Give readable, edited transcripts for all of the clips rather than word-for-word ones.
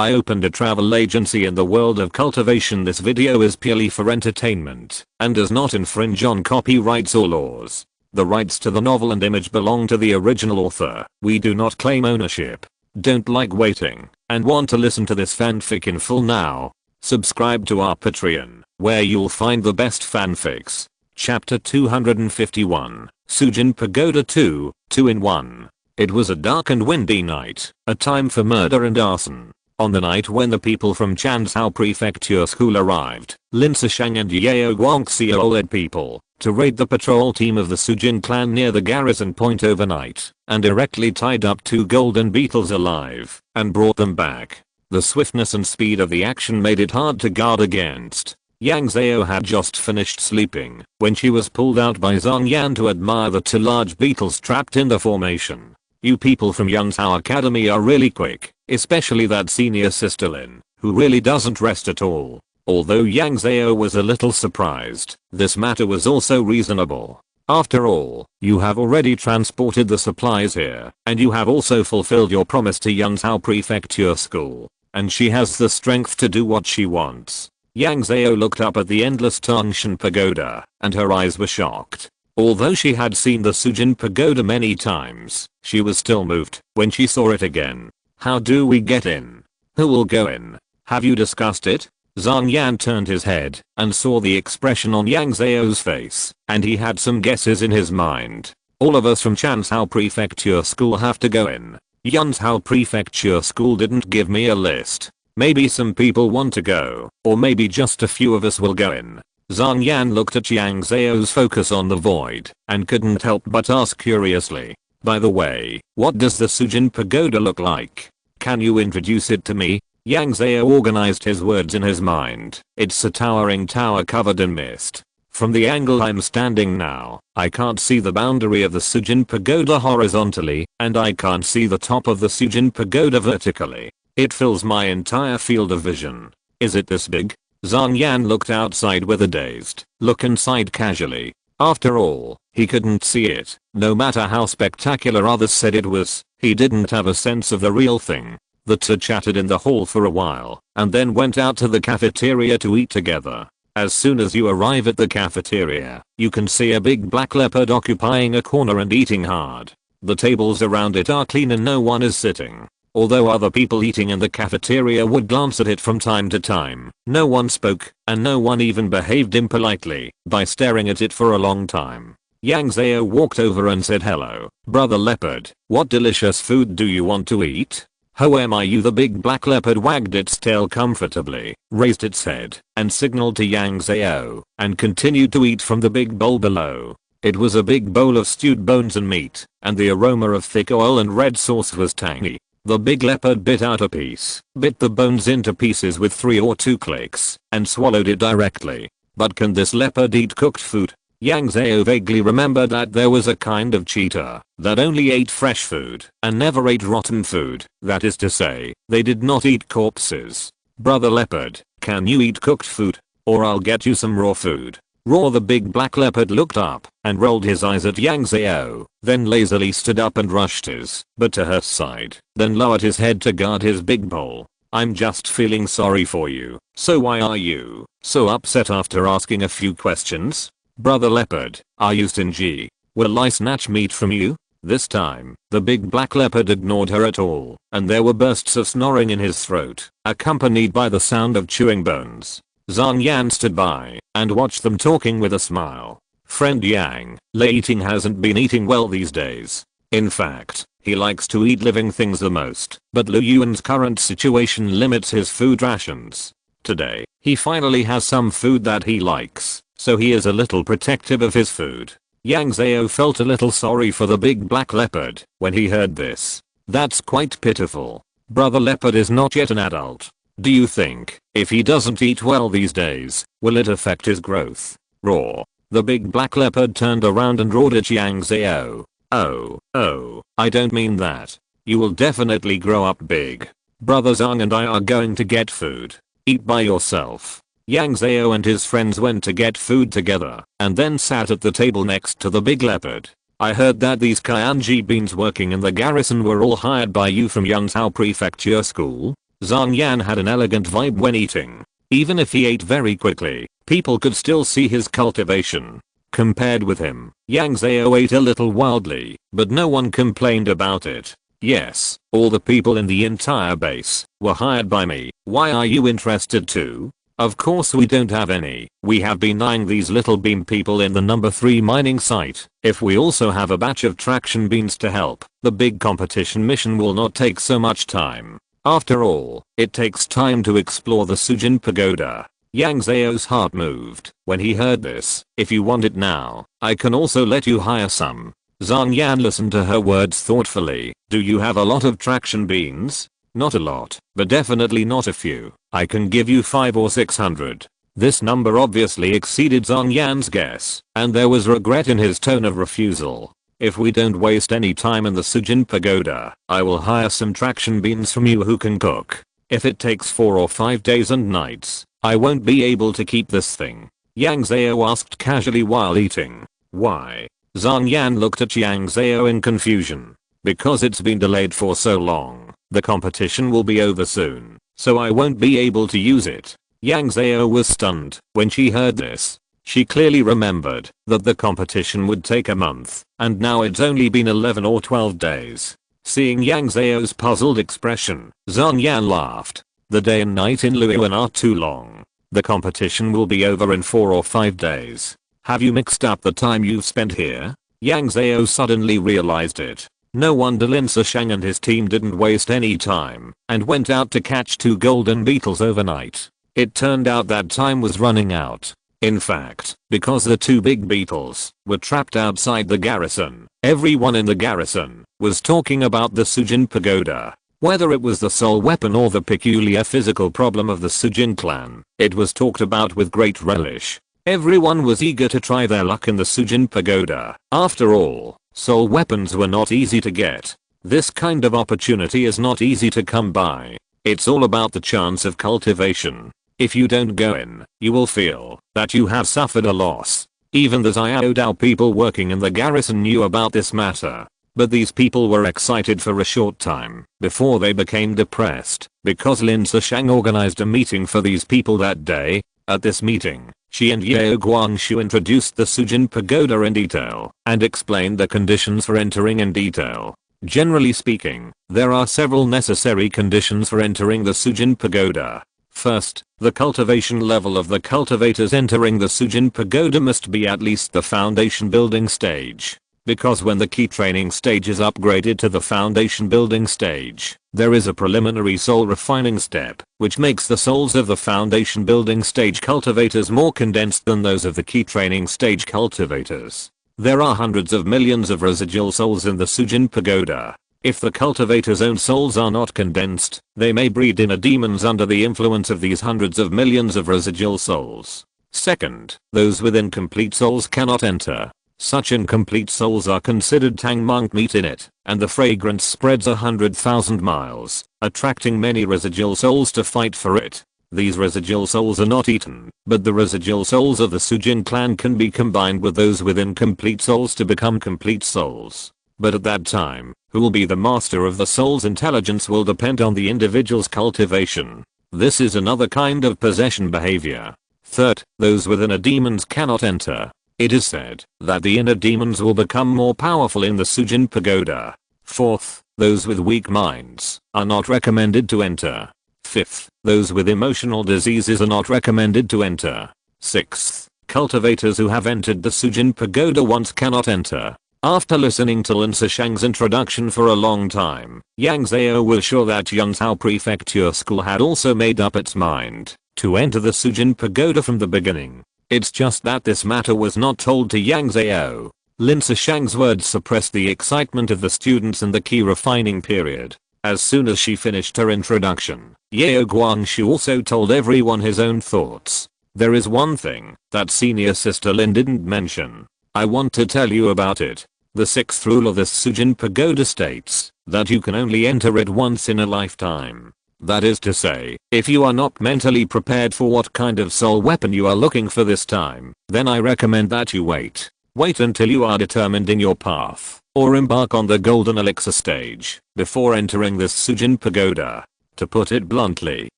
I opened a travel agency in the world of cultivation. This video is purely for entertainment and does not infringe on copyrights or laws. The rights to the novel and image belong to the original author. We do not claim ownership. Don't like waiting and want to listen to this fanfic in full now? Subscribe to our Patreon, where you'll find the best fanfics. Chapter 251, Sujin Pagoda 2, 2 in 1. It was a dark and windy night, a time for murder and arson. On the night when the people from Yang Zhao Prefecture School arrived, Lin Sishang and Yao Guangxia led people to raid the patrol team of the Sujin clan near the garrison point overnight, and directly tied up 2 golden beetles alive and brought them back. The swiftness and speed of the action made it hard to guard against. Yang Zhao had just finished sleeping when she was pulled out by Zhang Yan to admire the 2 large beetles trapped in the formation. You people from Yang Zhao Academy are really quick, especially that senior sister Lin, who really doesn't rest at all. Although Yang Zhao was a little surprised, this matter was also reasonable. After all, you have already transported the supplies here, and you have also fulfilled your promise to Yang Zhao Prefecture School, and she has the strength to do what she wants. Yang Zhao looked up at the endless Tangshan Pagoda, and her eyes were shocked. Although she had seen the Sujin Pagoda many times, she was still moved when she saw it again. How do we get in? Who will go in? Have you discussed it? Zhang Yan turned his head and saw the expression on Yang Zhao's face, and he had some guesses in his mind. All of us from Yang Zhao Prefecture School have to go in. Yang Zhao Prefecture School didn't give me a list. Maybe some people want to go, or maybe just a few of us will go in. Zhang Yan looked at Yang Zhao's focus on the void and couldn't help but ask curiously, by the way, what does the Sujin Pagoda look like? Can you introduce it to me? Yang Zhao organized his words in his mind. It's a towering tower covered in mist. From the angle I'm standing now, I can't see the boundary of the Sujin Pagoda horizontally, and I can't see the top of the Sujin Pagoda vertically. It fills my entire field of vision. Is it this big? Zhang Yan looked outside with a dazed look inside casually. After all, he couldn't see it. No matter how spectacular others said it was, he didn't have a sense of the real thing. The 2 chatted in the hall for a while, and then went out to the cafeteria to eat together. As soon as you arrive at the cafeteria, you can see a big black leopard occupying a corner and eating hard. The tables around it are clean and no one is sitting. Although other people eating in the cafeteria would glance at it from time to time, no one spoke, and no one even behaved impolitely by staring at it for a long time. Yang Zhao walked over and said, "Hello, brother leopard, what delicious food do you want to eat?" "Who am I?" The big black leopard wagged its tail comfortably, raised its head, and signaled to Yang Zhao, and continued to eat from the big bowl below. It was a big bowl of stewed bones and meat, and the aroma of thick oil and red sauce was tangy. The big leopard bit out a piece, bit the bones into pieces with 3 or 2 clicks, and swallowed it directly. But can this leopard eat cooked food? Yang Zhao vaguely remembered that there was a kind of cheetah that only ate fresh food and never ate rotten food. That is to say, they did not eat corpses. "Brother leopard, can you eat cooked food? Or I'll get you some raw food." Raw. The big black leopard looked up and rolled his eyes at Yang Zhao, then lazily stood up and rushed his butt to her side, then lowered his head to guard his big bowl. "I'm just feeling sorry for you. So why are you so upset after asking a few questions? Brother leopard, are you stingy? Will I snatch meat from you?" This time, the big black leopard ignored her at all, and there were bursts of snoring in his throat, accompanied by the sound of chewing bones. Zhang Yan stood by and watched them talking with a smile. "Friend Yang, Lei Eating hasn't been eating well these days. In fact, he likes to eat living things the most, but Lu Yuan's current situation limits his food rations. Today, he finally has some food that he likes, so he is a little protective of his food." Yang Zhao felt a little sorry for the big black leopard when he heard this. That's quite pitiful. Brother leopard is not yet an adult. Do you think, if he doesn't eat well these days, will it affect his growth? Roar. The big black leopard turned around and roared at Yang Zhao. Oh, I don't mean that. You will definitely grow up big. Brother Zhang and I are going to get food. Eat by yourself. Yang Zhao and his friends went to get food together, and then sat at the table next to the big leopard. I heard that these Kyanji beans working in the garrison were all hired by you from Yang Zhao Prefecture School. Zhang Yan had an elegant vibe when eating. Even if he ate very quickly, people could still see his cultivation. Compared with him, Yang Zhao ate a little wildly, but no one complained about it. Yes, all the people in the entire base were hired by me. Why are you interested too? Of course we don't have any. We have been eyeing these little beam people in the number 3 mining site. If we also have a batch of traction beams to help, the big competition mission will not take so much time. After all, it takes time to explore the Sujin Pagoda. Yang Zhao's heart moved when he heard this. If you want it now, I can also let you hire some. Zhang Yan listened to her words thoughtfully. Do you have a lot of traction beams? Not a lot, but definitely not a few. I can give you 5 or 600. This number obviously exceeded Zhang Yan's guess, and there was regret in his tone of refusal. If we don't waste any time in the Sujin Pagoda, I will hire some traction beams from you who can cook. If it takes 4 or 5 days and nights, I won't be able to keep this thing. Yang Zhao asked casually while eating. Why? Zhang Yan looked at Yang Zhao in confusion. Because it's been delayed for so long, the competition will be over soon, so I won't be able to use it. Yang Zhao was stunned when she heard this. She clearly remembered that the competition would take a month, and now it's only been 11 or 12 days. Seeing Yang Zhao's puzzled expression, Zhang Yan laughed. The day and night in Luoyuan are too long. The competition will be over in 4 or 5 days. Have you mixed up the time you've spent here? Yang Zhao suddenly realized it. No wonder Lin Zishang and his team didn't waste any time and went out to catch 2 golden beetles overnight. It turned out that time was running out. In fact, because the 2 big beetles were trapped outside the garrison, everyone in the garrison was talking about the Sujin Pagoda. Whether it was the soul weapon or the peculiar physical problem of the Sujin clan, it was talked about with great relish. Everyone was eager to try their luck in the Sujin Pagoda. After all, soul weapons were not easy to get. This kind of opportunity is not easy to come by. It's all about the chance of cultivation. If you don't go in, you will feel that you have suffered a loss. Even the Xiao Dao people working in the garrison knew about this matter. But these people were excited for a short time before they became depressed because Lin Zishang organized a meeting for these people that day. At this meeting, she and Yao Guangshu introduced the Sujin Pagoda in detail and explained the conditions for entering in detail. Generally speaking, there are several necessary conditions for entering the Sujin Pagoda. First, the cultivation level of the cultivators entering the Sujin Pagoda must be at least the foundation building stage. Because when the key training stage is upgraded to the foundation building stage, there is a preliminary soul refining step, which makes the souls of the foundation building stage cultivators more condensed than those of the key training stage cultivators. There are hundreds of millions of residual souls in the Sujin Pagoda. If the cultivator's own souls are not condensed, they may breed inner demons under the influence of these hundreds of millions of residual souls. Second, those with incomplete souls cannot enter. Such incomplete souls are considered tang monk meat in it, and the fragrance spreads 100,000 miles, attracting many residual souls to fight for it. These residual souls are not eaten, but the residual souls of the Sujin clan can be combined with those with incomplete souls to become complete souls. But at that time, who will be the master of the soul's intelligence will depend on the individual's cultivation. This is another kind of possession behavior. Third, those with inner demons cannot enter. It is said that the inner demons will become more powerful in the Sujin Pagoda. Fourth, those with weak minds are not recommended to enter. Fifth, those with emotional diseases are not recommended to enter. Sixth, cultivators who have entered the Sujin Pagoda once cannot enter. After listening to Lin Zishang's introduction for a long time, Yang Zhao was sure that Yunzhao Prefecture School had also made up its mind to enter the Sujin Pagoda from the beginning. It's just that this matter was not told to Yang Zhao. Lin Zishang's words suppressed the excitement of the students in the key refining period. As soon as she finished her introduction, Yao Guangshu also told everyone his own thoughts. There is one thing that senior sister Lin didn't mention. I want to tell you about it. The 6th rule of the Sujin Pagoda states that you can only enter it once in a lifetime. That is to say, if you are not mentally prepared for what kind of soul weapon you are looking for this time, then I recommend that you wait. Wait until you are determined in your path, or embark on the golden elixir stage, before entering this Sujin Pagoda. To put it bluntly,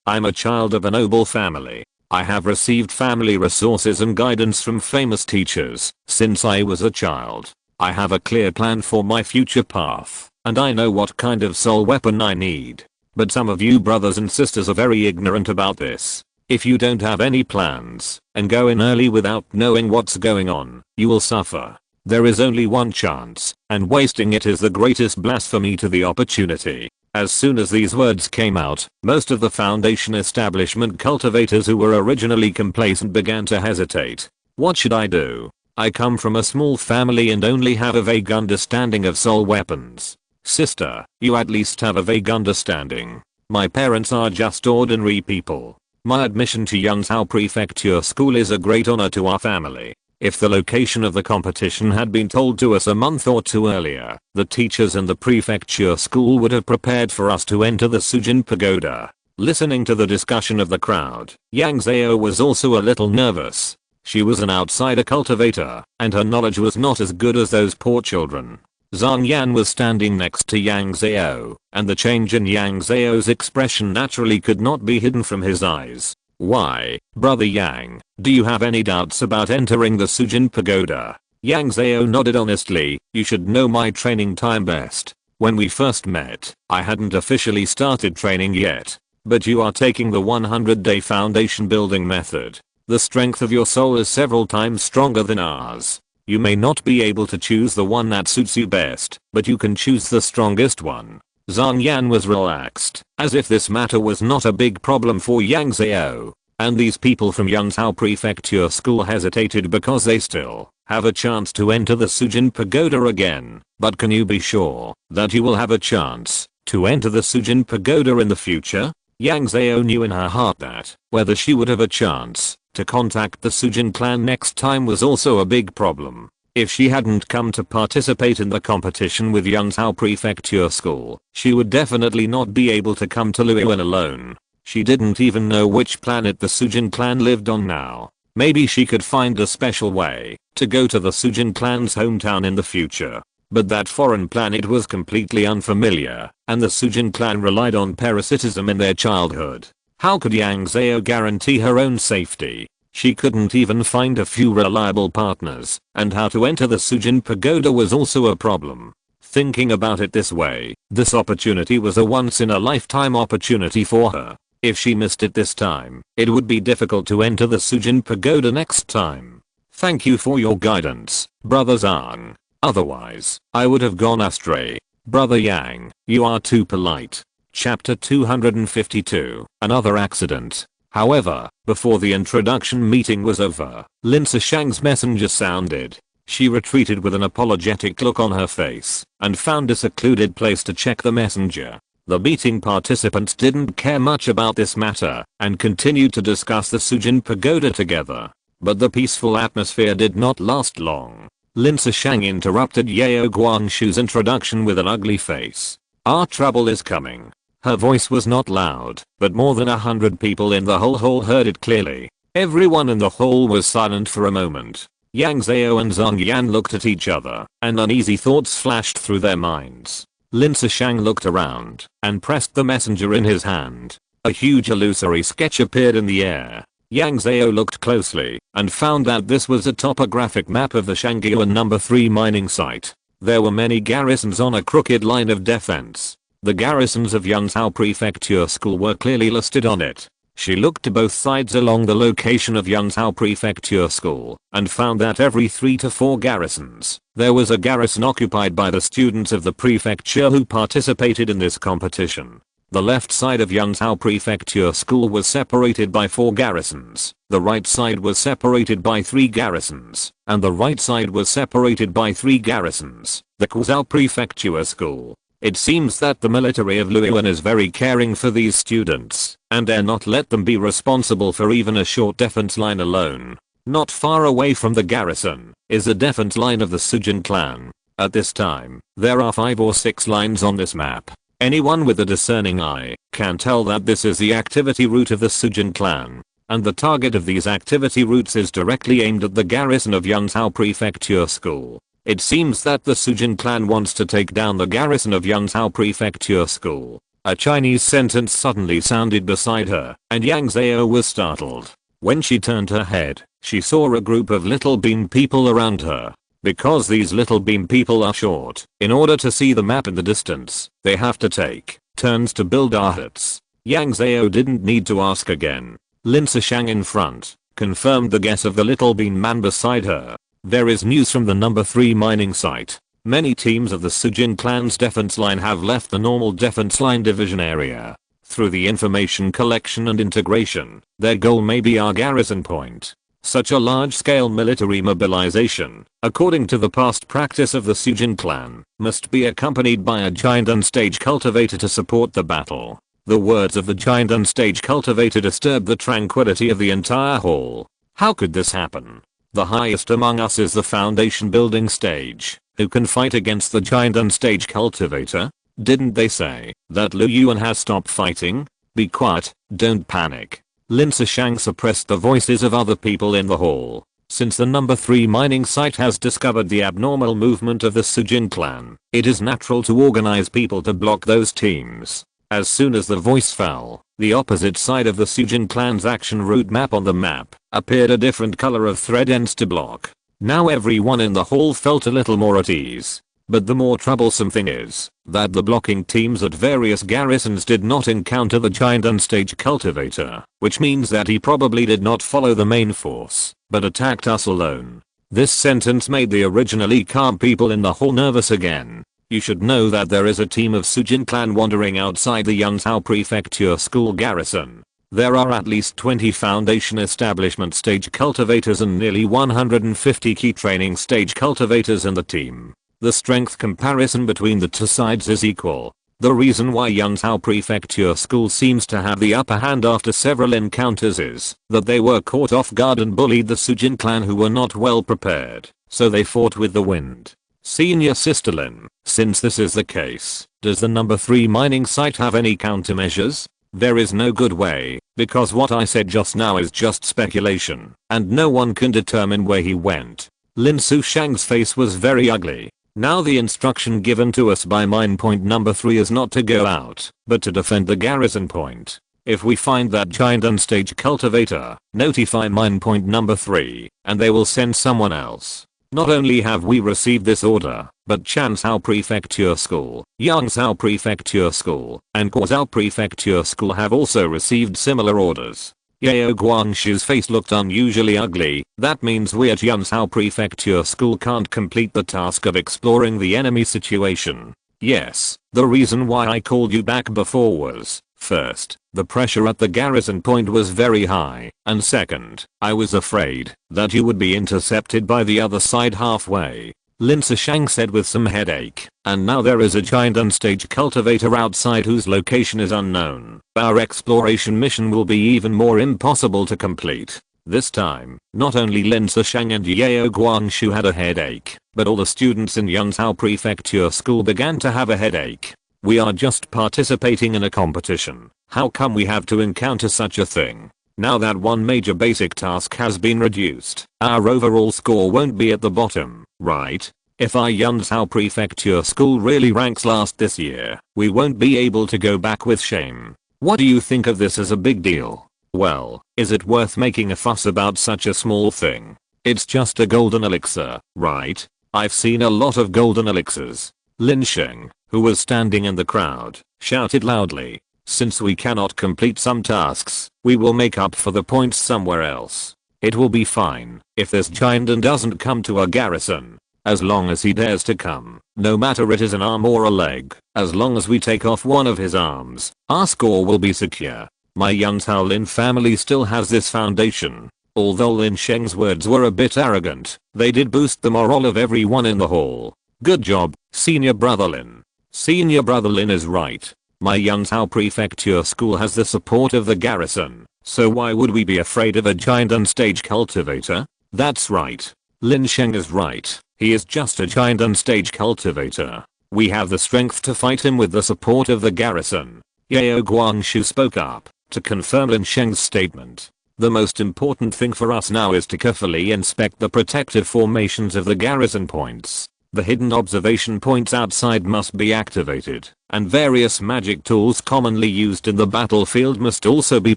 I'm a child of a noble family. I have received family resources and guidance from famous teachers since I was a child. I have a clear plan for my future path, and I know what kind of soul weapon I need. But some of you brothers and sisters are very ignorant about this. If you don't have any plans and go in early without knowing what's going on, you will suffer. There is only one chance, and wasting it is the greatest blasphemy to the opportunity. As soon as these words came out, most of the foundation establishment cultivators who were originally complacent began to hesitate. What should I do? I come from a small family and only have a vague understanding of soul weapons. Sister, you at least have a vague understanding. My parents are just ordinary people. My admission to Yang Zhao Prefecture School is a great honor to our family. If the location of the competition had been told to us a month or two earlier, the teachers in the prefecture school would have prepared for us to enter the Sujin Pagoda. Listening to the discussion of the crowd, Yang Zhao was also a little nervous. She was an outsider cultivator, and her knowledge was not as good as those poor children. Zhang Yan was standing next to Yang Zhao, and the change in Yang Zhao's expression naturally could not be hidden from his eyes. Why, brother Yang, do you have any doubts about entering the Sujin Pagoda? Yang Zhao nodded honestly. You should know my training time best. When we first met, I hadn't officially started training yet. But you are taking the 100-day foundation building method. The strength of your soul is several times stronger than ours. You may not be able to choose the one that suits you best, but you can choose the strongest one. Zhang Yan was relaxed, as if this matter was not a big problem for Yang Zhao. And these people from Yang Zhao Prefecture School hesitated because they still have a chance to enter the Sujin Pagoda again. But can you be sure that you will have a chance to enter the Sujin Pagoda in the future? Yang Zhao knew in her heart that whether she would have a chance to contact the Sujin clan next time was also a big problem. If she hadn't come to participate in the competition with Yang Zhao Prefecture School, she would definitely not be able to come to Luoyuan alone. She didn't even know which planet the Sujin clan lived on now. Maybe she could find a special way to go to the Sujin clan's hometown in the future. But that foreign planet was completely unfamiliar, and the Sujin clan relied on parasitism in their childhood. How could Yang Zhao guarantee her own safety? She couldn't even find a few reliable partners, and how to enter the Sujin Pagoda was also a problem. Thinking about it this way, this opportunity was a once-in-a-lifetime opportunity for her. If she missed it this time, it would be difficult to enter the Sujin Pagoda next time. Thank you for your guidance, Brother Zhang. Otherwise, I would have gone astray. Brother Yang, you are too polite. Chapter 252, Another Accident. However, before the introduction meeting was over, Lin Sishang's messenger sounded. She retreated with an apologetic look on her face and found a secluded place to check the messenger. The meeting participants didn't care much about this matter and continued to discuss the Sujin Pagoda together. But the peaceful atmosphere did not last long. Lin Sishang interrupted Yao Guangshu's introduction with an ugly face. Our trouble is coming. Her voice was not loud, but more than 100 people in the whole hall heard it clearly. Everyone in the hall was silent for a moment. Yang Zhao and Zhang Yan looked at each other, and uneasy thoughts flashed through their minds. Lin Sishang looked around and pressed the messenger in his hand. A huge illusory sketch appeared in the air. Yang Zhao looked closely and found that this was a topographic map of the Shangyuan No. 3 mining site. There were many garrisons on a crooked line of defense. The garrisons of Yang Zhao Prefecture School were clearly listed on it. She looked to both sides along the location of Yang Zhao Prefecture School and found that every 3 to 4 garrisons, there was a garrison occupied by the students of the prefecture who participated in this competition. The left side of Yang Zhao Prefecture School was separated by 4 garrisons, the right side was separated by 3 garrisons, and the right side was separated by 3 garrisons, the Kuzhou Prefecture School. It seems that the military of Luoyuan is very caring for these students, and dare not let them be responsible for even a short defense line alone. Not far away from the garrison is the defense line of the Sujin clan. At this time, there are 5 or 6 lines on this map. Anyone with a discerning eye can tell that this is the activity route of the Sujin clan, and the target of these activity routes is directly aimed at the garrison of Yang Zhao Prefecture School. It seems that the Sujin clan wants to take down the garrison of Yang Zhao Prefecture School. A Chinese sentence suddenly sounded beside her, and Yang Zhao was startled. When she turned her head, she saw a group of little bean people around her. Because these little bean people are short, in order to see the map in the distance, they have to take turns to build our huts. Yang Zhao didn't need to ask again. Lin Zishang in front confirmed the guess of the little bean man beside her. There is news from the number 3 mining site. Many teams of the Sujin clan's defense line have left the normal defense line division area. Through the information collection and integration, their goal may be our garrison point. Such a large-scale military mobilization, according to the past practice of the Sujin clan, must be accompanied by a giant unstage cultivator to support the battle. The words of the giant unstage cultivator disturbed the tranquility of the entire hall. How could this happen? The highest among us is the foundation building stage. Who can fight against the giant unstage cultivator? Didn't they say that Liu Yuan has stopped fighting? Be quiet, don't panic. Lin Zishang suppressed the voices of other people in the hall. Since the number 3 mining site has discovered the abnormal movement of the Sujin clan, it is natural to organize people to block those teams. As soon as the voice fell, the opposite side of the Sujin clan's action route map on the map appeared a different color of thread ends to block. Now everyone in the hall felt a little more at ease. But the more troublesome thing is that the blocking teams at various garrisons did not encounter the giant unstage cultivator, which means that he probably did not follow the main force, but attacked us alone. This sentence made the originally calm people in the hall nervous again. You should know that there is a team of Sujin clan wandering outside the Yang Zhao Prefecture school garrison. There are at least 20 foundation establishment stage cultivators and nearly 150 key training stage cultivators in the team. The strength comparison between the two sides is equal. The reason why Yang Zhao Prefecture school seems to have the upper hand after several encounters is that they were caught off guard and bullied the Sujin clan who were not well prepared, so they fought with the wind. Senior Sister Lin, since this is the case, does the number 3 mining site have any countermeasures? There is no good way, because what I said just now is just speculation, and no one can determine where he went. Lin Zishang's face was very ugly. Now the instruction given to us by mine point number 3 is not to go out, but to defend the garrison point. If we find that giant unstage cultivator, notify mine point number 3, and they will send someone else. Not only have we received this order, but Chanzhou Prefecture School, Yangzhou Prefecture School, and Guozhou Prefecture School have also received similar orders. Yao Guangshu's face looked unusually ugly. That means we at Yangzhou Prefecture School can't complete the task of exploring the enemy situation. Yes, the reason why I called you back before was, first, the pressure at the garrison point was very high, and second, I was afraid that you would be intercepted by the other side halfway. Lin Zishang said with some headache, and now there is a giant unstage cultivator outside whose location is unknown. Our exploration mission will be even more impossible to complete. This time, not only Lin Zishang and Yao Guangshu had a headache, but all the students in Yangzhou Prefecture School began to have a headache. We are just participating in a competition. How come we have to encounter such a thing? Now that one major basic task has been reduced, our overall score won't be at the bottom, right? If our Yangzhou Prefecture School really ranks last this year, we won't be able to go back with shame. What do you think of this as a big deal? Well, is it worth making a fuss about such a small thing? It's just a golden elixir, right? I've seen a lot of golden elixirs. Lin Sheng, who was standing in the crowd, shouted loudly. Since we cannot complete some tasks, we will make up for the points somewhere else. It will be fine if this giant doesn't come to our garrison. As long as he dares to come, no matter it is an arm or a leg, as long as we take off one of his arms, our score will be secure. My Yangzhou Lin family still has this foundation. Although Lin Sheng's words were a bit arrogant, they did boost the morale of everyone in the hall. Good job, Senior Brother Lin. Senior Brother Lin is right. My Yangzhou Prefecture School has the support of the garrison, so why would we be afraid of a giant unstage cultivator? That's right. Lin Sheng is right. He is just a giant unstage cultivator. We have the strength to fight him with the support of the garrison. Yao Guangshu spoke up to confirm Lin Sheng's statement. The most important thing for us now is to carefully inspect the protective formations of the garrison points. The hidden observation points outside must be activated, and various magic tools commonly used in the battlefield must also be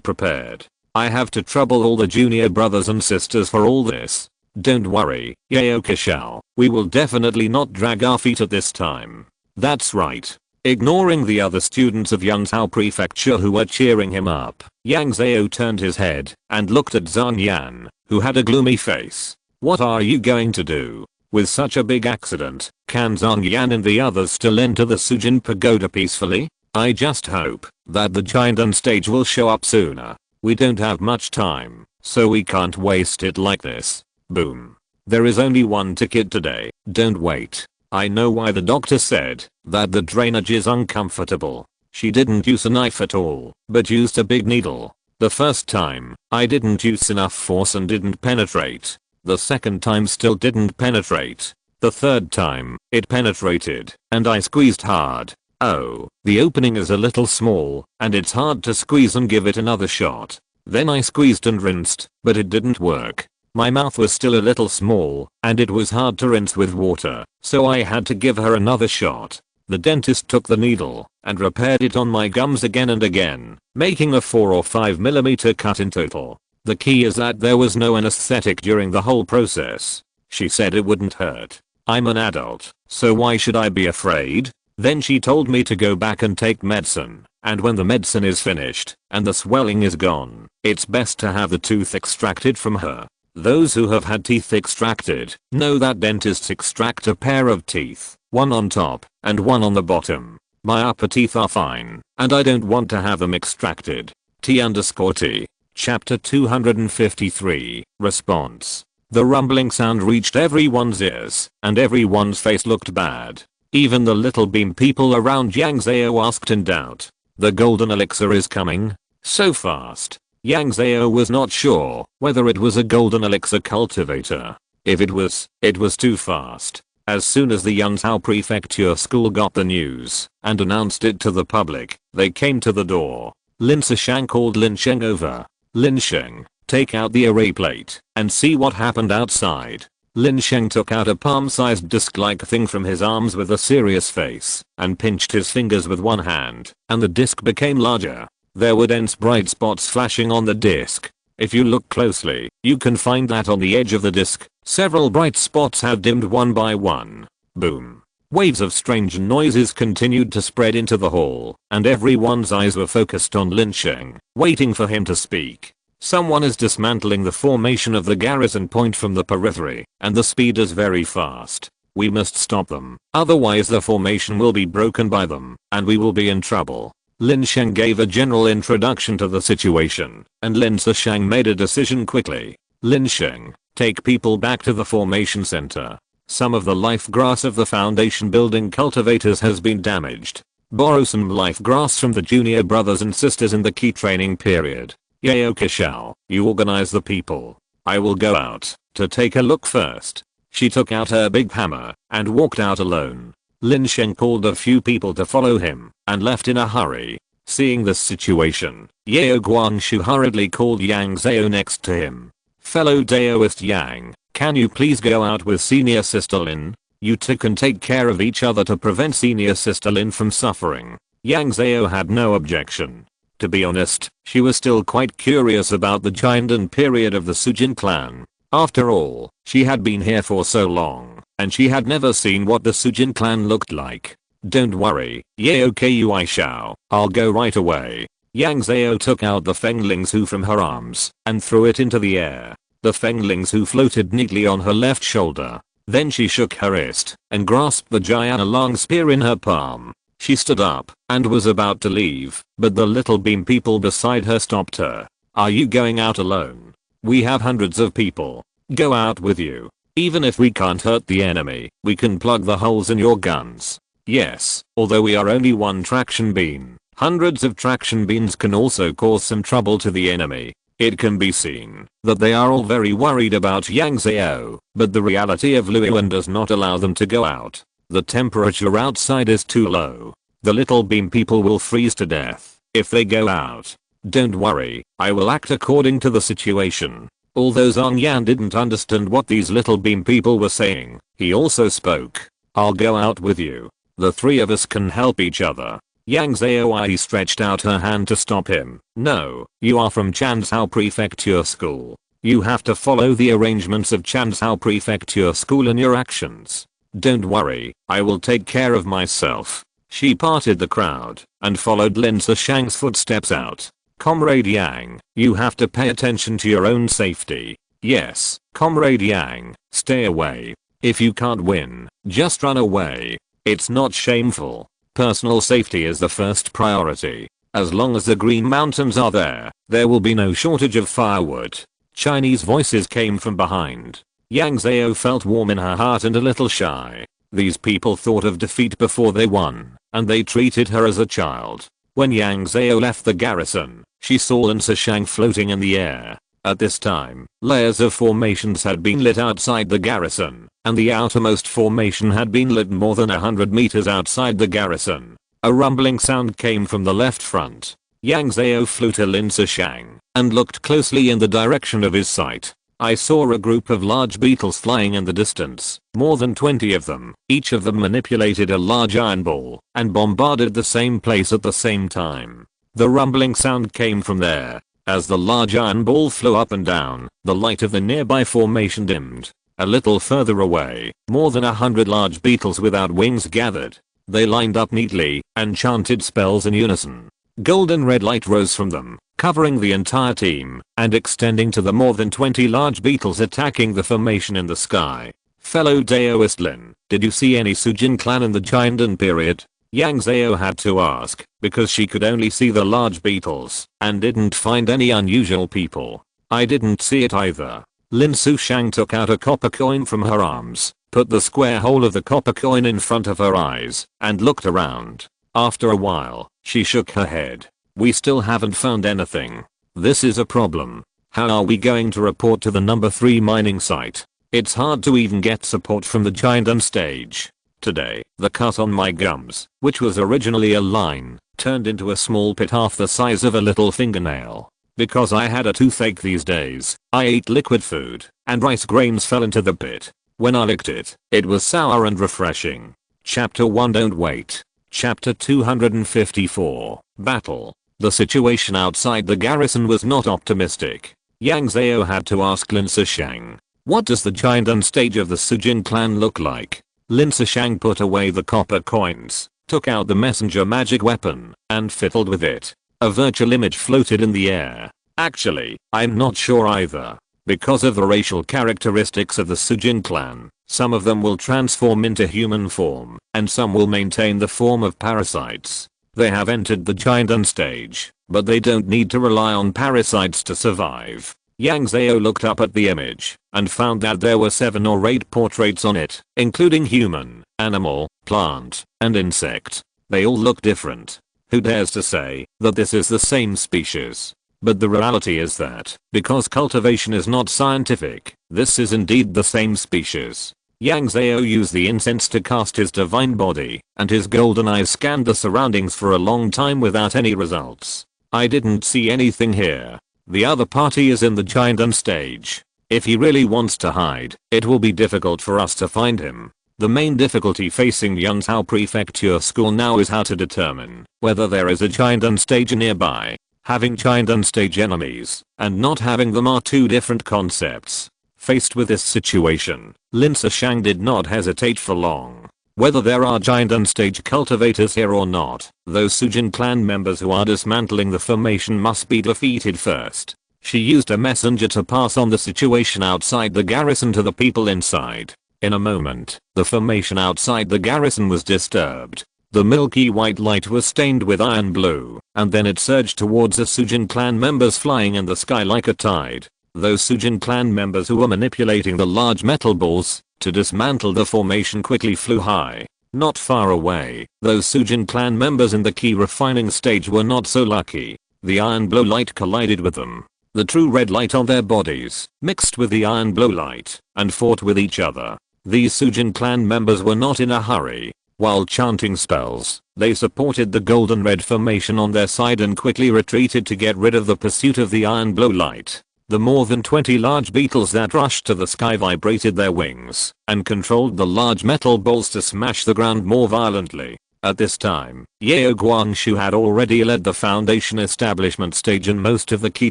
prepared. I have to trouble all the junior brothers and sisters for all this. Don't worry, Yao Kishao, we will definitely not drag our feet at this time. That's right. Ignoring the other students of Yang Zhao Prefecture who were cheering him up, Yang Zhao turned his head and looked at Zhang Yan, who had a gloomy face. What are you going to do? With such a big accident, can Zhang Yan and the others still enter the Sujin Pagoda peacefully? I just hope that the giant on stage will show up sooner. We don't have much time, so we can't waste it like this. Boom. There is only one ticket today, don't wait. I know why the doctor said that the drainage is uncomfortable. She didn't use a knife at all, but used a big needle. The first time, I didn't use enough force and didn't penetrate. The second time still didn't penetrate. The third time, it penetrated, and I squeezed hard. Oh, the opening is a little small, and it's hard to squeeze and give it another shot. Then I squeezed and rinsed, but it didn't work. My mouth was still a little small, and it was hard to rinse with water, so I had to give her another shot. The dentist took the needle and repaired it on my gums again and again, making a 4 or 5 millimeter cut in total. The key is that there was no anesthetic during the whole process. She said it wouldn't hurt. I'm an adult, so why should I be afraid? Then she told me to go back and take medicine, and when the medicine is finished and the swelling is gone, it's best to have the tooth extracted from her. Those who have had teeth extracted know that dentists extract a pair of teeth, one on top and one on the bottom. My upper teeth are fine, and I don't want to have them extracted. T_T. Chapter 253, Response. The rumbling sound reached everyone's ears, and everyone's face looked bad. Even the little beam people around Yang Zhao asked in doubt. The golden elixir is coming? So fast. Yang Zhao was not sure whether it was a golden elixir cultivator. If it was too fast. As soon as the Yang Zhao Prefecture school got the news and announced it to the public, they came to the door. Lin Sishang called Lin Sheng over. Lin Sheng, take out the array plate and see what happened outside. Lin Sheng took out a palm-sized disc-like thing from his arms with a serious face and pinched his fingers with one hand, and the disc became larger. There were dense bright spots flashing on the disc. If you look closely, you can find that on the edge of the disc, several bright spots had dimmed one by one. Boom. Waves of strange noises continued to spread into the hall, and everyone's eyes were focused on Lin Sheng, waiting for him to speak. Someone is dismantling the formation of the garrison point from the periphery, and the speed is very fast. We must stop them, otherwise the formation will be broken by them, and we will be in trouble. Lin Sheng gave a general introduction to the situation, and Lin Sishang made a decision quickly. Lin Sheng, take people back to the formation center. Some of the life grass of the foundation building cultivators has been damaged. Borrow some life grass from the junior brothers and sisters in the key training period. Yao Kishao, you organize the people. I will go out to take a look first. She took out her big hammer and walked out alone. Lin Sheng called a few people to follow him and left in a hurry. Seeing this situation, Yao Guangshu hurriedly called Yang Zhao next to him. Fellow Daoist Yang, can you please go out with senior sister Lin? You two can take care of each other to prevent senior sister Lin from suffering. Yang Zhao had no objection. To be honest, she was still quite curious about the Jiandan period of the Sujin clan. After all, she had been here for so long, and she had never seen what the Sujin clan looked like. Don't worry, Yao Kui Shao, I'll go right away. Yang Zhao took out the Fengling's Hu from her arms and threw it into the air. The Fengling's Hu floated neatly on her left shoulder. Then she shook her wrist and grasped the Jiana long spear in her palm. She stood up and was about to leave, but the little beam people beside her stopped her. Are you going out alone? We have hundreds of people. Go out with you. Even if we can't hurt the enemy, we can plug the holes in your guns. Yes, although we are only one traction beam, hundreds of traction beams can also cause some trouble to the enemy. It can be seen that they are all very worried about Yang Zhao, but the reality of Luoyuan does not allow them to go out. The temperature outside is too low. The little beam people will freeze to death if they go out. Don't worry, I will act according to the situation. Although Zhang Yan didn't understand what these little beam people were saying, he also spoke. I'll go out with you. The three of us can help each other. Yang Zhao stretched out her hand to stop him. No, you are from Yanzhao Prefecture School. You have to follow the arrangements of Yanzhao Prefecture School in your actions. Don't worry, I will take care of myself. She parted the crowd and followed Lin Zishang's footsteps out. Comrade Yang, you have to pay attention to your own safety. Yes, Comrade Yang, stay away. If you can't win, just run away. It's not shameful. Personal safety is the first priority. As long as the Green Mountains are there, there will be no shortage of firewood. Chinese voices came from behind. Yang Zhao felt warm in her heart and a little shy. These people thought of defeat before they won, and they treated her as a child. When Yang Zhao left the garrison, she saw Lin Zishang floating in the air. At this time, layers of formations had been lit outside the garrison, and the outermost formation had been lit more than 100 meters outside the garrison. A rumbling sound came from the left front. Yang Zhao flew to Lin Zishang and looked closely in the direction of his sight. I saw a group of large beetles flying in the distance, more than 20 of them. Each of them manipulated a large iron ball and bombarded the same place at the same time. The rumbling sound came from there. As the large iron ball flew up and down, the light of the nearby formation dimmed. A little further away, more than 100 large beetles without wings gathered. They lined up neatly and chanted spells in unison. Golden red light rose from them, covering the entire team and extending to the more than 20 large beetles attacking the formation in the sky. Fellow Daoist Lin, did you see any Sujin clan in the Chindan period? Yang Zhao had to ask, because she could only see the large beetles and didn't find any unusual people. I didn't see it either. Lin Zishang took out a copper coin from her arms, put the square hole of the copper coin in front of her eyes, and looked around. After a while, she shook her head. We still haven't found anything. This is a problem. How are we going to report to the number 3 mining site? It's hard to even get support from the Chindan stage. Today, the cut on my gums, which was originally a line, turned into a small pit half the size of a little fingernail. Because I had a toothache these days, I ate liquid food, and rice grains fell into the pit. When I licked it, it was sour and refreshing. Chapter 1 Don't Wait. Chapter 254. Battle. The situation outside the garrison was not optimistic. Yang Zhao had to ask Lin Zishang, what does the Chindan stage of the Sujin clan look like? Lin Zishang put away the copper coins, took out the messenger magic weapon, and fiddled with it. A virtual image floated in the air. Actually, I'm not sure either. Because of the racial characteristics of the Sujin clan, some of them will transform into human form, and some will maintain the form of parasites. They have entered the Chindan stage, but they don't need to rely on parasites to survive. Yang Zhao looked up at the image and found that there were 7 or 8 portraits on it, including human, animal, plant, and insect. They all look different. Who dares to say that this is the same species? But the reality is that, because cultivation is not scientific, this is indeed the same species. Yang Zhao used the incense to cast his divine body, and his golden eyes scanned the surroundings for a long time without any results. I didn't see anything here. The other party is in the Chindan stage. If he really wants to hide, it will be difficult for us to find him. The main difficulty facing Yanzhao Prefecture School now is how to determine whether there is a Chindan stage nearby. Having Chindan stage enemies and not having them are two different concepts. Faced with this situation, Lin Zishang did not hesitate for long. Whether there are Chindan stage cultivators here or not, those Sujin clan members who are dismantling the formation must be defeated first. She used a messenger to pass on the situation outside the garrison to the people inside. In a moment, the formation outside the garrison was disturbed. The milky white light was stained with iron blue, and then it surged towards the Sujin clan members flying in the sky like a tide. Those Sujin clan members who were manipulating the large metal balls to dismantle the formation quickly flew high. Not far away, those Sujin clan members in the key refining stage were not so lucky. The iron blue light collided with them. The true red light on their bodies mixed with the iron blue light and fought with each other. These Sujin clan members were not in a hurry. While chanting spells, they supported the golden red formation on their side and quickly retreated to get rid of the pursuit of the iron blue light. The more than 20 large beetles that rushed to the sky vibrated their wings and controlled the large metal balls to smash the ground more violently. At this time, Yao Guangshu had already led the foundation establishment stage and most of the key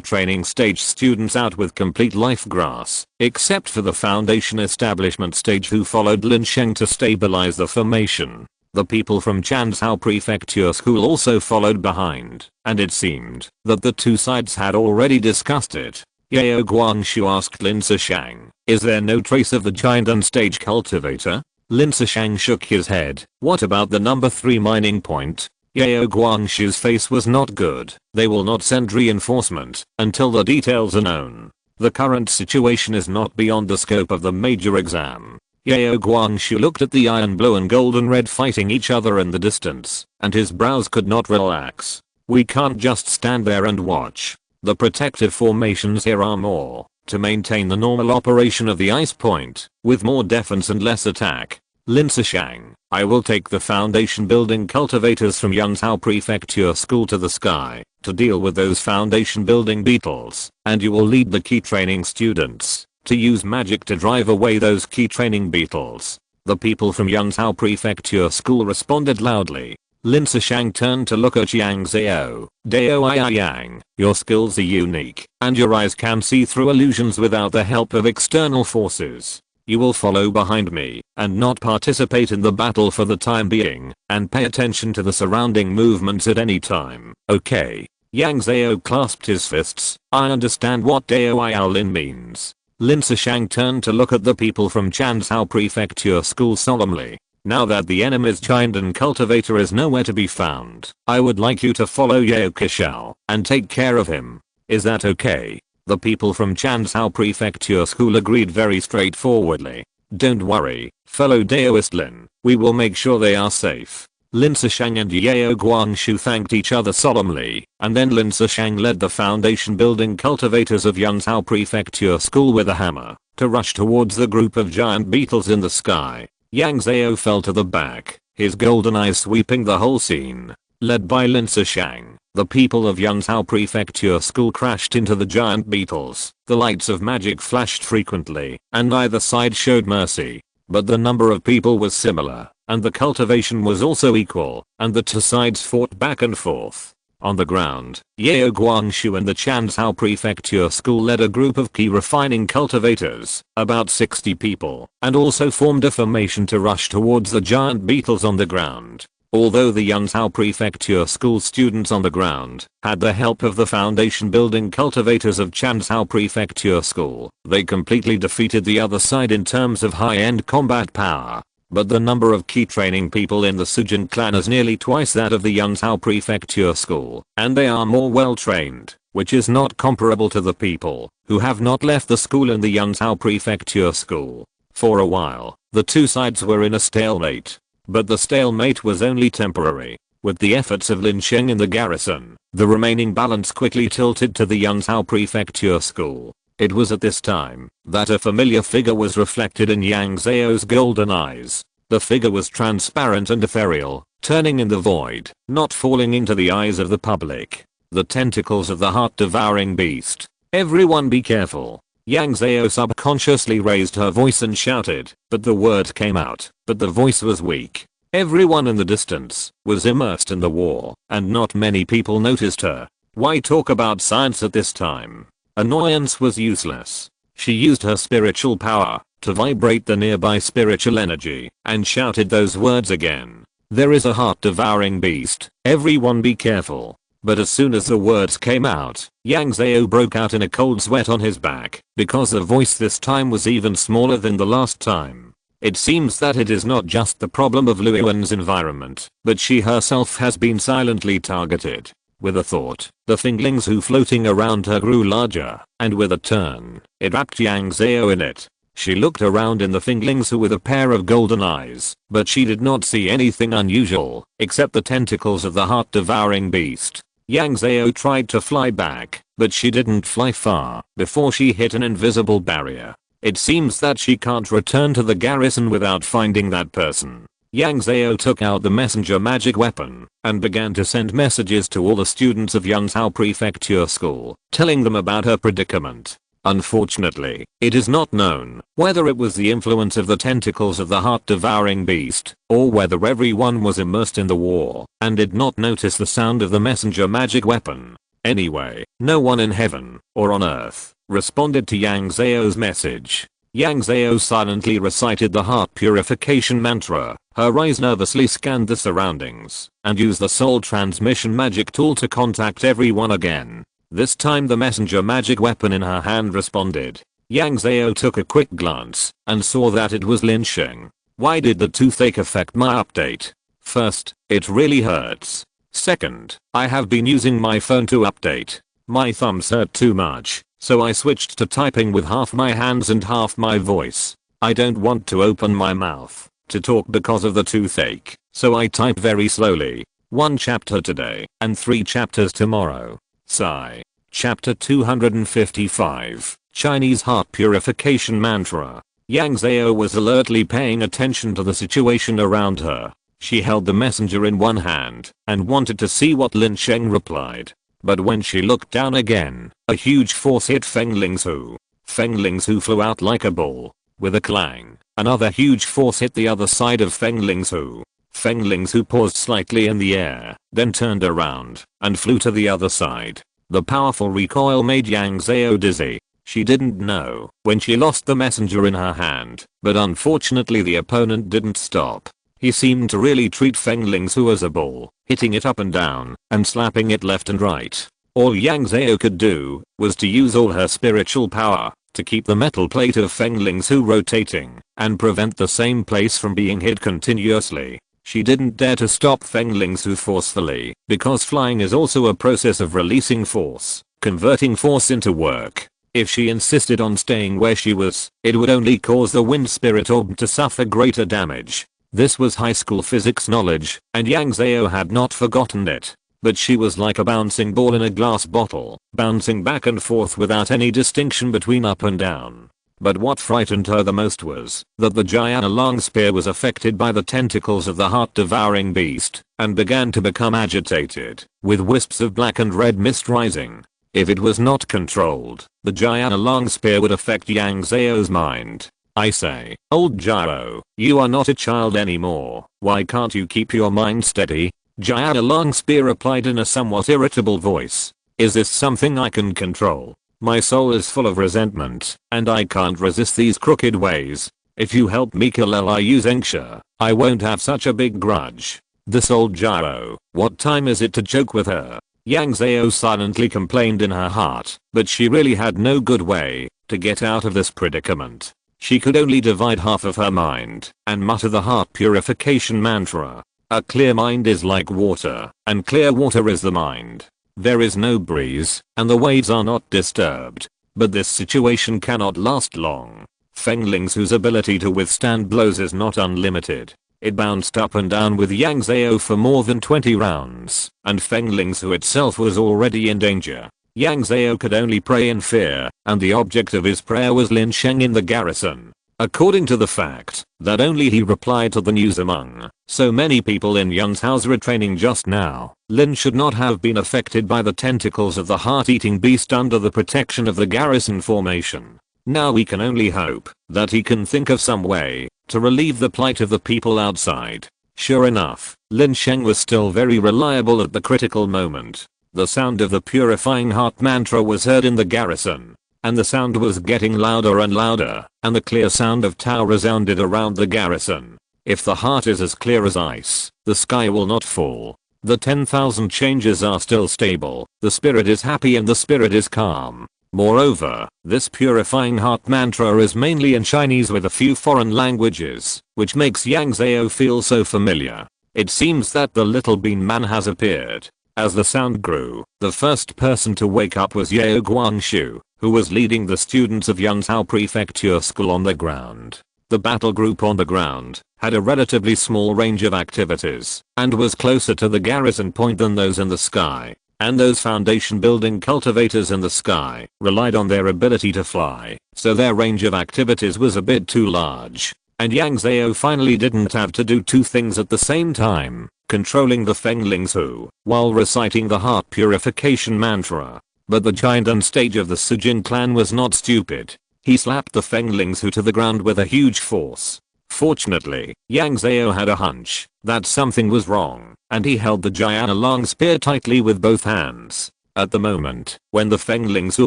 training stage students out with complete life grass, except for the foundation establishment stage who followed Lin Sheng to stabilize the formation. The people from Chanzhou Prefecture School also followed behind, and it seemed that the two sides had already discussed it. Yao Guangshu asked Lin Zishang, "Is there no trace of the giant unstage cultivator?" Lin Zishang shook his head. "What about the number 3 mining point?" Yao Guangshu's face was not good. "They will not send reinforcement until the details are known. The current situation is not beyond the scope of the major exam." Yao Guangshu looked at the iron blue and golden red fighting each other in the distance, and his brows could not relax. "We can't just stand there and watch. The protective formations here are more to maintain the normal operation of the ice point, with more defense and less attack." Lin Zishang, "I will take the foundation building cultivators from Yangzhou Prefecture School to the sky to deal with those foundation building beetles, and you will lead the key training students to use magic to drive away those key training beetles." The people from Yangzhou Prefecture School responded loudly. Lin Zishang turned to look at Yang Zhao. "Dao Yang, your skills are unique, and your eyes can see through illusions without the help of external forces. You will follow behind me and not participate in the battle for the time being, and pay attention to the surrounding movements at any time, okay?" Yang Zhao clasped his fists. "I understand what Dao Lin means." Lin Zishang turned to look at the people from Chanzhou Prefecture School solemnly. "Now that the enemy's giant and cultivator is nowhere to be found, I would like you to follow Yao Kishao and take care of him. Is that okay?" The people from Chanzhou Prefecture School agreed very straightforwardly. "Don't worry, fellow Daoist Lin, we will make sure they are safe." Lin Zishang and Yao Guangshu thanked each other solemnly, and then Lin Zishang led the foundation building cultivators of Yangzhou Prefecture School with a hammer to rush towards the group of giant beetles in the sky. Yang Zhao fell to the back, his golden eyes sweeping the whole scene. Led by Lin Zishang, the people of Yangzhou Prefecture School crashed into the giant beetles. The lights of magic flashed frequently, and neither side showed mercy. But the number of people was similar, and the cultivation was also equal, and the two sides fought back and forth. On the ground, Yao Guangshu and the Chanzhou Prefecture School led a group of key refining cultivators, about 60 people, and also formed a formation to rush towards the giant beetles on the ground. Although the Yangzhou Prefecture School students on the ground had the help of the foundation building cultivators of Chanzhou Prefecture School, they completely defeated the other side in terms of high-end combat power. But the number of key training people in the Sujin clan is nearly twice that of the Yangzhou Prefecture School, and they are more well trained, which is not comparable to the people who have not left the school in the Yangzhou Prefecture School. For a while, the two sides were in a stalemate. But the stalemate was only temporary. With the efforts of Lin Sheng in the garrison, the remaining balance quickly tilted to the Yangzhou Prefecture School. It was at this time that a familiar figure was reflected in Yang Zhao's golden eyes. The figure was transparent and ethereal, turning in the void, not falling into the eyes of the public. The tentacles of the heart-devouring beast. "Everyone be careful." Yang Zhao subconsciously raised her voice and shouted, but the word came out, but the voice was weak. Everyone in the distance was immersed in the war, and not many people noticed her. Why talk about science at this time? Annoyance was useless. She used her spiritual power to vibrate the nearby spiritual energy, and shouted those words again. "There is a heart-devouring beast. Everyone be careful." But as soon as the words came out, Yang Zhao broke out in a cold sweat on his back, because the voice this time was even smaller than the last time. It seems that it is not just the problem of Luoyuan's environment, but she herself has been silently targeted. With a thought, the finglings who floating around her grew larger, and with a turn, it wrapped Yang Zhao in it. She looked around in the finglings with a pair of golden eyes, but she did not see anything unusual, except the tentacles of the heart-devouring beast. Yang Zhao tried to fly back, but she didn't fly far before she hit an invisible barrier. It seems that she can't return to the garrison without finding that person. Yang Zhao took out the messenger magic weapon and began to send messages to all the students of Yangzhou Prefecture School, telling them about her predicament. Unfortunately, it is not known whether it was the influence of the tentacles of the heart-devouring beast, or whether everyone was immersed in the war and did not notice the sound of the messenger magic weapon. Anyway, no one in heaven or on earth responded to Yang Zhao's message. Yang Zhao silently recited the heart purification mantra. Her eyes nervously scanned the surroundings and used the soul transmission magic tool to contact everyone again. This time the messenger magic weapon in her hand responded. Yang Zhao took a quick glance and saw that it was Lin Sheng. Why did the toothache affect my update? First, it really hurts. Second, I have been using my phone to update. My thumbs hurt too much, so I switched to typing with half my hands and half my voice. I don't want to open my mouth to talk because of the toothache, so I type very slowly. 1 chapter today and 3 chapters tomorrow. Sigh. Chapter 255. Chinese Heart Purification Mantra. Yang Zhao was alertly paying attention to the situation around her. She held the messenger in one hand and wanted to see what Lin Sheng replied. But when she looked down again, a huge force hit Feng Lingsu. Feng Lingsu flew out like a ball. With a clang, another huge force hit the other side of Feng Lingsu. Feng Lingsu paused slightly in the air, then turned around and flew to the other side. The powerful recoil made Yang Zhao dizzy. She didn't know when she lost the messenger in her hand, but unfortunately the opponent didn't stop. He seemed to really treat Feng Lingsu as a ball, hitting it up and down and slapping it left and right. All Yang Zhao could do was to use all her spiritual power to keep the metal plate of Feng Lingsu rotating and prevent the same place from being hit continuously. She didn't dare to stop Feng Lingsu forcefully because flying is also a process of releasing force, converting force into work. If she insisted on staying where she was, it would only cause the wind spirit orb to suffer greater damage. This was high school physics knowledge, and Yang Zhao had not forgotten it. But she was like a bouncing ball in a glass bottle, bouncing back and forth without any distinction between up and down. But what frightened her the most was that the Jiana long spear was affected by the tentacles of the heart-devouring beast and began to become agitated, with wisps of black and red mist rising. If it was not controlled, the Jiana long spear would affect Yang Zhao's mind. I say, old Zhao, you are not a child anymore. Why can't you keep your mind steady? Jiana long spear replied in a somewhat irritable voice. Is this something I can control? My soul is full of resentment, and I can't resist these crooked ways. If you help me kill Liu Zengxia, I won't have such a big grudge. This old Zhao, what time is it to joke with her? Yang Zhao silently complained in her heart, but she really had no good way to get out of this predicament. She could only divide half of her mind and mutter the heart purification mantra. A clear mind is like water, and clear water is the mind. There is no breeze, and the waves are not disturbed. But this situation cannot last long. Feng Lingsu's ability to withstand blows is not unlimited. It bounced up and down with Yang Zhao for more than 20 rounds, and Feng Lingsu itself was already in danger. Yang Zhao could only pray in fear, and the object of his prayer was Lin Sheng in the garrison. According to the fact that only he replied to the news among so many people in Yang Zhao's retraining just now, Lin should not have been affected by the tentacles of the heart-eating beast under the protection of the garrison formation. Now we can only hope that he can think of some way to relieve the plight of the people outside. Sure enough, Lin Sheng was still very reliable at the critical moment. The sound of the purifying heart mantra was heard in the garrison, and the sound was getting louder and louder, and the clear sound of Tao resounded around the garrison. If the heart is as clear as ice, the sky will not fall. The 10,000 changes are still stable, the spirit is happy and the spirit is calm. Moreover, this purifying heart mantra is mainly in Chinese with a few foreign languages, which makes Yang Zhao feel so familiar. It seems that the little bean man has appeared. As the sound grew, the first person to wake up was Yao Guangshu, who was leading the students of Yang Zhao Prefecture School on the ground. The battle group on the ground had a relatively small range of activities and was closer to the garrison point than those in the sky. And those foundation building cultivators in the sky relied on their ability to fly, so their range of activities was a bit too large. And Yang Zhao finally didn't have to do two things at the same time, controlling the Feng Lingsu while reciting the heart purification mantra. But the giant on stage of the Sujin clan was not stupid. He slapped the Fengling Su to the ground with a huge force. Fortunately, Yang Zhao had a hunch that something was wrong, and he held the giant long spear tightly with both hands. At the moment, when the Fengling Su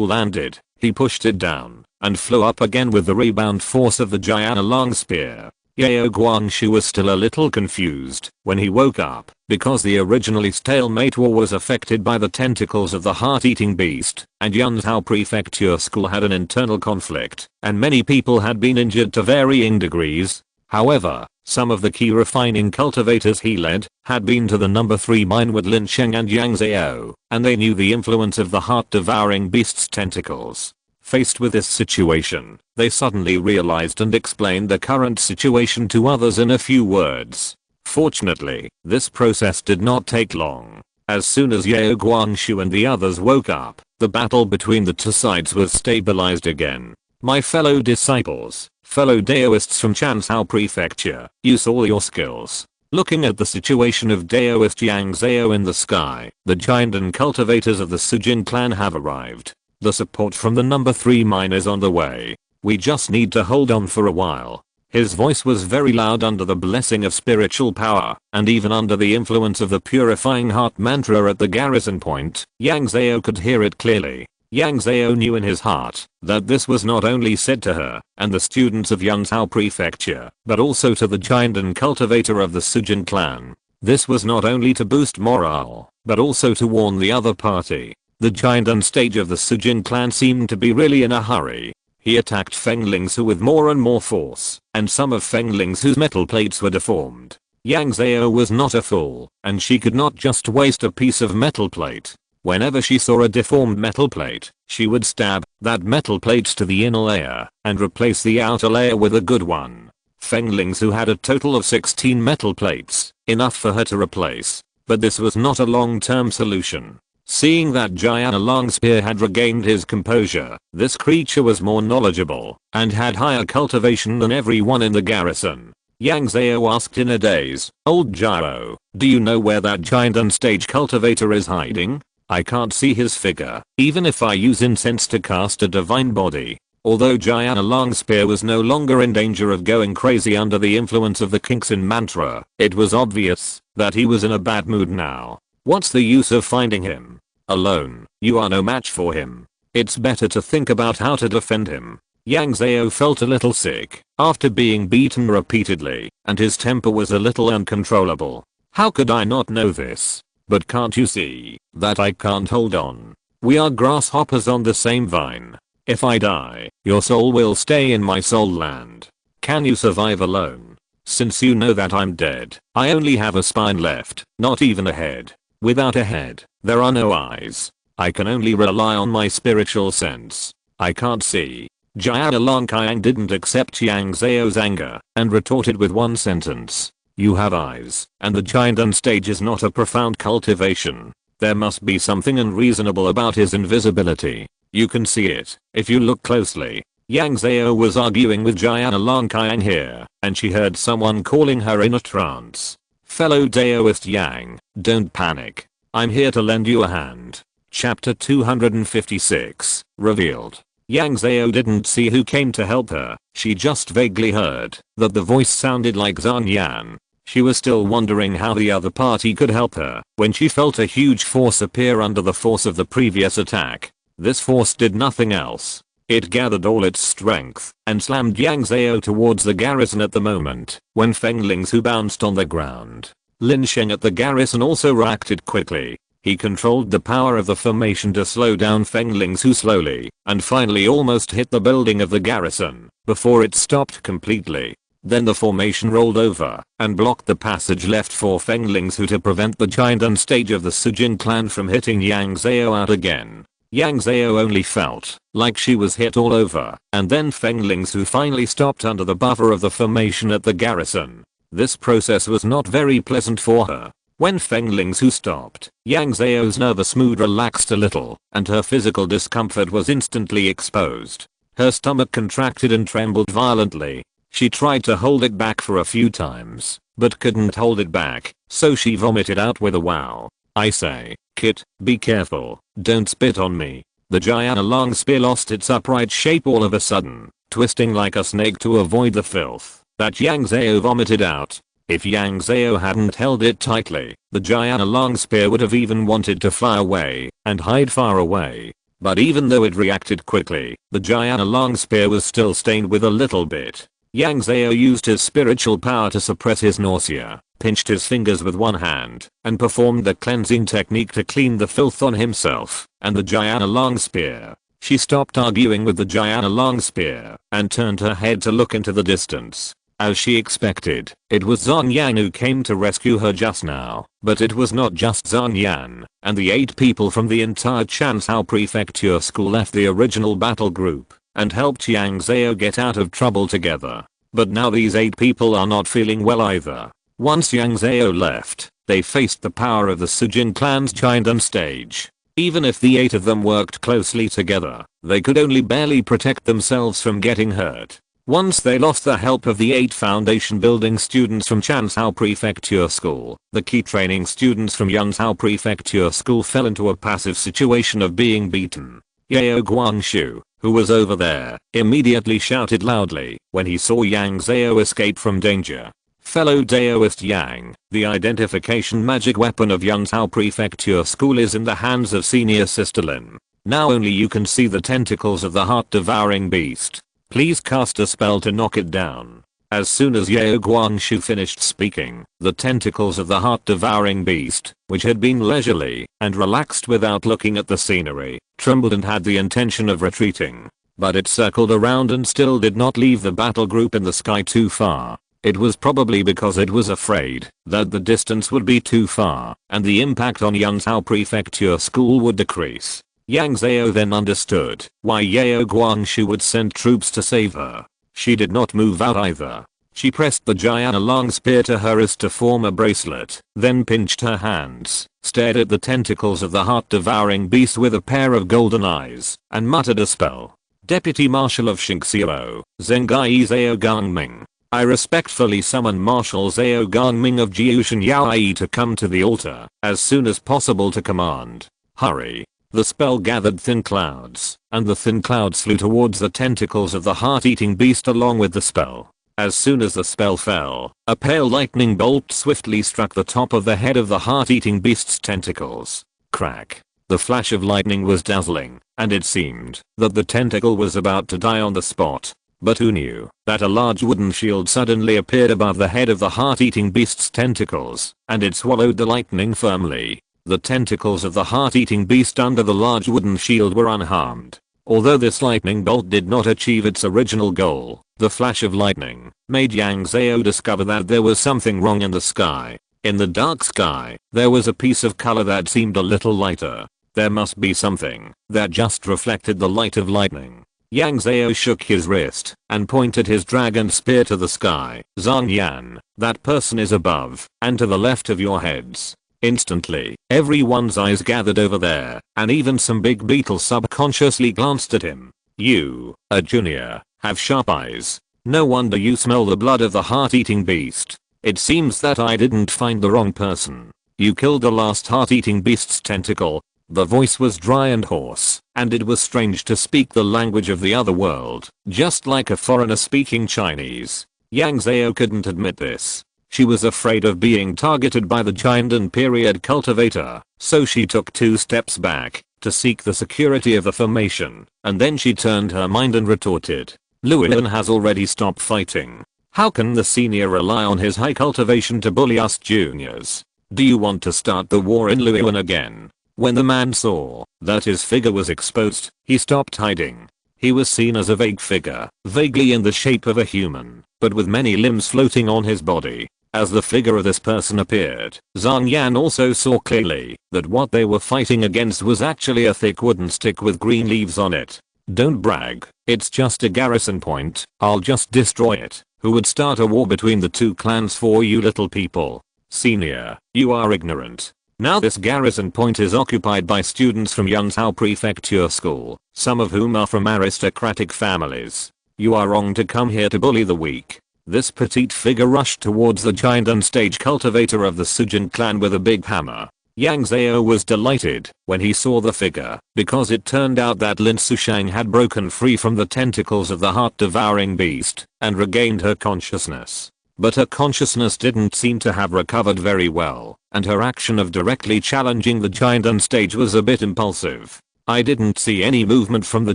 landed, he pushed it down and flew up again with the rebound force of the giant long spear. Yao Guangxu was still a little confused when he woke up, because the originally stalemate war was affected by the tentacles of the heart-eating beast, and Yang Zhao Prefecture School had an internal conflict, and many people had been injured to varying degrees. However, some of the key refining cultivators he led had been to the number 3 mine with Lin Sheng and Yang Zhao, and they knew the influence of the heart-devouring beast's tentacles. Faced with this situation, they suddenly realized and explained the current situation to others in a few words. Fortunately, this process did not take long. As soon as Yao Guangxu and the others woke up, the battle between the two sides was stabilized again. My fellow disciples, fellow Daoists from Chansao Prefecture, use all your skills. Looking at the situation of Daoist Yang Zhao in the sky, the giant and cultivators of the Sujin clan have arrived. The support from the number 3 mine is on the way. We just need to hold on for a while. His voice was very loud under the blessing of spiritual power, and even under the influence of the purifying heart mantra at the garrison point, Yang Zhao could hear it clearly. Yang Zhao knew in his heart that this was not only said to her and the students of Yanzhou Prefecture, but also to the giant and cultivator of the Sujin clan. This was not only to boost morale, but also to warn the other party. The giant on stage of the Sujin clan seemed to be really in a hurry. He attacked Fengling Su with more and more force, and some of Fengling Su's metal plates were deformed. Yang Zhao was not a fool, and she could not just waste a piece of metal plate. Whenever she saw a deformed metal plate, she would stab that metal plate to the inner layer and replace the outer layer with a good one. Fengling Su had a total of 16 metal plates, enough for her to replace. But this was not a long-term solution. Seeing that Gianna Longspear had regained his composure, this creature was more knowledgeable and had higher cultivation than everyone in the garrison. Yang Zhao asked in a daze, "Old Zhao, do you know where that giant on-stage cultivator is hiding? I can't see his figure, even if I use incense to cast a divine body." Although Gianna Longspear was no longer in danger of going crazy under the influence of the Kingsin mantra, it was obvious that he was in a bad mood now. What's the use of finding him? Alone, you are no match for him. It's better to think about how to defend him. Yang Zhao felt a little sick after being beaten repeatedly, and his temper was a little uncontrollable. How could I not know this? But can't you see that I can't hold on? We are grasshoppers on the same vine. If I die, your soul will stay in my soul land. Can you survive alone? Since you know that I'm dead, I only have a spine left, not even a head. Without a head, there are no eyes. I can only rely on my spiritual sense. I can't see. Jiana Longqiang didn't accept Yang Zhao's anger and retorted with one sentence. You have eyes, and the giant on stage is not a profound cultivation. There must be something unreasonable about his invisibility. You can see it if you look closely. Yang Zhao was arguing with Jiana Longqiang here, and she heard someone calling her in a trance. Fellow Daoist Yang, don't panic. I'm here to lend you a hand. Chapter 256, revealed. Yang Zhao didn't see who came to help her, she just vaguely heard that the voice sounded like Zhan Yan. She was still wondering how the other party could help her when she felt a huge force appear under the force of the previous attack. This force did nothing else. It gathered all its strength and slammed Yang Zhao towards the garrison at the moment when Fengling Su bounced on the ground. Lin Sheng at the garrison also reacted quickly. He controlled the power of the formation to slow down Fengling Su slowly and finally almost hit the building of the garrison before it stopped completely. Then the formation rolled over and blocked the passage left for Fengling Su to prevent the giant on stage of the Sujin clan from hitting Yang Zhao out again. Yang Zhao only felt like she was hit all over, and then Fengling Su finally stopped under the buffer of the formation at the garrison. This process was not very pleasant for her. When Fengling Su stopped, Yang Zhao's nervous mood relaxed a little, and her physical discomfort was instantly exposed. Her stomach contracted and trembled violently. She tried to hold it back for a few times, but couldn't hold it back, so she vomited out with a wow. I say, Kit, be careful, don't spit on me. The Jiana long spear lost its upright shape all of a sudden, twisting like a snake to avoid the filth that Yang Zhao vomited out. If Yang Zhao hadn't held it tightly, the Jiana long spear would have even wanted to fly away and hide far away. But even though it reacted quickly, the Jiana long spear was still stained with a little bit. Yang Zhao used his spiritual power to suppress his nausea, pinched his fingers with one hand, and performed the cleansing technique to clean the filth on himself and the Jiana long spear. She stopped arguing with the Jiana long spear and turned her head to look into the distance. As she expected, it was Zhang Yan who came to rescue her just now, but it was not just Zhang Yan, and the 8 people from the entire Chansao Prefecture school left the original battle group and helped Yang Zhao get out of trouble together. But now these 8 people are not feeling well either. Once Yang Zhao left, they faced the power of the Sujin clan's giant on stage. Even if the 8 of them worked closely together, they could only barely protect themselves from getting hurt. Once they lost the help of the 8 foundation building students from Chansao Prefecture School, the key training students from Yanzhou Prefecture School fell into a passive situation of being beaten. Yao Guangshu, who was over there, immediately shouted loudly when he saw Yang Zhao escape from danger. Fellow Daoist Yang, the identification magic weapon of Yanzhou Prefecture School is in the hands of senior Sister Lin. Now only you can see the tentacles of the heart-devouring beast. Please cast a spell to knock it down. As soon as Yao Guangshu finished speaking, the tentacles of the heart-devouring beast, which had been leisurely and relaxed without looking at the scenery, trembled and had the intention of retreating. But it circled around and still did not leave the battle group in the sky too far. It was probably because it was afraid that the distance would be too far and the impact on Yanzhou Prefecture School would decrease. Yang Zhao then understood why Yao Guangshu would send troops to save her. She did not move out either. She pressed the Jiana long spear to her wrist to form a bracelet, then pinched her hands, stared at the tentacles of the heart-devouring beast with a pair of golden eyes, and muttered a spell. Deputy Marshal of Xingxiao, Zhengai Zhao Gangming. I respectfully summon Marshal Zhao Gangming of Jiushan Yaoyi to come to the altar as soon as possible to command. Hurry. The spell gathered thin clouds, and the thin clouds flew towards the tentacles of the heart-eating beast along with the spell. As soon as the spell fell, a pale lightning bolt swiftly struck the top of the head of the heart-eating beast's tentacles. Crack. The flash of lightning was dazzling, and it seemed that the tentacle was about to die on the spot. But who knew that a large wooden shield suddenly appeared above the head of the heart-eating beast's tentacles, and it swallowed the lightning firmly. The tentacles of the heart-eating beast under the large wooden shield were unharmed. Although this lightning bolt did not achieve its original goal, the flash of lightning made Yang Zhao discover that there was something wrong in the sky. In the dark sky, there was a piece of color that seemed a little lighter. There must be something that just reflected the light of lightning. Yang Zhao shook his wrist and pointed his dragon spear to the sky. Zhang Yan, that person is above and to the left of your heads. Instantly, everyone's eyes gathered over there, and even some big beetles subconsciously glanced at him. You, a junior, have sharp eyes. No wonder you smell the blood of the heart-eating beast. It seems that I didn't find the wrong person. You killed the last heart-eating beast's tentacle. The voice was dry and hoarse, and it was strange to speak the language of the other world, just like a foreigner speaking Chinese. Yang Zhao couldn't admit this. She was afraid of being targeted by the Jiandan period cultivator, so she took 2 steps back to seek the security of the formation, and then she turned her mind and retorted. Luoyan has already stopped fighting. How can the senior rely on his high cultivation to bully us juniors? Do you want to start the war in Luoyan again? When the man saw that his figure was exposed, he stopped hiding. He was seen as a vague figure, vaguely in the shape of a human, but with many limbs floating on his body. As the figure of this person appeared, Zhang Yan also saw clearly that what they were fighting against was actually a thick wooden stick with green leaves on it. Don't brag, it's just a garrison point, I'll just destroy it. Who would start a war between the 2 clans for you little people? Senior, you are ignorant. Now this garrison point is occupied by students from Yanzhou Prefecture School, some of whom are from aristocratic families. You are wrong to come here to bully the weak. This petite figure rushed towards the giant unstage cultivator of the Sujin clan with a big hammer. Yang Zhao was delighted when he saw the figure because it turned out that Lin Sushang had broken free from the tentacles of the heart-devouring beast and regained her consciousness. But her consciousness didn't seem to have recovered very well, and her action of directly challenging the giant on stage was a bit impulsive. I didn't see any movement from the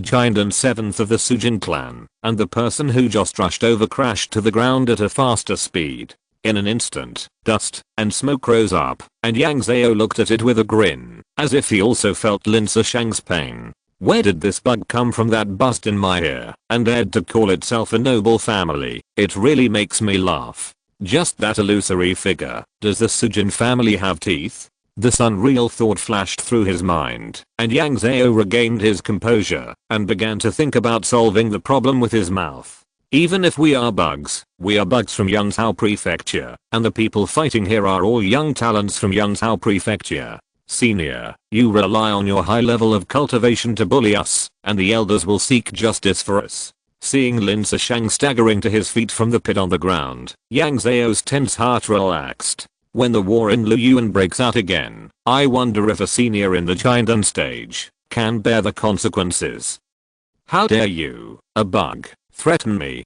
giant and 7th of the Sujin clan, and the person who just rushed over crashed to the ground at a faster speed. In an instant, dust and smoke rose up, and Yang Zhao looked at it with a grin, as if he also felt Lin Sushang's pain. Where did this bug come from that buzzed in my ear and dared to call itself a noble family? It really makes me laugh. Just that illusory figure. Does the Sujin family have teeth? This unreal thought flashed through his mind, and Yang Zhao regained his composure and began to think about solving the problem with his mouth. Even if we are bugs from Yang Zhao Prefecture, and the people fighting here are all young talents from Yang Zhao Prefecture. Senior, you rely on your high level of cultivation to bully us, and the elders will seek justice for us. Seeing Lin Sushang staggering to his feet from the pit on the ground, Yang Zhao's tense heart relaxed. When the war in Luyuan breaks out again, I wonder if a senior in the giant on stage can bear the consequences. How dare you, a bug, threaten me?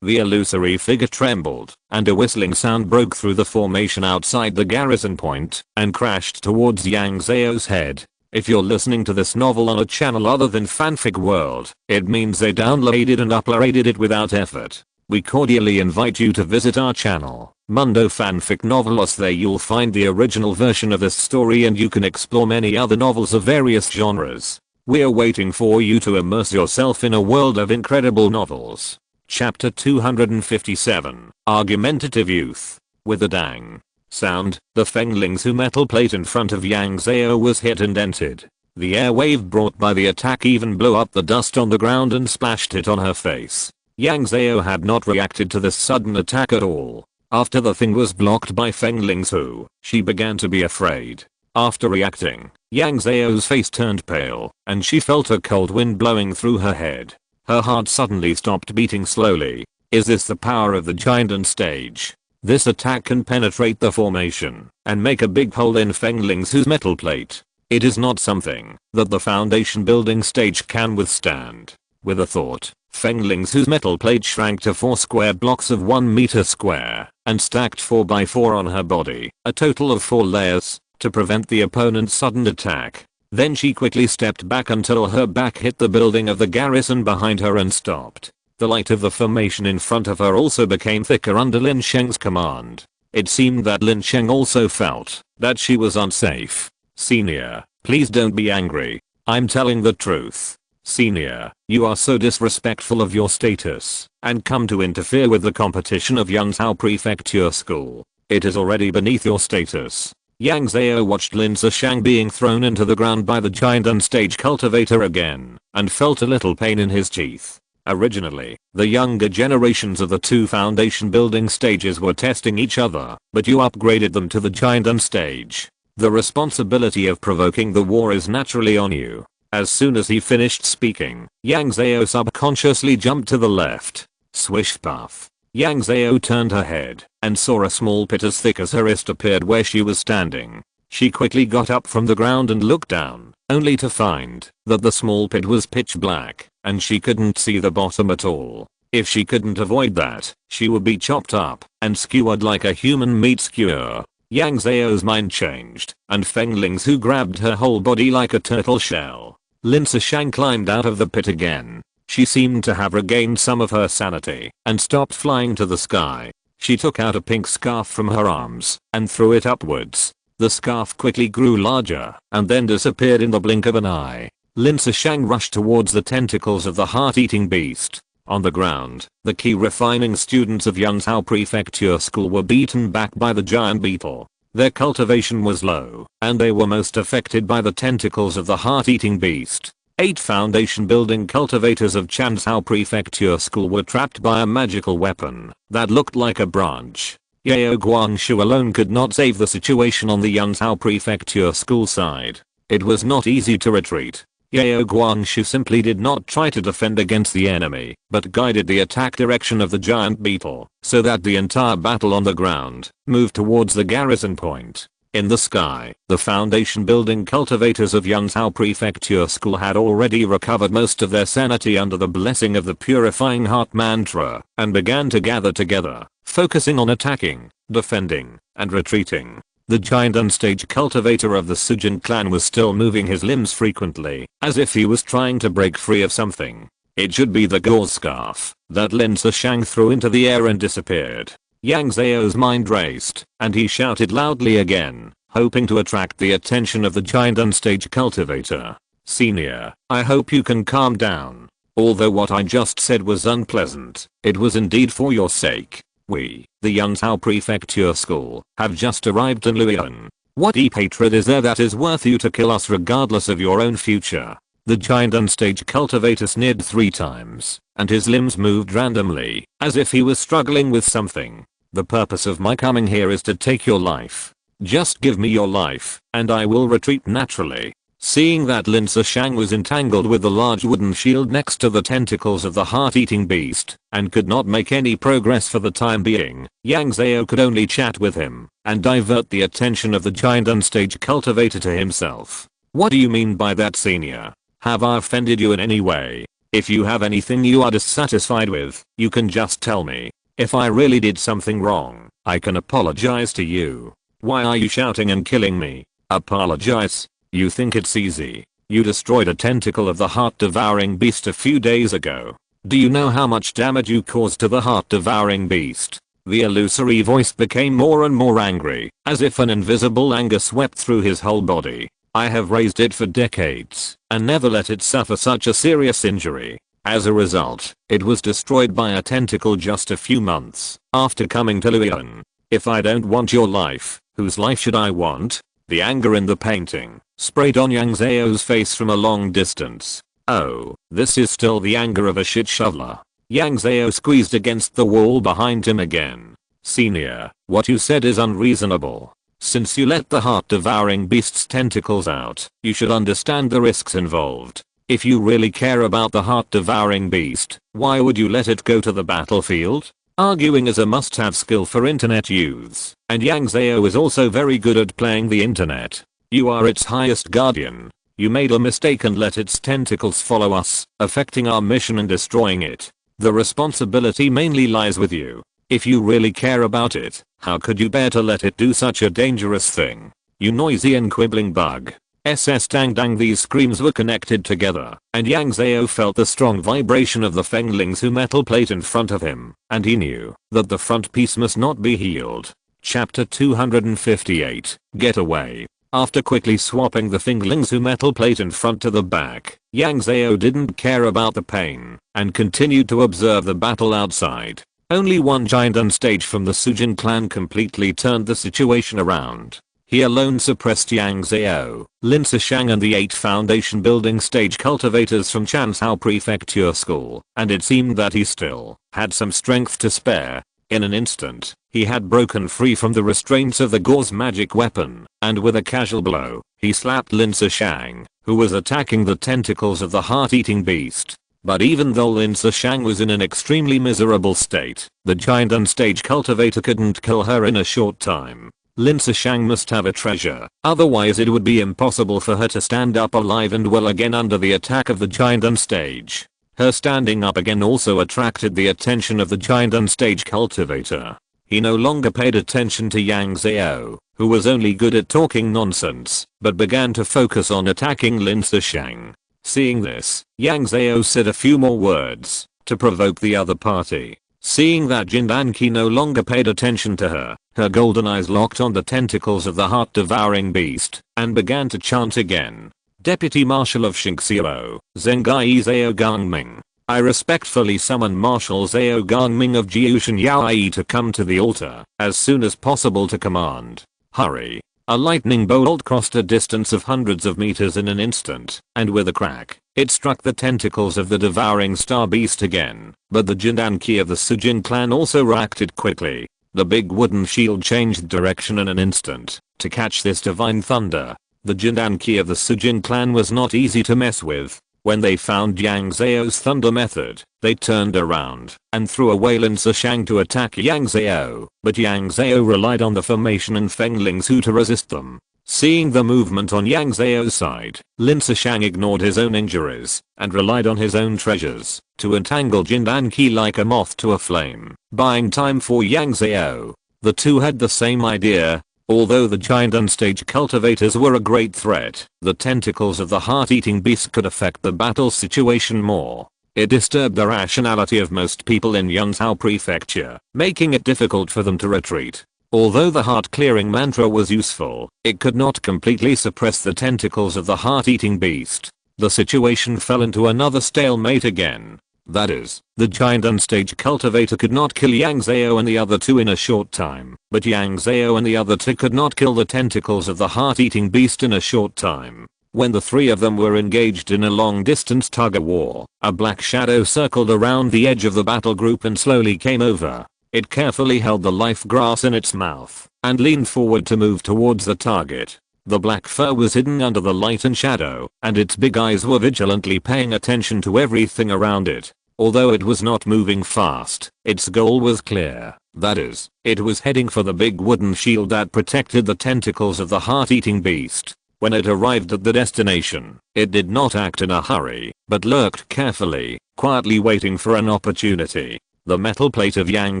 The illusory figure trembled, and a whistling sound broke through the formation outside the garrison point and crashed towards Yang Zhao's head. If you're listening to this novel on a channel other than Fanfic World, it means they downloaded and uploaded it without effort. We cordially invite you to visit our channel, Mundo Fanfic Novelos. There you'll find the original version of this story, and you can explore many other novels of various genres. We're waiting for you to immerse yourself in a world of incredible novels. Chapter 257, Argumentative Youth. With a dang sound, the Fengling's metal plate in front of Yang Zhao was hit and dented. The air wave brought by the attack even blew up the dust on the ground and splashed it on her face. Yang Zhao had not reacted to this sudden attack at all. After the thing was blocked by Fengling's she began to be afraid. After reacting, Yang Zhao's face turned pale, and she felt a cold wind blowing through her head. Her heart suddenly stopped beating slowly. Is this the power of the giant on stage? This attack can penetrate the formation and make a big hole in Fengling's metal plate. It is not something that the foundation building stage can withstand. With a thought, Fengling's metal plate shrank to 4 square blocks of 1 meter square and stacked 4x4 on her body, a total of 4 layers, to prevent the opponent's sudden attack. Then she quickly stepped back until her back hit the building of the garrison behind her and stopped. The light of the formation in front of her also became thicker under Lin Sheng's command. It seemed that Lin Sheng also felt that she was unsafe. Senior, please don't be angry. I'm telling the truth. Senior, you are so disrespectful of your status and come to interfere with the competition of Yang Zhao Prefecture School. It is already beneath your status. Yang Zhao watched Lin Sushang being thrown into the ground by the giant on stage cultivator again and felt a little pain in his teeth. Originally, the younger generations of the 2 foundation building stages were testing each other, but you upgraded them to the giant on stage. The responsibility of provoking the war is naturally on you. As soon as he finished speaking, Yang Zhao subconsciously jumped to the left. Swish puff. Yang Zhao turned her head and saw a small pit as thick as her wrist appeared where she was standing. She quickly got up from the ground and looked down, only to find that the small pit was pitch black and she couldn't see the bottom at all. If she couldn't avoid that, she would be chopped up and skewered like a human meat skewer. Yang Zhao's mind changed, and Fengling's grabbed her whole body like a turtle shell. Lin Sushang climbed out of the pit again. She seemed to have regained some of her sanity and stopped flying to the sky. She took out a pink scarf from her arms and threw it upwards. The scarf quickly grew larger and then disappeared in the blink of an eye. Lin Sushang rushed towards the tentacles of the heart-eating beast. On the ground, the key refining students of Yang Zhao Prefecture School were beaten back by the giant beetle. Their cultivation was low, and they were most affected by the tentacles of the heart-eating beast. 8 foundation building cultivators of Yang Zhao Prefecture School were trapped by a magical weapon that looked like a branch. Yao Guangshu alone could not save the situation on the Yang Zhao Prefecture School side. It was not easy to retreat. Yao Guangshu simply did not try to defend against the enemy, but guided the attack direction of the giant beetle, so that the entire battle on the ground moved towards the garrison point. In the sky, the foundation building cultivators of Yang Zhao Prefecture School had already recovered most of their sanity under the blessing of the purifying heart mantra and began to gather together, focusing on attacking, defending, and retreating. The giant unstage cultivator of the Sujin clan was still moving his limbs frequently, as if he was trying to break free of something. It should be the gauze scarf that Lin Zishang threw into the air and disappeared. Yang Zhao's mind raced, and he shouted loudly again, hoping to attract the attention of the giant unstage cultivator. Senior, I hope you can calm down. Although what I just said was unpleasant, it was indeed for your sake. We, the Yang Zhao Prefecture School, have just arrived in Luoyang. What deep hatred is there that is worth you to kill us regardless of your own future? The giant unstage cultivator sneered 3 times, and his limbs moved randomly, as if he was struggling with something. The purpose of my coming here is to take your life. Just give me your life, and I will retreat naturally. Seeing that Lin Zishang was entangled with the large wooden shield next to the tentacles of the heart-eating beast, and could not make any progress for the time being, Yang Zhao could only chat with him, and divert the attention of the giant unstage cultivator to himself. What do you mean by that, senior? Have I offended you in any way? If you have anything you are dissatisfied with, you can just tell me. If I really did something wrong, I can apologize to you. Why are you shouting and killing me? Apologize? You think it's easy? You destroyed a tentacle of the heart-devouring beast a few days ago. Do you know how much damage you caused to the heart-devouring beast? The illusory voice became more and more angry, as if an invisible anger swept through his whole body. I have raised it for decades, and never let it suffer such a serious injury. As a result, it was destroyed by a tentacle just a few months after coming to Luoyang. If I don't want your life, whose life should I want? The anger in the painting sprayed on Yang Zhao's face from a long distance. Oh, this is still the anger of a shit shoveler. Yang Zhao squeezed against the wall behind him again. Senior, what you said is unreasonable. Since you let the heart-devouring beast's tentacles out, you should understand the risks involved. If you really care about the heart-devouring beast, why would you let it go to the battlefield? Arguing is a must-have skill for internet youths, and Yang Zhao is also very good at playing the internet. You are its highest guardian. You made a mistake and let its tentacles follow us, affecting our mission and destroying it. The responsibility mainly lies with you. If you really care about it, how could you bear to let it do such a dangerous thing? You noisy and quibbling bug. SS dang dang, these screams were connected together, and Yang Zhao felt the strong vibration of the Fengling's metal plate in front of him, and he knew that the front piece must not be healed. Chapter 258, Get Away. After quickly swapping the Fengling's metal plate in front to the back, Yang Zhao didn't care about the pain, and continued to observe the battle outside. Only one giant unstage from the Sujin clan completely turned the situation around. He alone suppressed Yang Zhao, Lin Zishang and the 8 foundation building stage cultivators from Chanzhou Prefecture School, and it seemed that he still had some strength to spare. In an instant, he had broken free from the restraints of the gauze magic weapon, and with a casual blow, he slapped Lin Zishang, who was attacking the tentacles of the heart-eating beast. But even though Lin Zishang was in an extremely miserable state, the giant unstage cultivator couldn't kill her in a short time. Lin Zishang must have a treasure, otherwise it would be impossible for her to stand up alive and well again under the attack of the giant unstage. Her standing up again also attracted the attention of the giant unstage cultivator. He no longer paid attention to Yang Zhao, who was only good at talking nonsense, but began to focus on attacking Lin Zishang. Seeing this, Yang Zhao said a few more words to provoke the other party. Seeing that Jindanqi no longer paid attention to her, her golden eyes locked on the tentacles of the heart-devouring beast, and began to chant again. Deputy Marshal of Xingxiao, Zhengai Zhao Gangming. I respectfully summon Marshal Zhao Gangming of Jiushan Yaoyi to come to the altar, as soon as possible to command. Hurry. A lightning bolt crossed a distance of hundreds of meters in an instant, and with a crack, it struck the tentacles of the devouring star beast again, but the Jindanqi of the Sujin clan also reacted quickly. The big wooden shield changed direction in an instant to catch this divine thunder. The Jindanqi of the Sujin clan was not easy to mess with. When they found Yang Zhao's thunder method, they turned around and threw away Lin Zishang to attack Yang Zhao, but Yang Zhao relied on the formation and Fengling's Hu to resist them. Seeing the movement on Yang Zhao's side, Lin Zishang ignored his own injuries and relied on his own treasures to entangle Jindan Qi like a moth to a flame, buying time for Yang Zhao. The two had the same idea. Although the giant unstage cultivators were a great threat, the tentacles of the heart-eating beast could affect the battle situation more. It disturbed the rationality of most people in Yang Zhao Prefecture, making it difficult for them to retreat. Although the heart-clearing mantra was useful, it could not completely suppress the tentacles of the heart-eating beast. The situation fell into another stalemate again. That is, the giant unstage cultivator could not kill Yang Zhao and the other two in a short time, but Yang Zhao and the other two could not kill the tentacles of the heart-eating beast in a short time. When the three of them were engaged in a long-distance tug-of-war, a black shadow circled around the edge of the battle group and slowly came over. It carefully held the life grass in its mouth and leaned forward to move towards the target. The black fur was hidden under the light and shadow, and its big eyes were vigilantly paying attention to everything around it. Although it was not moving fast, its goal was clear. That is, it was heading for the big wooden shield that protected the tentacles of the heart-eating beast. When it arrived at the destination, it did not act in a hurry, but lurked carefully, quietly waiting for an opportunity. The metal plate of Yang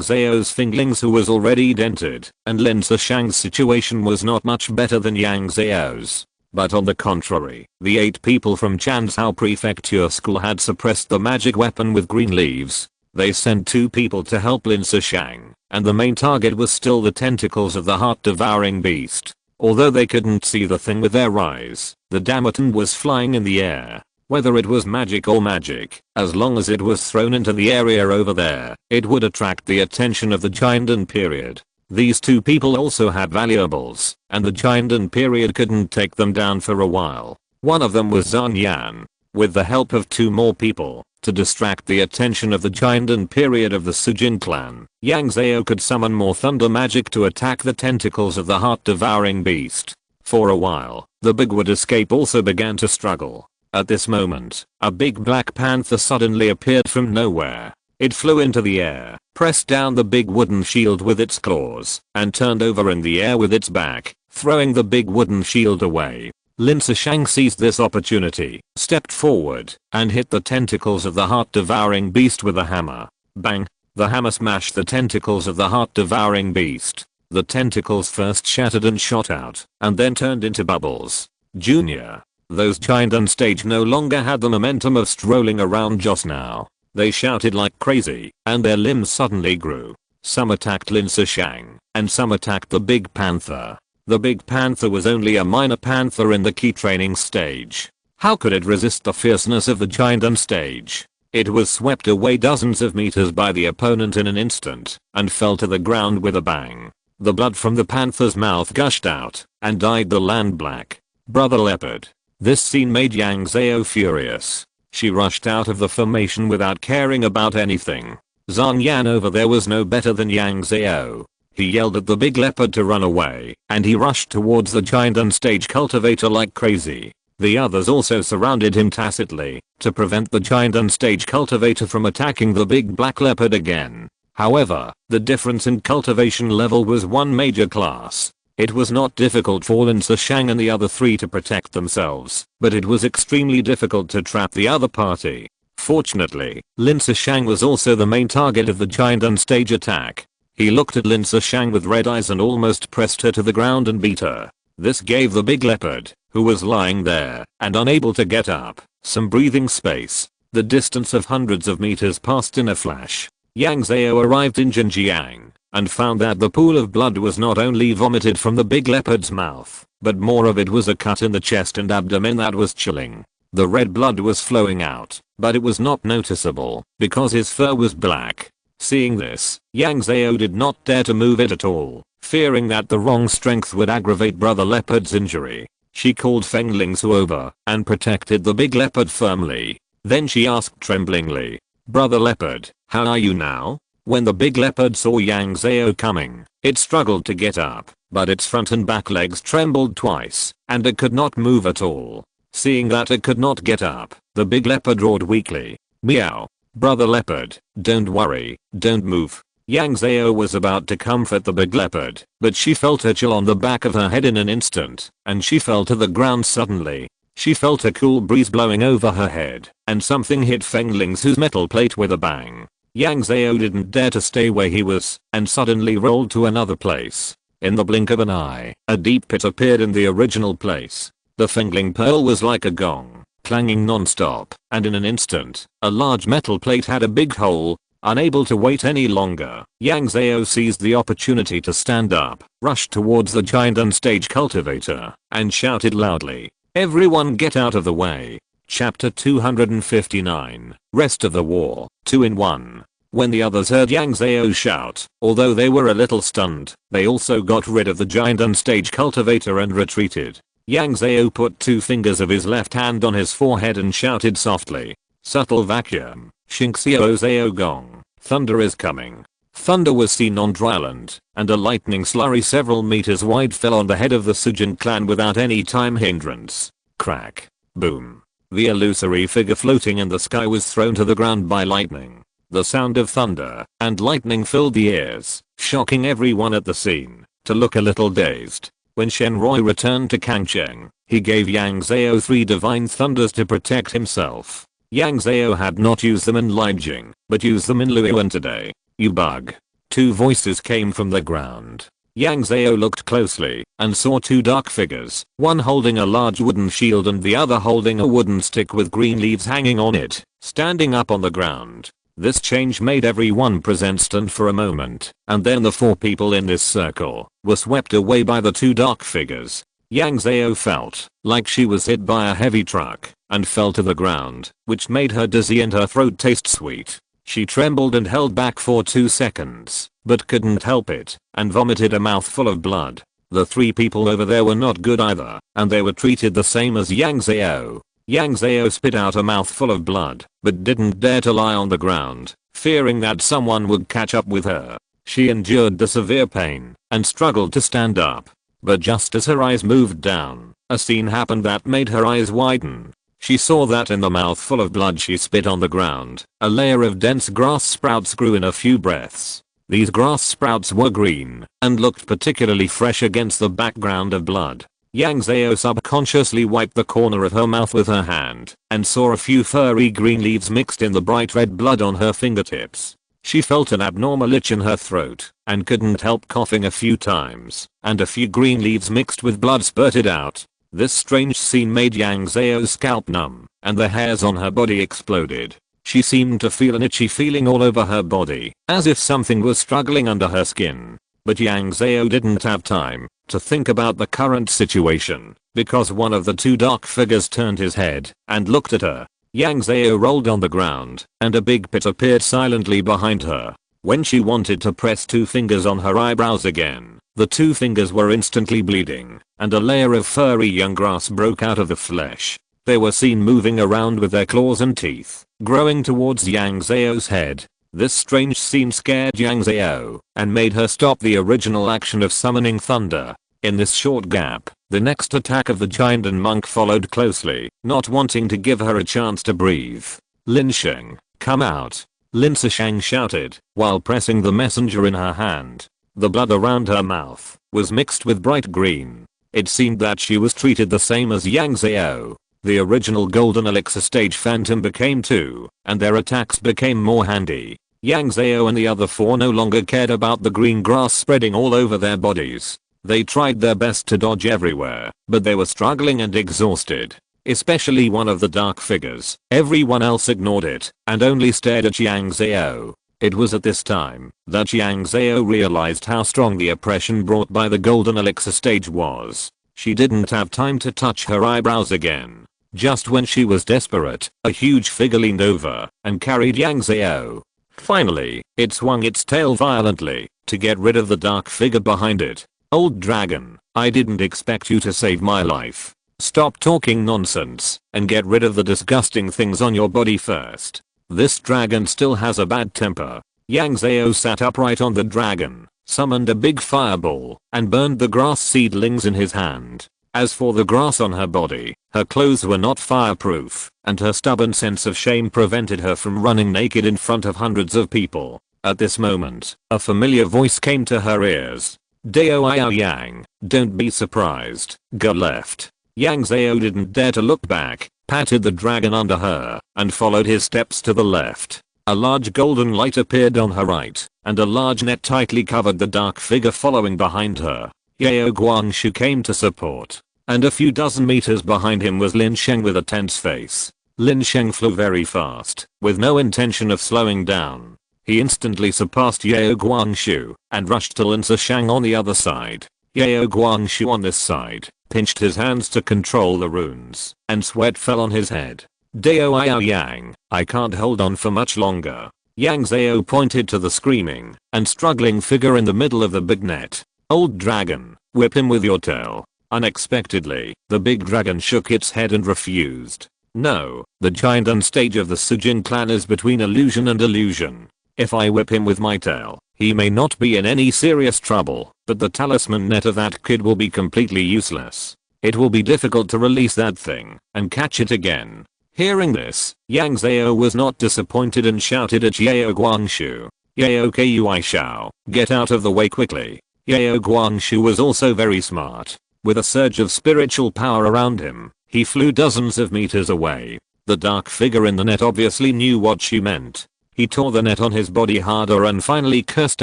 Zhao's Fingling's Hu was already dented, and Lin Zishang's situation was not much better than Yang Zhao's. But on the contrary, the 8 people from Chanzhou Prefecture School had suppressed the magic weapon with green leaves. They sent 2 people to help Lin Zishang, and the main target was still the tentacles of the heart-devouring beast. Although they couldn't see the thing with their eyes, the Damatun was flying in the air. Whether it was magic or magic, as long as it was thrown into the area over there, it would attract the attention of the Jindan period. These 2 people also had valuables, and the Jindan period couldn't take them down for a while. One of them was Zhan Yan. With the help of 2 more people, to distract the attention of the Jindan period of the Sujin clan, Yang Zhao could summon more thunder magic to attack the tentacles of the heart-devouring beast. For a while, the Bigwood escape also began to struggle. At this moment, a big black panther suddenly appeared from nowhere. It flew into the air, pressed down the big wooden shield with its claws, and turned over in the air with its back, throwing the big wooden shield away. Lin Zishang seized this opportunity, stepped forward, and hit the tentacles of the heart-devouring beast with a hammer. Bang! The hammer smashed the tentacles of the heart-devouring beast. The tentacles first shattered and shot out, and then turned into bubbles. Junior. Those giant on stage no longer had the momentum of strolling around just now. They shouted like crazy, and their limbs suddenly grew. Some attacked Lin Zishang, and some attacked the big panther. The big panther was only a minor panther in the key training stage. How could it resist the fierceness of the giant on stage? It was swept away dozens of meters by the opponent in an instant, and fell to the ground with a bang. The blood from the panther's mouth gushed out, and dyed the land black. Brother Leopard. This scene made Yang Zhao furious. She rushed out of the formation without caring about anything. Zhan Yan over there was no better than Yang Zhao. He yelled at the big leopard to run away, and he rushed towards the giant unstage cultivator like crazy. The others also surrounded him tacitly, to prevent the giant unstage cultivator from attacking the big black leopard again. However, the difference in cultivation level was one major class. It was not difficult for Lin Zishang and the other 3 to protect themselves, but it was extremely difficult to trap the other party. Fortunately, Lin Zishang was also the main target of the giant unstage attack. He looked at Lin Zishang with red eyes and almost pressed her to the ground and beat her. This gave the big leopard, who was lying there and unable to get up, some breathing space. The distance of hundreds of meters passed in a flash. Yang Zhao arrived in Jinjiang and found that the pool of blood was not only vomited from the big leopard's mouth, but more of it was a cut in the chest and abdomen that was chilling. The red blood was flowing out, but it was not noticeable because his fur was black. Seeing this, Yang Zhao did not dare to move it at all, fearing that the wrong strength would aggravate Brother Leopard's injury. She called Fengling's Hu over and protected the big leopard firmly. Then she asked tremblingly, "Brother Leopard, how are you now?" When the big leopard saw Yang Zhao coming, it struggled to get up, but its front and back legs trembled twice, and it could not move at all. Seeing that it could not get up, the big leopard roared weakly. Meow. Brother leopard, don't worry, don't move. Yang Zhao was about to comfort the big leopard, but she felt a chill on the back of her head in an instant, and she fell to the ground suddenly. She felt a cool breeze blowing over her head, and something hit Feng Ling's metal plate with a bang. Yang Zhao didn't dare to stay where he was, and suddenly rolled to another place. In the blink of an eye, a deep pit appeared in the original place. The Feng Ling pearl was like a gong, clanging non-stop, and in an instant, a large metal plate had a big hole. Unable to wait any longer, Yang Zhao seized the opportunity to stand up, rushed towards the giant unstage cultivator, and shouted loudly, "Everyone get out of the way." Chapter 259, Rest of the War, 2 in 1. When the others heard Yang Zhao shout, although they were a little stunned, they also got rid of the giant unstage cultivator and retreated. Yang Zhao put 2 fingers of his left hand on his forehead and shouted softly, "Subtle vacuum, Xingxiao Zhao Gong, thunder is coming." Thunder was seen on dry land, and a lightning slurry several meters wide fell on the head of the Sujin clan without any time hindrance. Crack. Boom. The illusory figure floating in the sky was thrown to the ground by lightning. The sound of thunder and lightning filled the ears, shocking everyone at the scene to look a little dazed. When Shenroi returned to Kangcheng, he gave Yang Zhao 3 divine thunders to protect himself. Yang Zhao had not used them in Lianjing, but used them in Luoyuan today. "You bug." 2 voices came from the ground. Yang Zhao looked closely and saw 2 dark figures, one holding a large wooden shield and the other holding a wooden stick with green leaves hanging on it, standing up on the ground. This change made everyone present stunned for a moment, and then the 4 people in this circle were swept away by the 2 dark figures. Yang Zhao felt like she was hit by a heavy truck and fell to the ground, which made her dizzy and her throat taste sweet. She trembled and held back for 2 seconds, but couldn't help it, and vomited a mouthful of blood. The 3 people over there were not good either, and they were treated the same as Yang Zhao. Yang Zhao spit out a mouthful of blood, but didn't dare to lie on the ground, fearing that someone would catch up with her. She endured the severe pain and struggled to stand up. But just as her eyes moved down, a scene happened that made her eyes widen. She saw that in the mouthful of blood she spit on the ground, a layer of dense grass sprouts grew in a few breaths. These grass sprouts were green and looked particularly fresh against the background of blood. Yang Zhao subconsciously wiped the corner of her mouth with her hand and saw a few furry green leaves mixed in the bright red blood on her fingertips. She felt an abnormal itch in her throat and couldn't help coughing a few times, and a few green leaves mixed with blood spurted out. This strange scene made Yang Zhao's scalp numb, and the hairs on her body exploded. She seemed to feel an itchy feeling all over her body, as if something was struggling under her skin. But Yang Zhao didn't have time to think about the current situation, because one of the 2 dark figures turned his head and looked at her. Yang Zhao rolled on the ground, and a big pit appeared silently behind her. When she wanted to press 2 fingers on her eyebrows again, the 2 fingers were instantly bleeding, and a layer of furry young grass broke out of the flesh. They were seen moving around with their claws and teeth, growing towards Yang Zhao's head. This strange scene scared Yang Zhao and made her stop the original action of summoning thunder. In this short gap, the next attack of the giant and monk followed closely, not wanting to give her a chance to breathe. "Lin Sheng, come out." Lin Sheng shouted, while pressing the messenger in her hand. The blood around her mouth was mixed with bright green. It seemed that she was treated the same as Yang Zhao. The original golden elixir stage phantom became 2, and their attacks became more handy. Yang Zhao and the other 4 no longer cared about the green grass spreading all over their bodies. They tried their best to dodge everywhere, but they were struggling and exhausted. Especially one of the dark figures. Everyone else ignored it and only stared at Yang Zhao. It was at this time that Yang Zhao realized how strong the oppression brought by the golden elixir stage was. She didn't have time to touch her eyebrows again. Just when she was desperate, a huge figure leaned over and carried Yang Zhao. Finally, it swung its tail violently to get rid of the dark figure behind it. "Old dragon, I didn't expect you to save my life. Stop talking nonsense and get rid of the disgusting things on your body first." This dragon still has a bad temper. Yang Zhao sat upright on the dragon, summoned a big fireball, and burned the grass seedlings in his hand. As for the grass on her body, her clothes were not fireproof, and her stubborn sense of shame prevented her from running naked in front of hundreds of people. At this moment, a familiar voice came to her ears. Dao Ao Yang, don't be surprised, go left. Yang Zhao didn't dare to look back, patted the dragon under her, and followed his steps to the left. A large golden light appeared on her right, and a large net tightly covered the dark figure following behind her. Yao Guangshu came to support, and a few dozen meters behind him was Lin Sheng with a tense face. Lin Sheng flew very fast, with no intention of slowing down. He instantly surpassed Yao Guangshu, and rushed to Lin Zhang on the other side. Yao Guangshu on this side, pinched his hands to control the runes, and sweat fell on his head. Dao Ao Yang, I can't hold on for much longer. Yang Zhao pointed to the screaming and struggling figure in the middle of the big net. Old dragon, whip him with your tail. Unexpectedly, the big dragon shook its head and refused. No, the giant on stage of the Sujin clan is between illusion and illusion. If I whip him with my tail, he may not be in any serious trouble, but the talisman net of that kid will be completely useless. It will be difficult to release that thing and catch it again. Hearing this, Yang Zhao was not disappointed and shouted at Yao Guangshu. Yao Kui Shao, get out of the way quickly. Yao Guangshu was also very smart. With a surge of spiritual power around him, he flew dozens of meters away. The dark figure in the net obviously knew what she meant. He tore the net on his body harder and finally cursed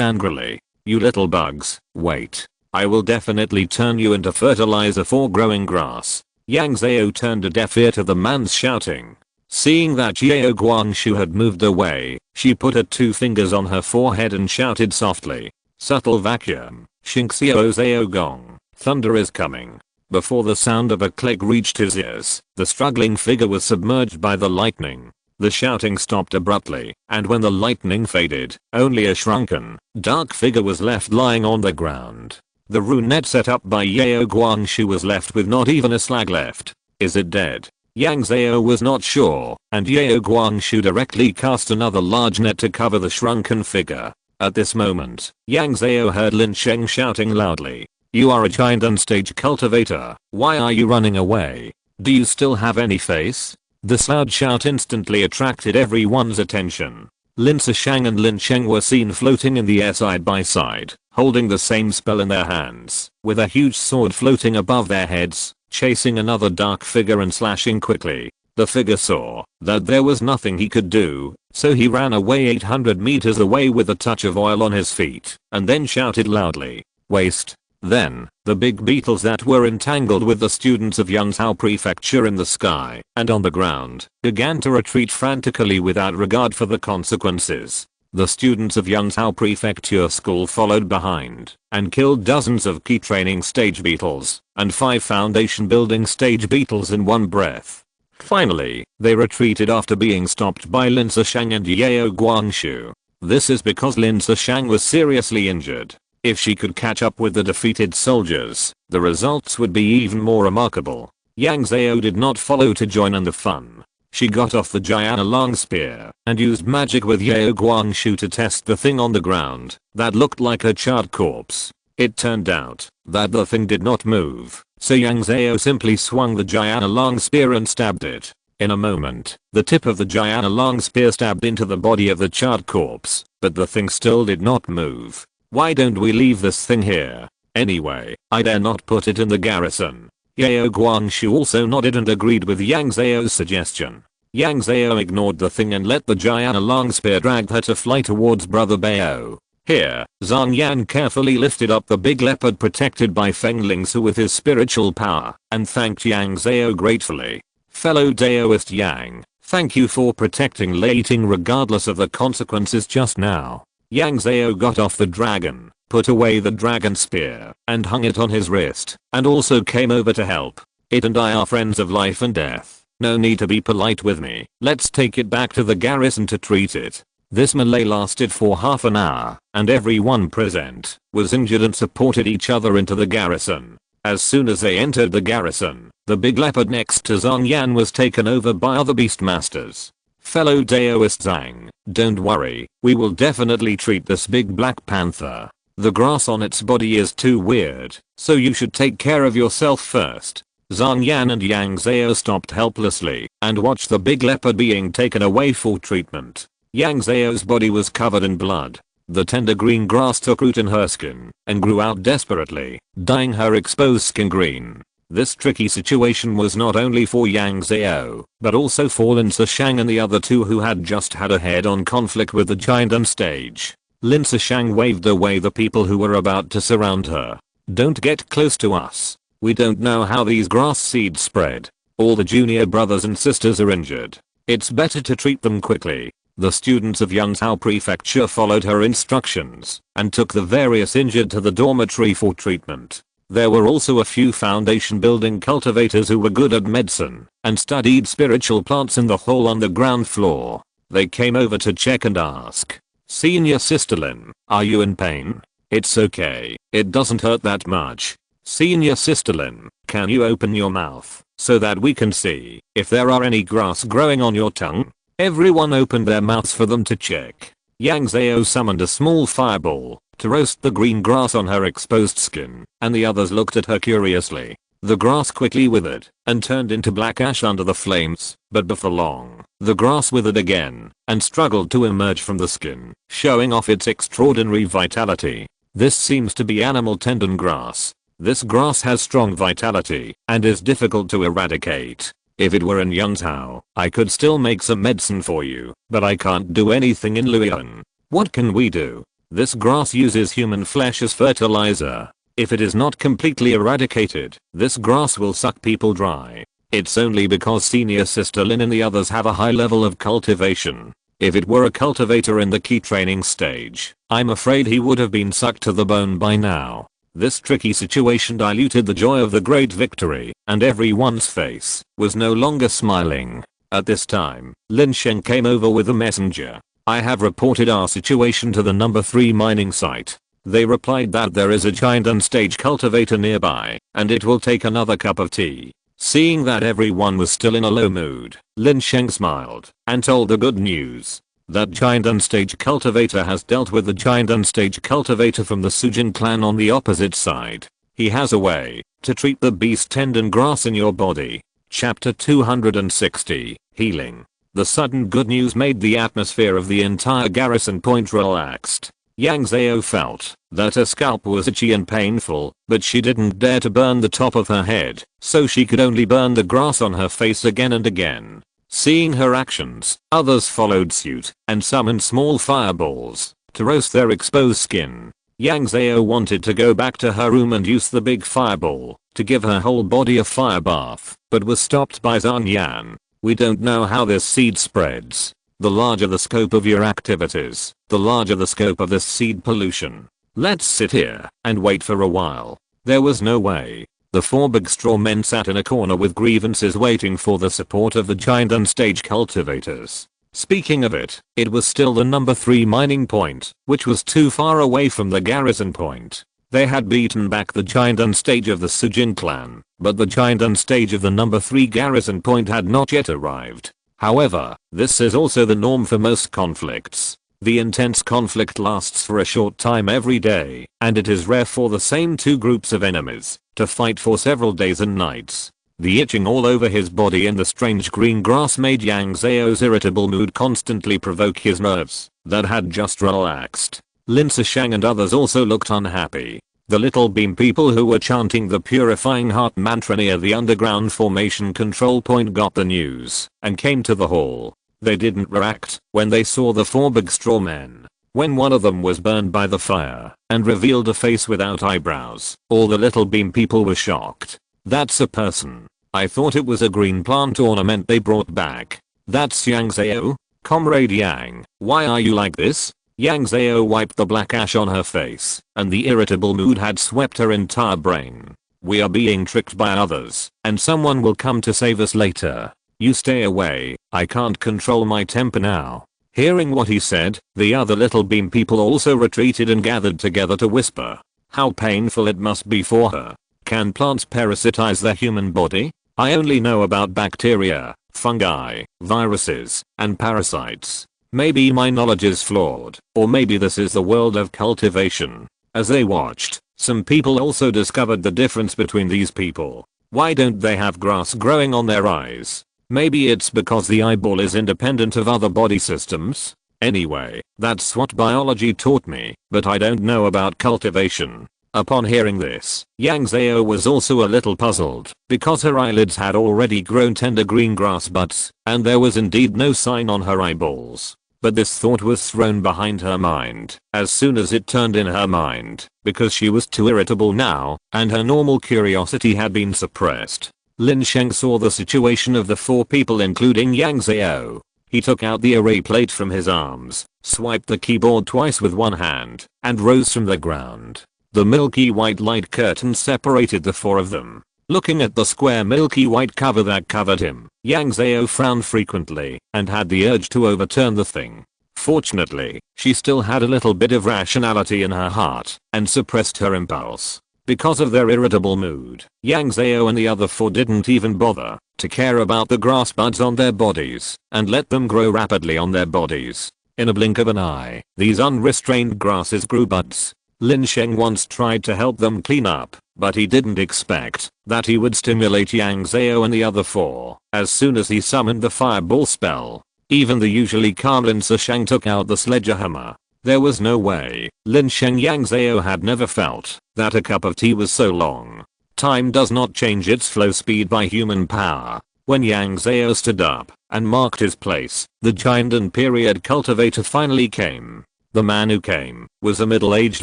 angrily. You little bugs, wait. I will definitely turn you into fertilizer for growing grass. Yang Zhao turned a deaf ear to the man's shouting. Seeing that Yao Guangshu had moved away, she put her 2 fingers on her forehead and shouted softly. Subtle vacuum, Xingxiao Zhao Gong, thunder is coming. Before the sound of a click reached his ears, the struggling figure was submerged by the lightning. The shouting stopped abruptly, and when the lightning faded, only a shrunken, dark figure was left lying on the ground. The rune net set up by Yao Guangshu was left with not even a slag left. Is it dead? Yang Zhao was not sure, and Yao Guangshu directly cast another large net to cover the shrunken figure. At this moment, Yang Zhao heard Lin Sheng shouting loudly. You are a giant unstage cultivator, why are you running away? Do you still have any face? This loud shout instantly attracted everyone's attention. Lin Zhang and Lin Sheng were seen floating in the air side by side, holding the same spell in their hands, with a huge sword floating above their heads, chasing another dark figure and slashing quickly. The figure saw that there was nothing he could do, so he ran away 800 meters away with a touch of oil on his feet, and then shouted loudly, waste. Then, the big beetles that were entangled with the students of Yang Zhao Prefecture in the sky and on the ground began to retreat frantically without regard for the consequences. The students of Yang Zhao Prefecture School followed behind and killed dozens of key training stage beetles and 5 foundation building stage beetles in one breath. Finally, they retreated after being stopped by Lin Zhang and Yao Guangshu. This is because Lin Zhang was seriously injured. If she could catch up with the defeated soldiers, the results would be even more remarkable. Yang Zhao did not follow to join in the fun. She got off the Gianna long spear and used magic with Yao Guangshu to test the thing on the ground that looked like a charred corpse. It turned out that the thing did not move, so Yang Zhao simply swung the Gianna long spear and stabbed it. In a moment, the tip of the Gianna long spear stabbed into the body of the charred corpse, but the thing still did not move. Why don't we leave this thing here? Anyway, I dare not put it in the garrison. Yao Guangshu also nodded and agreed with Yang Zhao's suggestion. Yang Zhao ignored the thing and let the Gianna long spear drag her to fly towards Brother Bao. Here, Zhang Yan carefully lifted up the big leopard protected by Feng Lingsu with his spiritual power and thanked Yang Zhao gratefully. Fellow Daoist Yang, thank you for protecting Lei Ting regardless of the consequences just now. Yang Zhao got off the dragon, put away the dragon spear, and hung it on his wrist, and also came over to help. It and I are friends of life and death. No need to be polite with me. Let's take it back to the garrison to treat it. This melee lasted for half an hour, and everyone present was injured and supported each other into the garrison. As soon as they entered the garrison, the big leopard next to Zhang Yan was taken over by other beastmasters. Fellow Daoist Zhang, don't worry, we will definitely treat this big black panther. The grass on its body is too weird, so you should take care of yourself first. Zhang Yan and Yang Zhao stopped helplessly and watched the big leopard being taken away for treatment. Yang Zhao's body was covered in blood. The tender green grass took root in her skin and grew out desperately, dyeing her exposed skin green. This tricky situation was not only for Yang Zhao, but also for Lin Zishang and the other two who had just had a head-on conflict with the giant on stage. Lin Zishang waved away the people who were about to surround her. Don't get close to us. We don't know how these grass seeds spread. All the junior brothers and sisters are injured. It's better to treat them quickly. The students of Yang Zhao Prefecture followed her instructions and took the various injured to the dormitory for treatment. There were also a few foundation building cultivators who were good at medicine and studied spiritual plants in the hall on the ground floor. They came over to check and ask, "Senior Sister Lin, are you in pain?" "It's okay, it doesn't hurt that much." "Senior Sister Lin, can you open your mouth so that we can see if there are any grass growing on your tongue?" Everyone opened their mouths for them to check. Yang Zhao summoned a small fireball to roast the green grass on her exposed skin, and the others looked at her curiously. The grass quickly withered and turned into black ash under the flames, but before long, the grass withered again and struggled to emerge from the skin, showing off its extraordinary vitality. This seems to be animal tendon grass. This grass has strong vitality and is difficult to eradicate. If it were in Yang Zhao, I could still make some medicine for you, but I can't do anything in Luoyang. What can we do? This grass uses human flesh as fertilizer. If it is not completely eradicated, this grass will suck people dry. It's only because Senior Sister Lin and the others have a high level of cultivation. If it were a cultivator in the key training stage, I'm afraid he would have been sucked to the bone by now. This tricky situation diluted the joy of the great victory, and everyone's face was no longer smiling. At this time, Lin Sheng came over with a messenger. "I have reported our situation to the number 3 mining site. They replied that there is a giant unstage cultivator nearby, and it will take another cup of tea." Seeing that everyone was still in a low mood, Lin Sheng smiled and told the good news. That giant unstage cultivator has dealt with the giant unstage cultivator from the Sujin clan on the opposite side. He has a way to treat the beast tendon grass in your body. Chapter 260, Healing. The sudden good news made the atmosphere of the entire garrison point relaxed. Yang Zhao felt that her scalp was itchy and painful, but she didn't dare to burn the top of her head, so she could only burn the grass on her face again and again. Seeing her actions, others followed suit and summoned small fireballs to roast their exposed skin. Yang Zhao wanted to go back to her room and use the big fireball to give her whole body a fire bath, but was stopped by Zhang Yan. "We don't know how this seed spreads. The larger the scope of your activities, the larger the scope of this seed pollution. Let's sit here and wait for a while." There was no way. The 4 big straw men sat in a corner with grievances waiting for the support of the giant unstage cultivators. Speaking of it, it was still the number 3 mining point, which was too far away from the garrison point. They had beaten back the giant unstage of the Sujin clan, but the giant unstage of the number 3 garrison point had not yet arrived. However, this is also the norm for most conflicts. The intense conflict lasts for a short time every day, and it is rare for the same 2 groups of enemies to fight for several days and nights. The itching all over his body in the strange green grass made Yang Zhao's irritable mood constantly provoke his nerves that had just relaxed. Lin Zishang and others also looked unhappy. The little beam people who were chanting the purifying heart mantra near the underground formation control point got the news and came to the hall. They didn't react when they saw the 4 big straw men. When one of them was burned by the fire and revealed a face without eyebrows, all the little beam people were shocked. "That's a person. I thought it was a green plant ornament they brought back. That's Yang Zhao? Comrade Yang, why are you like this?" Yang Zhao wiped the black ash on her face, and the irritable mood had swept her entire brain. "We are being tricked by others, and someone will come to save us later. You stay away, I can't control my temper now." Hearing what he said, the other little beam people also retreated and gathered together to whisper. How painful it must be for her. Can plants parasitize the human body? I only know about bacteria, fungi, viruses, and parasites. Maybe my knowledge is flawed, or maybe this is the world of cultivation. As they watched, some people also discovered the difference between these people. Why don't they have grass growing on their eyes? Maybe it's because the eyeball is independent of other body systems? Anyway, that's what biology taught me, but I don't know about cultivation. Upon hearing this, Yang Zhao was also a little puzzled, because her eyelids had already grown tender green grass buds, and there was indeed no sign on her eyeballs. But this thought was thrown behind her mind as soon as it turned in her mind, because she was too irritable now, and her normal curiosity had been suppressed. Lin Sheng saw the situation of the 4 people including Yang Zhao. He took out the array plate from his arms, swiped the keyboard twice with one hand, and rose from the ground. The milky white light curtain separated the 4 of them. Looking at the square milky white cover that covered him, Yang Zhao frowned frequently and had the urge to overturn the thing. Fortunately, she still had a little bit of rationality in her heart and suppressed her impulse. Because of their irritable mood, Yang Zhao and the other 4 didn't even bother to care about the grass buds on their bodies and let them grow rapidly on their bodies. In a blink of an eye, these unrestrained grasses grew buds. Lin Sheng once tried to help them clean up, but he didn't expect that he would stimulate Yang Zhao and the other 4 as soon as he summoned the fireball spell. Even the usually calm Lin Sheng took out the sledgehammer. There was no way Lin Sheng Yang Zhao had never felt that a cup of tea was so long. Time does not change its flow speed by human power. When Yang Zhao stood up and marked his place, the giant and period cultivator finally came. The man who came was a middle-aged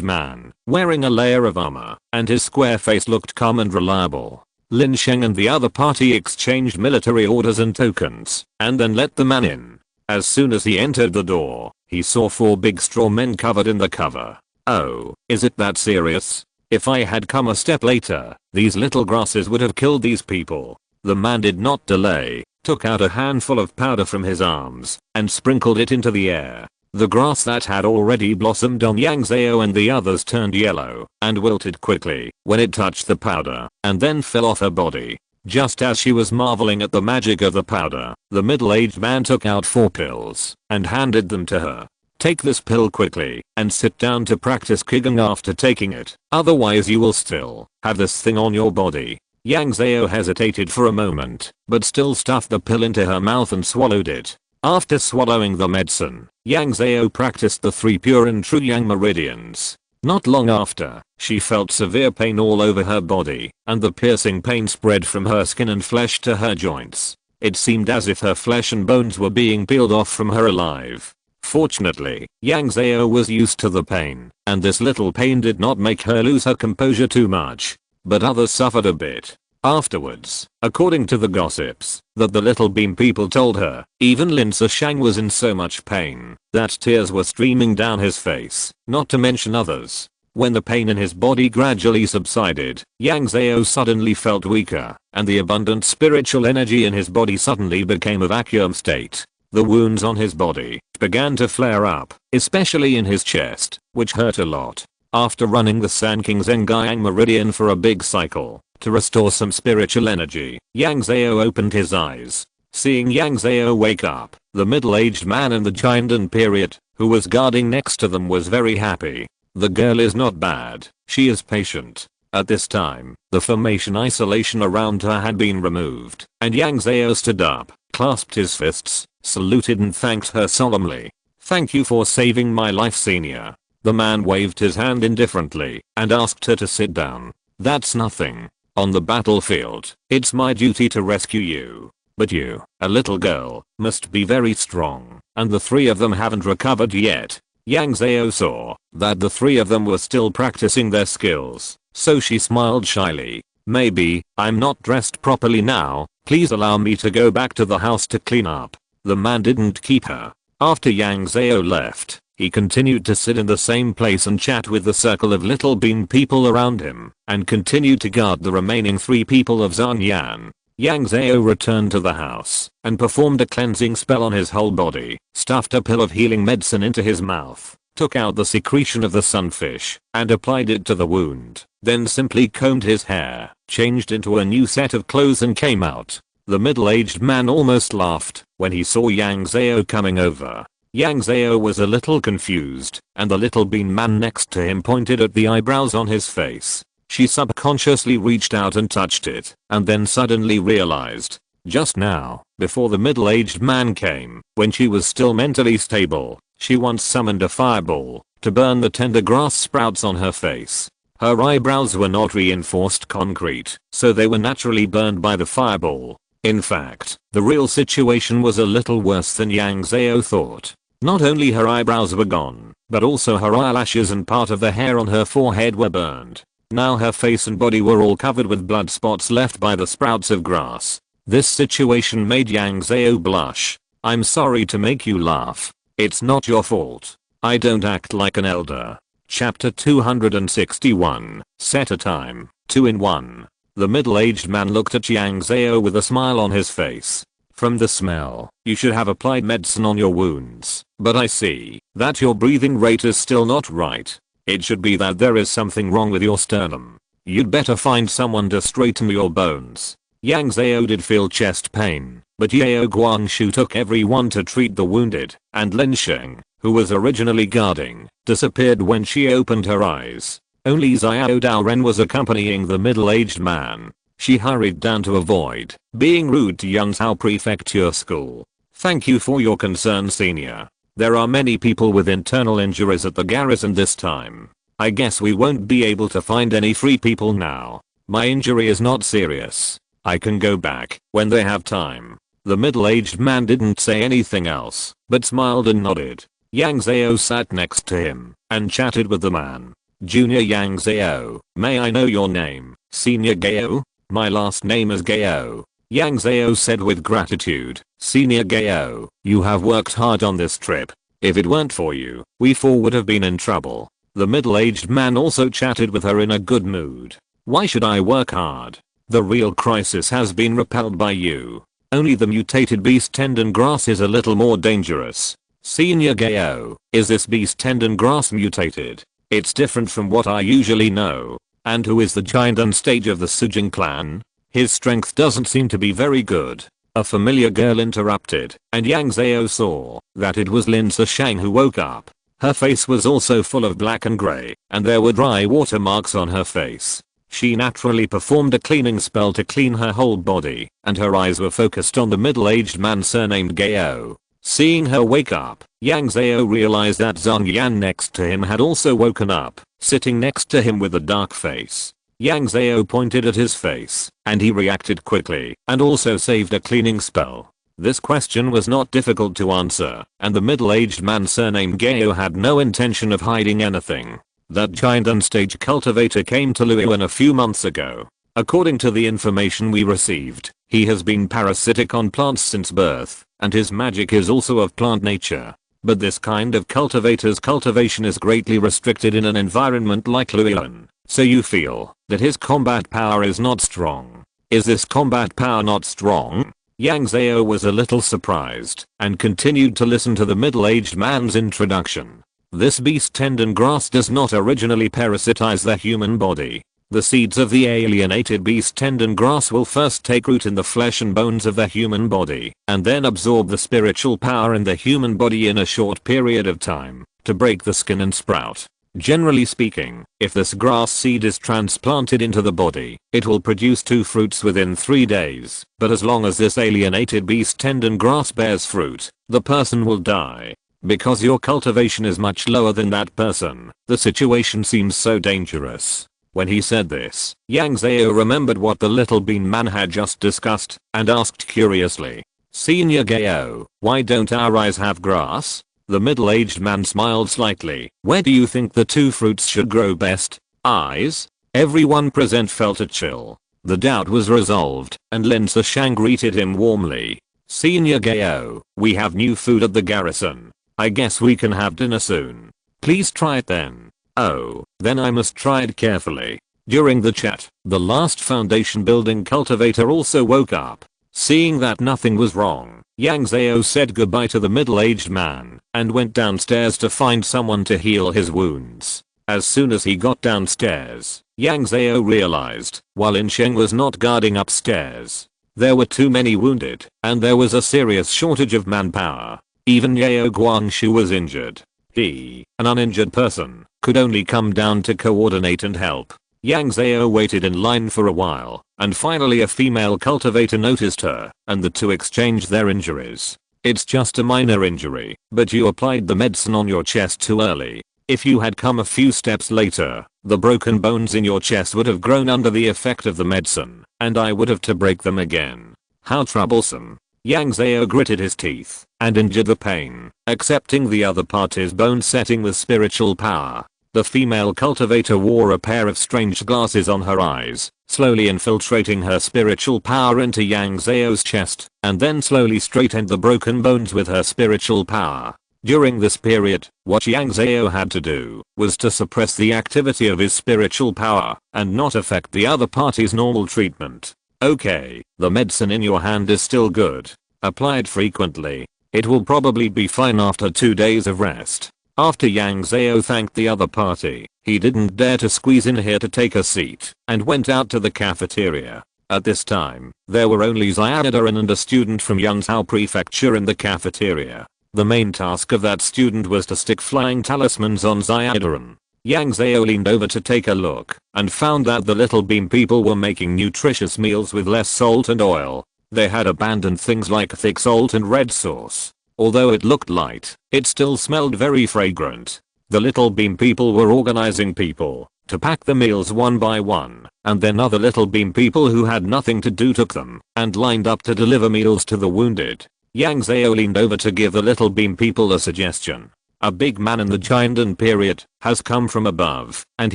man, wearing a layer of armor, and his square face looked calm and reliable. Lin Sheng and the other party exchanged military orders and tokens, and then let the man in. As soon as he entered the door, he saw 4 big straw men covered in the cover. Oh, is it that serious? If I had come a step later, these little grasses would have killed these people. The man did not delay, took out a handful of powder from his arms, and sprinkled it into the air. The grass that had already blossomed on Yang Zhao and the others turned yellow and wilted quickly when it touched the powder and then fell off her body. Just as she was marveling at the magic of the powder, the middle-aged man took out 4 pills and handed them to her. Take this pill quickly and sit down to practice kicking after taking it, otherwise you will still have this thing on your body. Yang Zhao hesitated for a moment, but still stuffed the pill into her mouth and swallowed it. After swallowing the medicine, Yang Zhao practiced the 3 pure and true Yang meridians. Not long after, she felt severe pain all over her body, and the piercing pain spread from her skin and flesh to her joints. It seemed as if her flesh and bones were being peeled off from her alive. Fortunately, Yang Zhao was used to the pain, and this little pain did not make her lose her composure too much. But others suffered a bit. Afterwards, according to the gossips that the little beam people told her, even Lin Sheng was in so much pain that tears were streaming down his face, not to mention others. When the pain in his body gradually subsided, Yang Zhao suddenly felt weaker, and the abundant spiritual energy in his body suddenly became a vacuum state. The wounds on his body began to flare up, especially in his chest, which hurt a lot. After running the San King Zhengyang Meridian for a big cycle to restore some spiritual energy, Yang Zhao opened his eyes. Seeing Yang Zhao wake up, the middle-aged man and the giant and period who was guarding next to them was very happy. The girl is not bad, she is patient. At this time, the formation isolation around her had been removed, and Yang Zhao stood up, clasped his fists, saluted and thanked her solemnly. Thank you for saving my life, senior. The man waved his hand indifferently and asked her to sit down. That's nothing. On the battlefield, it's my duty to rescue you. But you, a little girl, must be very strong, and the 3 of them haven't recovered yet. Yang Zhao saw that the 3 of them were still practicing their skills, so she smiled shyly. Maybe I'm not dressed properly now, please allow me to go back to the house to clean up. The man didn't keep her. After Yang Zhao left, he continued to sit in the same place and chat with the circle of little bean people around him, and continued to guard the remaining 3 people of Zanyan. Yang Zhao returned to the house and performed a cleansing spell on his whole body, stuffed a pill of healing medicine into his mouth, took out the secretion of the sunfish, and applied it to the wound, then simply combed his hair, changed into a new set of clothes and came out. The middle-aged man almost laughed when he saw Yang Zhao coming over. Yang Zhao was a little confused, and the little bean man next to him pointed at the eyebrows on his face. She subconsciously reached out and touched it, and then suddenly realized. Just now, before the middle-aged man came, when she was still mentally stable, she once summoned a fireball to burn the tender grass sprouts on her face. Her eyebrows were not reinforced concrete, so they were naturally burned by the fireball. In fact, the real situation was a little worse than Yang Zhao thought. Not only her eyebrows were gone, but also her eyelashes and part of the hair on her forehead were burned. Now her face and body were all covered with blood spots left by the sprouts of grass. This situation made Yang Zhao blush. I'm sorry to make you laugh. It's not your fault. I don't act like an elder. Chapter 261. Set a time. 2 in 1. The middle-aged man looked at Yang Zhao with a smile on his face. From the smell, you should have applied medicine on your wounds, but I see that your breathing rate is still not right. It should be that there is something wrong with your sternum. You'd better find someone to straighten your bones. Yang Zhao did feel chest pain, but Yao Guangshu took everyone to treat the wounded, and Lin Sheng, who was originally guarding, disappeared when she opened her eyes. Only Xiao Daoren was accompanying the middle-aged man. She hurried down to avoid being rude to Yang Zhao Prefecture School. Thank you for your concern, senior. There are many people with internal injuries at the garrison this time. I guess we won't be able to find any free people now. My injury is not serious. I can go back when they have time. The middle-aged man didn't say anything else, but smiled and nodded. Yang Zhao sat next to him and chatted with the man. Junior Yang Zhao, may I know your name? Senior Gao? My last name is Gao. Yang Zhao said with gratitude. Senior Gao, you have worked hard on this trip. If it weren't for you, we four would have been in trouble. The middle-aged man also chatted with her in a good mood. Why should I work hard? The real crisis has been repelled by you. Only the mutated beast tendon grass is a little more dangerous. Senior Gao, is this beast tendon grass mutated? It's different from what I usually know. And who is the giant and stage of the Sujing clan? His strength doesn't seem to be very good. A familiar girl interrupted, and Yang Zhao saw that it was Lin Shang who woke up. Her face was also full of black and grey, and there were dry water marks on her face. She naturally performed a cleaning spell to clean her whole body, and her eyes were focused on the middle-aged man surnamed Gao. Seeing her wake up, Yang Zhao realized that Zhang Yan next to him had also woken up, sitting next to him with a dark face. Yang Zhao pointed at his face, and he reacted quickly, and also saved a cleaning spell. This question was not difficult to answer, and the middle-aged man surnamed Gao had no intention of hiding anything. That giant unstage cultivator came to Luoyuan a few months ago. According to the information we received, he has been parasitic on plants since birth, and his magic is also of plant nature. But this kind of cultivator's cultivation is greatly restricted in an environment like Luoyuan. So you feel that his combat power is not strong. Is this combat power not strong? Yang Zhao was a little surprised and continued to listen to the middle-aged man's introduction. This beast tendon grass does not originally parasitize the human body. The seeds of the alienated beast tendon grass will first take root in the flesh and bones of the human body, and then absorb the spiritual power in the human body in a short period of time, to break the skin and sprout. Generally speaking, if this grass seed is transplanted into the body, it will produce 2 fruits within 3 days, but as long as this alienated beast tendon grass bears fruit, the person will die. Because your cultivation is much lower than that person, the situation seems so dangerous. When he said this, Yang Zhao remembered what the little bean man had just discussed, and asked curiously, Senior Gao, why don't our eyes have grass? The middle-aged man smiled slightly. Where do you think the 2 fruits should grow best? Eyes? Everyone present felt a chill. The doubt was resolved, and Lin Shang greeted him warmly. Senior Gao, we have new food at the garrison. I guess we can have dinner soon. Please try it then. Oh, then I must try it carefully. During the chat, the last foundation building cultivator also woke up. Seeing that nothing was wrong, Yang Zhao said goodbye to the middle-aged man and went downstairs to find someone to heal his wounds. As soon as he got downstairs, Yang Zhao realized, while Lin Sheng was not guarding upstairs, there were too many wounded, and there was a serious shortage of manpower. Even Yao Guangshu was injured. He, an uninjured person, could only come down to coordinate and help. Yang Zhao waited in line for a while, and finally a female cultivator noticed her, and the two exchanged their injuries. It's just a minor injury, but you applied the medicine on your chest too early. If you had come a few steps later, the broken bones in your chest would have grown under the effect of the medicine, and I would have to break them again. How troublesome. Yang Zhao gritted his teeth and endured the pain, accepting the other party's bone setting with spiritual power. The female cultivator wore a pair of strange glasses on her eyes, slowly infiltrating her spiritual power into Yang Zhao's chest, and then slowly straightened the broken bones with her spiritual power. During this period, what Yang Zhao had to do was to suppress the activity of his spiritual power and not affect the other party's normal treatment. Okay, the medicine in your hand is still good. Apply it frequently. It will probably be fine after 2 days of rest. After Yang Zhao thanked the other party, he didn't dare to squeeze in here to take a seat and went out to the cafeteria. At this time, there were only Xiaodaran and a student from Yang Zhao Prefecture in the cafeteria. The main task of that student was to stick flying talismans on Xiaodaran. Yang Zhao leaned over to take a look and found that the Little Beam people were making nutritious meals with less salt and oil. They had abandoned things like thick salt and red sauce. Although it looked light, it still smelled very fragrant. The Little Beam people were organizing people to pack the meals one by one, and then other Little Beam people who had nothing to do took them and lined up to deliver meals to the wounded. Yang Zhao leaned over to give the Little Beam people a suggestion. A big man in the Chindan period has come from above, and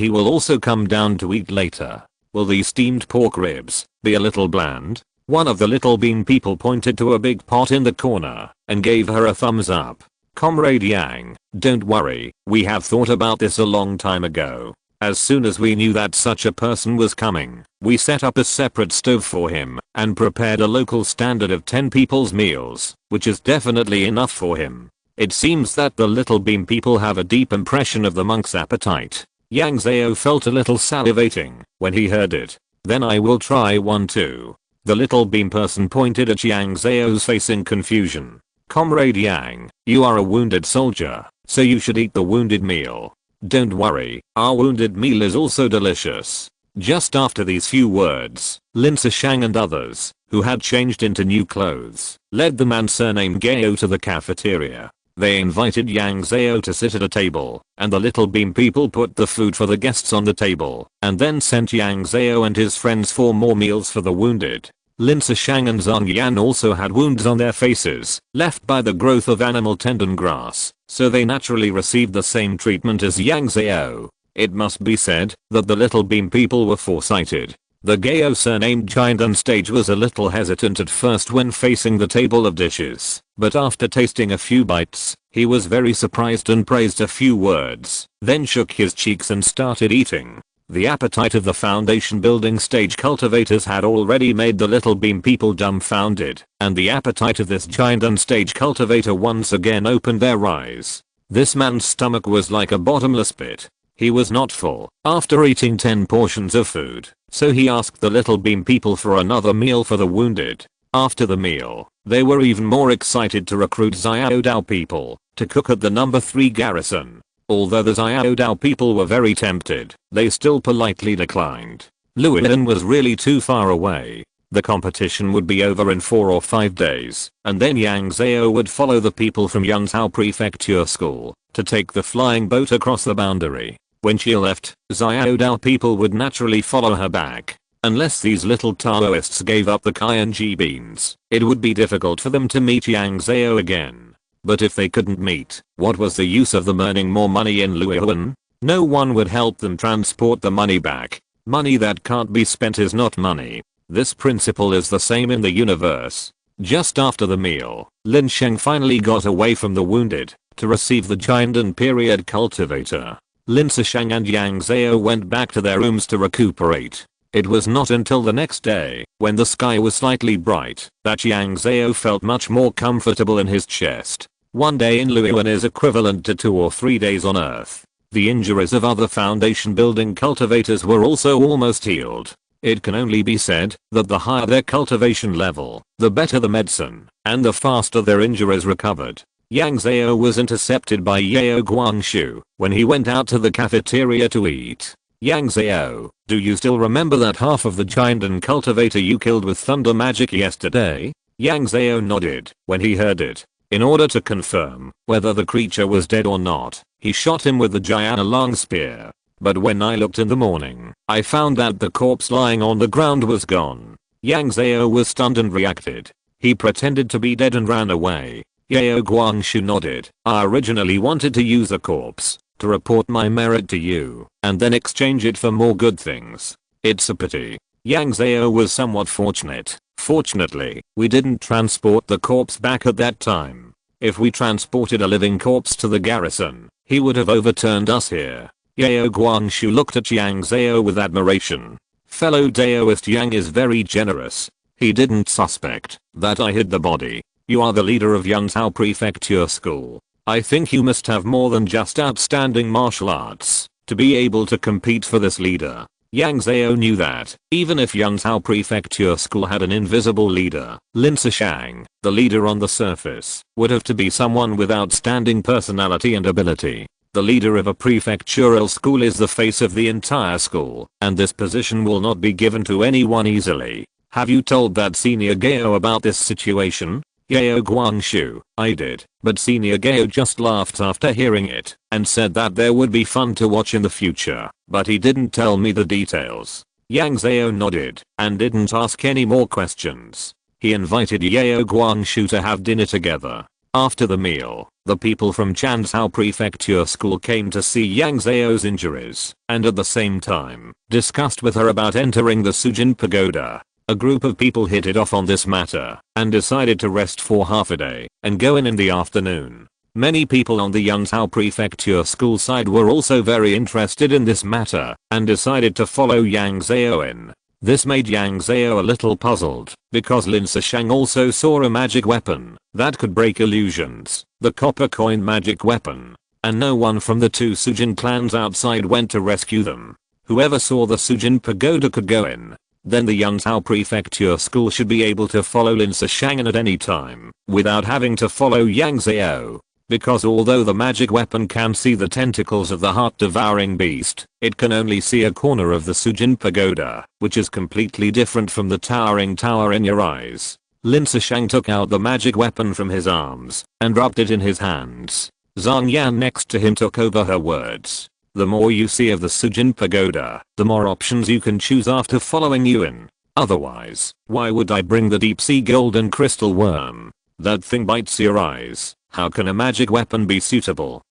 he will also come down to eat later. Will these steamed pork ribs be a little bland? One of the Little Beam people pointed to a big pot in the corner and gave her a thumbs up. Comrade Yang, don't worry, we have thought about this a long time ago. As soon as we knew that such a person was coming, we set up a separate stove for him and prepared a local standard of 10 people's meals, which is definitely enough for him. It seems that the Little Beam people have a deep impression of the monk's appetite. Yang Zhao felt a little salivating when he heard it. Then I will try one too. The Little Beam person pointed at Yang Zhao's face in confusion. Comrade Yang, you are a wounded soldier, so you should eat the wounded meal. Don't worry, our wounded meal is also delicious. Just after these few words, Lin Sishang and others, who had changed into new clothes, led the man surnamed Gao to the cafeteria. They invited Yang Zhao to sit at a table, and the Little Beam people put the food for the guests on the table, and then sent Yang Zhao and his friends 4 more meals for the wounded. Lin Sishang and Zhang Yan also had wounds on their faces, left by the growth of animal tendon grass, so they naturally received the same treatment as Yang Zhao. It must be said that the Little Beam people were foresighted. The Gao surnamed Chindan stage was a little hesitant at first when facing the table of dishes, but after tasting a few bites, he was very surprised and praised a few words, then shook his cheeks and started eating. The appetite of the foundation building stage cultivators had already made the Little Beam people dumbfounded, and the appetite of this Chindan stage cultivator once again opened their eyes. This man's stomach was like a bottomless pit. He was not full after eating 10 portions of food, so he asked the Little Beam people for another meal for the wounded. After the meal, they were even more excited to recruit Xiaodao people to cook at the number 3 garrison. Although the Xiaodao people were very tempted, they still politely declined. Luoyuan was really too far away. The competition would be over in 4 or 5 days, and then Yang Zhao would follow the people from Yang Zhao Prefecture School to take the flying boat across the boundary. When she left, Xiaodao people would naturally follow her back. Unless these little Taoists gave up the Kaienji beans, it would be difficult for them to meet Yang Zhao again. But if they couldn't meet, what was the use of them earning more money in Luoyuan? No one would help them transport the money back. Money that can't be spent is not money. This principle is the same in the universe. Just after the meal, Lin Sheng finally got away from the wounded to receive the Chindan period cultivator. Lin Sishang and Yang Zhao went back to their rooms to recuperate. It was not until the next day, when the sky was slightly bright, that Yang Zhao felt much more comfortable in his chest. One day in Luoyuan is equivalent to 2 or 3 days on Earth. The injuries of other foundation building cultivators were also almost healed. It can only be said that the higher their cultivation level, the better the medicine, and the faster their injuries recovered. Yang Zhao was intercepted by Yao Guangshu when he went out to the cafeteria to eat. Yang Zhao, do you still remember that half of the giant and cultivator you killed with thunder magic yesterday? Yang Zhao nodded when he heard it. In order to confirm whether the creature was dead or not, he shot him with the Giant long spear. But when I looked in the morning, I found that the corpse lying on the ground was gone. Yang Zhao was stunned and reacted. He pretended to be dead and ran away. Yao Guangshu nodded. I originally wanted to use a corpse to report my merit to you, and then exchange it for more good things. It's a pity. Yang Zhao was somewhat fortunate. Fortunately, we didn't transport the corpse back at that time. If we transported a living corpse to the garrison, he would have overturned us here. Yao Guangshu looked at Yang Zhao with admiration. Fellow Daoist Yang is very generous. He didn't suspect that I hid the body. You are the leader of Yang Zhao Prefecture School. I think you must have more than just outstanding martial arts to be able to compete for this leader. Yang Zhao knew that even if Yang Zhao Prefecture School had an invisible leader, Lin Sishang, the leader on the surface, would have to be someone with outstanding personality and ability. The leader of a prefectural school is the face of the entire school, and this position will not be given to anyone easily. Have you told that Senior Gao about this situation? Yao Guangshu, I did, but Senior Gao just laughed after hearing it and said that there would be fun to watch in the future, but he didn't tell me the details. Yang Zhao nodded and didn't ask any more questions. He invited Yao Guangshu to have dinner together. After the meal, the people from Chanzhou Prefecture School came to see Yang Zhao's injuries and at the same time discussed with her about entering the Sujin Pagoda. A group of people hit it off on this matter and decided to rest for half a day and go in the afternoon. Many people on the Yang Zhao Prefecture School side were also very interested in this matter and decided to follow Yang Zhao in. This made Yang Zhao a little puzzled because Lin Sishang also saw a magic weapon that could break illusions, the copper coin magic weapon, and no one from the two Sujin clans outside went to rescue them. Whoever saw the Sujin Pagoda could go in. Then the Yang Zhao Prefecture School should be able to follow Lin Sishang in at any time without having to follow Yang Zhao. Because although the magic weapon can see the tentacles of the heart-devouring beast, it can only see a corner of the Sujin Pagoda, which is completely different from the towering tower in your eyes. Lin Sishang took out the magic weapon from his arms and rubbed it in his hands. Zhang Yan next to him took over her words. The more you see of the Sujin Pagoda, the more options you can choose after following you in. Otherwise, why would I bring the deep sea golden crystal worm? That thing bites your eyes. How can a magic weapon be suitable?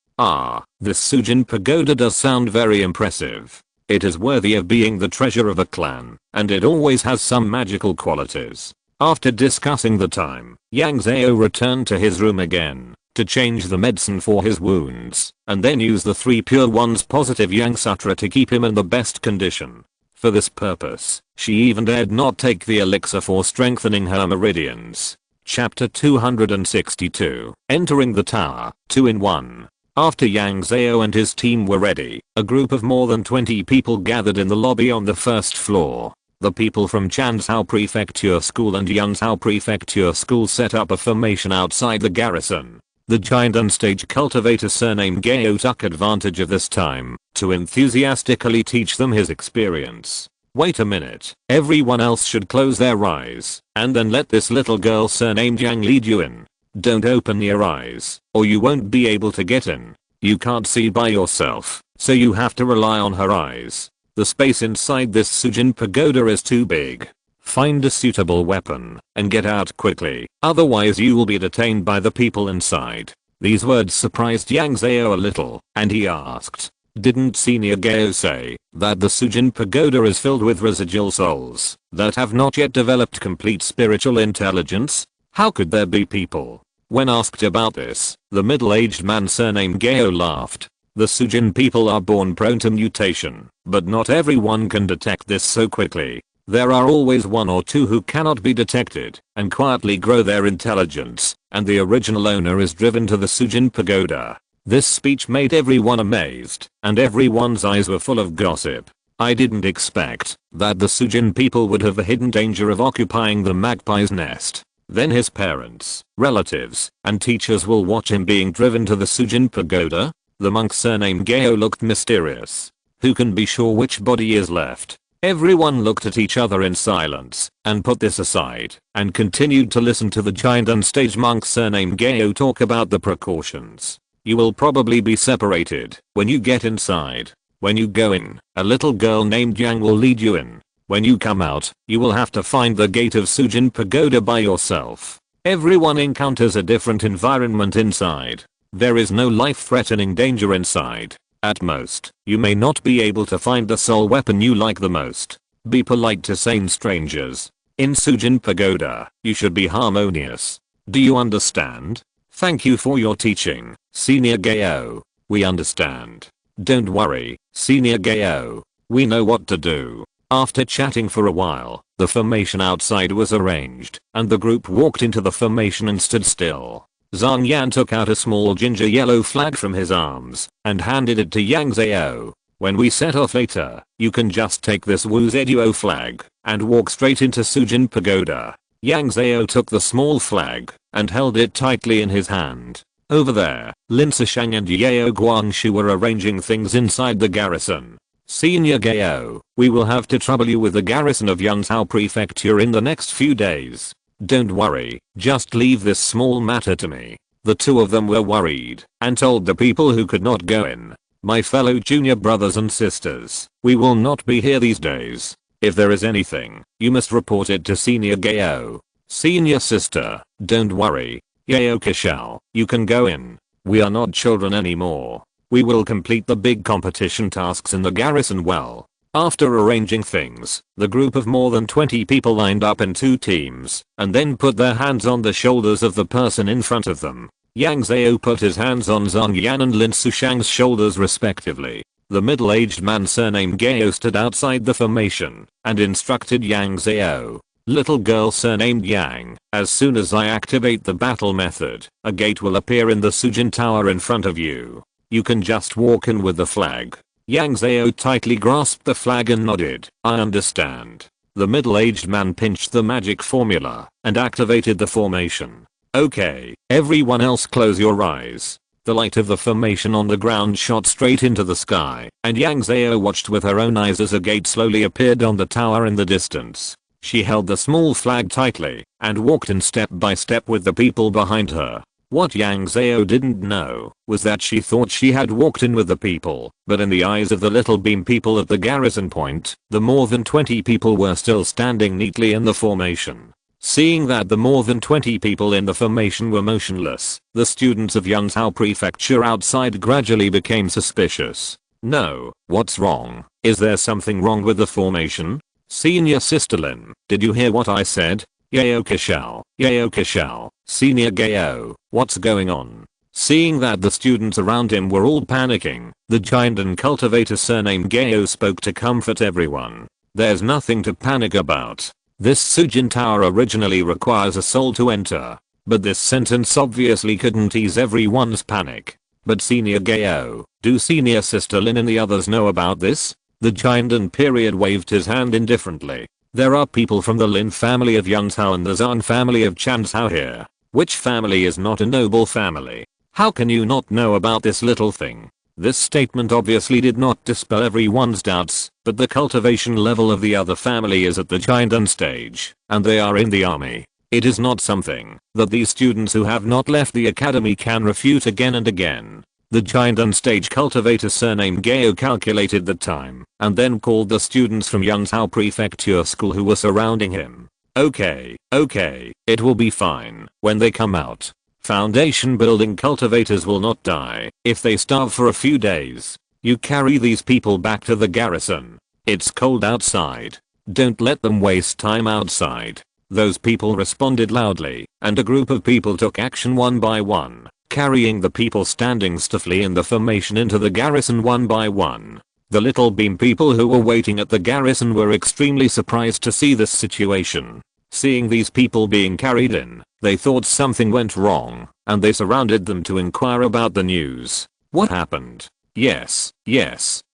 This Sujin Pagoda does sound very impressive. It is worthy of being the treasure of a clan, and it always has some magical qualities. After discussing the time, Yang Zhao returned to his room again to change the medicine for his wounds, and then use the 3 pure ones positive Yang Sutra to keep him in the best condition. For this purpose, she even dared not take the elixir for strengthening her meridians. Chapter 262. Entering the tower, 2 in 1. After Yang Zhao and his team were ready, a group of more than 20 people gathered in the lobby on the first floor. The people from Chanzhou Prefecture School and Yang Zhao Prefecture School set up a formation outside the garrison. The giant unstage cultivator surnamed Gao took advantage of this time to enthusiastically teach them his experience. Wait a minute, everyone else should close their eyes and then let this little girl surnamed Yang lead you in. Don't open your eyes or you won't be able to get in. You can't see by yourself, so you have to rely on her eyes. The space inside this Sujin Pagoda is too big. Find a suitable weapon and get out quickly, otherwise you will be detained by the people inside. These words surprised Yang Zhao a little, and he asked, didn't Senior Gao say that the Sujin Pagoda is filled with residual souls that have not yet developed complete spiritual intelligence? How could there be people? When asked about this, the middle-aged man surnamed Gao laughed. The Sujin people are born prone to mutation, but not everyone can detect this so quickly. There are always 1 or 2 who cannot be detected and quietly grow their intelligence, and the original owner is driven to the Sujin Pagoda. This speech made everyone amazed, and everyone's eyes were full of gossip. I didn't expect that the Sujin people would have a hidden danger of occupying the magpie's nest. Then his parents, relatives, and teachers will watch him being driven to the Sujin Pagoda? The monk surnamed Gao looked mysterious. Who can be sure which body is left? Everyone looked at each other in silence, and put this aside, and continued to listen to the giant and stage monk surnamed Gao talk about the precautions. You will probably be separated when you get inside. When you go in, a little girl named Yang will lead you in. When you come out, you will have to find the gate of Sujin Pagoda by yourself. Everyone encounters a different environment inside. There is no life-threatening danger inside. At most, you may not be able to find the soul weapon you like the most. Be polite to sane strangers. In Sujin Pagoda, you should be harmonious. Do you understand? Thank you for your teaching, Senior Gao. We understand. Don't worry, Senior Gao. We know what to do. After chatting for a while, the formation outside was arranged, and the group walked into the formation and stood still. Zhang Yan took out a small ginger yellow flag from his arms, and handed it to Yang Zhao. When we set off later, you can just take this Wu Zeduo flag, and walk straight into Sujin Pagoda. Yang Zhao took the small flag, and held it tightly in his hand. Over there, Lin Sishang and Yao Guangshu were arranging things inside the garrison. Senior Gao, we will have to trouble you with the garrison of Yang Zhao Prefecture in the next few days. Don't worry, just leave this small matter to me. The two of them were worried, and told the people who could not go in. My fellow junior brothers and sisters, we will not be here these days. If there is anything, you must report it to Senior Gao. Senior sister, don't worry. Yao Kishao, you can go in. We are not children anymore. We will complete the big competition tasks in the garrison well. After arranging things, the group of more than 20 people lined up in 2 teams, and then put their hands on the shoulders of the person in front of them. Yang Zhao put his hands on Zhang Yan and Lin Sushang's shoulders respectively. The middle-aged man surnamed Gao stood outside the formation, and instructed Yang Zhao. Little girl surnamed Yang, as soon as I activate the battle method, a gate will appear in the Sujin Tower in front of you. You can just walk in with the flag. Yang Zhao tightly grasped the flag and nodded. I understand. The middle-aged man pinched the magic formula and activated the formation. Okay, everyone else close your eyes. The light of the formation on the ground shot straight into the sky, and Yang Zhao watched with her own eyes as a gate slowly appeared on the tower in the distance. She held the small flag tightly and walked in step by step with the people behind her. What Yang Zhao didn't know was that she thought she had walked in with the people, but in the eyes of the little beam people at the garrison point, the more than 20 people were still standing neatly in the formation. Seeing that the more than 20 people in the formation were motionless, the students of Yang Zhao Prefecture outside gradually became suspicious. No, what's wrong? Is there something wrong with the formation? Senior Sister Lin, did you hear what I said? Yao Kishao, Senior Gao, what's going on? Seeing that the students around him were all panicking, the giant and cultivator surnamed Gao spoke to comfort everyone. There's nothing to panic about. This Sujin Tower originally requires a soul to enter, but this sentence obviously couldn't ease everyone's panic. But Senior Gao, do Senior Sister Lin and the others know about this? The giant and period waved his hand indifferently. There are people from the Lin family of Yang Zhao and the Zhan family of Chan Zhao here. Which family is not a noble family? How can you not know about this little thing? This statement obviously did not dispel everyone's doubts, but the cultivation level of the other family is at the giant stage, and they are in the army. It is not something that these students who have not left the academy can refute again and again. The giant stage cultivator surnamed Gao calculated the time, and then called the students from Yang Zhao Prefecture School who were surrounding him. Okay, it will be fine when they come out. Foundation building cultivators will not die if they starve for a few days. You carry these people back to the garrison. It's cold outside. Don't let them waste time outside. Those people responded loudly, and a group of people took action one by one, carrying the people standing stiffly in the formation into the garrison one by one. The little beam people who were waiting at the garrison were extremely surprised to see this situation. Seeing these people being carried in, they thought something went wrong, and they surrounded them to inquire about the news. What happened? Yes,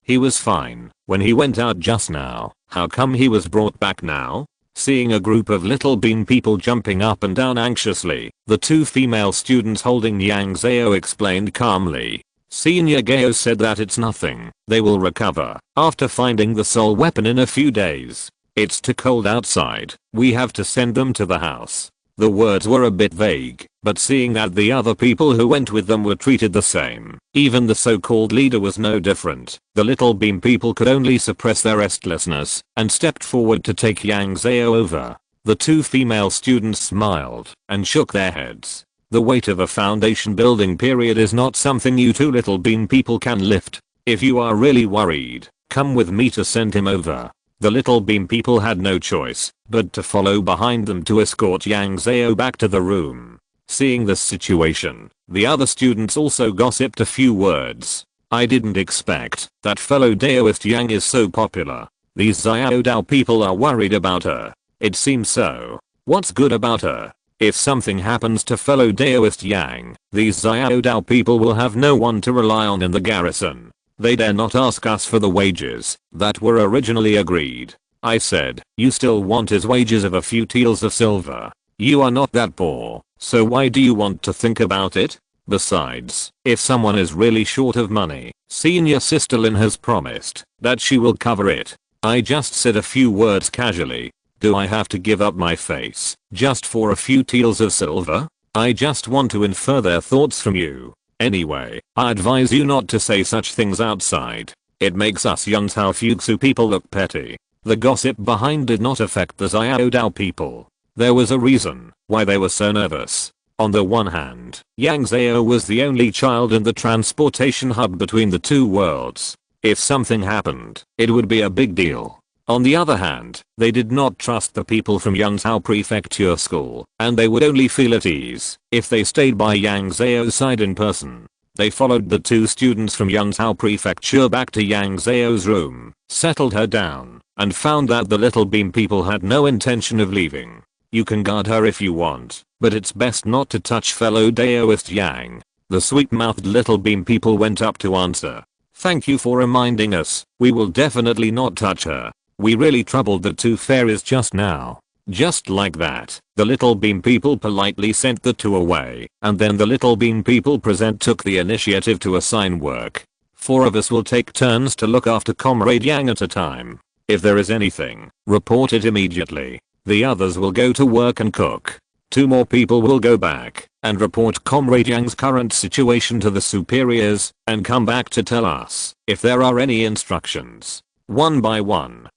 he was fine when he went out just now. How come he was brought back now? Seeing a group of little bean people jumping up and down anxiously, the two female students holding Yang Zhao explained calmly. Senior Gao said that it's nothing, they will recover after finding the soul weapon in a few days. It's too cold outside, we have to send them to the house. The words were a bit vague, but seeing that the other people who went with them were treated the same, even the so-called leader was no different, the little bean people could only suppress their restlessness and stepped forward to take Yang Zhao over. The two female students smiled and shook their heads. The weight of a foundation building period is not something you two little bean people can lift. If you are really worried, come with me to send him over. The little bean people had no choice but to follow behind them to escort Yang Zhao back to the room. Seeing this situation, the other students also gossiped a few words. I didn't expect that fellow Daoist Yang is so popular. These Xiao Dao people are worried about her. It seems so. What's good about her? If something happens to fellow Daoist Yang, these Xiao Dao people will have no one to rely on in the garrison. They dare not ask us for the wages that were originally agreed. I said, you still want his wages of a few taels of silver. You are not that poor, so why do you want to think about it? Besides, if someone is really short of money, senior sister Lin has promised that she will cover it. I just said a few words casually. Do I have to give up my face just for a few taels of silver? I just want to infer their thoughts from you. Anyway, I advise you not to say such things outside. It makes us Yang Zhao Fuxu people look petty. The gossip behind did not affect the Xiao Dao people. There was a reason why they were so nervous. On the one hand, Yang Zhao was the only child in the transportation hub between the two worlds. If something happened, it would be a big deal. On the other hand, they did not trust the people from Yang Zhao Prefecture School, and they would only feel at ease if they stayed by Yang Zhao's side in person. They followed the two students from Yang Zhao Prefecture back to Yang Zhao's room, settled her down, and found that the little bean people had no intention of leaving. You can guard her if you want, but it's best not to touch fellow Daoist Yang. The sweet-mouthed little bean people went up to answer. Thank you for reminding us, we will definitely not touch her. We really troubled the two fairies just now. Just like that, the little bean people politely sent the two away, and then the little bean people present took the initiative to assign work. 4 of us will take turns to look after Comrade Yang at a time. If there is anything, report it immediately. The others will go to work and cook. 2 more people will go back and report Comrade Yang's current situation to the superiors and come back to tell us if there are any instructions. 1 by 1.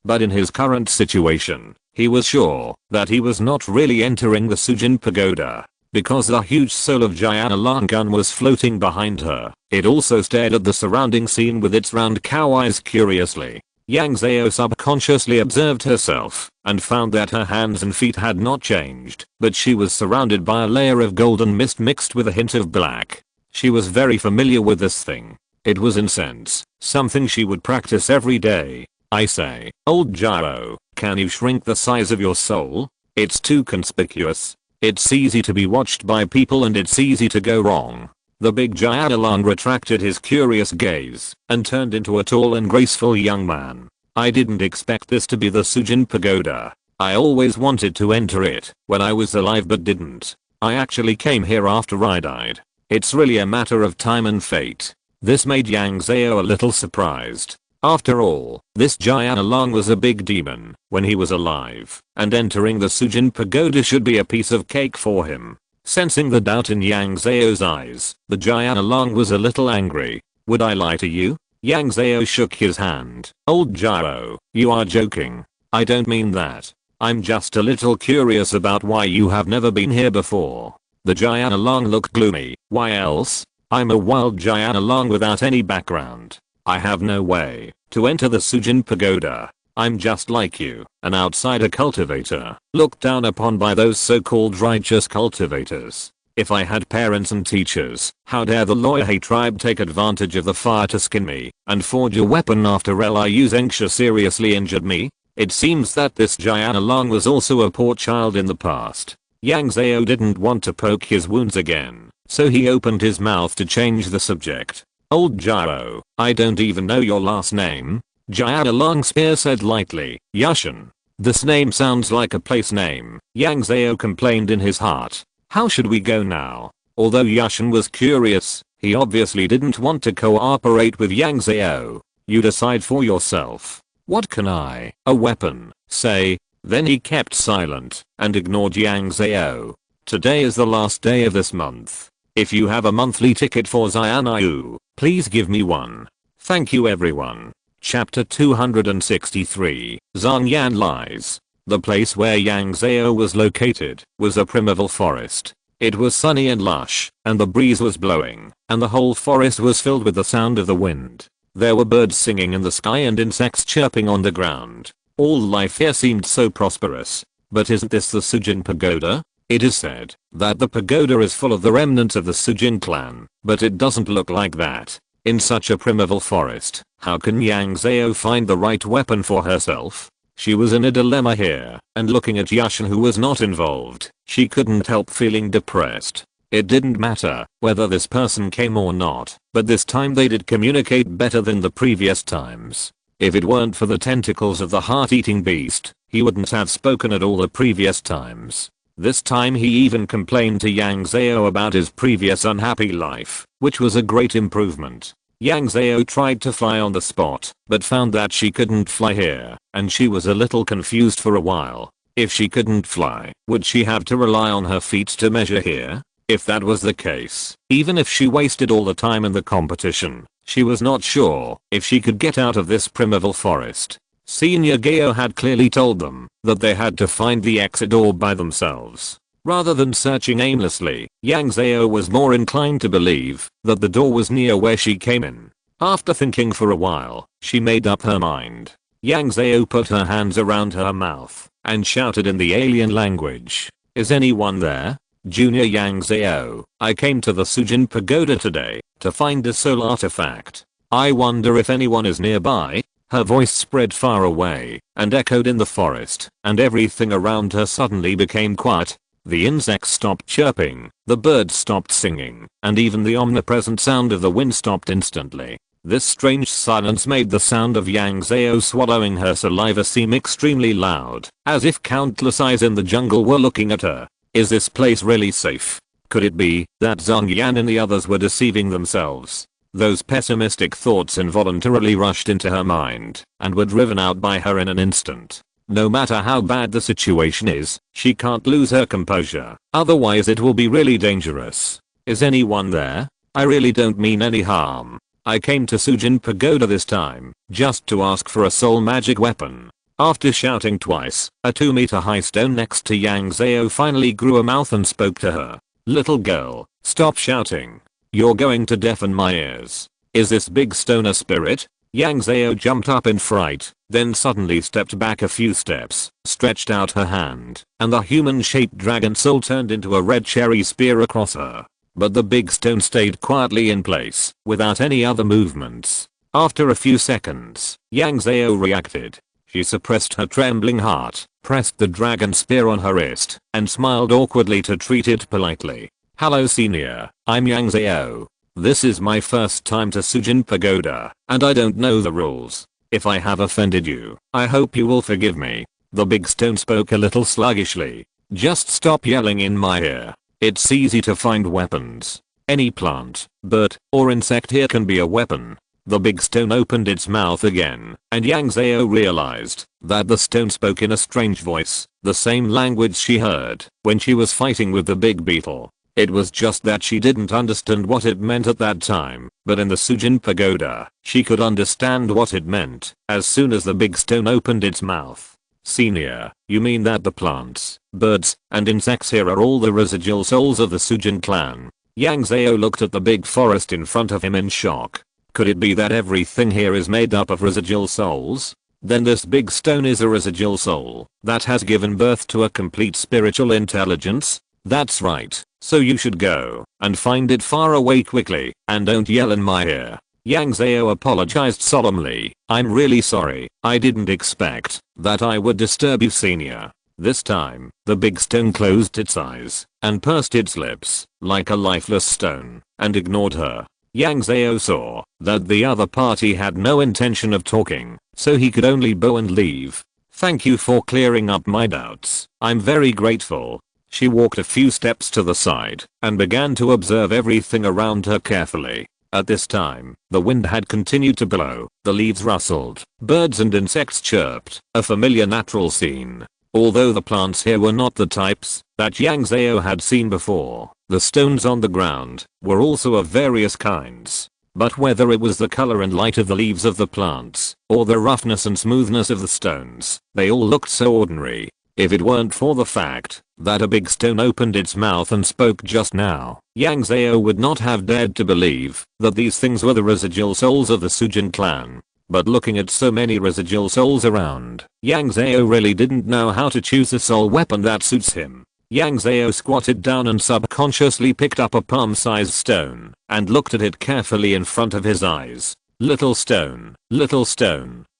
But in his current situation, he was sure that he was not really entering the Sujin Pagoda, because the huge soul of Jiana Lang gun was floating behind her. It also stared at the surrounding scene with its round cow eyes curiously. Yang Zhao subconsciously observed herself and found that her hands and feet had not changed, but she was surrounded by a layer of golden mist mixed with a hint of black. She was very familiar with this thing. It was incense, something she would practice every day. I say, old Zhao, can you shrink the size of your soul? It's too conspicuous. It's easy to be watched by people and it's easy to go wrong. The big Jianalang retracted his curious gaze and turned into a tall and graceful young man. I didn't expect this to be the Sujin Pagoda. I always wanted to enter it when I was alive but didn't. I actually came here after I died. It's really a matter of time and fate. This made Yang Zhao a little surprised. After all, this Jianalang was a big demon when he was alive, and entering the Sujin Pagoda should be a piece of cake for him. Sensing the doubt in Yang Zhao's eyes, the Jianalang was a little angry. Would I lie to you? Yang Zhao shook his hand. Old Zhao, you are joking. I don't mean that. I'm just a little curious about why you have never been here before. The Jianalang looked gloomy. Why else? I'm a wild Jianalang without any background. I have no way to enter the Sujin Pagoda. I'm just like you, an outsider cultivator, looked down upon by those so-called righteous cultivators. If I had parents and teachers, how dare the Loyhe tribe take advantage of the fire to skin me and forge a weapon after Liu Zengxia seriously injured me? It seems that this Jianalang was also a poor child in the past. Yang Zhao didn't want to poke his wounds again, so he opened his mouth to change the subject. Old Zhao, I don't even know your last name. Jianalang Spear said lightly. Yushin. This name sounds like a place name, Yang Zhao complained in his heart. How should we go now? Although Yashin was curious, he obviously didn't want to cooperate with Yang Zhao. You decide for yourself. What can I, a weapon, say? Then he kept silent and ignored Yang Zhao. Today is the last day of this month. If you have a monthly ticket for Xianyu, please give me one. Thank you everyone. Chapter 263, Zhang Yan Lies. The place where Yang Zhao was located was a primeval forest. It was sunny and lush, and the breeze was blowing, and the whole forest was filled with the sound of the wind. There were birds singing in the sky and insects chirping on the ground. All life here seemed so prosperous. But isn't this the Sujin Pagoda? It is said that the pagoda is full of the remnants of the Sujin clan, but it doesn't look like that. In such a primeval forest, how can Yang Zhao find the right weapon for herself? She was in a dilemma here, and looking at Yashin who was not involved, she couldn't help feeling depressed. It didn't matter whether this person came or not, but this time they did communicate better than the previous times. If it weren't for the tentacles of the heart-eating beast, he wouldn't have spoken at all the previous times. This time he even complained to Yang Zhao about his previous unhappy life, which was a great improvement. Yang Zhao tried to fly on the spot, but found that she couldn't fly here, and she was a little confused for a while. If she couldn't fly, would she have to rely on her feet to measure here? If that was the case, even if she wasted all the time in the competition, she was not sure if she could get out of this primeval forest. Senior Gao had clearly told them that they had to find the exit door by themselves. Rather than searching aimlessly, Yang Zhao was more inclined to believe that the door was near where she came in. After thinking for a while, she made up her mind. Yang Zhao put her hands around her mouth and shouted in the alien language. Is anyone there? Junior Yang Zhao, I came to the Sujin Pagoda today to find a soul artifact. I wonder if anyone is nearby. Her voice spread far away and echoed in the forest, and everything around her suddenly became quiet. The insects stopped chirping, the birds stopped singing, and even the omnipresent sound of the wind stopped instantly. This strange silence made the sound of Yang Zhao swallowing her saliva seem extremely loud, as if countless eyes in the jungle were looking at her. Is this place really safe? Could it be that Zhang Yan and the others were deceiving themselves? Those pessimistic thoughts involuntarily rushed into her mind and were driven out by her in an instant. No matter how bad the situation is, she can't lose her composure, otherwise it will be really dangerous. Is anyone there? I really don't mean any harm. I came to Sujin Pagoda this time just to ask for a soul magic weapon. After shouting twice, a 2-meter high stone next to Yang Zhao finally grew a mouth and spoke to her. Little girl, stop shouting. You're going to deafen my ears. Is this big stone a spirit? Yang Zhao jumped up in fright, then suddenly stepped back a few steps, stretched out her hand, and the human-shaped dragon soul turned into a red cherry spear across her. But the big stone stayed quietly in place, without any other movements. After a few seconds, Yang Zhao reacted. She suppressed her trembling heart, pressed the dragon spear on her wrist, and smiled awkwardly to treat it politely. Hello senior, I'm Yang Zhao. This is my first time to Sujin Pagoda, and I don't know the rules. If I have offended you, I hope you will forgive me. The big stone spoke a little sluggishly. Just stop yelling in my ear. It's easy to find weapons. Any plant, bird, or insect here can be a weapon. The big stone opened its mouth again, and Yang Zhao realized that the stone spoke in a strange voice, the same language she heard when she was fighting with the big beetle. It was just that she didn't understand what it meant at that time, but in the Sujin Pagoda, she could understand what it meant as soon as the big stone opened its mouth. Senior, you mean that the plants, birds, and insects here are all the residual souls of the Sujin clan? Yang Zhao looked at the big forest in front of him in shock. Could it be that everything here is made up of residual souls? Then this big stone is a residual soul that has given birth to a complete spiritual intelligence? That's right. So you should go and find it far away quickly and don't yell in my ear. Yang Zhao apologized solemnly. I'm really sorry. I didn't expect that I would disturb you senior. This time, the big stone closed its eyes and pursed its lips like a lifeless stone and ignored her. Yang Zhao saw that the other party had no intention of talking, so he could only bow and leave. Thank you for clearing up my doubts. I'm very grateful. She walked a few steps to the side and began to observe everything around her carefully. At this time, the wind had continued to blow, the leaves rustled, birds and insects chirped, a familiar natural scene. Although the plants here were not the types that Yang Zhao had seen before, the stones on the ground were also of various kinds. But whether it was the color and light of the leaves of the plants, or the roughness and smoothness of the stones, they all looked so ordinary. If it weren't for the fact that a big stone opened its mouth and spoke just now, Yang Zhao would not have dared to believe that these things were the residual souls of the Sujin clan. But looking at so many residual souls around, Yang Zhao really didn't know how to choose a soul weapon that suits him. Yang Zhao squatted down and subconsciously picked up a palm-sized stone and looked at it carefully in front of his eyes. Little stone,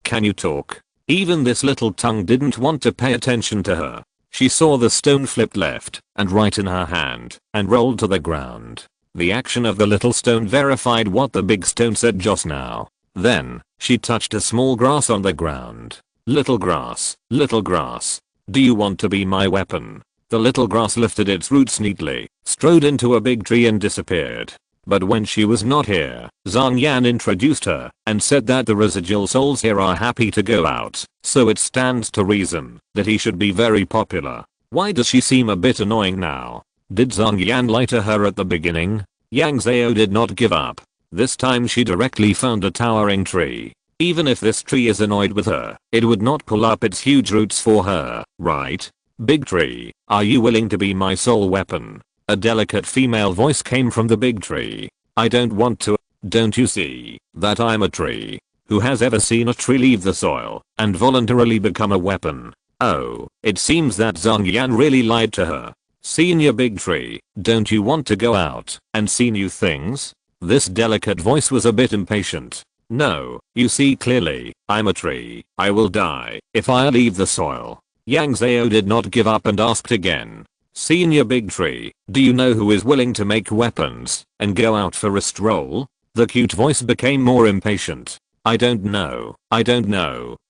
can you talk? Even this little tongue didn't want to pay attention to her. She saw the stone flipped left and right in her hand and rolled to the ground. The action of the little stone verified what the big stone said just now. Then, she touched a small grass on the ground. Little grass, do you want to be my weapon? The little grass lifted its roots neatly, strode into a big tree and disappeared. But when she was not here, Zhang Yan introduced her and said that the residual souls here are happy to go out, so it stands to reason that he should be very popular. Why does she seem a bit annoying now? Did Zhang Yan lie to her at the beginning? Yang Zhao did not give up. This time she directly found a towering tree. Even if this tree is annoyed with her, it would not pull up its huge roots for her, right? Big tree, are you willing to be my soul weapon? A delicate female voice came from the big tree. I don't want to. Don't you see that I'm a tree? Who has ever seen a tree leave the soil and voluntarily become a weapon? Oh, it seems that Zhang Yan really lied to her. Senior big tree, don't you want to go out and see new things? This delicate voice was a bit impatient. No, you see clearly, I'm a tree. I will die if I leave the soil. Yang Zhao did not give up and asked again. Senior big tree, do you know who is willing to make weapons and go out for a stroll? The cute voice became more impatient. I don't know.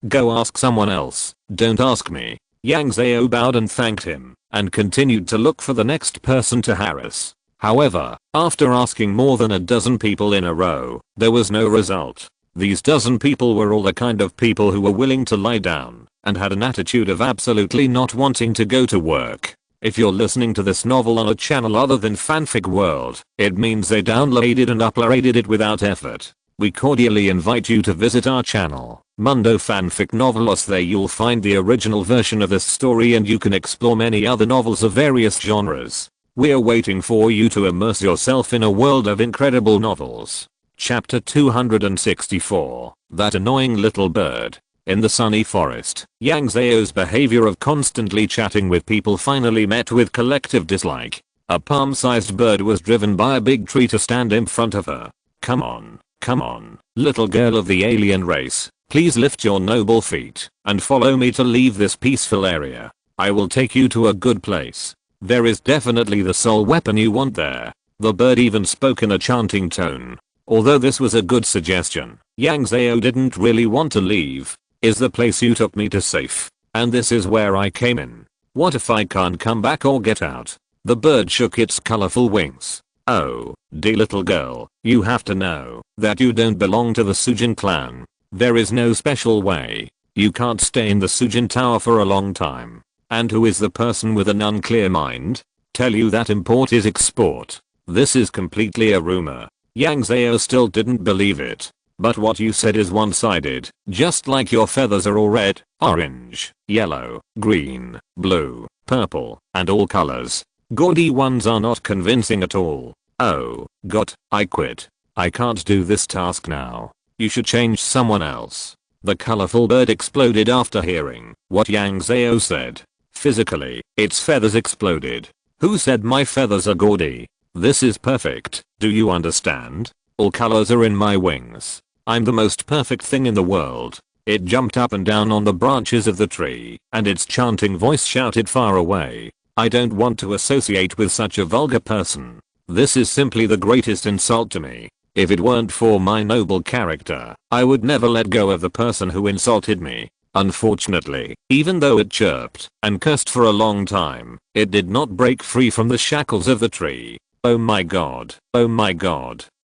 Go ask someone else. Don't ask me. Yang Zhao bowed and thanked him and continued to look for the next person to harass. However, after asking more than a dozen people in a row, there was no result. These dozen people were all the kind of people who were willing to lie down and had an attitude of absolutely not wanting to go to work. If you're listening to this novel on a channel other than Fanfic World, it means they downloaded and uploaded it without effort. We cordially invite you to visit our channel, Mundo Fanfic Novelos. There you'll find the original version of this story and you can explore many other novels of various genres. We're waiting for you to immerse yourself in a world of incredible novels. Chapter 264, That Annoying Little Bird. In the sunny forest, Yang Zhao's behavior of constantly chatting with people finally met with collective dislike. A palm-sized bird was driven by a big tree to stand in front of her. Come on, little girl of the alien race, please lift your noble feet and follow me to leave this peaceful area. I will take you to a good place. There is definitely the soul weapon you want there. The bird even spoke in a chanting tone. Although this was a good suggestion, Yang Zhao didn't really want to leave. Is the place you took me to safe? And this is where I came in. What if I can't come back or get out? The bird shook its colorful wings. Oh, dear little girl, you have to know that you don't belong to the Sujin clan. There is no special way. You can't stay in the Sujin tower for a long time. And who is the person with an unclear mind? Tell you that import is export. This is completely a rumor. Yang Zhao still didn't believe it. But what you said is one-sided, just like your feathers are all red, orange, yellow, green, blue, purple, and all colors. Gaudy ones are not convincing at all. Oh, God, I quit. I can't do this task now. You should change someone else. The colorful bird exploded after hearing what Yang Zhao said. Physically, its feathers exploded. Who said my feathers are gaudy? This is perfect, do you understand? All colors are in my wings. I'm the most perfect thing in the world. It jumped up and down on the branches of the tree, and its chanting voice shouted far away. I don't want to associate with such a vulgar person. This is simply the greatest insult to me. If it weren't for my noble character, I would never let go of the person who insulted me. Unfortunately, even though it chirped and cursed for a long time, it did not break free from the shackles of the tree. Oh my god,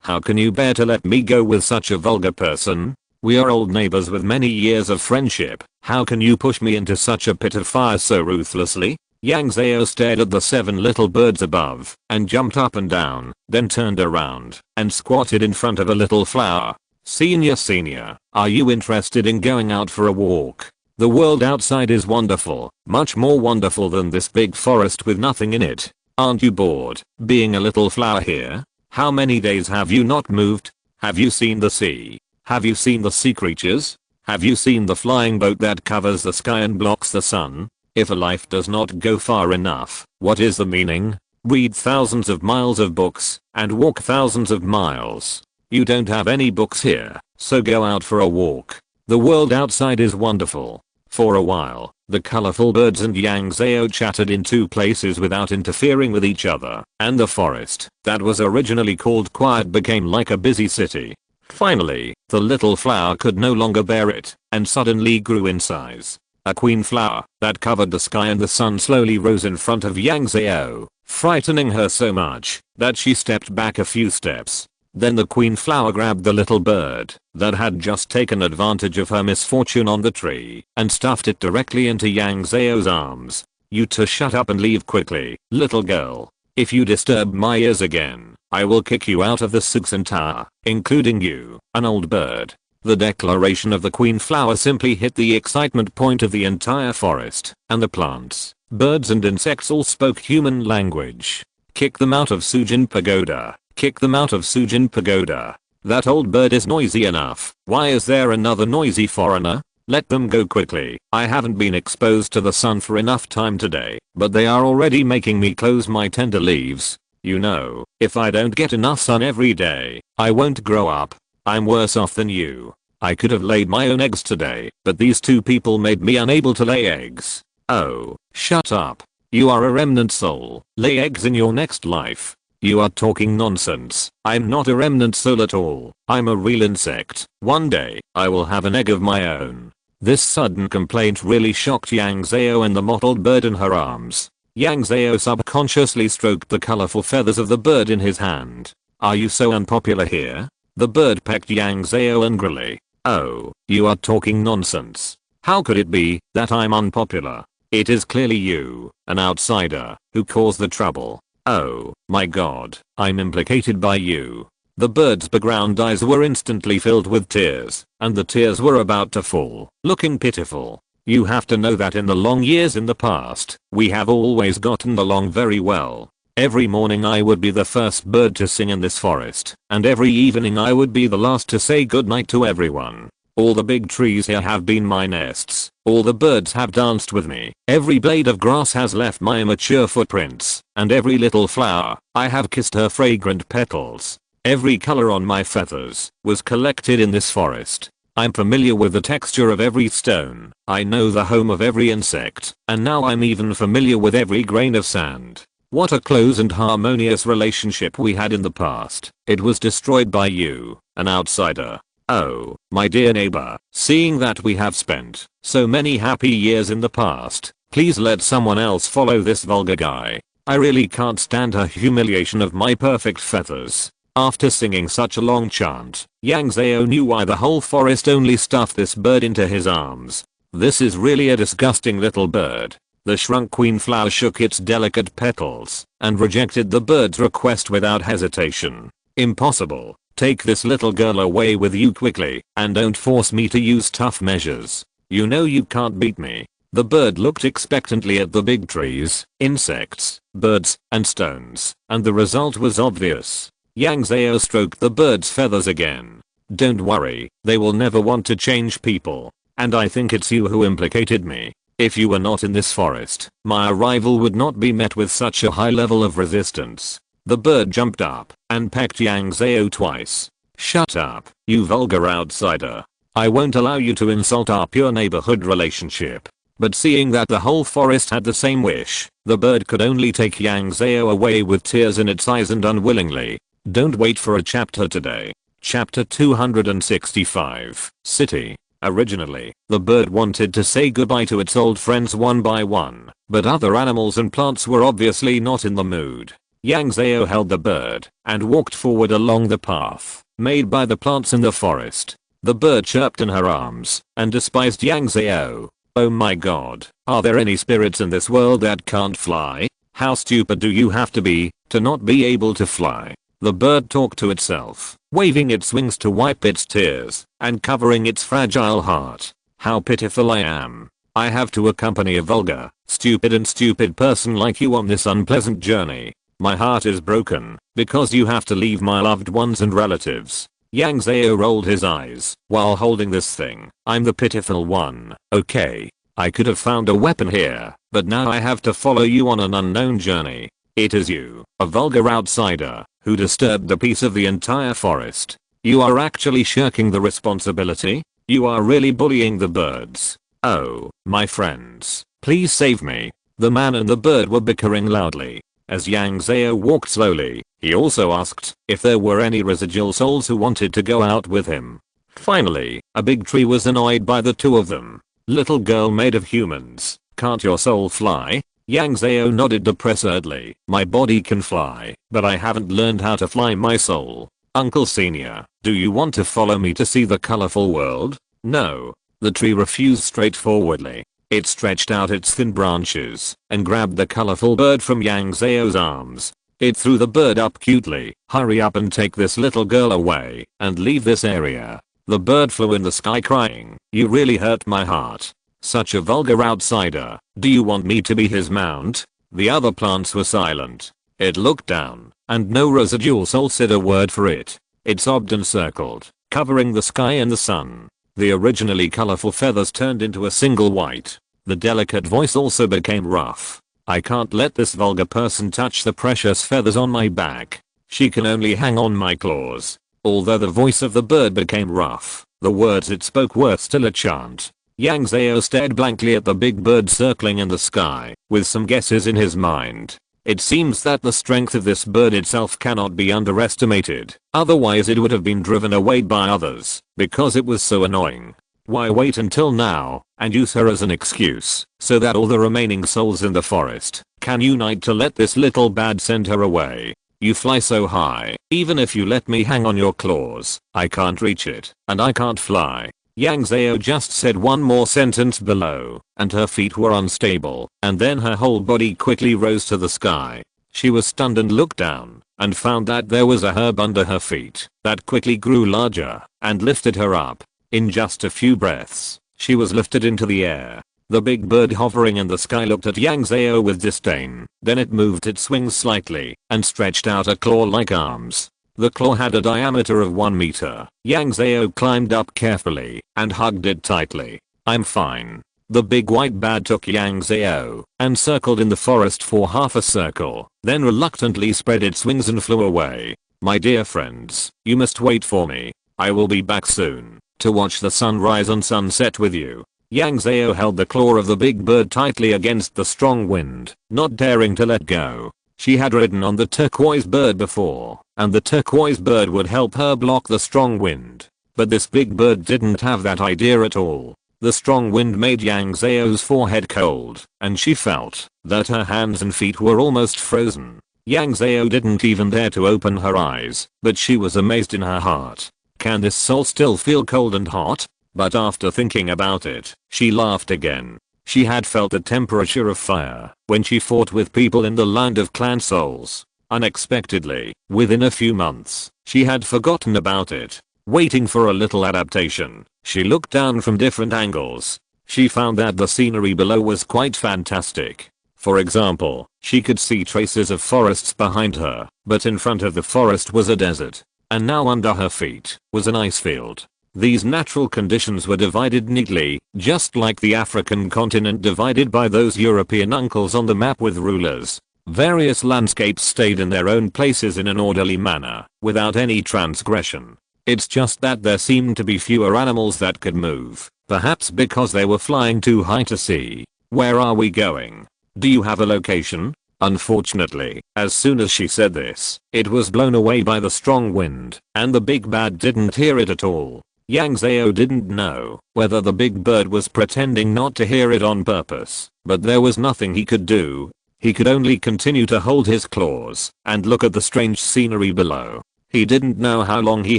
how can you bear to let me go with such a vulgar person? We are old neighbors with many years of friendship. How can you push me into such a pit of fire so ruthlessly? Yang Zhao stared at the 7 little birds above and jumped up and down, then turned around and squatted in front of a little flower. Senior, are you interested in going out for a walk? The world outside is wonderful, much more wonderful than this big forest with nothing in it. Aren't you bored, being a little flower here? How many days have you not moved? Have you seen the sea? Have you seen the sea creatures? Have you seen the flying boat that covers the sky and blocks the sun? If a life does not go far enough, what is the meaning? Read thousands of miles of books and walk thousands of miles. You don't have any books here, so go out for a walk. The world outside is wonderful. For a while, the colorful birds and Yang Zhao chatted in 2 places without interfering with each other, and the forest that was originally called quiet became like a busy city. Finally, the little flower could no longer bear it, and suddenly grew in size. A queen flower that covered the sky and the sun slowly rose in front of Yang Zhao, frightening her so much that she stepped back a few steps. Then the queen flower grabbed the little bird that had just taken advantage of her misfortune on the tree and stuffed it directly into Yang Zhao's arms. You two shut up and leave quickly, little girl. If you disturb my ears again, I will kick you out of the Suxan Tower, including you, an old bird. The declaration of the queen flower simply hit the excitement point of the entire forest, and the plants, birds and insects all spoke human language. Kick them out of Sujin Pagoda. Kick them out of Sujin Pagoda. That old bird is noisy enough. Why is there another noisy foreigner? Let them go quickly. I haven't been exposed to the sun for enough time today, but they are already making me close my tender leaves. You know, if I don't get enough sun every day, I won't grow up. I'm worse off than you. I could have laid my own eggs today, but these 2 people made me unable to lay eggs. Oh, shut up. You are a remnant soul. Lay eggs in your next life. You are talking nonsense. I'm not a remnant soul at all. I'm a real insect. One day, I will have an egg of my own. This sudden complaint really shocked Yang Zhao and the mottled bird in her arms. Yang Zhao subconsciously stroked the colorful feathers of the bird in his hand. Are you so unpopular here? The bird pecked Yang Zhao angrily. Oh, you are talking nonsense. How could it be that I'm unpopular? It is clearly you, an outsider, who caused the trouble. Oh my god, I'm implicated by you. The bird's background eyes were instantly filled with tears, and the tears were about to fall, looking pitiful. You have to know that in the long years in the past, we have always gotten along very well. Every morning I would be the first bird to sing in this forest, and every evening I would be the last to say goodnight to everyone. All the big trees here have been my nests. All the birds have danced with me. Every blade of grass has left my mature footprints, and every little flower, I have kissed her fragrant petals. Every color on my feathers was collected in this forest. I'm familiar with the texture of every stone. I know the home of every insect, and now I'm even familiar with every grain of sand. What a close and harmonious relationship we had in the past. It was destroyed by you, an outsider. Oh, my dear neighbor, seeing that we have spent so many happy years in the past, please let someone else follow this vulgar guy. I really can't stand her humiliation of my perfect feathers. After singing such a long chant, Yang Zhao knew why the whole forest only stuffed this bird into his arms. This is really a disgusting little bird. The shrunk queen flower shook its delicate petals and rejected the bird's request without hesitation. Impossible. Take this little girl away with you quickly, and don't force me to use tough measures. You know you can't beat me. The bird looked expectantly at the big trees, insects, birds, and stones, and the result was obvious. Yang Zhao stroked the bird's feathers again. Don't worry, they will never want to change people. And I think it's you who implicated me. If you were not in this forest, my arrival would not be met with such a high level of resistance. The bird jumped up and pecked Yang Zhao twice. Shut up, you vulgar outsider. I won't allow you to insult our pure neighborhood relationship. But seeing that the whole forest had the same wish, the bird could only take Yang Zhao away with tears in its eyes and unwillingly. Don't wait for a chapter today. Chapter 265, City. Originally, the bird wanted to say goodbye to its old friends one by one, but other animals and plants were obviously not in the mood. Yang Zhao held the bird and walked forward along the path made by the plants in the forest. The bird chirped in her arms and despised Yang Zhao. Oh my god, are there any spirits in this world that can't fly? How stupid do you have to be not be able to fly? The bird talked to itself, waving its wings to wipe its tears and covering its fragile heart. How pitiful I am. I have to accompany a vulgar, stupid person like you on this unpleasant journey. My heart is broken because you have to leave my loved ones and relatives. Yang Zhao rolled his eyes while holding this thing. I'm the pitiful one. Okay, I could have found a weapon here, but now I have to follow you on an unknown journey. It is you, a vulgar outsider, who disturbed the peace of the entire forest. You are actually shirking the responsibility? You are really bullying the birds. Oh, my friends, please save me. The man and the bird were bickering loudly. As Yang Zhao walked slowly, he also asked if there were any residual souls who wanted to go out with him. Finally, a big tree was annoyed by the two of them. Little girl made of humans, can't your soul fly? Yang Zhao nodded depressedly. My body can fly, but I haven't learned how to fly my soul. Uncle Senior, do you want to follow me to see the colorful world? No. The tree refused straightforwardly. It stretched out its thin branches and grabbed the colorful bird from Yang Zhao's arms. It threw the bird up cutely. Hurry up and take this little girl away and leave this area. The bird flew in the sky crying, you really hurt my heart. Such a vulgar outsider. Do you want me to be his mount? The other plants were silent. It looked down, and no residual soul said a word for it. It sobbed and circled, covering the sky and the sun. The originally colorful feathers turned into a single white. The delicate voice also became rough. I can't let this vulgar person touch the precious feathers on my back. She can only hang on my claws. Although the voice of the bird became rough, the words it spoke were still a chant. Yang Zhao stared blankly at the big bird circling in the sky, with some guesses in his mind. It seems that the strength of this bird itself cannot be underestimated, otherwise it would have been driven away by others, because it was so annoying. Why wait until now, and use her as an excuse, so that all the remaining souls in the forest can unite to let this little bad send her away? You fly so high, even if you let me hang on your claws, I can't reach it, and I can't fly. Yang Zhao just said one more sentence below, and her feet were unstable, and then her whole body quickly rose to the sky. She was stunned and looked down, and found that there was a herb under her feet that quickly grew larger and lifted her up. In just a few breaths, she was lifted into the air. The big bird hovering in the sky looked at Yang Zhao with disdain, then it moved its wings slightly and stretched out her claw-like arms. The claw had a diameter of 1 meter. Yang Zhao climbed up carefully and hugged it tightly. I'm fine. The big white bat took Yang Zhao and circled in the forest for half a circle, then reluctantly spread its wings and flew away. My dear friends, you must wait for me. I will be back soon to watch the sunrise and sunset with you. Yang Zhao held the claw of the big bird tightly against the strong wind, not daring to let go. She had ridden on the turquoise bird before, and the turquoise bird would help her block the strong wind. But this big bird didn't have that idea at all. The strong wind made Yang Zhao's forehead cold, and she felt that her hands and feet were almost frozen. Yang Zhao didn't even dare to open her eyes, but she was amazed in her heart. Can this soul still feel cold and hot? But after thinking about it, she laughed again. She had felt the temperature of fire when she fought with people in the land of clan souls. Unexpectedly, within a few months, she had forgotten about it. Waiting for a little adaptation, she looked down from different angles. She found that the scenery below was quite fantastic. For example, she could see traces of forests behind her, but in front of the forest was a desert. And now under her feet was an ice field. These natural conditions were divided neatly, just like the African continent divided by those European uncles on the map with rulers. Various landscapes stayed in their own places in an orderly manner, without any transgression. It's just that there seemed to be fewer animals that could move, perhaps because they were flying too high to see. Where are we going? Do you have a location? Unfortunately, as soon as she said this, it was blown away by the strong wind, and the big bad didn't hear it at all. Yang Zhao didn't know whether the big bird was pretending not to hear it on purpose, but there was nothing he could do. He could only continue to hold his claws and look at the strange scenery below. He didn't know how long he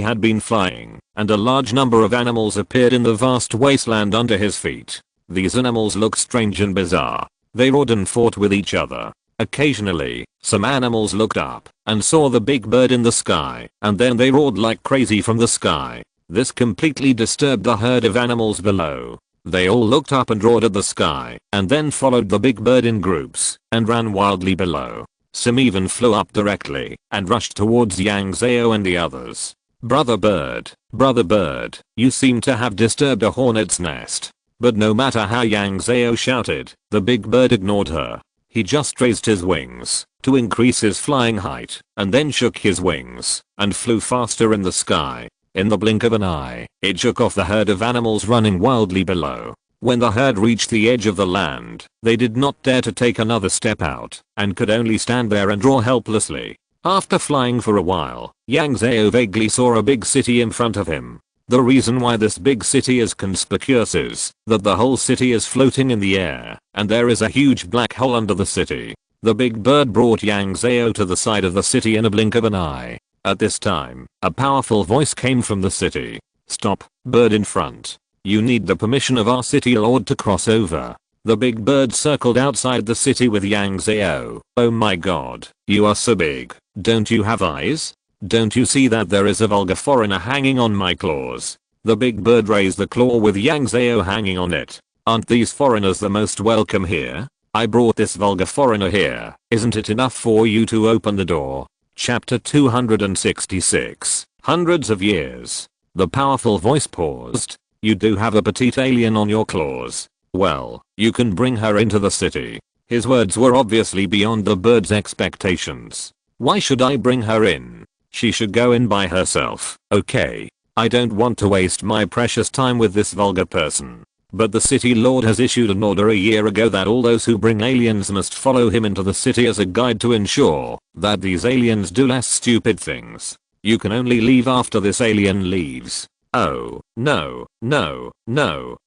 had been flying, and a large number of animals appeared in the vast wasteland under his feet. These animals looked strange and bizarre. They roared and fought with each other. Occasionally, some animals looked up and saw the big bird in the sky, and then they roared like crazy from the sky. This completely disturbed the herd of animals below. They all looked up and roared at the sky, and then followed the big bird in groups and ran wildly below. Some even flew up directly and rushed towards Yang Zhao and the others. Brother bird, you seem to have disturbed a hornet's nest." But no matter how Yang Zhao shouted, the big bird ignored her. He just raised his wings to increase his flying height, and then shook his wings and flew faster in the sky. In the blink of an eye, it shook off the herd of animals running wildly below. When the herd reached the edge of the land, they did not dare to take another step out and could only stand there and roar helplessly. After flying for a while, Yang Zhao vaguely saw a big city in front of him. The reason why this big city is conspicuous is that the whole city is floating in the air, and there is a huge black hole under the city. The big bird brought Yang Zhao to the side of the city in a blink of an eye. At this time, a powerful voice came from the city. "Stop, bird in front. You need the permission of our city lord to cross over." The big bird circled outside the city with Yang Zhao. "Oh my god, you are so big. Don't you have eyes? Don't you see that there is a vulgar foreigner hanging on my claws?" The big bird raised the claw with Yang Zhao hanging on it. "Aren't these foreigners the most welcome here? I brought this vulgar foreigner here. Isn't it enough for you to open the door?" Chapter 266. Hundreds of years. The powerful voice paused. "You do have a petite alien on your claws. Well, you can bring her into the city." His words were obviously beyond the bird's expectations. "Why should I bring her in? She should go in by herself." "Okay. I don't want to waste my precious time with this vulgar person. But the city lord has issued an order a year ago that all those who bring aliens must follow him into the city as a guide to ensure that these aliens do less stupid things. You can only leave after this alien leaves." "Oh, no,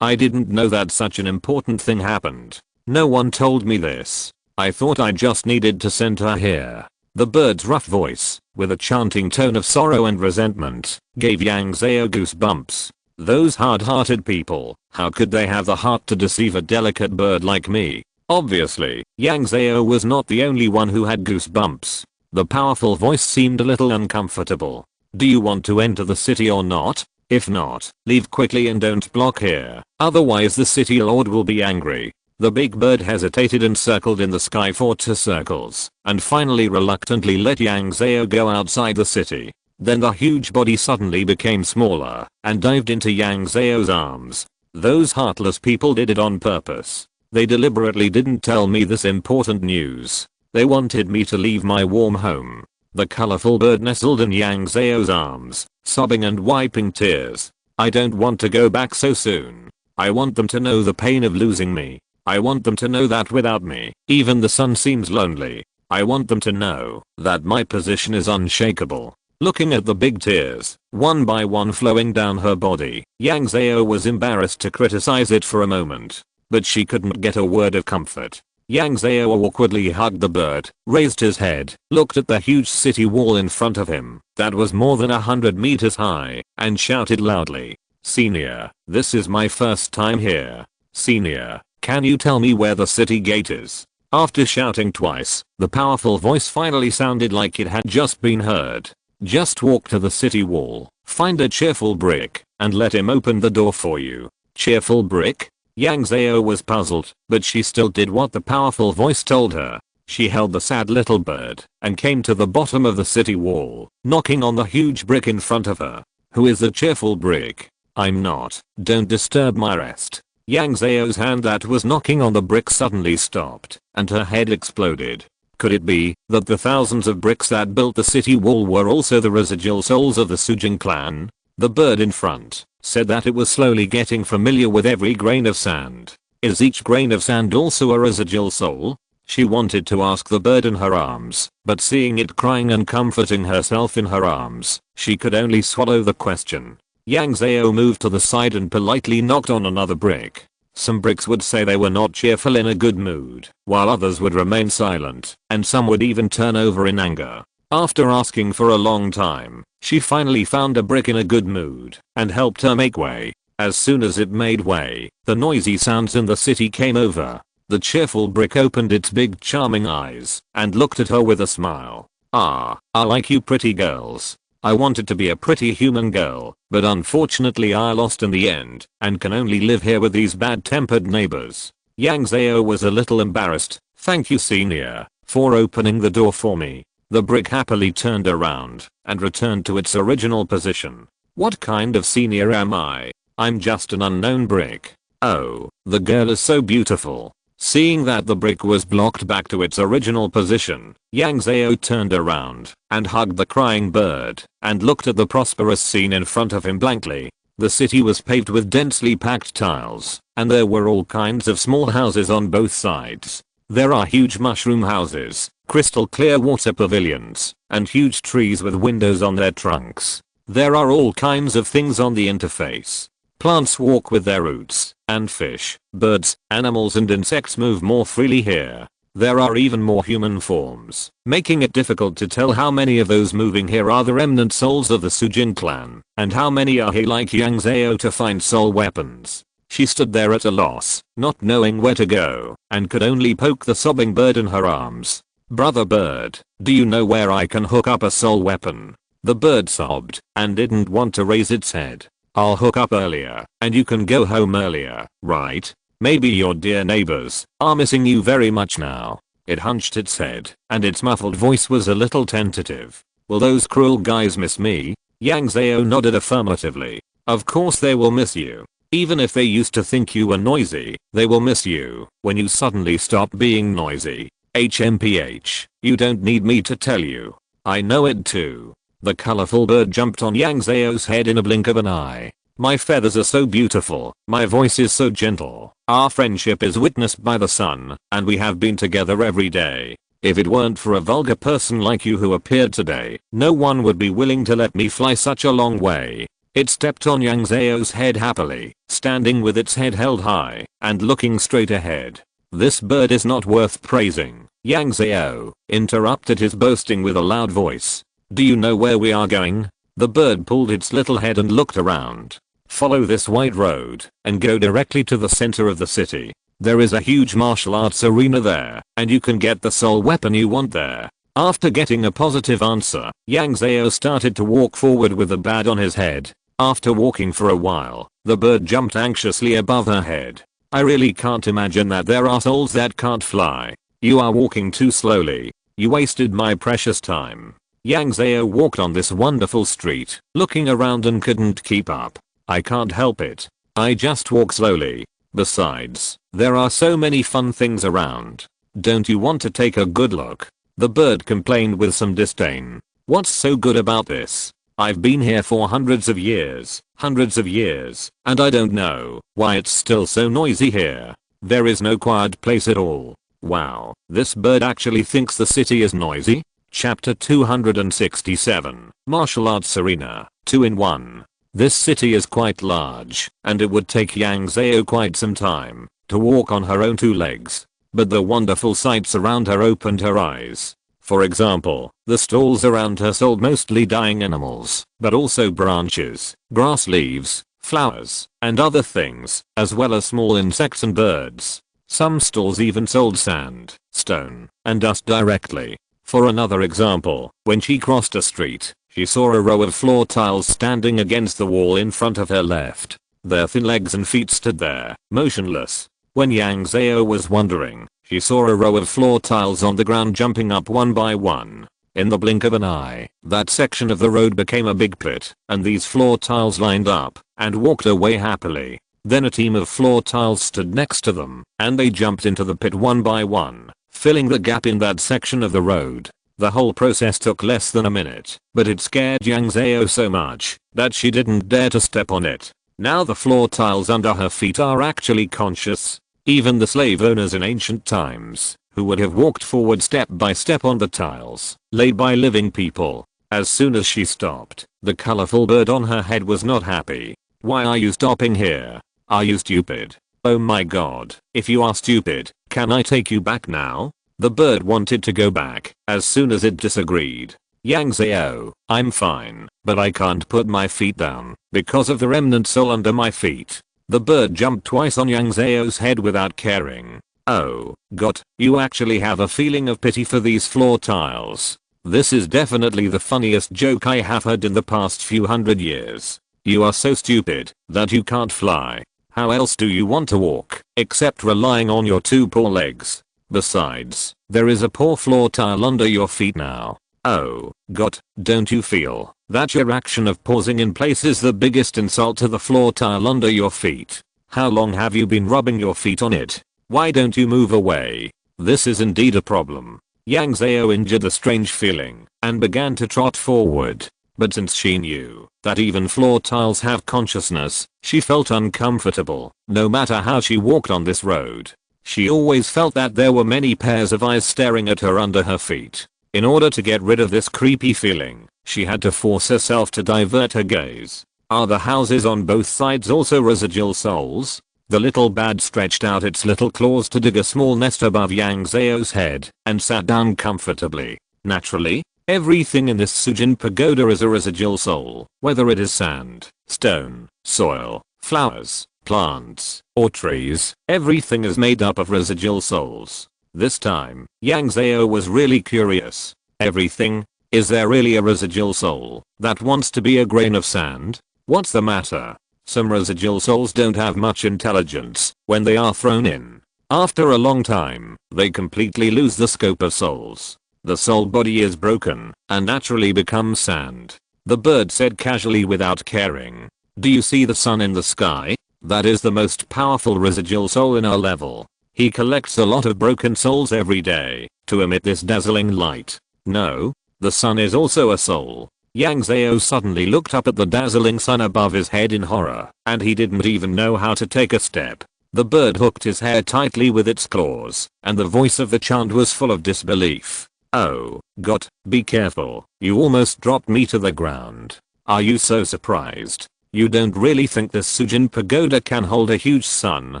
I didn't know that such an important thing happened. No one told me this. I thought I just needed to send her here." The bird's rough voice, with a chanting tone of sorrow and resentment, gave Yang Zhao goosebumps. Those hard-hearted people, how could they have the heart to deceive a delicate bird like me? Obviously, Yang Zhao was not the only one who had goosebumps. The powerful voice seemed a little uncomfortable. "Do you want to enter the city or not? If not, leave quickly and don't block here, otherwise the city lord will be angry." The big bird hesitated and circled in the sky for 2 circles, and finally reluctantly let Yang Zhao go outside the city. Then the huge body suddenly became smaller and dived into Yang Zhao's arms. Those heartless people did it on purpose. They deliberately didn't tell me this important news. They wanted me to leave my warm home. The colorful bird nestled in Yang Zhao's arms, sobbing and wiping tears. "I don't want to go back so soon. I want them to know the pain of losing me. I want them to know that without me, even the sun seems lonely. I want them to know that my position is unshakable." Looking at the big tears, one by one flowing down her body, Yang Zhao was embarrassed to criticize it for a moment. But she couldn't get a word of comfort. Yang Zhao awkwardly hugged the bird, raised his head, looked at the huge city wall in front of him that was more than 100 meters high, and shouted loudly, "Senior, this is my first time here. Senior, can you tell me where the city gate is?" After shouting twice, the powerful voice finally sounded like it had just been heard. "Just walk to the city wall, find a cheerful brick, and let him open the door for you." Cheerful brick? Yang Zhao was puzzled, but she still did what the powerful voice told her. She held the sad little bird and came to the bottom of the city wall, knocking on the huge brick in front of her. "Who is the cheerful brick?" "I'm not. Don't disturb my rest." Yang Zhao's hand that was knocking on the brick suddenly stopped, and her head exploded. Could it be that the thousands of bricks that built the city wall were also the residual souls of the Sujing clan? The bird in front said that it was slowly getting familiar with every grain of sand. Is each grain of sand also a residual soul? She wanted to ask the bird in her arms, but seeing it crying and comforting herself in her arms, she could only swallow the question. Yang Zhao moved to the side and politely knocked on another brick. Some bricks would say they were not cheerful in a good mood, while others would remain silent, and some would even turn over in anger. After asking for a long time, she finally found a brick in a good mood and helped her make way. As soon as it made way, the noisy sounds in the city came over. The cheerful brick opened its big charming eyes and looked at her with a smile. "Ah, I like you pretty girls. I wanted to be a pretty human girl, but unfortunately I lost in the end and can only live here with these bad-tempered neighbors." Yang Zhao was a little embarrassed. "Thank you, senior, for opening the door for me." The brick happily turned around and returned to its original position. "What kind of senior am I? I'm just an unknown brick." "Oh, the girl is so beautiful." Seeing that the brick was blocked back to its original position, Yang Zhao turned around and hugged the crying bird and looked at the prosperous scene in front of him blankly. The city was paved with densely packed tiles, and there were all kinds of small houses on both sides. There are huge mushroom houses, crystal clear water pavilions, and huge trees with windows on their trunks. There are all kinds of things on the interface. Plants walk with their roots, and fish, birds, animals and insects move more freely here. There are even more human forms, making it difficult to tell how many of those moving here are the remnant souls of the Sujin clan, and how many are here like Yang Zhao to find soul weapons. She stood there at a loss, not knowing where to go, and could only poke the sobbing bird in her arms. "Brother bird, do you know where I can hook up a soul weapon?" The bird sobbed, and didn't want to raise its head. "I'll hook up earlier, and you can go home earlier, right? Maybe your dear neighbors are missing you very much now." It hunched its head, and its muffled voice was a little tentative. "Will those cruel guys miss me?" Yang Zhao nodded affirmatively. "Of course they will miss you. Even if they used to think you were noisy, they will miss you when you suddenly stop being noisy. HMPH, you don't need me to tell you. I know it too." The colorful bird jumped on Yang Zhao's head in a blink of an eye. "My feathers are so beautiful, my voice is so gentle, our friendship is witnessed by the sun, and we have been together every day. If it weren't for a vulgar person like you who appeared today, no one would be willing to let me fly such a long way." It stepped on Yang Zhao's head happily, standing with its head held high and looking straight ahead. "This bird is not worth praising." Yang Zhao interrupted his boasting with a loud voice. "Do you know where we are going?" The bird pulled its little head and looked around. "Follow this wide road and go directly to the center of the city. There is a huge martial arts arena there, and you can get the soul weapon you want there." After getting a positive answer, Yang Zhao started to walk forward with the bird on his head. After walking for a while, the bird jumped anxiously above her head. "I really can't imagine that there are souls that can't fly. You are walking too slowly. You wasted my precious time." Yang Zhao walked on this wonderful street, looking around and couldn't keep up. "I can't help it. I just walk slowly. Besides, there are so many fun things around. Don't you want to take a good look?" The bird complained with some disdain. "What's so good about this? I've been here for hundreds of years, and I don't know why it's still so noisy here. There is no quiet place at all." Wow, this bird actually thinks the city is noisy? Chapter 267, Martial Arts Arena, 2-in-1. This city is quite large, and it would take Yang Zhao quite some time to walk on her own two legs. But the wonderful sights around her opened her eyes. For example, the stalls around her sold mostly dying animals, but also branches, grass leaves, flowers, and other things, as well as small insects and birds. Some stalls even sold sand, stone, and dust directly. For another example, when she crossed a street, she saw a row of floor tiles standing against the wall in front of her left. Their thin legs and feet stood there, motionless. When Yang Zhao was wondering, she saw a row of floor tiles on the ground jumping up one by one. In the blink of an eye, that section of the road became a big pit, and these floor tiles lined up and walked away happily. Then a team of floor tiles stood next to them, and they jumped into the pit one by one, filling the gap in that section of the road. The whole process took less than a minute, but it scared Yang Zhao so much that she didn't dare to step on it. Now the floor tiles under her feet are actually conscious. Even the slave owners in ancient times, who would have walked forward step by step on the tiles laid by living people, As soon as she stopped, the colorful bird on her head was not happy. Why are you stopping here? Are you stupid? Oh my god, if you are stupid, can I take you back now? The bird wanted to go back as soon as it disagreed. Yang Zhao, I'm fine, but I can't put my feet down because of the remnant soul under my feet. The bird jumped twice on Yang Zhao's head without caring. Oh god, you actually have a feeling of pity for these floor tiles. This is definitely the funniest joke I have heard in the past few hundred years. You are so stupid that you can't fly. How else do you want to walk except relying on your two poor legs? Besides, there is a poor floor tile under your feet now. Oh god, don't you feel that your action of pausing in place is the biggest insult to the floor tile under your feet? How long have you been rubbing your feet on it? Why don't you move away? This is indeed a problem. Yang Zhao endured a strange feeling and began to trot forward. But since she knew that even floor tiles have consciousness, she felt uncomfortable no matter how she walked on this road. She always felt that there were many pairs of eyes staring at her under her feet. In order to get rid of this creepy feeling, she had to force herself to divert her gaze. Are the houses on both sides also residual souls? The little bat stretched out its little claws to dig a small nest above Yang Zhao's head and sat down comfortably. Naturally, everything in this Sujin pagoda is a residual soul, whether it is sand, stone, soil, flowers, plants, or trees. Everything is made up of residual souls. This time, Yang Zhao was really curious. Everything? Is there really a residual soul that wants to be a grain of sand? What's the matter? Some residual souls don't have much intelligence when they are thrown in. After a long time, they completely lose the scope of souls. The soul body is broken and naturally becomes sand. The bird said casually without caring. Do you see the sun in the sky? That is the most powerful residual soul in our level. He collects a lot of broken souls every day to emit this dazzling light. No, the sun is also a soul. Yang Zhao suddenly looked up at the dazzling sun above his head in horror, and he didn't even know how to take a step. The bird hooked his hair tightly with its claws, and the voice of the chant was full of disbelief. Oh god, be careful, you almost dropped me to the ground. Are you so surprised? You don't really think this Sujin pagoda can hold a huge sun,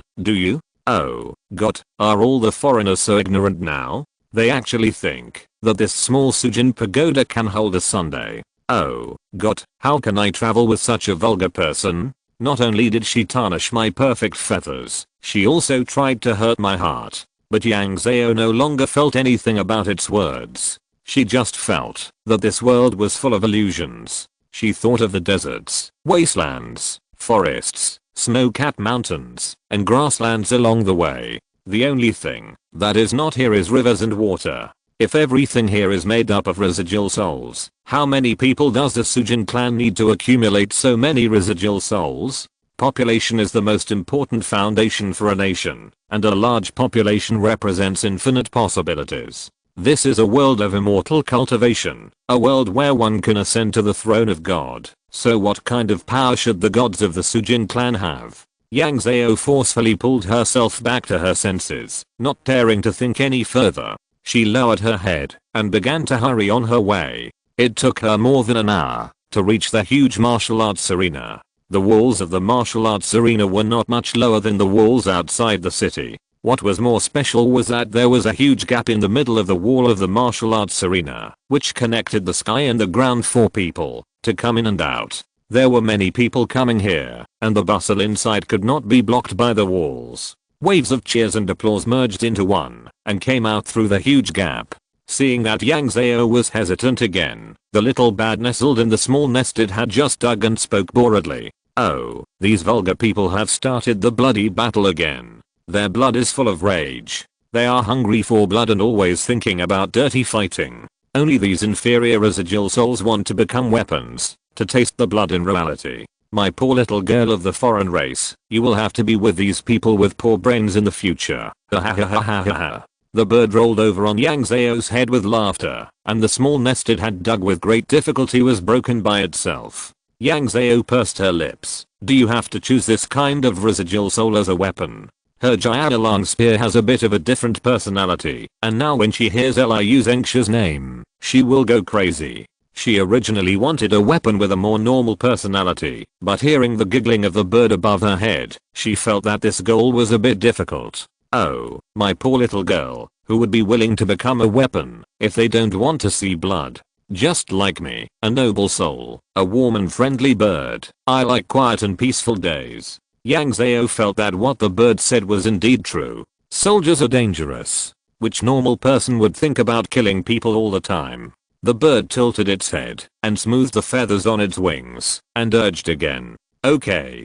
do you? Oh god, are all the foreigners so ignorant now? They actually think that this small Sujin pagoda can hold a Sunday. Oh god, how can I travel with such a vulgar person? Not only did she tarnish my perfect feathers, she also tried to hurt my heart. But Yang Zhao no longer felt anything about its words. She just felt that this world was full of illusions. She thought of the deserts, wastelands, forests, snow-capped mountains, and grasslands along the way. The only thing that is not here is rivers and water. If everything here is made up of residual souls, how many people does the Sujin clan need to accumulate so many residual souls? Population is the most important foundation for a nation, and a large population represents infinite possibilities. This is a world of immortal cultivation, a world where one can ascend to the throne of God. So what kind of power should the gods of the Sujin clan have? Yang Zhao forcefully pulled herself back to her senses, not daring to think any further. She lowered her head and began to hurry on her way. It took her more than an hour to reach the huge martial arts arena. The walls of the martial arts arena were not much lower than the walls outside the city. What was more special was that there was a huge gap in the middle of the wall of the martial arts arena, which connected the sky and the ground for people to come in and out. There were many people coming here, and the bustle inside could not be blocked by the walls. Waves of cheers and applause merged into one and came out through the huge gap. Seeing that Yang Zhao was hesitant again, the little bat nestled in the small nest it had just dug and spoke boredly. Oh, these vulgar people have started the bloody battle again. Their blood is full of rage. They are hungry for blood and always thinking about dirty fighting. Only these inferior residual souls want to become weapons, to taste the blood in reality. My poor little girl of the foreign race, you will have to be with these people with poor brains in the future. Ha ha ha ha ha ha. The bird rolled over on Yang Zhao's head with laughter, and the small nest it had dug with great difficulty was broken by itself. Yang Zhao pursed her lips. Do you have to choose this kind of residual soul as a weapon? Her Jialang spear has a bit of a different personality, and now when she hears Liu Zhengxi's name, she will go crazy. She originally wanted a weapon with a more normal personality, but hearing the giggling of the bird above her head, she felt that this goal was a bit difficult. Oh, my poor little girl, who would be willing to become a weapon if they don't want to see blood? Just like me, a noble soul, a warm and friendly bird. I like quiet and peaceful days. Yang Zhao felt that what the bird said was indeed true. Soldiers are dangerous. Which normal person would think about killing people all the time? The bird tilted its head and smoothed the feathers on its wings and urged again. Okay,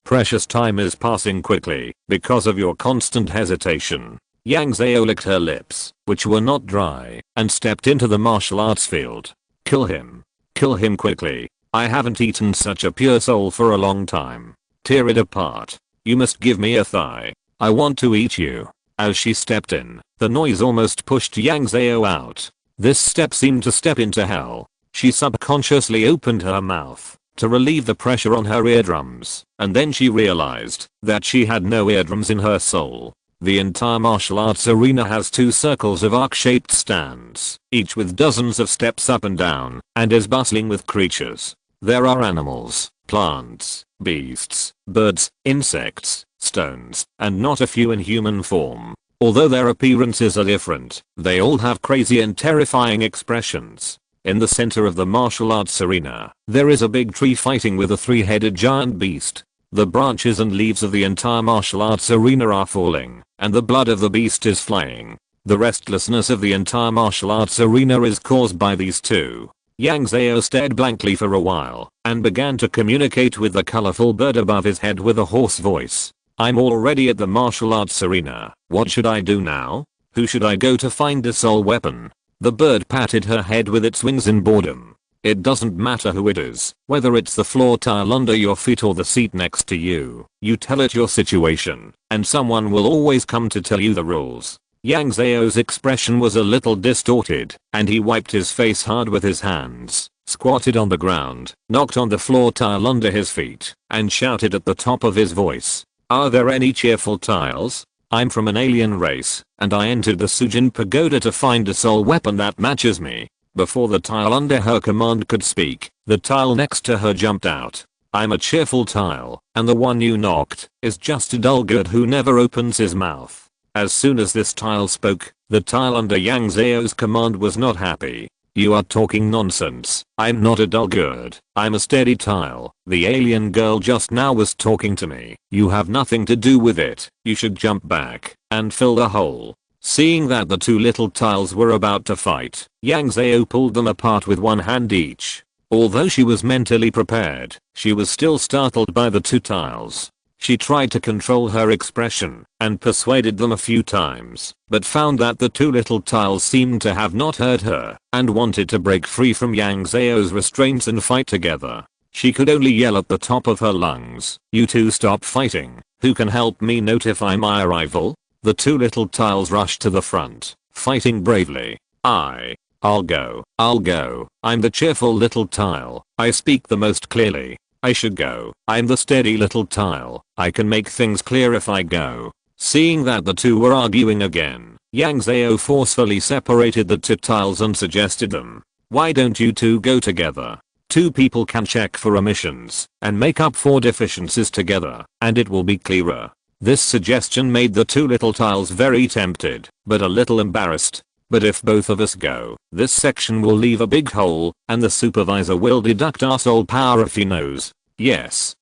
precious time is passing quickly because of your constant hesitation. Yang Zhao licked her lips, which were not dry, and stepped into the martial arts field. Kill him. Kill him quickly. I haven't eaten such a pure soul for a long time. Tear it apart. You must give me a thigh. I want to eat you. As she stepped in, the noise almost pushed Yang Zhao out. This step seemed to step into hell. She subconsciously opened her mouth to relieve the pressure on her eardrums, and then she realized that she had no eardrums in her soul. The entire martial arts arena has 2 circles of arc-shaped stands, each with dozens of steps up and down, and is bustling with creatures. There are animals, plants, beasts, birds, insects, stones, and not a few in human form. Although their appearances are different, they all have crazy and terrifying expressions. In the center of the martial arts arena, there is a big tree fighting with a 3-headed giant beast. The branches and leaves of the entire martial arts arena are falling, and the blood of the beast is flying. The restlessness of the entire martial arts arena is caused by these two. Yang Zhao stared blankly for a while, and began to communicate with the colorful bird above his head with a hoarse voice. I'm already at the martial arts arena. What should I do now? Who should I go to find a soul weapon? The bird patted her head with its wings in boredom. It doesn't matter who it is, whether it's the floor tile under your feet or the seat next to you. You tell it your situation, and someone will always come to tell you the rules. Yang Zhao's expression was a little distorted, and he wiped his face hard with his hands, squatted on the ground, knocked on the floor tile under his feet, and shouted at the top of his voice. Are there any cheerful tiles? I'm from an alien race, and I entered the Sujin Pagoda to find a soul weapon that matches me. Before the tile under her command could speak, the tile next to her jumped out. I'm a cheerful tile, and the one you knocked is just a dull gourd who never opens his mouth. As soon as this tile spoke, the tile under Yang Zhao's command was not happy. You are talking nonsense. I'm not a dull gourd. I'm a steady tile. The alien girl just now was talking to me. You have nothing to do with it. You should jump back and fill the hole. Seeing that the two little tiles were about to fight, Yang Zhao pulled them apart with one hand each. Although she was mentally prepared, she was still startled by the two tiles. She tried to control her expression and persuaded them a few times, but found that the two little tiles seemed to have not heard her and wanted to break free from Yang Zhao's restraints and fight together. She could only yell at the top of her lungs, "You two stop fighting. Who can help me notify my arrival?" The two little tiles rushed to the front, fighting bravely. I'll go. I'm the cheerful little tile. I speak the most clearly. I should go. I'm the steady little tile. I can make things clear if I go. Seeing that the two were arguing again, Yang Zhao forcefully separated the two tiles and suggested them. Why don't you two go together? Two people can check for omissions and make up for deficiencies together, and it will be clearer. This suggestion made the two little tiles very tempted, but a little embarrassed. But if both of us go, this section will leave a big hole, and the supervisor will deduct our soul power if he knows. Yes.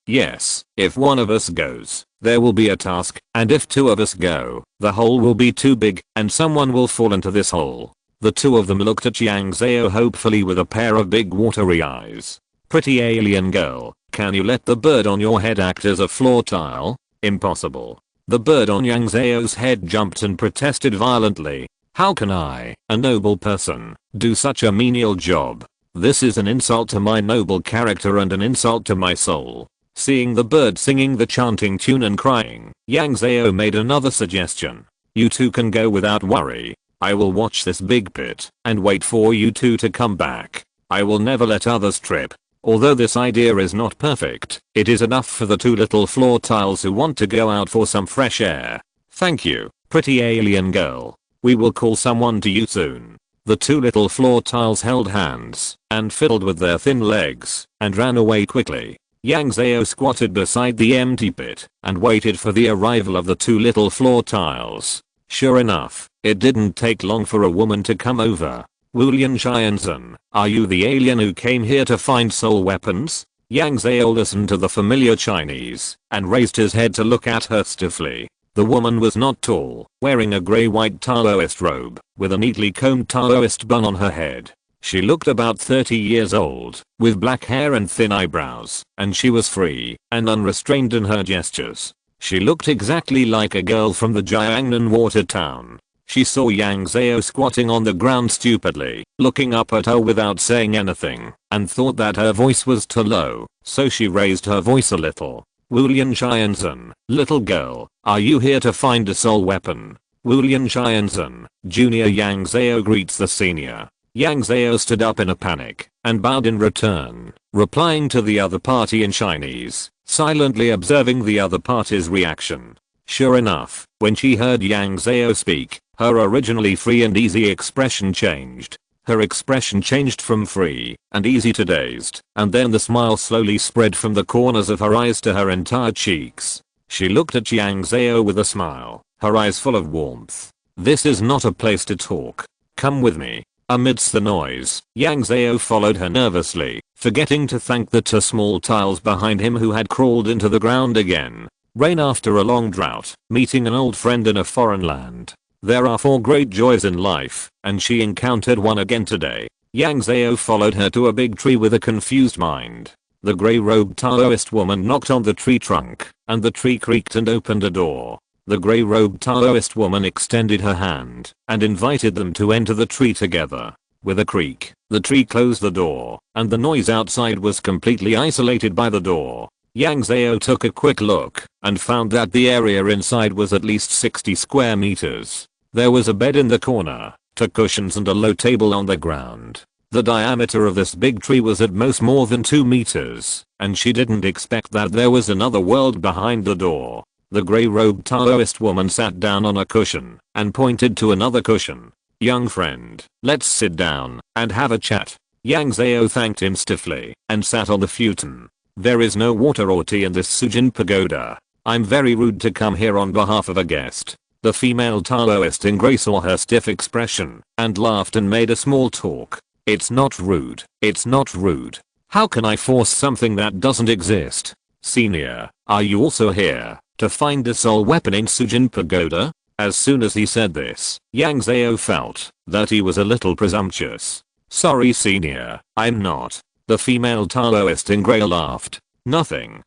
If one of us goes, there will be a task, and if two of us go, the hole will be too big, and someone will fall into this hole. The two of them looked at Yang Zhao hopefully with a pair of big watery eyes. Pretty alien girl, can you let the bird on your head act as a floor tile? Impossible. The bird on Yang Zhao's head jumped and protested violently. How can I, a noble person, do such a menial job? This is an insult to my noble character and an insult to my soul. Seeing the bird singing the chanting tune and crying, Yang Zhao made another suggestion. You two can go without worry. I will watch this big pit and wait for you two to come back. I will never let others trip. Although this idea is not perfect, it is enough for the two little floor tiles who want to go out for some fresh air. Thank you, pretty alien girl. We will call someone to you soon. The two little floor tiles held hands and fiddled with their thin legs and ran away quickly. Yang Zhao squatted beside the empty pit and waited for the arrival of the two little floor tiles. Sure enough, it didn't take long for a woman to come over. Wulian Xianzhen, are you the alien who came here to find soul weapons? Yang Zhao listened to the familiar Chinese and raised his head to look at her stiffly. The woman was not tall, wearing a grey-white Taoist robe with a neatly combed Taoist bun on her head. She looked about 30 years old, with black hair and thin eyebrows, and she was free and unrestrained in her gestures. She looked exactly like a girl from the Jiangnan water town. She saw Yang Zhao squatting on the ground stupidly, looking up at her without saying anything, and thought that her voice was too low, so she raised her voice a little. Wulian Xianzhen, little girl, are you here to find a soul weapon? Wulian Xianzhen, Junior Yang Zhao greets the senior. Yang Zhao stood up in a panic and bowed in return, replying to the other party in Chinese, silently observing the other party's reaction. Sure enough, when she heard Yang Zhao speak, her originally free and easy expression changed. Her expression changed from free and easy to dazed, and then the smile slowly spread from the corners of her eyes to her entire cheeks. She looked at Yang Zhao with a smile, her eyes full of warmth. This is not a place to talk. Come with me. Amidst the noise, Yang Zhao followed her nervously, forgetting to thank the two small tiles behind him who had crawled into the ground again. Rain after a long drought, meeting an old friend in a foreign land. There are 4 great joys in life, and she encountered one again today. Yang Zhao followed her to a big tree with a confused mind. The grey-robed Taoist woman knocked on the tree trunk, and the tree creaked and opened a door. The grey-robed Taoist woman extended her hand and invited them to enter the tree together. With a creak, the tree closed the door, and the noise outside was completely isolated by the door. Yang Zhao took a quick look and found that the area inside was at least 60 square meters. There was a bed in the corner, 2 cushions and a low table on the ground. The diameter of this big tree was at most more than 2 meters, and she didn't expect that there was another world behind the door. The grey-robed Taoist woman sat down on a cushion and pointed to another cushion. Young friend, let's sit down and have a chat. Yang Zhao thanked him stiffly and sat on the futon. There is no water or tea in this Sujin pagoda. I'm very rude to come here on behalf of a guest. The female Taoist in grey saw her stiff expression and laughed and made a small talk. It's not rude. It's not rude. How can I force something that doesn't exist? Senior, are you also here to find a soul weapon in Sujin pagoda? As soon as he said this, Yang Zhao felt that he was a little presumptuous. Sorry senior, I'm not. The female Taoist in grey laughed. Nothing,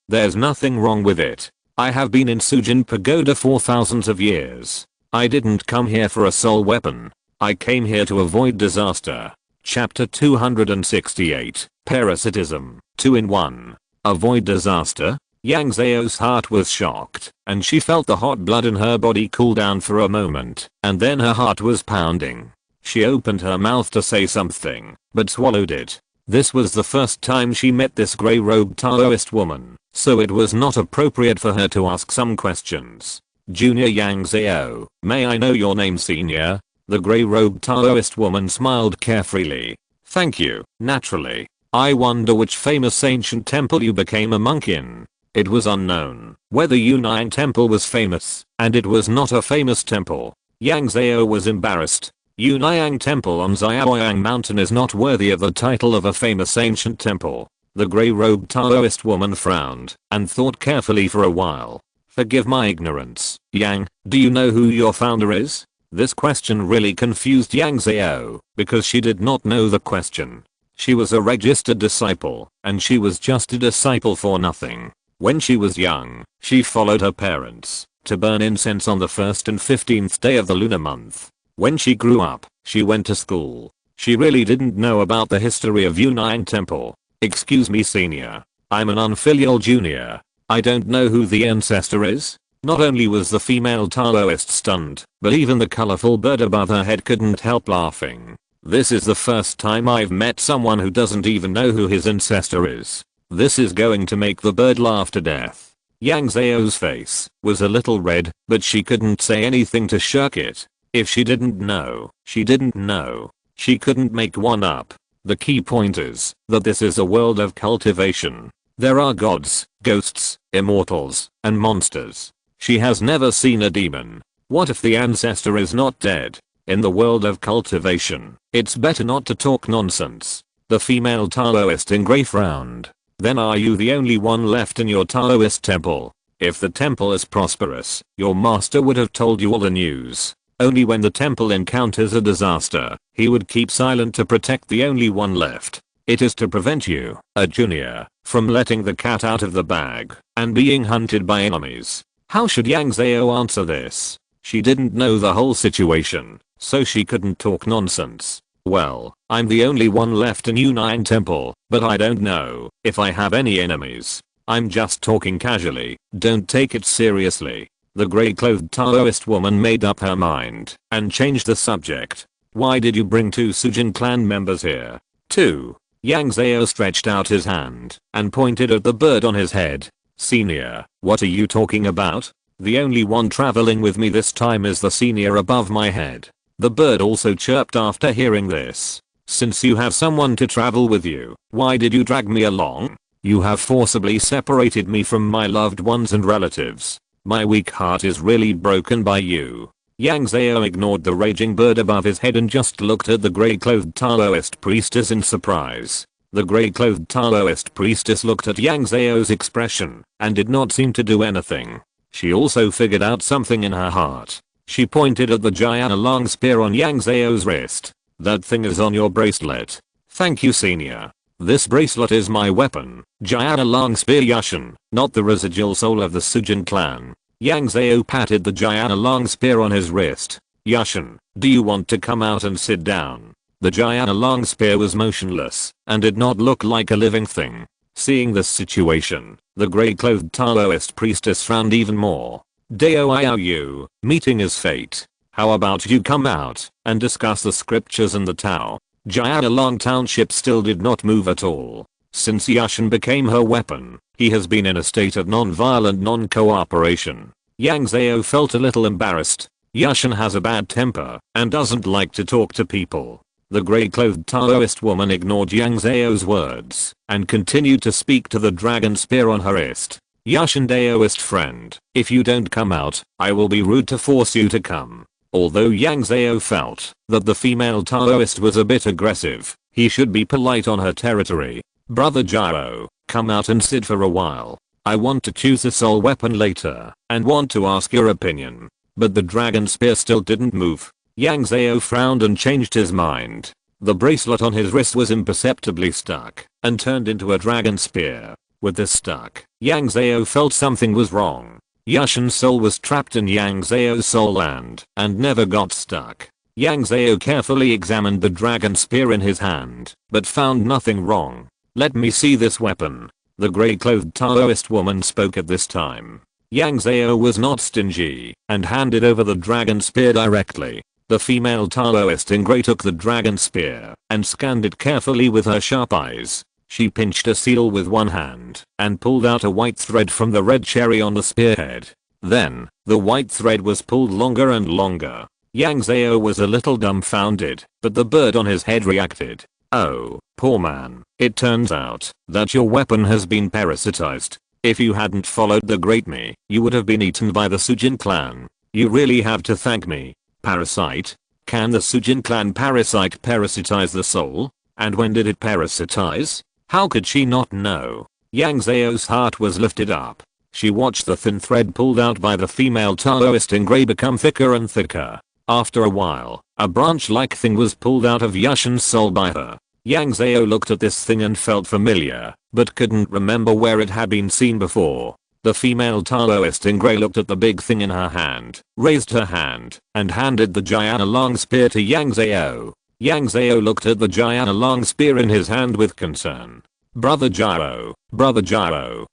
there's nothing wrong with it. I have been in Sujin pagoda for thousands of years. I didn't come here for a soul weapon. I came here to avoid disaster. Chapter 268, Parasitism, 2-in-1. Avoid disaster? Yang Zhao's heart was shocked, and she felt the hot blood in her body cool down for a moment, and then her heart was pounding. She opened her mouth to say something, but swallowed it. This was the first time she met this grey-robed Taoist woman, so it was not appropriate for her to ask some questions. Junior Yang Zhao, may I know your name senior? The grey-robed Taoist woman smiled carefreely. Thank you, naturally. I wonder which famous ancient temple you became a monk in. It was unknown whether Yunnan Temple was famous, and it was not a famous temple. Yang Zhao was embarrassed. Yunnan Temple on Xiaoyang Mountain is not worthy of the title of a famous ancient temple. The grey-robed Taoist woman frowned and thought carefully for a while. Forgive my ignorance, Yang, do you know who your founder is? This question really confused Yang Zhao because she did not know the question. She was a registered disciple, and she was just a disciple for nothing. When she was young, she followed her parents to burn incense on the 1st and 15th day of the lunar month. When she grew up, she went to school. She really didn't know about the history of Yunnan Temple. Excuse me senior, I'm an unfilial junior. I don't know who the ancestor is. Not only was the female Taoist stunned, but even the colorful bird above her head couldn't help laughing. This is the first time I've met someone who doesn't even know who his ancestor is. This is going to make the bird laugh to death. Yang Zhao's face was a little red, but she couldn't say anything to shirk it. If she didn't know, she didn't know. She couldn't make one up. The key point is that this is a world of cultivation. There are gods, ghosts, immortals, and monsters. She has never seen a demon. What if the ancestor is not dead? In the world of cultivation, it's better not to talk nonsense. The female Taoist in grey frowned. Then are you the only one left in your Taoist temple? If the temple is prosperous, your master would have told you all the news. Only when the temple encounters a disaster, he would keep silent to protect the only one left. It is to prevent you, a junior, from letting the cat out of the bag and being hunted by enemies. How should Yang Zhao answer this? She didn't know the whole situation, so she couldn't talk nonsense. Well, I'm the only one left in Yunnan Temple, but I don't know if I have any enemies. I'm just talking casually, don't take it seriously. The grey-clothed Taoist woman made up her mind and changed the subject. Why did you bring 2 Sujin clan members here? 2. Yang Zhao stretched out his hand and pointed at the bird on his head. Senior, what are you talking about? The only one traveling with me this time is the senior above my head. The bird also chirped after hearing this. Since you have someone to travel with you, why did you drag me along? You have forcibly separated me from my loved ones and relatives. My weak heart is really broken by you. Yang Zhao ignored the raging bird above his head and just looked at the grey-clothed Taoist priestess in surprise. The grey-clothed Taoist priestess looked at Yang Zhao's expression and did not seem to do anything. She also figured out something in her heart. She pointed at the Jiana long spear on Yang Zhao's wrist. That thing is on your bracelet. Thank you, senior. This bracelet is my weapon, Jiana long spear Yushin, not the residual soul of the Sujin clan. Yang Zhao patted the Jiana long spear on his wrist. Yushin, do you want to come out and sit down? The Jiana long spear was motionless and did not look like a living thing. Seeing this situation, the grey-clothed Taoist priestess frowned even more. Dao Iou, meeting is fate. How about you come out and discuss the scriptures and the Tao? Jiana Long Township still did not move at all. Since Yushin became her weapon, he has been in a state of non-violent non-cooperation. Yang Zhao felt a little embarrassed. Yushin has a bad temper and doesn't like to talk to people. The grey-clothed Taoist woman ignored Yang Zhao's words and continued to speak to the dragon spear on her wrist. Yushin Daoist friend, if you don't come out, I will be rude to force you to come. Although Yang Zhao felt that the female Taoist was a bit aggressive, he should be polite on her territory. Brother Zhao, come out and sit for a while. I want to choose a soul weapon later and want to ask your opinion. But the dragon spear still didn't move. Yang Zhao frowned and changed his mind. The bracelet on his wrist was imperceptibly stuck and turned into a dragon spear. With this stuck, Yang Zhao felt something was wrong. Yushin's soul was trapped in Yang Zhao's soul land and never got stuck. Yang Zhao carefully examined the dragon spear in his hand, but found nothing wrong. Let me see this weapon. The grey-clothed Taoist woman spoke at this time. Yang Zhao was not stingy and handed over the dragon spear directly. The female Taoist in grey took the dragon spear and scanned it carefully with her sharp eyes. She pinched a seal with one hand and pulled out a white thread from the red cherry on the spearhead. Then, the white thread was pulled longer and longer. Yang Zhao was a little dumbfounded, but the bird on his head reacted. Oh, poor man, it turns out that your weapon has been parasitized. If you hadn't followed the Great Me, you would have been eaten by the Sujin clan. You really have to thank me. Parasite? Can the Sujin clan parasitize the soul? And when did it parasitize? How could she not know? Yang Zhao's heart was lifted up. She watched the thin thread pulled out by the female Taoist in grey become thicker and thicker. After a while, a branch-like thing was pulled out of Yushin's soul by her. Yang Zhao looked at this thing and felt familiar, but couldn't remember where it had been seen before. The female Taoist in grey looked at the big thing in her hand, raised her hand, and handed the Jiana long spear to Yang Zhao. Yang Zhao looked at the Jiana long spear in his hand with concern. Brother Zhao,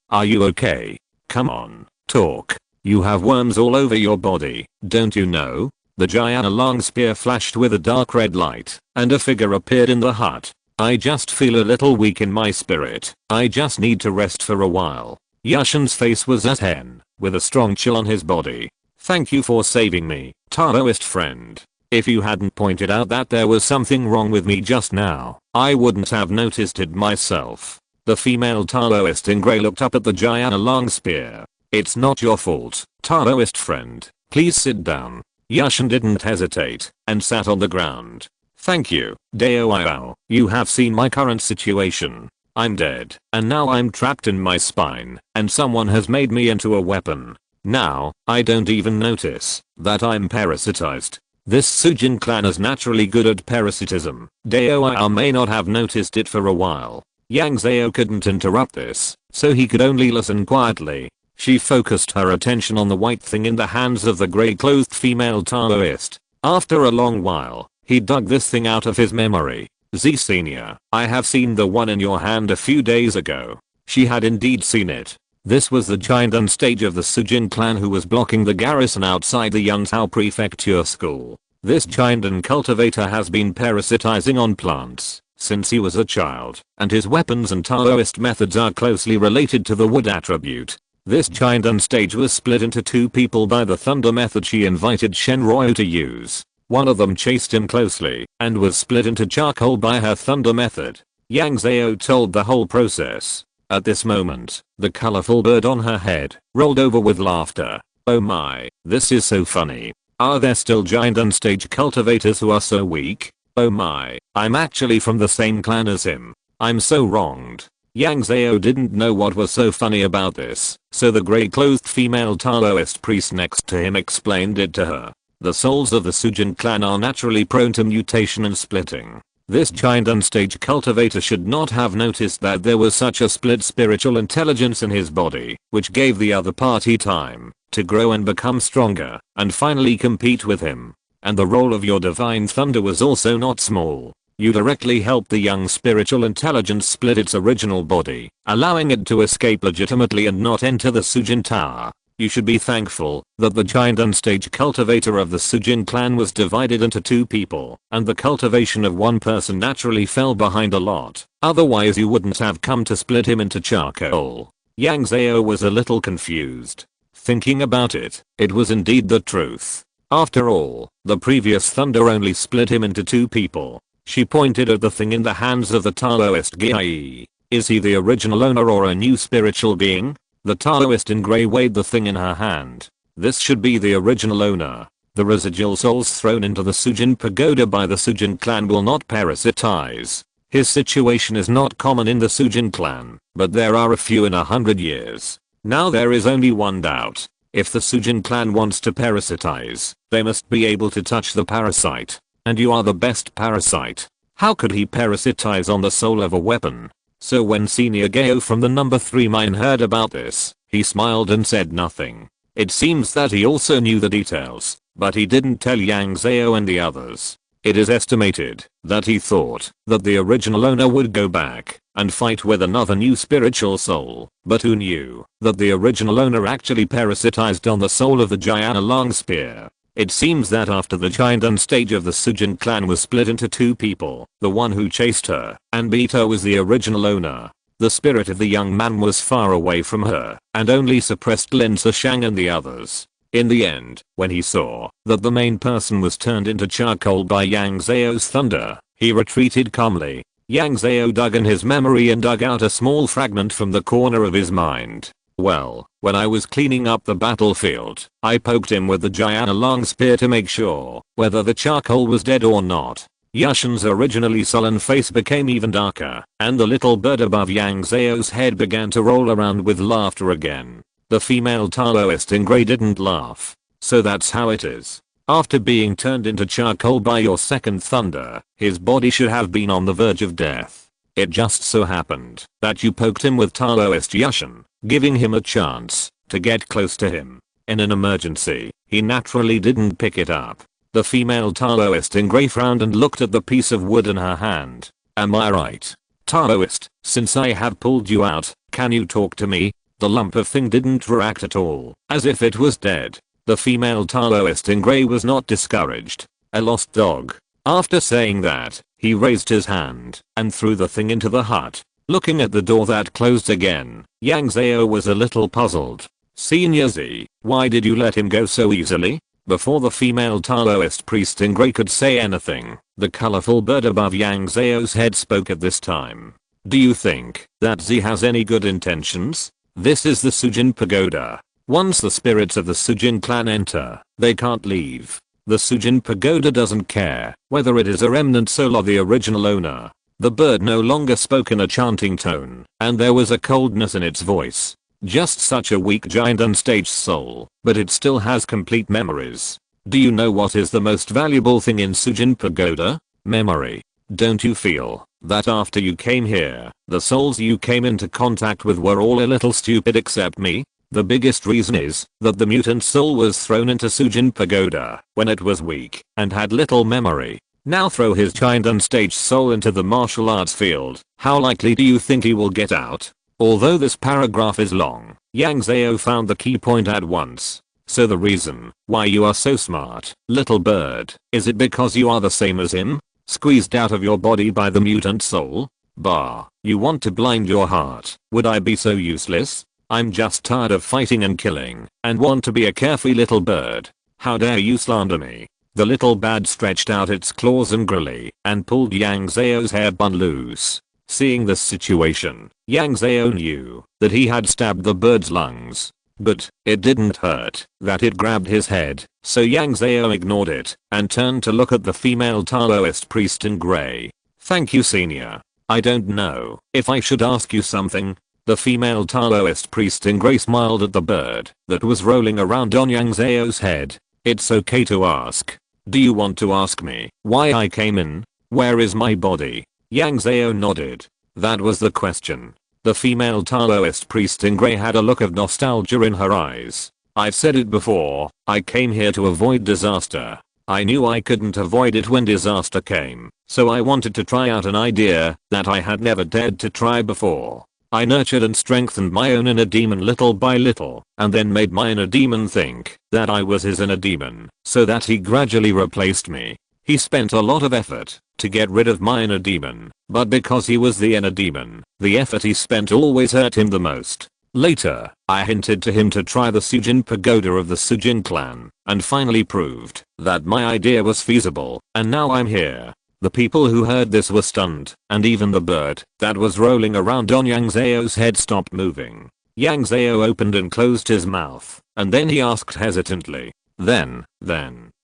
are you okay? Come on, talk. You have worms all over your body, don't you know? The Jiana long spear flashed with a dark red light, and a figure appeared in the hut. I just feel a little weak in my spirit. I just need to rest for a while. Yushin's face was at 10, with a strong chill on his body. Thank you for saving me, Taoist friend. If you hadn't pointed out that there was something wrong with me just now, I wouldn't have noticed it myself. The female Taoist in grey looked up at the giant long spear. It's not your fault, Taoist friend. Please sit down. Yashin didn't hesitate and sat on the ground. Thank you, Dao. You have seen my current situation. I'm dead, and now I'm trapped in my spine, and someone has made me into a weapon. Now, I don't even notice that I'm parasitized. This Sujin clan is naturally good at parasitism. Dao may not have noticed it for a while. Yang Zhao couldn't interrupt this, so he could only listen quietly. She focused her attention on the white thing in the hands of the grey-clothed female Taoist. After a long while, he dug this thing out of his memory. Z Senior, I have seen the one in your hand a few days ago. She had indeed seen it. This was the giant on stage of the Sujin clan who was blocking the garrison outside the Yang Zhao prefecture school. This giant and cultivator has been parasitizing on plants since he was a child, and his weapons and Taoist methods are closely related to the wood attribute. This giant on stage was split into two people by the thunder method she invited Shenryu to use. One of them chased him closely and was split into charcoal by her thunder method. Yang Zhao told the whole process. At this moment, the colorful bird on her head rolled over with laughter. Oh my, this is so funny. Are there still giant on stage cultivators who are so weak? Oh my, I'm actually from the same clan as him. I'm so wronged. Yang Zhao didn't know what was so funny about this, so the grey-clothed female Taoist priest next to him explained it to her. The souls of the Sujin clan are naturally prone to mutation and splitting. This giant on-stage cultivator should not have noticed that there was such a split spiritual intelligence in his body, which gave the other party time to grow and become stronger, and finally compete with him. And the role of your divine thunder was also not small. You directly helped the young spiritual intelligence split its original body, allowing it to escape legitimately and not enter the Sujin Tower. You should be thankful that the giant on-stage cultivator of the Sujin clan was divided into two people, and the cultivation of one person naturally fell behind a lot. Otherwise you wouldn't have come to split him into charcoal. Yang Zhao was a little confused. Thinking about it, it was indeed the truth. After all, the previous thunder only split him into two people. She pointed at the thing in the hands of the Taoist guy. Is he the original owner or a new spiritual being? The Taoist in grey weighed the thing in her hand. This should be the original owner. The residual souls thrown into the Sujin pagoda by the Sujin clan will not parasitize. His situation is not common in the Sujin clan, but there are a few in 100 years. Now there is only one doubt. If the Sujin clan wants to parasitize, they must be able to touch the parasite. And you are the best parasite. How could he parasitize on the soul of a weapon? So when Senior Gao from the number 3 mine heard about this, he smiled and said nothing. It seems that he also knew the details, but he didn't tell Yang Zhao and the others. It is estimated that he thought that the original owner would go back and fight with another new spiritual soul, but who knew that the original owner actually parasitized on the soul of the giant long spear. It seems that after the giant on stage of the Sujin clan was split into two people, the one who chased her and beat her was the original owner. The spirit of the young man was far away from her and only suppressed Lin Zishang and the others. In the end, when he saw that the main person was turned into charcoal by Yang Zhao's thunder, he retreated calmly. Yang Zhao dug in his memory and dug out a small fragment from the corner of his mind. Well, when I was cleaning up the battlefield, I poked him with the giant long spear to make sure whether the charcoal was dead or not. Yashin's originally sullen face became even darker, and the little bird above Yang Zhao's head began to roll around with laughter again. The female Taoist in grey didn't laugh. So that's how it is. After being turned into charcoal by your second thunder, his body should have been on the verge of death. It just so happened that you poked him with Taoist Yashin, giving him a chance to get close to him. In an emergency, he naturally didn't pick it up. The female Taoist in grey frowned and looked at the piece of wood in her hand. Am I right? Taoist, since I have pulled you out, can you talk to me? The lump of thing didn't react at all, as if it was dead. The female Taoist in grey was not discouraged. A lost dog. After saying that, he raised his hand and threw the thing into the hut. Looking at the door that closed again, Yang Zhao was a little puzzled. Senior Z, why did you let him go so easily? Before the female Taoist priest in grey could say anything, the colorful bird above Yang Zhao's head spoke at this time. Do you think that Z has any good intentions? This is the Sujin Pagoda. Once the spirits of the Sujin clan enter, they can't leave. The Sujin Pagoda doesn't care whether it is a remnant soul or the original owner. The bird no longer spoke in a chanting tone, and there was a coldness in its voice. Just such a weak giant unstaged soul, but it still has complete memories. Do you know what is the most valuable thing in Sujin Pagoda? Memory. Don't you feel that after you came here, the souls you came into contact with were all a little stupid except me? The biggest reason is that the mutant soul was thrown into Sujin Pagoda when it was weak and had little memory. Now throw his giant unstaged soul into the martial arts field. How likely do you think he will get out? Although this paragraph is long, Yang Zhao found the key point at once. So the reason why you are so smart, little bird, is it because you are the same as him? Squeezed out of your body by the mutant soul? Bah, you want to blind your heart. Would I be so useless? I'm just tired of fighting and killing, and want to be a carefree little bird. How dare you slander me? The little bird stretched out its claws angrily and pulled Yang Zhao's hairbun loose. Seeing this situation, Yang Zhao knew that he had stabbed the bird's lungs. But it didn't hurt that it grabbed his head, so Yang Zhao ignored it and turned to look at the female Taoist priest in grey. Thank you, senior. I don't know if I should ask you something. The female Taoist priest in grey smiled at the bird that was rolling around on Yang Zhao's head. It's okay to ask. Do you want to ask me why I came in? Where is my body? Yang Zhao nodded. That was the question. The female Taoist priest in grey had a look of nostalgia in her eyes. I've said it before, I came here to avoid disaster. I knew I couldn't avoid it when disaster came, so I wanted to try out an idea that I had never dared to try before. I nurtured and strengthened my own inner demon little by little, and then made my inner demon think that I was his inner demon, so that he gradually replaced me. He spent a lot of effort to get rid of my inner demon, but because he was the inner demon, the effort he spent always hurt him the most. Later, I hinted to him to try the Sujin Pagoda of the Sujin clan, and finally proved that my idea was feasible, and now I'm here. The people who heard this were stunned, and even the bird that was rolling around on Yang Zhao's head stopped moving. Yang Zhao opened and closed his mouth, and then he asked hesitantly, Then,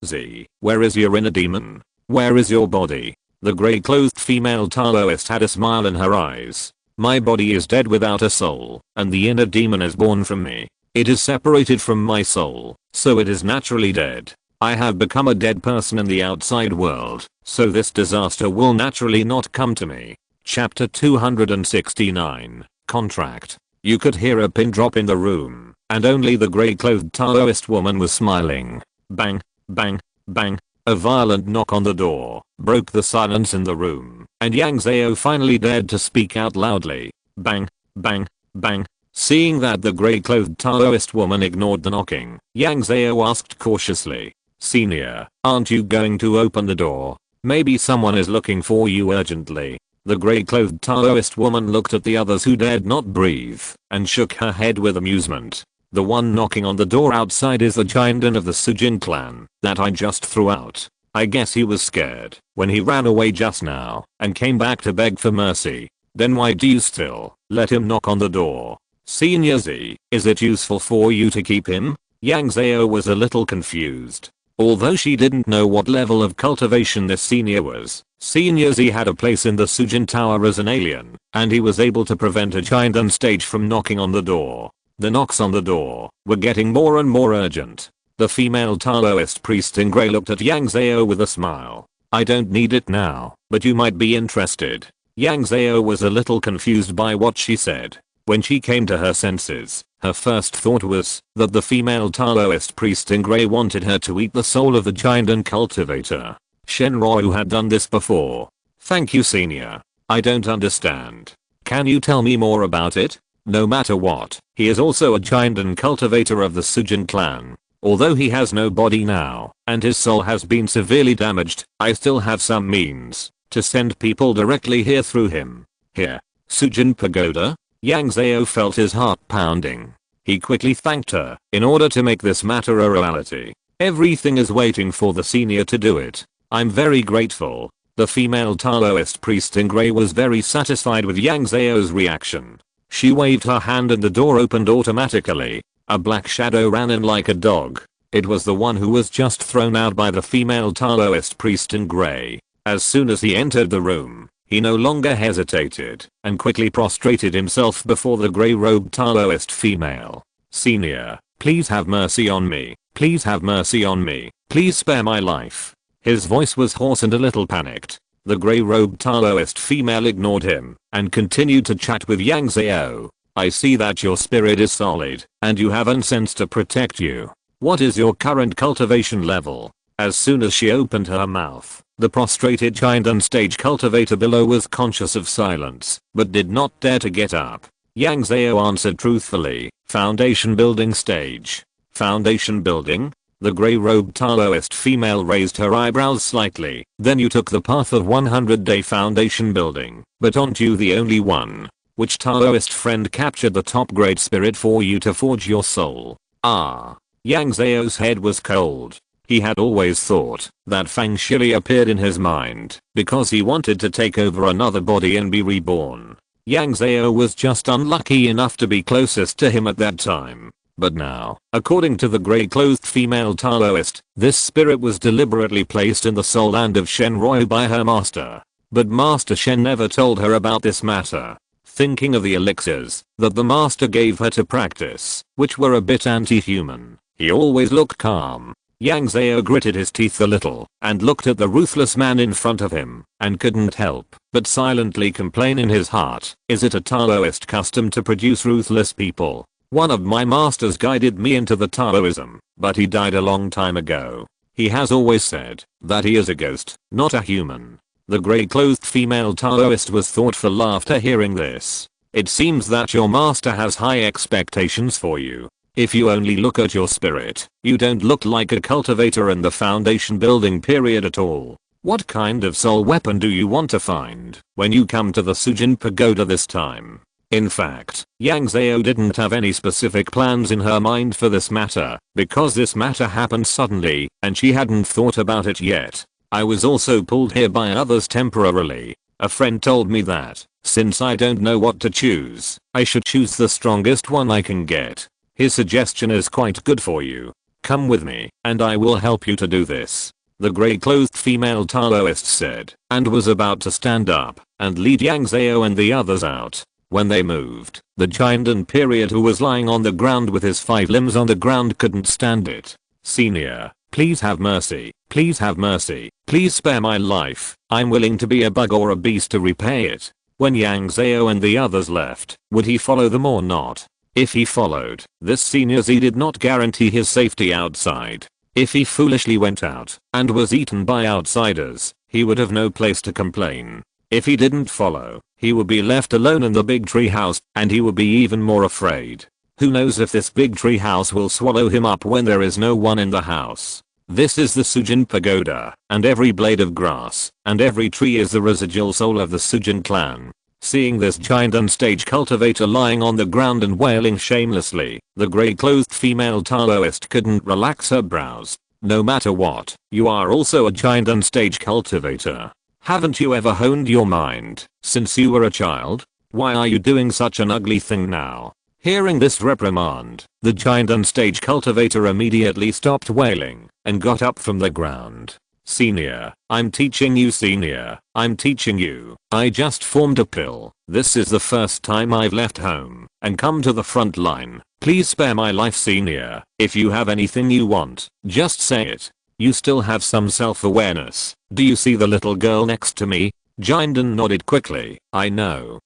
Z, where is your inner demon? Where is your body? The grey-clothed female Taoist had a smile in her eyes. My body is dead without a soul, and the inner demon is born from me. It is separated from my soul, so it is naturally dead. I have become a dead person in the outside world, so this disaster will naturally not come to me. Chapter 269, Contract. You could hear a pin drop in the room, and only the grey-clothed Taoist woman was smiling. Bang, bang, bang. A violent knock on the door broke the silence in the room, and Yang Zhao finally dared to speak out loudly. Bang, bang, bang. Seeing that the grey-clothed Taoist woman ignored the knocking, Yang Zhao asked cautiously, Senior, aren't you going to open the door? Maybe someone is looking for you urgently. The grey-clothed Taoist woman looked at the others who dared not breathe, and shook her head with amusement. The one knocking on the door outside is the Jindan of the Sujin clan that I just threw out. I guess he was scared when he ran away just now and came back to beg for mercy. Then why do you still let him knock on the door? Senior Z, is it useful for you to keep him? Yang Zhao was a little confused. Although she didn't know what level of cultivation this senior was, Senior Z had a place in the Sujin Tower as an alien, and he was able to prevent a Jindan stage from knocking on the door. The knocks on the door were getting more and more urgent. The female Taoist priest in grey looked at Yang Zhao with a smile. I don't need it now, but you might be interested. Yang Zhao was a little confused by what she said. When she came to her senses, her first thought was that the female Taoist priest in grey wanted her to eat the soul of the Jindan cultivator. Shenryu had done this before. Thank you, senior. I don't understand. Can you tell me more about it? No matter what, he is also a Jindan cultivator of the Sujin clan. Although he has no body now, and his soul has been severely damaged, I still have some means to send people directly here through him. Here, Sujin Pagoda? Yang Zhao felt his heart pounding. He quickly thanked her in order to make this matter a reality. Everything is waiting for the senior to do it. I'm very grateful. The female Taoist priest in grey was very satisfied with Yang Zhao's reaction. She waved her hand and the door opened automatically. A black shadow ran in like a dog. It was the one who was just thrown out by the female Taoist priest in grey. As soon as he entered the room, he no longer hesitated and quickly prostrated himself before the grey-robed Taoist female. Senior, please have mercy on me. Please have mercy on me. Please spare my life. His voice was hoarse and a little panicked. The grey-robed Taoist female ignored him and continued to chat with Yang Zhao. I see that your spirit is solid and you have incense to protect you. What is your current cultivation level? As soon as she opened her mouth, the prostrated giant and stage cultivator below was conscious of silence, but did not dare to get up. Yang Zhao answered truthfully, foundation building stage. Foundation building? The grey-robed Taoist female raised her eyebrows slightly. Then you took the path of 100-day foundation building, but aren't you the only one? Which Taoist friend captured the top-grade spirit for you to forge your soul? Ah. Yang Zhao's head was cold. He had always thought that Fang Shili appeared in his mind because he wanted to take over another body and be reborn. Yang Zhao was just unlucky enough to be closest to him at that time. But now, according to the grey-clothed female Taoist, this spirit was deliberately placed in the soul land of Shenroi by her master. But Master Shen never told her about this matter. Thinking of the elixirs that the master gave her to practice, which were a bit anti-human, he always looked calm. Yang Zhao gritted his teeth a little and looked at the ruthless man in front of him and couldn't help but silently complain in his heart. Is it a Taoist custom to produce ruthless people? One of my masters guided me into the Taoism, but he died a long time ago. He has always said that he is a ghost, not a human. The grey-clothed female Taoist was thoughtful after hearing this. It seems that your master has high expectations for you. If you only look at your spirit, you don't look like a cultivator in the foundation building period at all. What kind of soul weapon do you want to find when you come to the Sujin Pagoda this time? In fact, Yang Zhao didn't have any specific plans in her mind for this matter, because this matter happened suddenly, and she hadn't thought about it yet. I was also pulled here by others temporarily. A friend told me that, since I don't know what to choose, I should choose the strongest one I can get. His suggestion is quite good for you. Come with me, and I will help you to do this. The grey-clothed female Taoist said, and was about to stand up and lead Yang Zhao and the others out. When they moved, the giant and period who was lying on the ground with his 5 limbs on the ground couldn't stand it. Senior, please have mercy. Please have mercy. Please spare my life. I'm willing to be a bug or a beast to repay it. When Yang Zhao and the others left, would he follow them or not? If he followed, this senior Z did not guarantee his safety outside. If he foolishly went out and was eaten by outsiders, he would have no place to complain. If he didn't follow, he would be left alone in the big tree house and he would be even more afraid. Who knows if this big tree house will swallow him up when there is no one in the house. This is the Sujin Pagoda, and every blade of grass and every tree is the residual soul of the Sujin clan. Seeing this giant unstage cultivator lying on the ground and wailing shamelessly, the grey-clothed female Taoist couldn't relax her brows. No matter what, you are also a giant unstage cultivator. Haven't you ever honed your mind since you were a child? Why are you doing such an ugly thing now? Hearing this reprimand, the giant unstage cultivator immediately stopped wailing and got up from the ground. Senior, I'm teaching you senior, I'm teaching you. I just formed a pill. This is the first time I've left home and come to the front line. Please spare my life senior. If you have anything you want, just say it. You still have some self-awareness. Do you see the little girl next to me? Jinden nodded quickly. I know.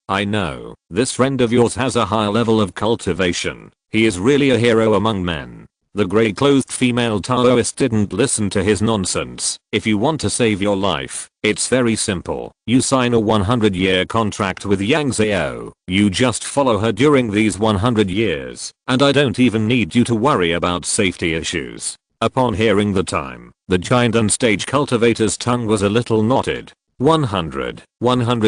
This friend of yours has a high level of cultivation. He is really a hero among men. The grey-clothed female Taoist didn't listen to his nonsense. If you want to save your life, it's very simple. You sign a 100-year contract with Yang Zhao. You just follow her during these 100 years, and I don't even need you to worry about safety issues. Upon hearing the time, the giant unstage cultivator's tongue was a little knotted. 100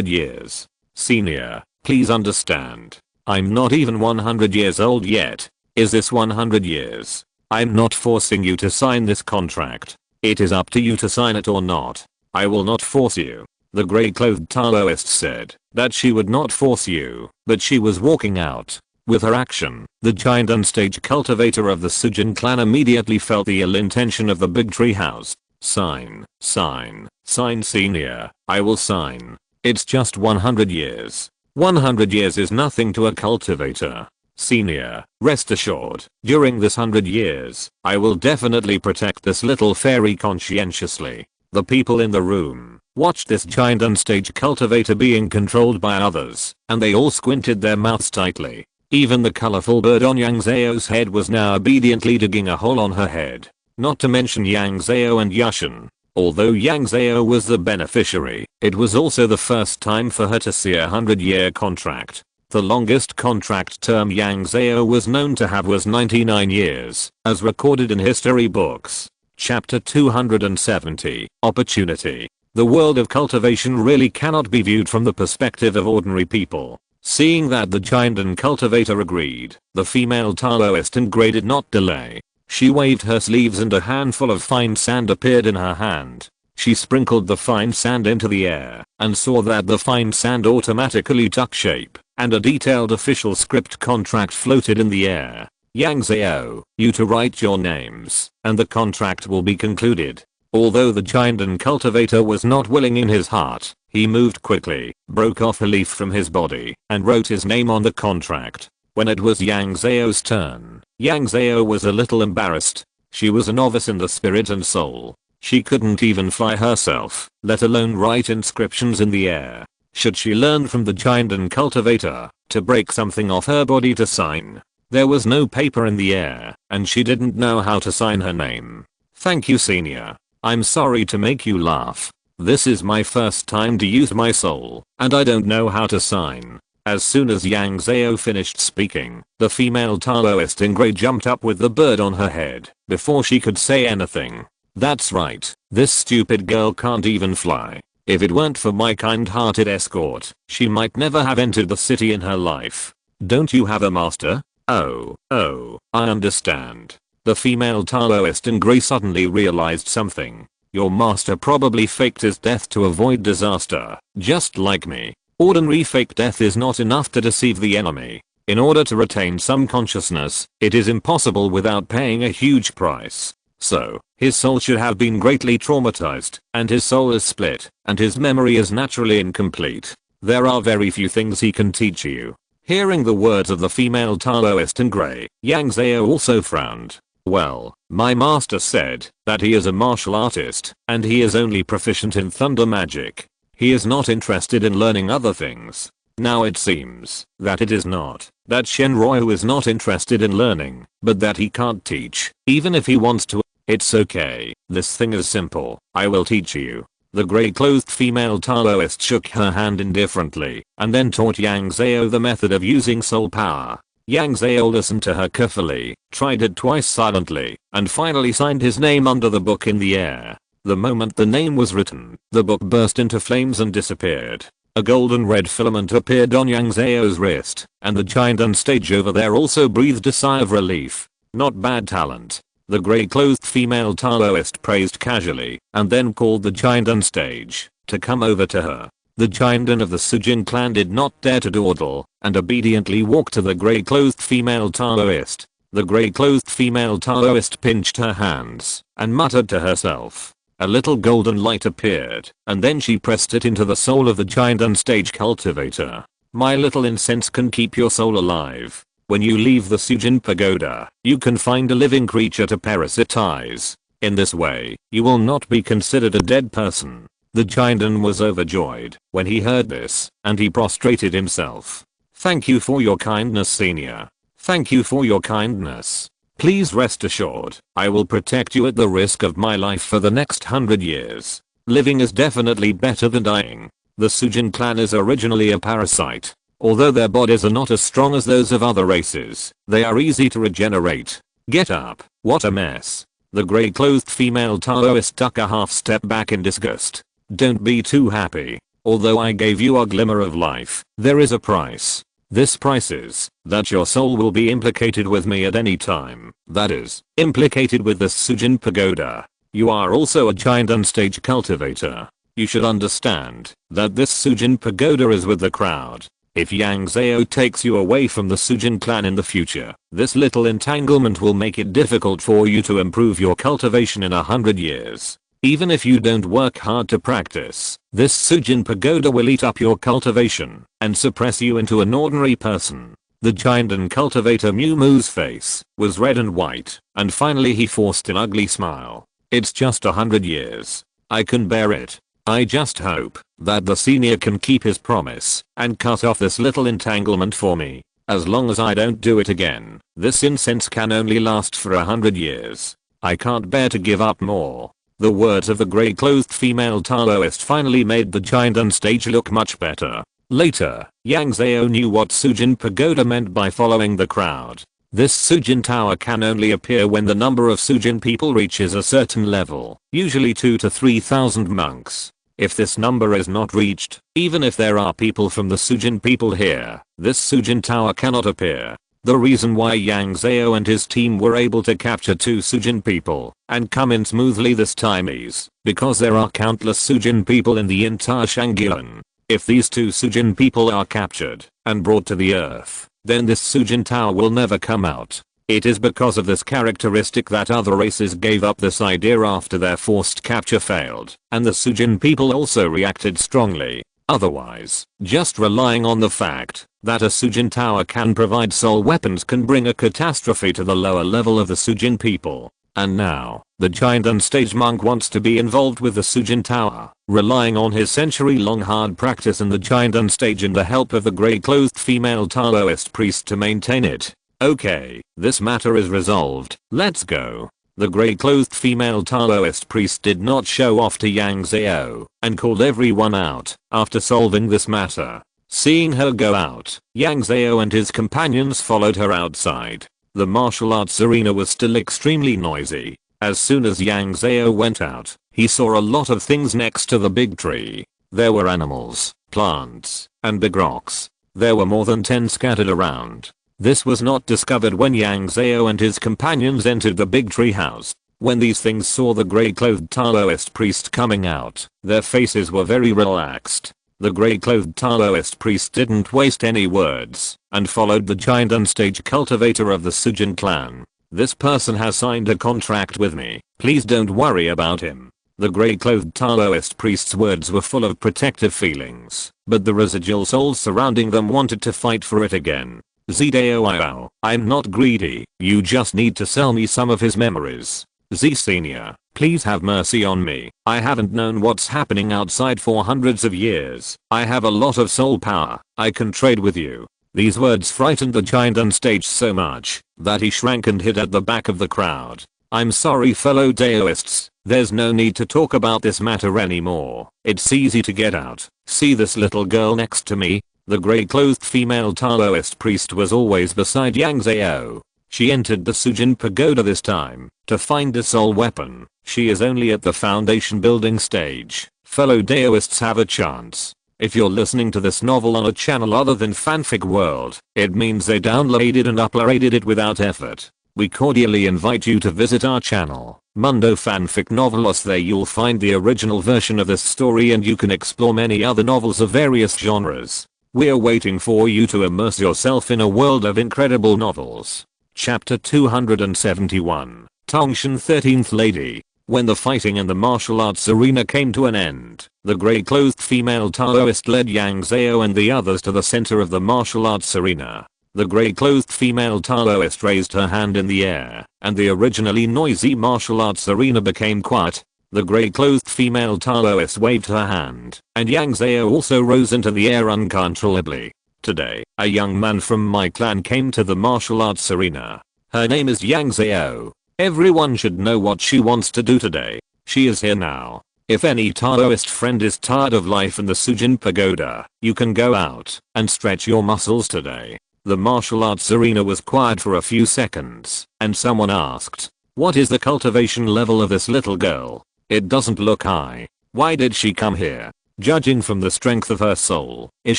years. Senior, please understand. I'm not even 100 years old yet. Is this 100 years? I'm not forcing you to sign this contract. It is up to you to sign it or not. I will not force you. The grey-clothed Taoist said that she would not force you, but she was walking out. With her action, the giant unstage cultivator of the Sujin clan immediately felt the ill intention of the big tree house. Sign, sign, sign senior, I will sign. It's just 100 years. 100 years is nothing to a cultivator. Senior, rest assured, during this 100 years, I will definitely protect this little fairy conscientiously. The people in the room watched this giant unstage cultivator being controlled by others, and they all squinted their mouths tightly. Even the colorful bird on Yang Zhao's head was now obediently digging a hole on her head. Not to mention Yang Zhao and Yushin. Although Yang Zhao was the beneficiary, it was also the first time for her to see a 100-year contract. The longest contract term Yang Zhao was known to have was 99 years, as recorded in history books. Chapter 270, Opportunity. The world of cultivation really cannot be viewed from the perspective of ordinary people. Seeing that the giant and cultivator agreed, the female Taoist in grey did not delay. She waved her sleeves and a handful of fine sand appeared in her hand. She sprinkled the fine sand into the air and saw that the fine sand automatically took shape, and a detailed official script contract floated in the air. Yang Zhao, you to write your names, and the contract will be concluded. Although the giant and cultivator was not willing in his heart, he moved quickly, broke off a leaf from his body, and wrote his name on the contract. When it was Yang Zhao's turn, Yang Zhao was a little embarrassed. She was a novice in the spirit and soul. She couldn't even fly herself, let alone write inscriptions in the air. Should she learn from the giant and cultivator to break something off her body to sign? There was no paper in the air, and she didn't know how to sign her name. Thank you, senior. I'm sorry to make you laugh. This is my first time to use my soul, and I don't know how to sign. As soon as Yang Zhao finished speaking, the female Taoist in grey jumped up with the bird on her head before she could say anything. That's right, this stupid girl can't even fly. If it weren't for my kind-hearted escort, she might never have entered the city in her life. Don't you have a master? Oh, I understand. The female Taoist in grey suddenly realized something. Your master probably faked his death to avoid disaster, just like me. Ordinary fake death is not enough to deceive the enemy. In order to retain some consciousness, it is impossible without paying a huge price. So, his soul should have been greatly traumatized, and his soul is split, and his memory is naturally incomplete. There are very few things he can teach you. Hearing the words of the female Taoist in grey, Yang Zhao also frowned. Well, my master said that he is a martial artist, and he is only proficient in thunder magic. He is not interested in learning other things. Now it seems that it is not that Shenryu is not interested in learning, but that he can't teach, even if he wants to. It's okay, this thing is simple, I will teach you. The grey-clothed female Taoist shook her hand indifferently, and then taught Yang Zhao the method of using soul power. Yang Zhao listened to her carefully, tried it twice silently, and finally signed his name under the book in the air. The moment the name was written, the book burst into flames and disappeared. A golden red filament appeared on Yang Zhao's wrist, and the giant on stage over there also breathed a sigh of relief. Not bad talent. The grey-clothed female Taoist praised casually, and then called the giant on stage to come over to her. The giant of the Sujin clan did not dare to dawdle, and obediently walked to the grey-clothed female Taoist. The grey-clothed female Taoist pinched her hands, and muttered to herself. A little golden light appeared, and then she pressed it into the soul of the giant unstage cultivator. My little incense can keep your soul alive. When you leave the Sujin pagoda, you can find a living creature to parasitize. In this way, you will not be considered a dead person. The giant was overjoyed when he heard this, and he prostrated himself. Thank you for your kindness, senior. Thank you for your kindness. Please rest assured, I will protect you at the risk of my life for the next 100 years. Living is definitely better than dying. The Sujin clan is originally a parasite. Although their bodies are not as strong as those of other races, they are easy to regenerate. Get up, what a mess. The grey-clothed female Taoist took a half step back in disgust. Don't be too happy. Although I gave you a glimmer of life, there is a price. This price is that your soul will be implicated with me at any time. That is, implicated with the Sujin Pagoda. You are also a giant unstage cultivator. You should understand that this Sujin Pagoda is with the crowd. If Yang Zhao takes you away from the Sujin clan in the future, this little entanglement will make it difficult for you to improve your cultivation in 100 years. Even if you don't work hard to practice, this Sujin Pagoda will eat up your cultivation and suppress you into an ordinary person. The giant and cultivator Mu Mu's face was red and white, and finally he forced an ugly smile. It's just 100 years. I can bear it. I just hope that the senior can keep his promise and cut off this little entanglement for me. As long as I don't do it again, this incense can only last for 100 years. I can't bear to give up more. The words of the grey-clothed female Taoist finally made the giant on stage look much better. Later, Yang Zhao knew what Sujin Pagoda meant by following the crowd. This Sujin tower can only appear when the number of Sujin people reaches a certain level, usually 2 to 3,000 monks. If this number is not reached, even if there are people from the Sujin people here, this Sujin tower cannot appear. The reason why Yang Zhao and his team were able to capture 2 Sujin people and come in smoothly this time is because there are countless Sujin people in the entire Shangguan. If these 2 Sujin people are captured and brought to the earth, then this Sujin tower will never come out. It is because of this characteristic that other races gave up this idea after their forced capture failed, and the Sujin people also reacted strongly. Otherwise, just relying on the fact that a Sujin tower can provide soul weapons can bring a catastrophe to the lower level of the Sujin people. And now, the giant unstage monk wants to be involved with the Sujin tower, relying on his century-long hard practice in the giant unstage and the help of the grey-clothed female Taoist priest to maintain it. Okay, this matter is resolved. Let's go. The grey-clothed female Taoist priest did not show off to Yang Zhao and called everyone out after solving this matter. Seeing her go out, Yang Zhao and his companions followed her outside. The martial arts arena was still extremely noisy. As soon as Yang Zhao went out, he saw a lot of things next to the big tree. There were animals, plants, and big rocks. There were more than 10 scattered around. This was not discovered when Yang Zhao and his companions entered the big tree house. When these things saw the grey-clothed Taoist priest coming out, their faces were very relaxed. The grey-clothed Taoist priest didn't waste any words and followed the giant unstage cultivator of the Sujin clan. This person has signed a contract with me. Please don't worry about him. The grey-clothed Taoist priest's words were full of protective feelings, but the residual souls surrounding them wanted to fight for it again. Zhao, I'm not greedy, you just need to sell me some of his memories. Z Senior, please have mercy on me. I haven't known what's happening outside for hundreds of years. I have a lot of soul power. I can trade with you. These words frightened the giant on stage so much that he shrank and hid at the back of the crowd. I'm sorry fellow Daoists, there's no need to talk about this matter anymore. It's easy to get out. See this little girl next to me? The grey-clothed female Taoist priest was always beside Yang Zhao. She entered the Sujin Pagoda this time to find a soul weapon. She is only at the foundation building stage. Fellow Daoists have a chance. If you're listening to this novel on a channel other than Fanfic World, it means they downloaded and uploaded it without effort. We cordially invite you to visit our channel, Mundo Fanfic Novelos. There you'll find the original version of this story and you can explore many other novels of various genres. We're waiting for you to immerse yourself in a world of incredible novels. Chapter 271, Tongshan 13th Lady. When the fighting in the martial arts arena came to an end, the grey-clothed female Taoist led Yang Zhao and the others to the center of the martial arts arena. The grey-clothed female Taoist raised her hand in the air, and the originally noisy martial arts arena became quiet. The grey-clothed female Taoist waved her hand, and Yang Zhao also rose into the air uncontrollably. Today, a young man from my clan came to the martial arts arena. Her name is Yang Zhao. Everyone should know what she wants to do today. She is here now. If any Taoist friend is tired of life in the Sujin Pagoda, you can go out and stretch your muscles today. The martial arts arena was quiet for a few seconds, and someone asked, "What is the cultivation level of this little girl? It doesn't look high. Why did she come here?" Judging from the strength of her soul, is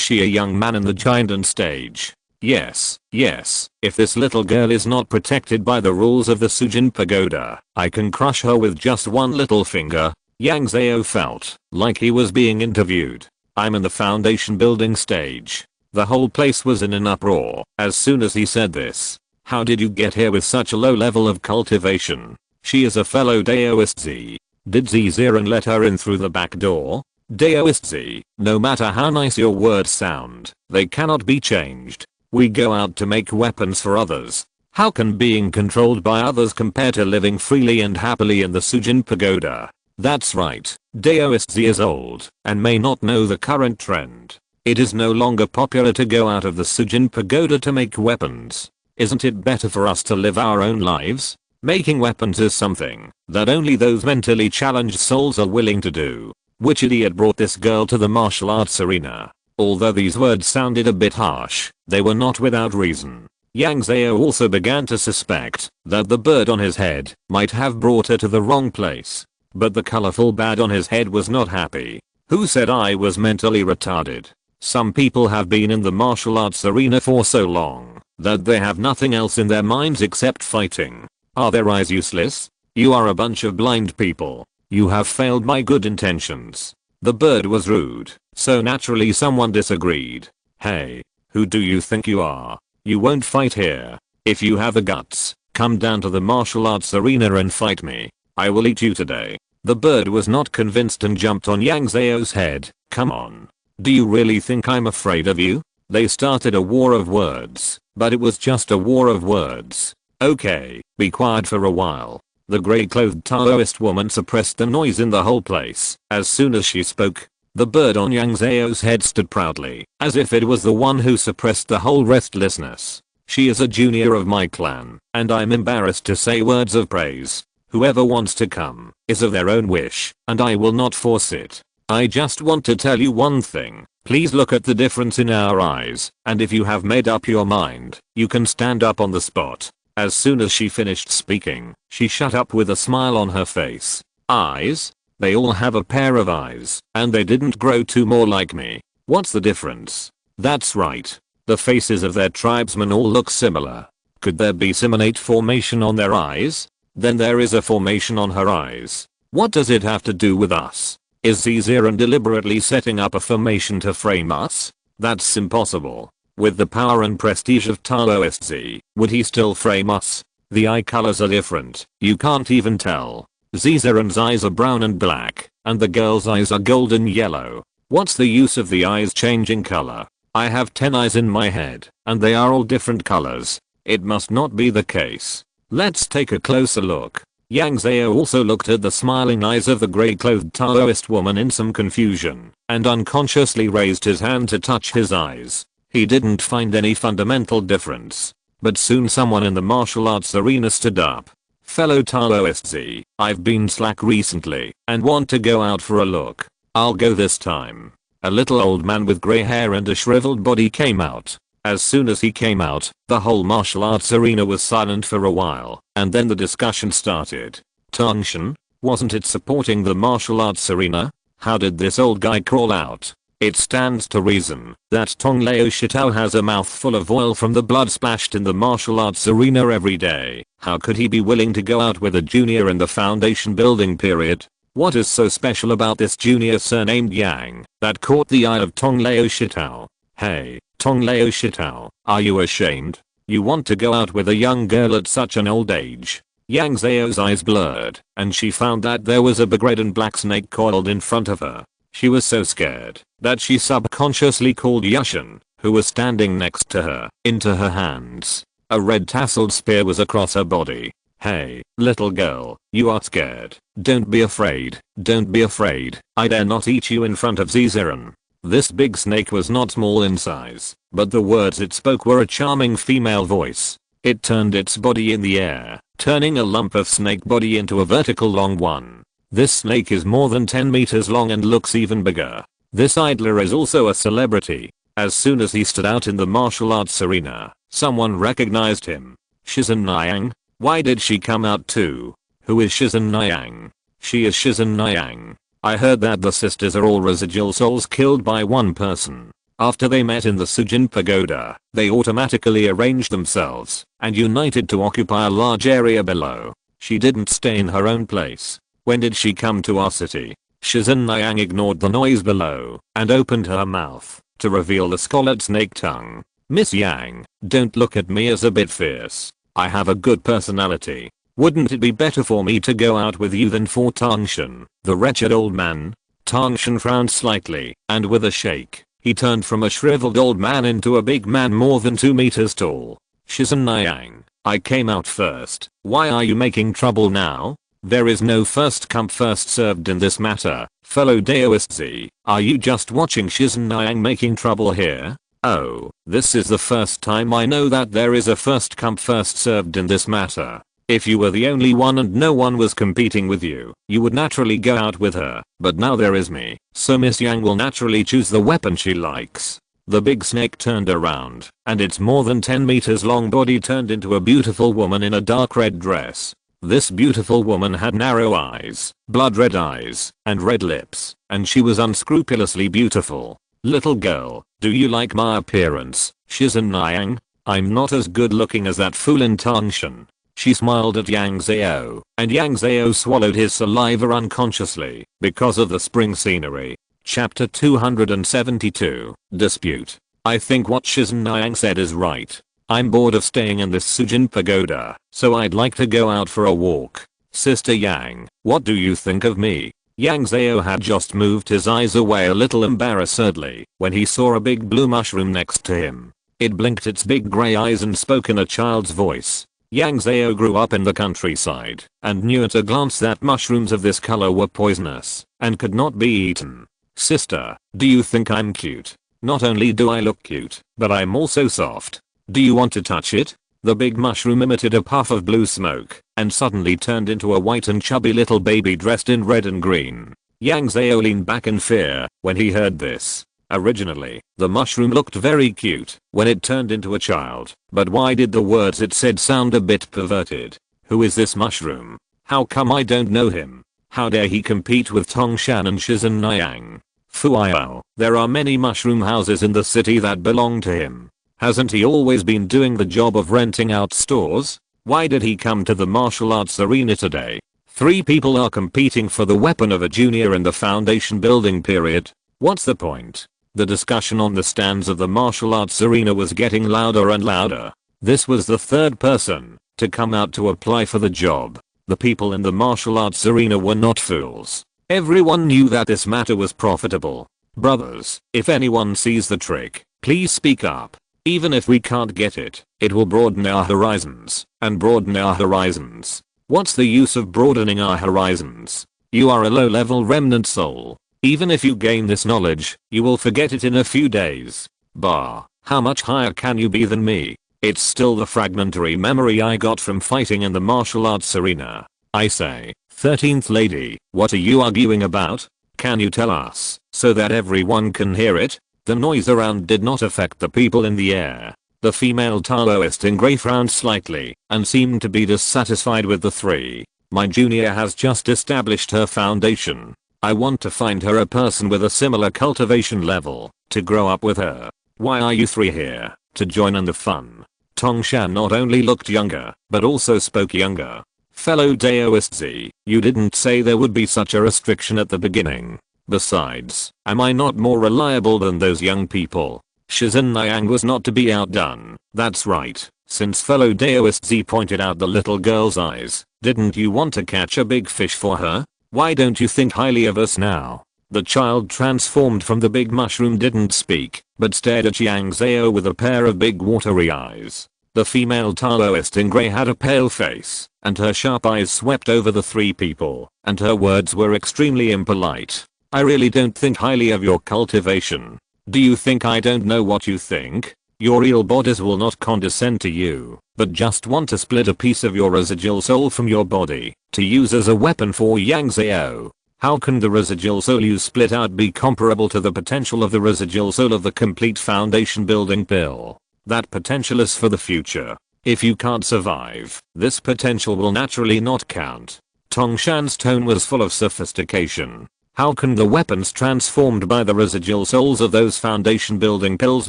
she a young man in the giant on stage? Yes, yes, if this little girl is not protected by the rules of the Sujin Pagoda, I can crush her with just one little finger. Yang Zhao felt like he was being interviewed. I'm in the foundation building stage. The whole place was in an uproar as soon as he said this. How did you get here with such a low level of cultivation? She is a fellow Daoist Z. Did Ziran let her in through the back door? Daoist Z, no matter how nice your words sound, they cannot be changed. We go out to make weapons for others. How can being controlled by others compare to living freely and happily in the Sujin Pagoda? That's right, Daoist Z is old and may not know the current trend. It is no longer popular to go out of the Sujin Pagoda to make weapons. Isn't it better for us to live our own lives? Making weapons is something that only those mentally challenged souls are willing to do. Which idiot brought this girl to the martial arts arena? Although these words sounded a bit harsh, they were not without reason. Yang Zhao also began to suspect that the bird on his head might have brought her to the wrong place. But the colorful bat on his head was not happy. Who said I was mentally retarded? Some people have been in the martial arts arena for so long that they have nothing else in their minds except fighting. Are their eyes useless? You are a bunch of blind people. You have failed my good intentions. The bird was rude, so naturally someone disagreed. Hey, who do you think you are? You won't fight here. If you have the guts, come down to the martial arts arena and fight me. I will eat you today. The bird was not convinced and jumped on Yang Zhao's head. Come on. Do you really think I'm afraid of you? They started a war of words, but it was just a war of words. Okay, be quiet for a while. The grey-clothed Taoist woman suppressed the noise in the whole place. As soon as she spoke, the bird on Yang Zhao's head stood proudly, as if it was the one who suppressed the whole restlessness. She is a junior of my clan, and I'm embarrassed to say words of praise. Whoever wants to come is of their own wish, and I will not force it. I just want to tell you one thing. Please look at the difference in our eyes, and if you have made up your mind, you can stand up on the spot. As soon as she finished speaking, she shut up with a smile on her face. Eyes? They all have a pair of eyes, and they didn't grow two more like me. What's the difference? That's right. The faces of their tribesmen all look similar. Could there be simulate formation on their eyes? Then there is a formation on her eyes. What does it have to do with us? Is Ziran deliberately setting up a formation to frame us? That's impossible. With the power and prestige of Taoist Z, would he still frame us? The eye colors are different, you can't even tell. Zizaran's eyes are brown and black, and the girl's eyes are golden yellow. What's the use of the eyes changing color? I have 10 eyes in my head, and they are all different colors. It must not be the case. Let's take a closer look. Yang Zhao also looked at the smiling eyes of the grey-clothed Taoist woman in some confusion, and unconsciously raised his hand to touch his eyes. He didn't find any fundamental difference. But soon someone in the martial arts arena stood up. Fellow Taoist Z, I've been slack recently and want to go out for a look. I'll go this time. A little old man with grey hair and a shriveled body came out. As soon as he came out, the whole martial arts arena was silent for a while, and then the discussion started. Tongshan? Wasn't it supporting the martial arts arena? How did this old guy crawl out? It stands to reason that Tong Lao Shitao has a mouthful of oil from the blood splashed in the martial arts arena every day. How could he be willing to go out with a junior in the foundation building period? What is so special about this junior surnamed Yang that caught the eye of Tong Lao Shitao? Hey, Tong Lao Shitao, are you ashamed? You want to go out with a young girl at such an old age? Yang Zhao's eyes blurred, and she found that there was a big red and black snake coiled in front of her. She was so scared that she subconsciously called Yushin, who was standing next to her, into her hands. A red tasseled spear was across her body. Hey, little girl, you are scared. Don't be afraid. Don't be afraid. I dare not eat you in front of Zizaran. This big snake was not small in size, but the words it spoke were a charming female voice. It turned its body in the air, turning a lump of snake body into a vertical long one. This snake is more than 10 meters long and looks even bigger. This idler is also a celebrity. As soon as he stood out in the martial arts arena, someone recognized him. Shizan Niang? Why did she come out too? Who is Shizan Niang? She is Shizan Niang. I heard that the sisters are all residual souls killed by one person. After they met in the Sujin Pagoda, they automatically arranged themselves and united to occupy a large area below. She didn't stay in her own place. When did she come to our city? Shizun Nyang ignored the noise below and opened her mouth to reveal the scarlet snake tongue. Miss Yang, don't look at me as a bit fierce. I have a good personality. Wouldn't it be better for me to go out with you than for Tangshan, the wretched old man? Tangshan frowned slightly, and with a shake, he turned from a shriveled old man into a big man more than 2 meters tall. Shizun Nyang, I came out first. Why are you making trouble now? There is no first come first served in this matter, fellow Daoists. Are you just watching Shizun Nyang making trouble here? Oh, this is the first time I know that there is a first come first served in this matter. If you were the only one and no one was competing with you, you would naturally go out with her, but now there is me, so Miss Yang will naturally choose the weapon she likes. The big snake turned around, and its more than 10 meters long body turned into a beautiful woman in a dark red dress. This beautiful woman had narrow eyes, blood red eyes, and red lips, and she was unscrupulously beautiful. Little girl, do you like my appearance, Shizun Nyang? I'm not as good looking as that fool in Tangshan. She smiled at Yang Zhao, and Yang Zhao swallowed his saliva unconsciously because of the spring scenery. Chapter 272, Dispute. I think what Shizun Nyang said is right. I'm bored of staying in this Sujin Pagoda, so I'd like to go out for a walk. Sister Yang, what do you think of me? Yang Zhao had just moved his eyes away a little embarrassedly when he saw a big blue mushroom next to him. It blinked its big grey eyes and spoke in a child's voice. Yang Zhao grew up in the countryside and knew at a glance that mushrooms of this color were poisonous and could not be eaten. Sister, do you think I'm cute? Not only do I look cute, but I'm also soft. Do you want to touch it? The big mushroom emitted a puff of blue smoke and suddenly turned into a white and chubby little baby dressed in red and green. Yang Zhao leaned back in fear when he heard this. Originally, the mushroom looked very cute when it turned into a child, but why did the words it said sound a bit perverted? Who is this mushroom? How come I don't know him? How dare he compete with Tangshan and Shizun Nyang? Fuiao, there are many mushroom houses in the city that belong to him. Hasn't he always been doing the job of renting out stores? Why did he come to the martial arts arena today? 3 people are competing for the weapon of a junior in the foundation building period. What's the point? The discussion on the stands of the martial arts arena was getting louder and louder. This was the 3rd person to come out to apply for the job. The people in the martial arts arena were not fools. Everyone knew that this matter was profitable. Brothers, if anyone sees the trick, please speak up. Even if we can't get it, it will broaden our horizons, and broaden our horizons. What's the use of broadening our horizons? You are a low-level remnant soul. Even if you gain this knowledge, you will forget it in a few days. Bah, how much higher can you be than me? It's still the fragmentary memory I got from fighting in the martial arts arena. I say, 13th lady, what are you arguing about? Can you tell us, so that everyone can hear it? The noise around did not affect the people in the air. The female Taoist in grey frowned slightly and seemed to be dissatisfied with the 3. My junior has just established her foundation. I want to find her a person with a similar cultivation level to grow up with her. Why are you 3 here? To join in the fun. Tangshan not only looked younger, but also spoke younger. Fellow Daoists, you didn't say there would be such a restriction at the beginning. Besides, am I not more reliable than those young people? Shizun Nyang was not to be outdone. That's right. Since fellow Daoists pointed out the little girl's eyes, didn't you want to catch a big fish for her? Why don't you think highly of us now? The child transformed from the big mushroom didn't speak, but stared at Yang Zhao with a pair of big watery eyes. The female Taoist in grey had a pale face, and her sharp eyes swept over the 3 people, and her words were extremely impolite. I really don't think highly of your cultivation. Do you think I don't know what you think? Your real bodies will not condescend to you, but just want to split a piece of your residual soul from your body to use as a weapon for Yang Zhao. How can the residual soul you split out be comparable to the potential of the residual soul of the complete foundation building pill? That potential is for the future. If you can't survive, this potential will naturally not count. Tongshan's tone was full of sophistication. How can the weapons transformed by the residual souls of those foundation building pills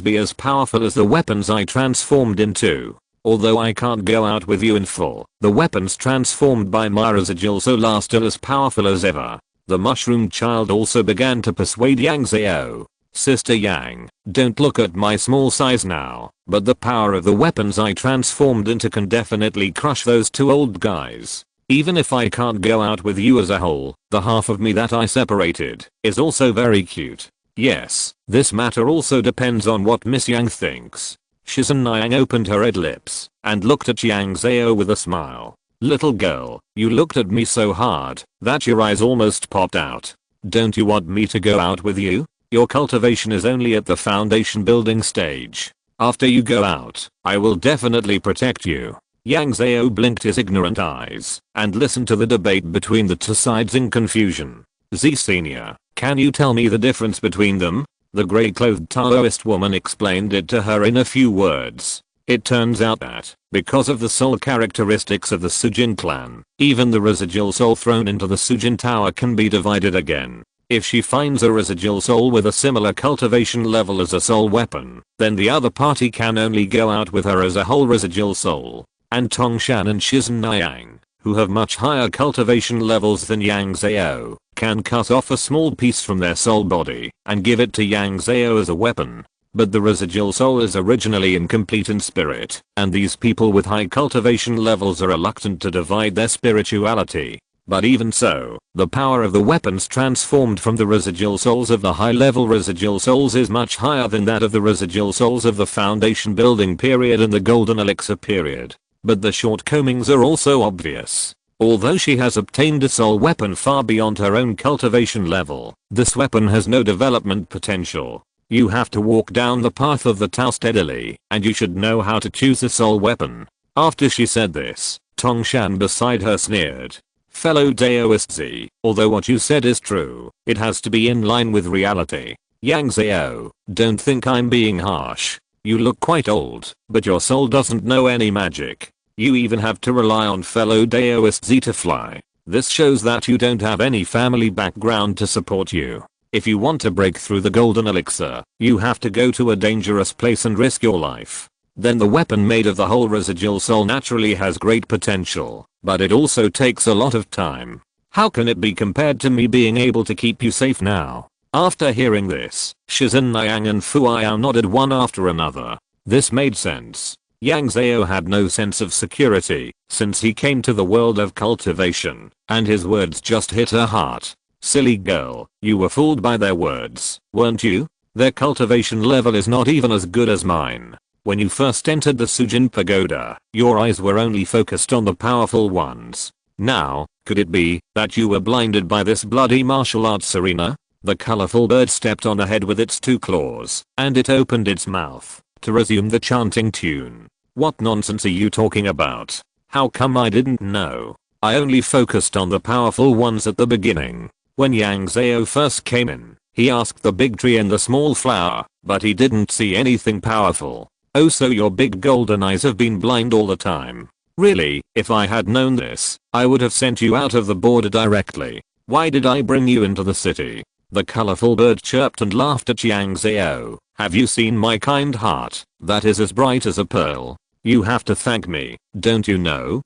be as powerful as the weapons I transformed into? Although I can't go out with you in full, the weapons transformed by my residual soul are still as powerful as ever. The mushroom child also began to persuade Yang Zhao. Sister Yang, don't look at my small size now, but the power of the weapons I transformed into can definitely crush those two old guys. Even if I can't go out with you as a whole, the half of me that I separated is also very cute. Yes, this matter also depends on what Miss Yang thinks. Shizen Yang opened her red lips and looked at Yang Zhao with a smile. Little girl, you looked at me so hard that your eyes almost popped out. Don't you want me to go out with you? Your cultivation is only at the foundation building stage. After you go out, I will definitely protect you. Yang Zhao blinked his ignorant eyes and listened to the debate between the two sides in confusion. Z Senior, can you tell me the difference between them? The grey-clothed Taoist woman explained it to her in a few words. It turns out that, because of the soul characteristics of the Sujin clan, even the residual soul thrown into the Sujin tower can be divided again. If she finds a residual soul with a similar cultivation level as a soul weapon, then the other party can only go out with her as a whole residual soul. And Tongshan and Shizen Yang, who have much higher cultivation levels than Yang Zhao, can cut off a small piece from their soul body and give it to Yang Zhao as a weapon. But the residual soul is originally incomplete in spirit, and these people with high cultivation levels are reluctant to divide their spirituality. But even so, the power of the weapons transformed from the residual souls of the high-level residual souls is much higher than that of the residual souls of the foundation building period and the golden elixir period. But the shortcomings are also obvious. Although she has obtained a soul weapon far beyond her own cultivation level, this weapon has no development potential. You have to walk down the path of the Tao steadily, and you should know how to choose a soul weapon. After she said this, Tongshan beside her sneered. Fellow Daoist Z, although what you said is true, it has to be in line with reality. Yang Zhao, don't think I'm being harsh. You look quite old, but your soul doesn't know any magic. You even have to rely on fellow Daoist Z to fly. This shows that you don't have any family background to support you. If you want to break through the golden elixir, you have to go to a dangerous place and risk your life. Then the weapon made of the whole residual soul naturally has great potential, but it also takes a lot of time. How can it be compared to me being able to keep you safe now? After hearing this, Shizen Yang and Fu Yao nodded one after another. This made sense. Yang Zhao had no sense of security since he came to the world of cultivation, and his words just hit her heart. Silly girl, you were fooled by their words, weren't you? Their cultivation level is not even as good as mine. When you first entered the Sujin Pagoda, your eyes were only focused on the powerful ones. Now, could it be that you were blinded by this bloody martial arts arena? The colorful bird stepped on ahead with its two claws, and it opened its mouth to resume the chanting tune. What nonsense are you talking about? How come I didn't know? I only focused on the powerful ones at the beginning. When Yang Zhao first came in, he asked the big tree and the small flower, but he didn't see anything powerful. Oh, so your big golden eyes have been blind all the time. Really, if I had known this, I would have sent you out of the border directly. Why did I bring you into the city? The colorful bird chirped and laughed at Yang Zhao. Have you seen my kind heart? That is as bright as a pearl. You have to thank me, don't you know?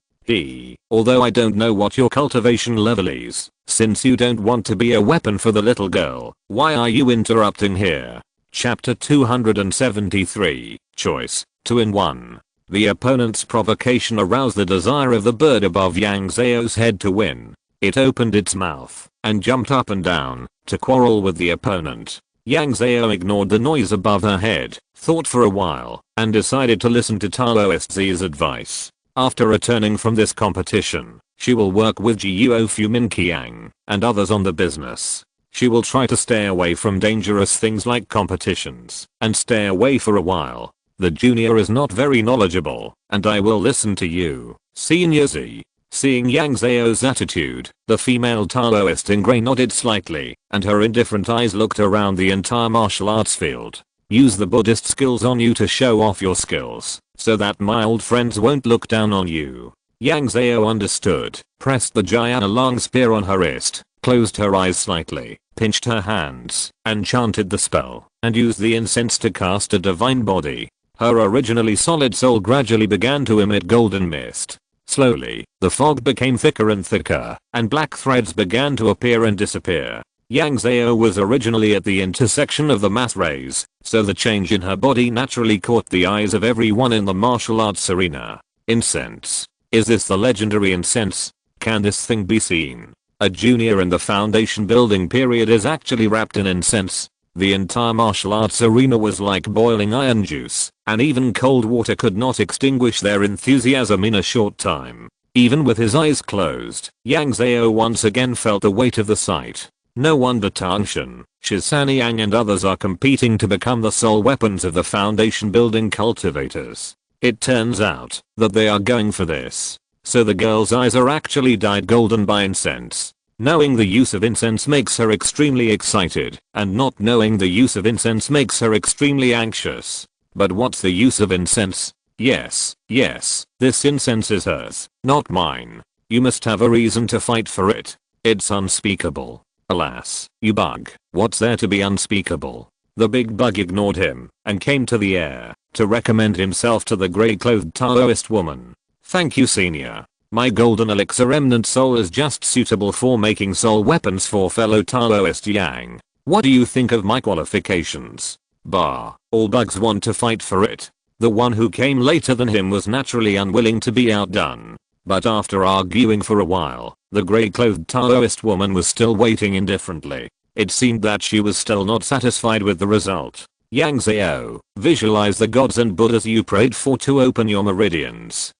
Although I don't know what your cultivation level is, since you don't want to be a weapon for the little girl, why are you interrupting here? Chapter 273, Choice, 2 in 1. The opponent's provocation aroused the desire of the bird above Yang Zhao's head to win. It opened its mouth and jumped up and down to quarrel with the opponent. Yang Zhao ignored the noise above her head, thought for a while, and decided to listen to Taoist Z's advice. After returning from this competition, she will work with Jiuo Fuminqiang and others on the business. She will try to stay away from dangerous things like competitions and stay away for a while. The junior is not very knowledgeable, and I will listen to you, Senior Z. Seeing Yang Zhao's attitude, the female Taoist in grey nodded slightly, and her indifferent eyes looked around the entire martial arts field. Use the Buddhist skills on you to show off your skills, so that my old friends won't look down on you. Yang Zhao understood, pressed the Jayana long spear on her wrist, closed her eyes slightly, pinched her hands, and chanted the spell, and used the incense to cast a divine body. Her originally solid soul gradually began to emit golden mist. Slowly, the fog became thicker and thicker, and black threads began to appear and disappear. Yang Zhao was originally at the intersection of the mass rays, so the change in her body naturally caught the eyes of everyone in the martial arts arena. Incense. Is this the legendary incense? Can this thing be seen? A junior in the foundation building period is actually wrapped in incense. The entire martial arts arena was like boiling iron juice, and even cold water could not extinguish their enthusiasm in a short time. Even with his eyes closed, Yang Zhao once again felt the weight of the sight. No wonder Tangshan, Shizani Yang and others are competing to become the sole weapons of the foundation building cultivators. It turns out that they are going for this. So the girl's eyes are actually dyed golden by incense. Knowing the use of incense makes her extremely excited, and not knowing the use of incense makes her extremely anxious. But what's the use of incense? Yes, this incense is hers, not mine. You must have a reason to fight for it. It's unspeakable. Alas, you bug, what's there to be unspeakable? The big bug ignored him, and came to the air, to recommend himself to the grey-clothed Taoist woman. Thank you, senior. My golden elixir remnant soul is just suitable for making soul weapons for fellow Taoist Yang. What do you think of my qualifications? Bah, all bugs want to fight for it. The one who came later than him was naturally unwilling to be outdone. But after arguing for a while, the grey-clothed Taoist woman was still waiting indifferently. It seemed that she was still not satisfied with the result. Yang Zhao, visualize the gods and Buddhas you prayed for to open your meridians.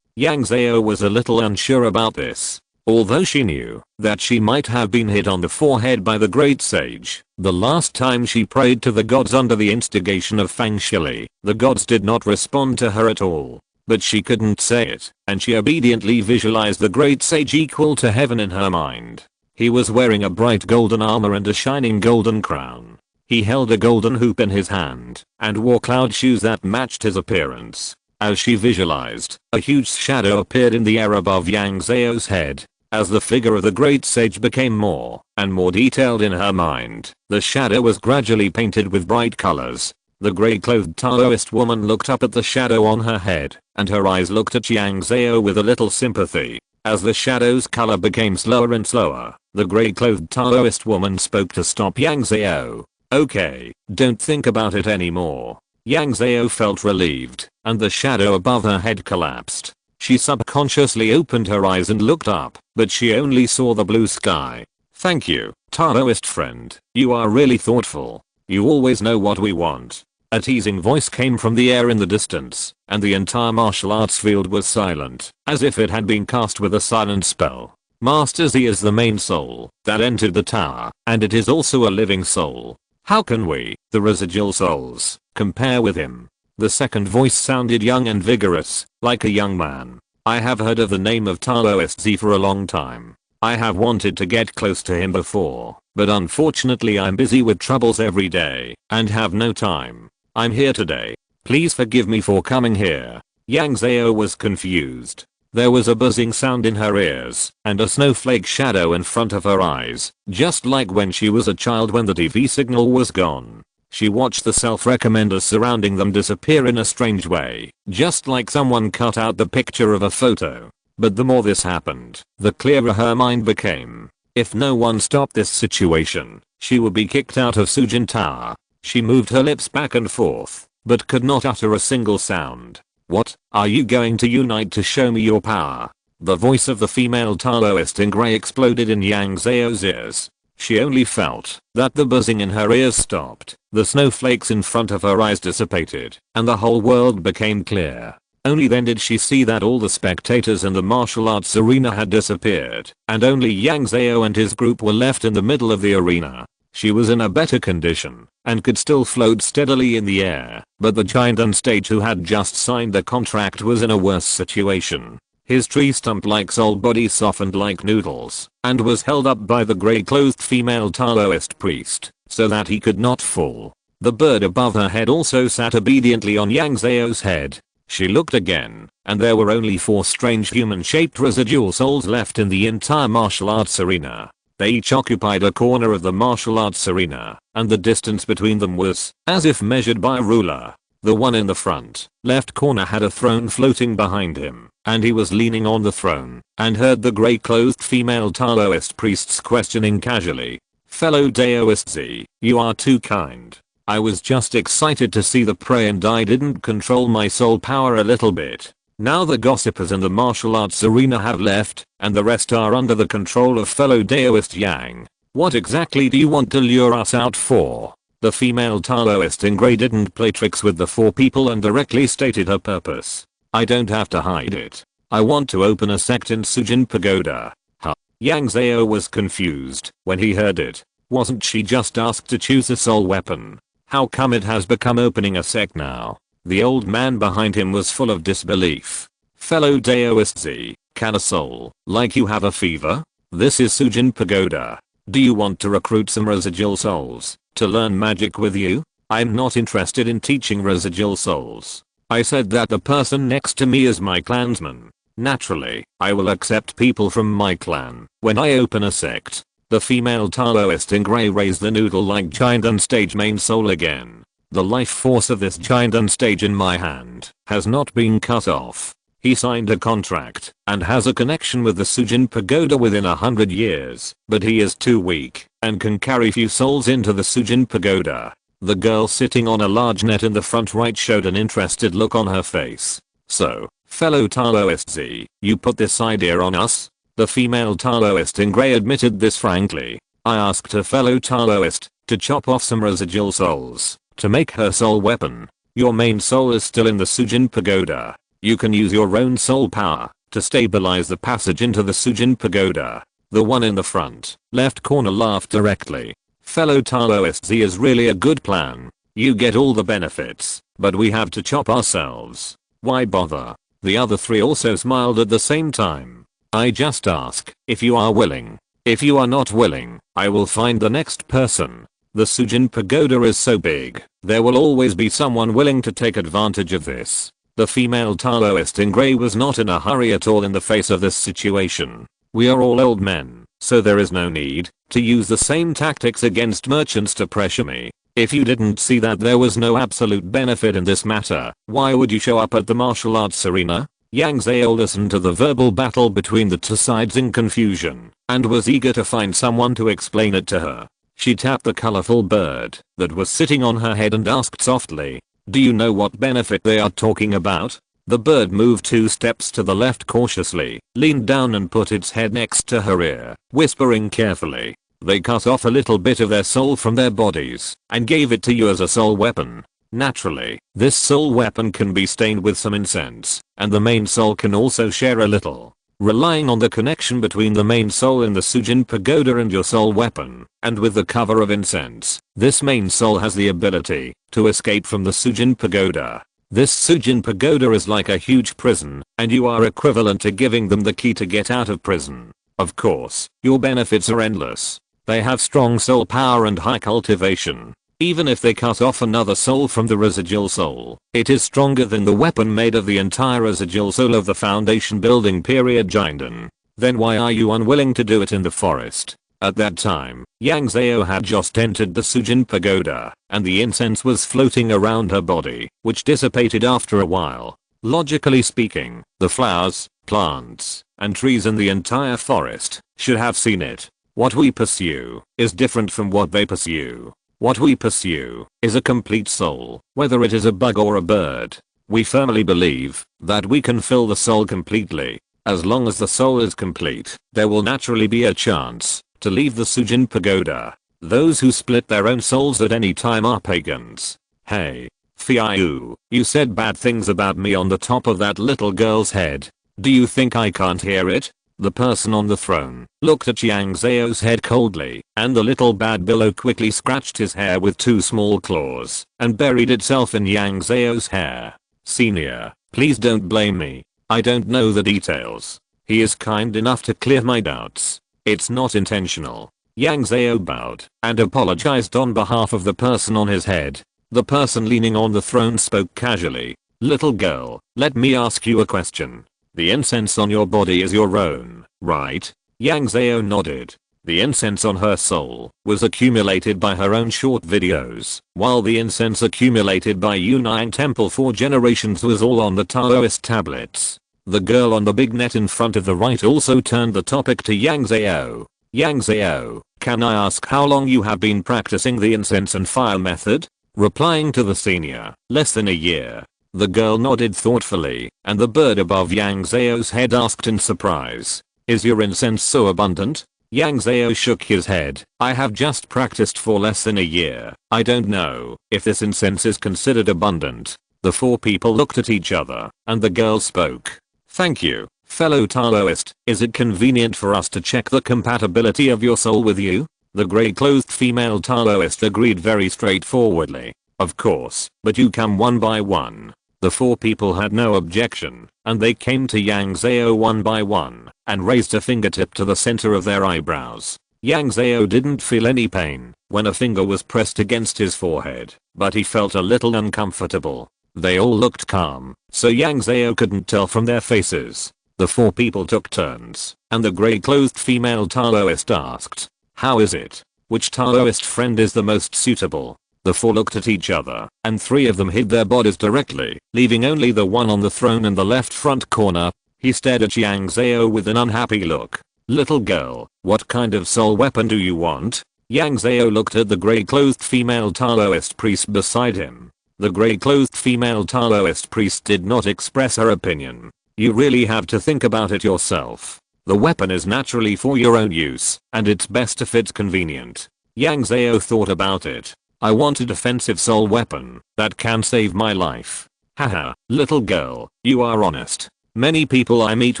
Yang Zhao was a little unsure about this. Although she knew that she might have been hit on the forehead by the great sage, the last time she prayed to the gods under the instigation of Fang Shili, the gods did not respond to her at all. But she couldn't say it, and she obediently visualized the great sage equal to heaven in her mind. He was wearing a bright golden armor and a shining golden crown. He held a golden hoop in his hand, and wore cloud shoes that matched his appearance. As she visualized, a huge shadow appeared in the air above Yang Zhao's head. As the figure of the great sage became more and more detailed in her mind, the shadow was gradually painted with bright colors. The grey-clothed Taoist woman looked up at the shadow on her head, and her eyes looked at Yang Zhao with a little sympathy. As the shadow's color became slower and slower, the grey-clothed Taoist woman spoke to stop Yang Zhao. Okay, don't think about it anymore. Yang Zhao felt relieved, and the shadow above her head collapsed. She subconsciously opened her eyes and looked up, but she only saw the blue sky. Thank you, Taoist friend, you are really thoughtful. You always know what we want. A teasing voice came from the air in the distance, and the entire martial arts field was silent, as if it had been cast with a silent spell. Master Z is the main soul that entered the tower, and it is also a living soul. How can we, the residual souls, compare with him? The second voice sounded young and vigorous, like a young man. I have heard of the name of Taoist Z for a long time. I have wanted to get close to him before, but unfortunately I'm busy with troubles every day, and have no time. I'm here today. Please forgive me for coming here. Yang Zhao was confused. There was a buzzing sound in her ears, and a snowflake shadow in front of her eyes, just like when she was a child when the TV signal was gone. She watched the self-recommenders surrounding them disappear in a strange way, just like someone cut out the picture of a photo. But the more this happened, the clearer her mind became. If no one stopped this situation, she would be kicked out of Sujin Tower. She moved her lips back and forth, but could not utter a single sound. What, are you going to unite to show me your power? The voice of the female Taoist in grey exploded in Yang Zhao's ears. She only felt that the buzzing in her ears stopped, the snowflakes in front of her eyes dissipated, and the whole world became clear. Only then did she see that all the spectators in the martial arts arena had disappeared, and only Yang Zhao and his group were left in the middle of the arena. She was in a better condition, and could still float steadily in the air, but the giant on stage who had just signed the contract was in a worse situation. His tree stump-like soul body softened like noodles, and was held up by the grey-clothed female Taoist priest, so that he could not fall. The bird above her head also sat obediently on Yang Zhao's head. She looked again, and there were only 4 strange human-shaped residual souls left in the entire martial arts arena. They each occupied a corner of the martial arts arena, and the distance between them was, as if measured by a ruler. The one in the front left corner had a throne floating behind him, and he was leaning on the throne, and heard the grey-clothed female Taoist priests questioning casually. "Fellow Daoist Z, you are too kind. I was just excited to see the prey and I didn't control my soul power a little bit. Now the gossipers in the martial arts arena have left, and the rest are under the control of fellow Daoist Yang. What exactly do you want to lure us out for?" The female Taoist in grey didn't play tricks with the four people and directly stated her purpose. "I don't have to hide it. I want to open a sect in Sujin Pagoda." Huh? Yang Zhao was confused when he heard it. Wasn't she just asked to choose a soul weapon? How come it has become opening a sect now? The old man behind him was full of disbelief. "Fellow Daoist Z, can a soul like you have a fever? This is Sujin Pagoda. Do you want to recruit some residual souls to learn magic with you? I'm not interested in teaching residual souls. I said that the person next to me is my clansman. Naturally, I will accept people from my clan when I open a sect." The female Taoist in grey raised the noodle-like giant and stage main soul again. "The life force of this giant and stage in my hand has not been cut off. He signed a contract and has a connection with the Sujin Pagoda within 100 years, but he is too weak and can carry few souls into the Sujin Pagoda." The girl sitting on a large net in the front right showed an interested look on her face. "So, fellow Taoist Z, you put this idea on us?" The female Taoist in grey admitted this frankly. "I asked a fellow Taoist to chop off some residual souls to make her soul weapon. Your main soul is still in the Sujin Pagoda. You can use your own soul power to stabilize the passage into the Sujin Pagoda." The one in the front left corner laughed directly. "Fellow Taoist Z is really a good plan. You get all the benefits, but we have to chop ourselves. Why bother?" The other three also smiled at the same time. "I just ask if you are willing. If you are not willing, I will find the next person. The Sujin Pagoda is so big, there will always be someone willing to take advantage of this." The female Taoist in grey was not in a hurry at all in the face of this situation. "We are all old men, so there is no need to use the same tactics against merchants to pressure me. If you didn't see that there was no absolute benefit in this matter, why would you show up at the martial arts arena?" Yang Zhao listened to the verbal battle between the two sides in confusion and was eager to find someone to explain it to her. She tapped the colorful bird that was sitting on her head and asked softly, "Do you know what benefit they are talking about?" The bird moved 2 steps to the left cautiously, leaned down and put its head next to her ear, whispering carefully. "They cut off a little bit of their soul from their bodies and gave it to you as a soul weapon. Naturally, this soul weapon can be stained with some incense, and the main soul can also share a little. Relying on the connection between the main soul in the Sujin Pagoda and your soul weapon, and with the cover of incense, this main soul has the ability to escape from the Sujin Pagoda. This Sujin Pagoda is like a huge prison, and you are equivalent to giving them the key to get out of prison. Of course, your benefits are endless. They have strong soul power and high cultivation. Even if they cut off another soul from the residual soul, it is stronger than the weapon made of the entire residual soul of the foundation building period Jinden. Then why are you unwilling to do it in the forest?" At that time, Yang Zhao had just entered the Sujin Pagoda, and the incense was floating around her body, which dissipated after a while. Logically speaking, the flowers, plants, and trees in the entire forest should have seen it. What we pursue is different from what they pursue. What we pursue is a complete soul, whether it is a bug or a bird. We firmly believe that we can fill the soul completely. As long as the soul is complete, there will naturally be a chance to leave the Sujin Pagoda. Those who split their own souls at any time are pagans. Hey, Fiu, you said bad things about me on the top of that little girl's head. Do you think I can't hear it? The person on the throne looked at Yang Zhao's head coldly, and the little bad billow quickly scratched his hair with 2 small claws and buried itself in Yang Zhao's hair. "Senior, please don't blame me. I don't know the details." He is kind enough to clear my doubts. It's not intentional. Yang Zhao bowed and apologized on behalf of the person on his head. The person leaning on the throne spoke casually. "Little girl, let me ask you a question. The incense on your body is your own, right?" Yang Zhao nodded. The incense on her soul was accumulated by her own short videos, while the incense accumulated by Union Temple for generations was all on the Taoist tablets. The girl on the big net in front of the right also turned the topic to Yang Zhao. Yang Zhao, can I ask how long you have been practicing the incense and fire method? Replying to the senior, less than a year. The girl nodded thoughtfully, and the bird above Yang Zhao's head asked in surprise, is your incense so abundant? Yang Zhao shook his head, I have just practiced for less than a year. I don't know if this incense is considered abundant. The four people looked at each other, and the girl spoke. Thank you, fellow Taoist, is it convenient for us to check the compatibility of your soul with you? The grey-clothed female Taoist agreed very straightforwardly. Of course, but you come one by one. The four people had no objection, and they came to Yang Zhao one by one, and raised a fingertip to the center of their eyebrows. Yang Zhao didn't feel any pain when a finger was pressed against his forehead, but he felt a little uncomfortable. They all looked calm, so Yang Zhao couldn't tell from their faces. The four people took turns, and the grey-clothed female Taoist asked, how is it? Which Taoist friend is the most suitable? The four looked at each other, and three of them hid their bodies directly, leaving only the one on the throne in the left front corner. He stared at Yang Zhao with an unhappy look. Little girl, what kind of soul weapon do you want? Yang Zhao looked at the grey-clothed female Taoist priest beside him. The grey-clothed female Taoist priest did not express her opinion. You really have to think about it yourself. The weapon is naturally for your own use, and it's best if it's convenient. Yang Zhao thought about it. I want a defensive soul weapon that can save my life. Haha, little girl, you are honest. Many people I meet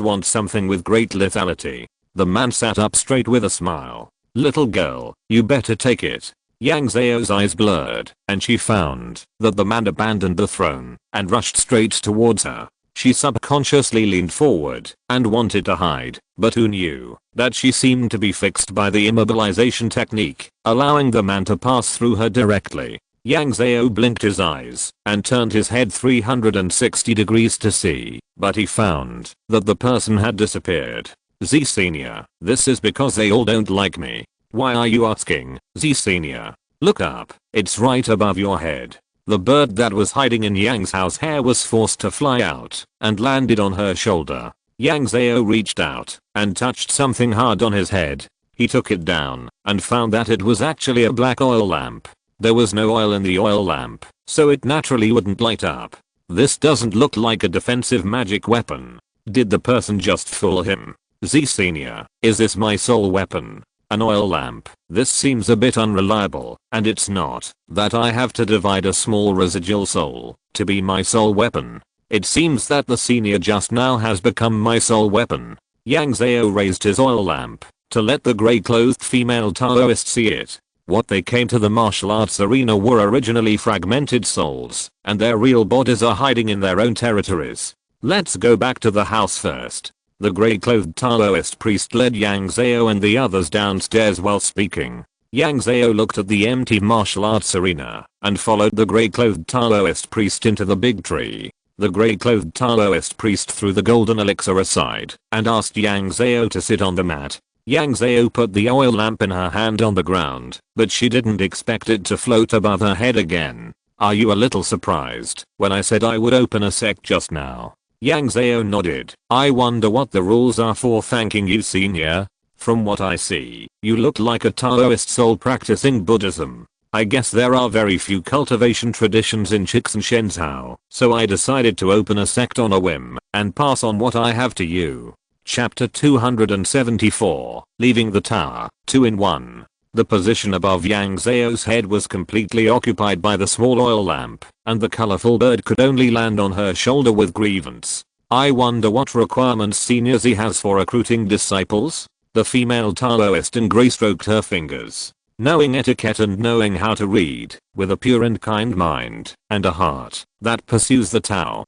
want something with great lethality. The man sat up straight with a smile. Little girl, you better take it. Yang Zhao's eyes blurred, and she found that the man abandoned the throne and rushed straight towards her. She subconsciously leaned forward and wanted to hide, but who knew that she seemed to be fixed by the immobilization technique, allowing the man to pass through her directly. Yang Zhao blinked his eyes and turned his head 360 degrees to see, but he found that the person had disappeared. Z Senior, this is because they all don't like me. Why are you asking? Z Senior, look up, it's right above your head. The bird that was hiding in Yang Zhao's hair was forced to fly out and landed on her shoulder. Yang Zhao reached out and touched something hard on his head. He took it down and found that it was actually a black oil lamp. There was no oil in the oil lamp, so it naturally wouldn't light up. This doesn't look like a defensive magic weapon. Did the person just fool him? Z Senior, is this my soul weapon? An oil lamp. This seems a bit unreliable, and it's not that I have to divide a small residual soul to be my soul weapon. It seems that the senior just now has become my soul weapon. Yang Zhao raised his oil lamp to let the grey-clothed female Taoist see it. What they came to the martial arts arena were originally fragmented souls, and their real bodies are hiding in their own territories. Let's go back to the house first. The grey-clothed Taoist priest led Yang Zhao and the others downstairs while speaking. Yang Zhao looked at the empty martial arts arena and followed the grey-clothed Taoist priest into the big tree. The grey-clothed Taoist priest threw the golden elixir aside and asked Yang Zhao to sit on the mat. Yang Zhao put the oil lamp in her hand on the ground, but she didn't expect it to float above her head again. Are you a little surprised when I said I would open a sect just now? Yang Zhao nodded. I wonder what the rules are for thanking you, Senior. From what I see, you look like a Taoist soul practicing Buddhism. I guess there are very few cultivation traditions in Shenzhou, so I decided to open a sect on a whim and pass on what I have to you. Chapter 274, Leaving the Tower, 2 in 1. The position above Yang Zhao's head was completely occupied by the small oil lamp, and the colorful bird could only land on her shoulder with grievance. I wonder what requirements Senior Z has for recruiting disciples? The female Taoist in grey stroked her fingers. Knowing etiquette and knowing how to read, with a pure and kind mind, and a heart that pursues the Tao.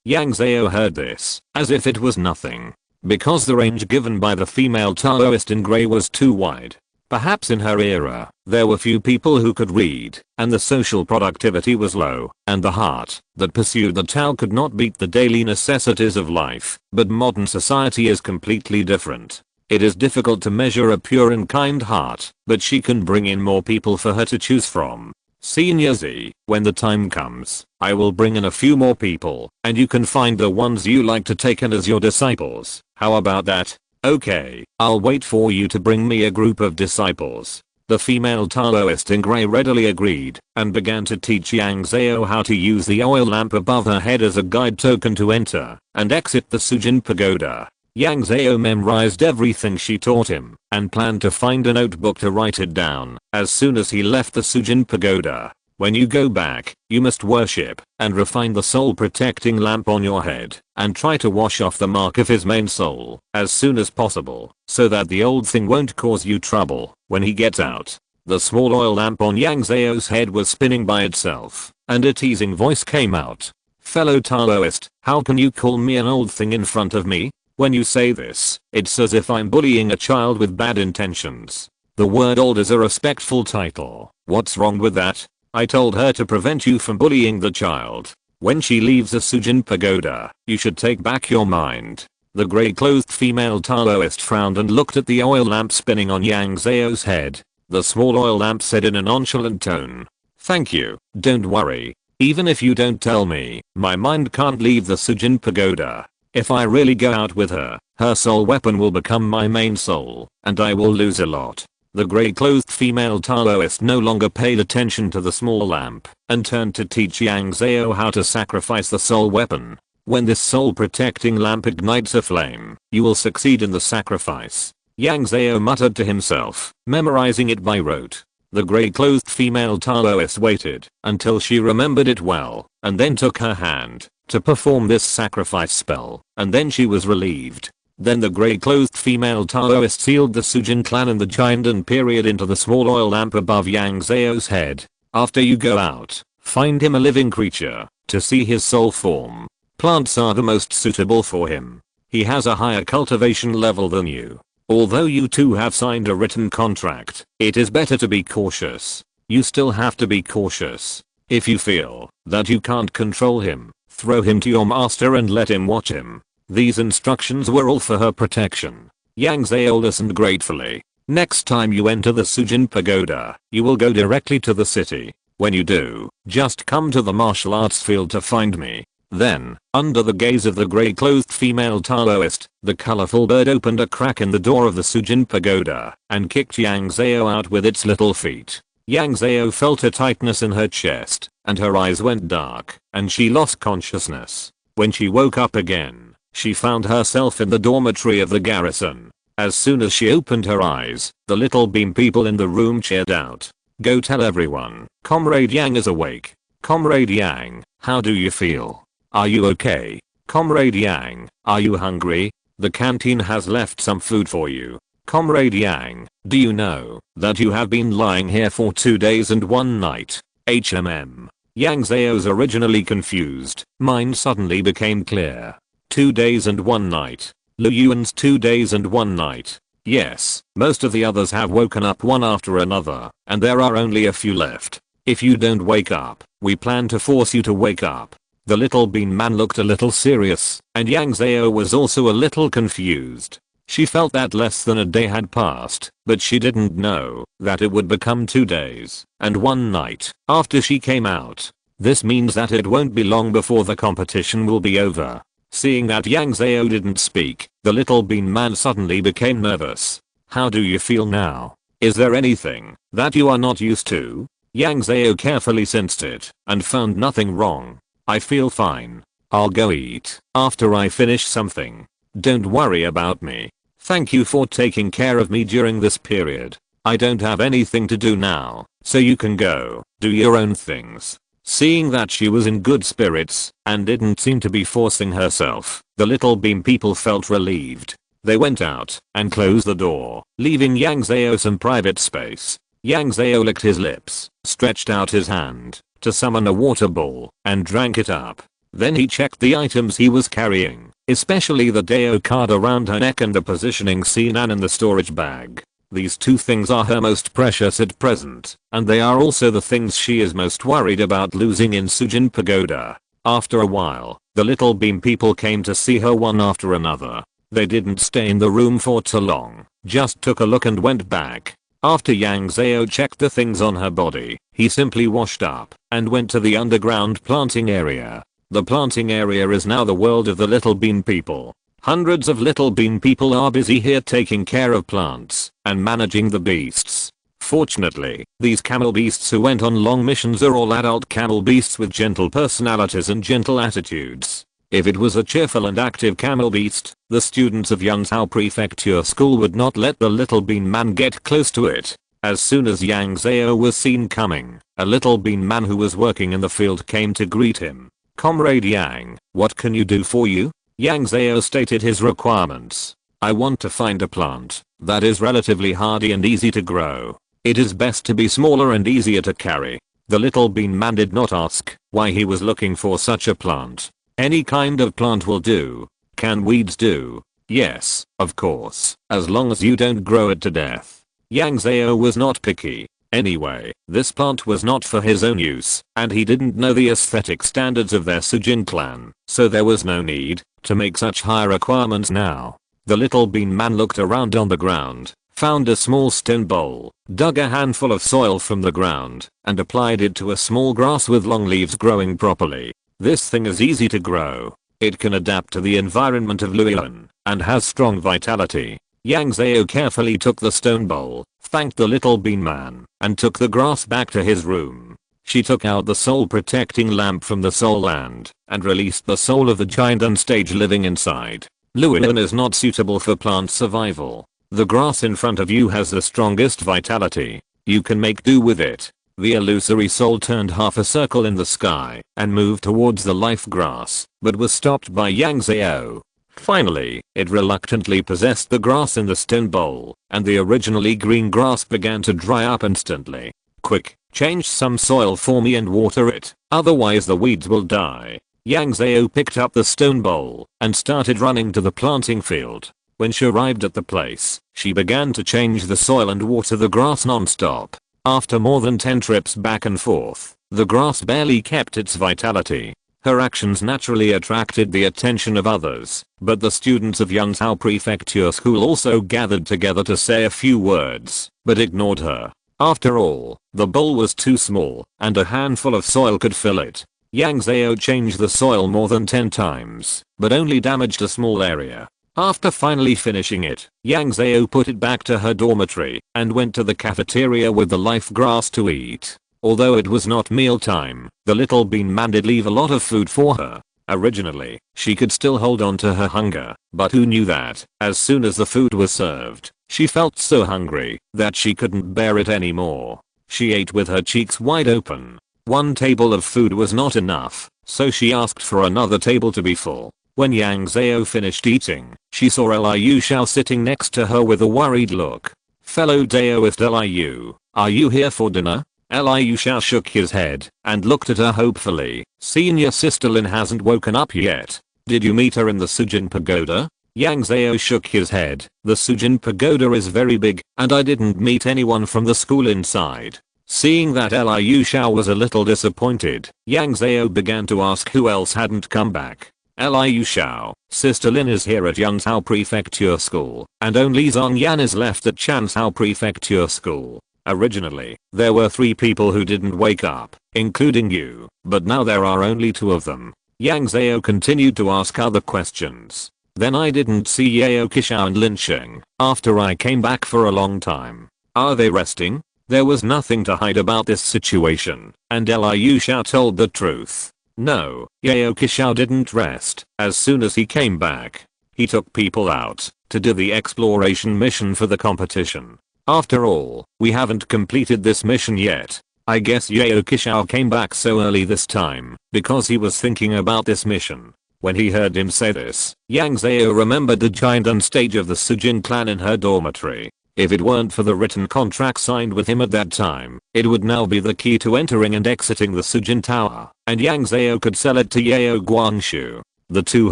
Yang Zhao heard this, as if it was nothing. Because the range given by the female Taoist in grey was too wide. Perhaps in her era, there were few people who could read, and the social productivity was low, and the heart that pursued the Tao could not beat the daily necessities of life. But modern society is completely different. It is difficult to measure a pure and kind heart, but she can bring in more people for her to choose from. Senior Z, when the time comes, I will bring in a few more people, and you can find the ones you like to take in as your disciples. How about that? Okay, I'll wait for you to bring me a group of disciples. The female Taoist in grey readily agreed, and began to teach Yang Zhao how to use the oil lamp above her head as a guide token to enter and exit the Sujin Pagoda. Yang Zhao memorized everything she taught him, and planned to find a notebook to write it down as soon as he left the Sujin Pagoda. When you go back, you must worship and refine the soul protecting lamp on your head, and try to wash off the mark of his main soul as soon as possible, so that the old thing won't cause you trouble when he gets out. The small oil lamp on Yang Zhao's head was spinning by itself, and a teasing voice came out. Fellow Taoist, how can you call me an old thing in front of me? When you say this, it's as if I'm bullying a child with bad intentions. The word old is a respectful title. What's wrong with that? I told her to prevent you from bullying the child. When she leaves the Sujin Pagoda, you should take back your mind. The grey-clothed female Taoist frowned and looked at the oil lamp spinning on Yang Zhao's head. The small oil lamp said in a nonchalant tone, "Thank you, don't worry. Even if you don't tell me, my mind can't leave the Sujin Pagoda. If I really go out with her, her soul weapon will become my main soul, and I will lose a lot." The grey-clothed female Taoist no longer paid attention to the small lamp, and turned to teach Yang Zhao how to sacrifice the soul weapon. When this soul-protecting lamp ignites a flame, you will succeed in the sacrifice. Yang Zhao muttered to himself, memorizing it by rote. The grey-clothed female Taoist waited until she remembered it well, and then took her hand to perform this sacrifice spell, and then she was relieved. Then the grey-clothed female Taoist sealed the Sujin clan and the Jiandan period into the small oil lamp above Yang Zhao's head. After you go out, find him a living creature to see his soul form. Plants are the most suitable for him. He has a higher cultivation level than you. Although you two have signed a written contract, it is better to be cautious. You still have to be cautious. If you feel that you can't control him, throw him to your master and let him watch him. These instructions were all for her protection. Yang Zhao listened gratefully. Next time you enter the Sujin Pagoda, you will go directly to the city. When you do, just come to the martial arts field to find me. Then, under the gaze of the grey-clothed female Taoist, the colorful bird opened a crack in the door of the Sujin Pagoda and kicked Yang Zhao out with its little feet. Yang Zhao felt a tightness in her chest, and her eyes went dark, and she lost consciousness. When she woke up again, she found herself in the dormitory of the garrison. As soon as she opened her eyes, the little beam people in the room cheered out. "Go tell everyone, Comrade Yang is awake." "Comrade Yang, how do you feel? Are you okay? Comrade Yang, are you hungry? The canteen has left some food for you." "Comrade Yang, do you know that you have been lying here for 2 days and 1 night? Yang Zhao's originally confused mind suddenly became clear. 2 days and 1 night. Lu Yuan's 2 days and 1 night. Yes, most of the others have woken up one after another, and there are only a few left. If you don't wake up, we plan to force you to wake up. The little bean man looked a little serious, and Yang Zhao was also a little confused. She felt that less than a day had passed, but she didn't know that it would become 2 days and 1 night after she came out. This means that it won't be long before the competition will be over. Seeing that Yang Zhao didn't speak, the little bean man suddenly became nervous. "How do you feel now? Is there anything that you are not used to?" Yang Zhao carefully sensed it and found nothing wrong. "I feel fine. I'll go eat after I finish something. Don't worry about me. Thank you for taking care of me during this period. I don't have anything to do now, so you can go do your own things." Seeing that she was in good spirits and didn't seem to be forcing herself, the little beam people felt relieved. They went out and closed the door, leaving Yang Zhao some private space. Yang Zhao licked his lips, stretched out his hand to summon a water ball, and drank it up. Then he checked the items he was carrying, especially the Dao card around her neck and the positioning Sinan in the storage bag. These 2 things are her most precious at present, and they are also the things she is most worried about losing in Sujin Pagoda. After a while, the little beam people came to see her one after another. They didn't stay in the room for too long, just took a look and went back. After Yang Zhao checked the things on her body, he simply washed up and went to the underground planting area. The planting area is now the world of the little bean people. Hundreds of little bean people are busy here taking care of plants and managing the beasts. Fortunately, these camel beasts who went on long missions are all adult camel beasts with gentle personalities and gentle attitudes. If it was a cheerful and active camel beast, the students of Yang Zhao Prefecture School would not let the little bean man get close to it. As soon as Yang Zhao was seen coming, a little bean man who was working in the field came to greet him. "Comrade Yang, what can you do for you?" Yang Zhao stated his requirements. "I want to find a plant that is relatively hardy and easy to grow. It is best to be smaller and easier to carry." The little bean man did not ask why he was looking for such a plant. "Any kind of plant will do." "Can weeds do?" "Yes, of course, as long as you don't grow it to death." Yang Zhao was not picky. Anyway, this plant was not for his own use, and he didn't know the aesthetic standards of their Sujin clan, so there was no need to make such high requirements now. The little bean man looked around on the ground, found a small stone bowl, dug a handful of soil from the ground, and applied it to a small grass with long leaves growing properly. This thing is easy to grow. It can adapt to the environment of Luoyang and has strong vitality. Yang Zhao carefully took the stone bowl, thanked the little bean man, and took the grass back to his room. She took out the soul protecting lamp from the soul land and released the soul of the giant on stage living inside. Luoyang is not suitable for plant survival. The grass in front of you has the strongest vitality. You can make do with it. The illusory soul turned half a circle in the sky and moved towards the life grass, but was stopped by Yang Zhao. Finally, it reluctantly possessed the grass in the stone bowl, and the originally green grass began to dry up instantly. "Quick, change some soil for me and water it, otherwise the weeds will die." Yang Zhao picked up the stone bowl and started running to the planting field. When she arrived at the place, she began to change the soil and water the grass non-stop. After more than 10 trips back and forth, the grass barely kept its vitality. Her actions naturally attracted the attention of others, but the students of Yang Zhao Prefecture School also gathered together to say a few words, but ignored her. After all, the bowl was too small, and a handful of soil could fill it. Yang Zhao changed the soil more than 10 times, but only damaged a small area. After finally finishing it, Yang Zhao put it back to her dormitory and went to the cafeteria with the life grass to eat. Although it was not mealtime, the little bean man did leave a lot of food for her. Originally, she could still hold on to her hunger, but who knew that, as soon as the food was served, she felt so hungry that she couldn't bear it anymore. She ate with her cheeks wide open. One table of food was not enough, so she asked for another table to be full. When Yang Zhao finished eating, she saw Liu Xiao sitting next to her with a worried look. "Fellow Daoist Liu, are you here for dinner?" Liu Xiao shook his head and looked at her hopefully. "Senior Sister Lin hasn't woken up yet. Did you meet her in the Sujin Pagoda?" Yang Zhao shook his head. "The Sujin Pagoda is very big, and I didn't meet anyone from the school inside." Seeing that Liu Xiao was a little disappointed, Yang Zhao began to ask who else hadn't come back. "Liu Xiao, Sister Lin is here at Yang Zhao Prefecture School, and only Zhang Yan is left at Zhao Prefecture School. Originally, there were 3 people who didn't wake up, including you, but now there are only 2 of them." Yang Zhao continued to ask other questions. "Then I didn't see Yao Kishao and Lin Sheng after I came back for a long time. Are they resting?" There was nothing to hide about this situation, and Liu Xiao told the truth. No, Yao Kishao didn't rest. As soon as he came back, he took people out to do the exploration mission for the competition. After all, we haven't completed this mission yet. I guess Yao Kishao came back so early this time because he was thinking about this mission. When he heard him say this, Yang Zhao remembered the giant on stage of the Sujin clan in her dormitory. If it weren't for the written contract signed with him at that time, it would now be the key to entering and exiting the Sujin Tower, and Yang Zhao could sell it to Yao Guangshu. The two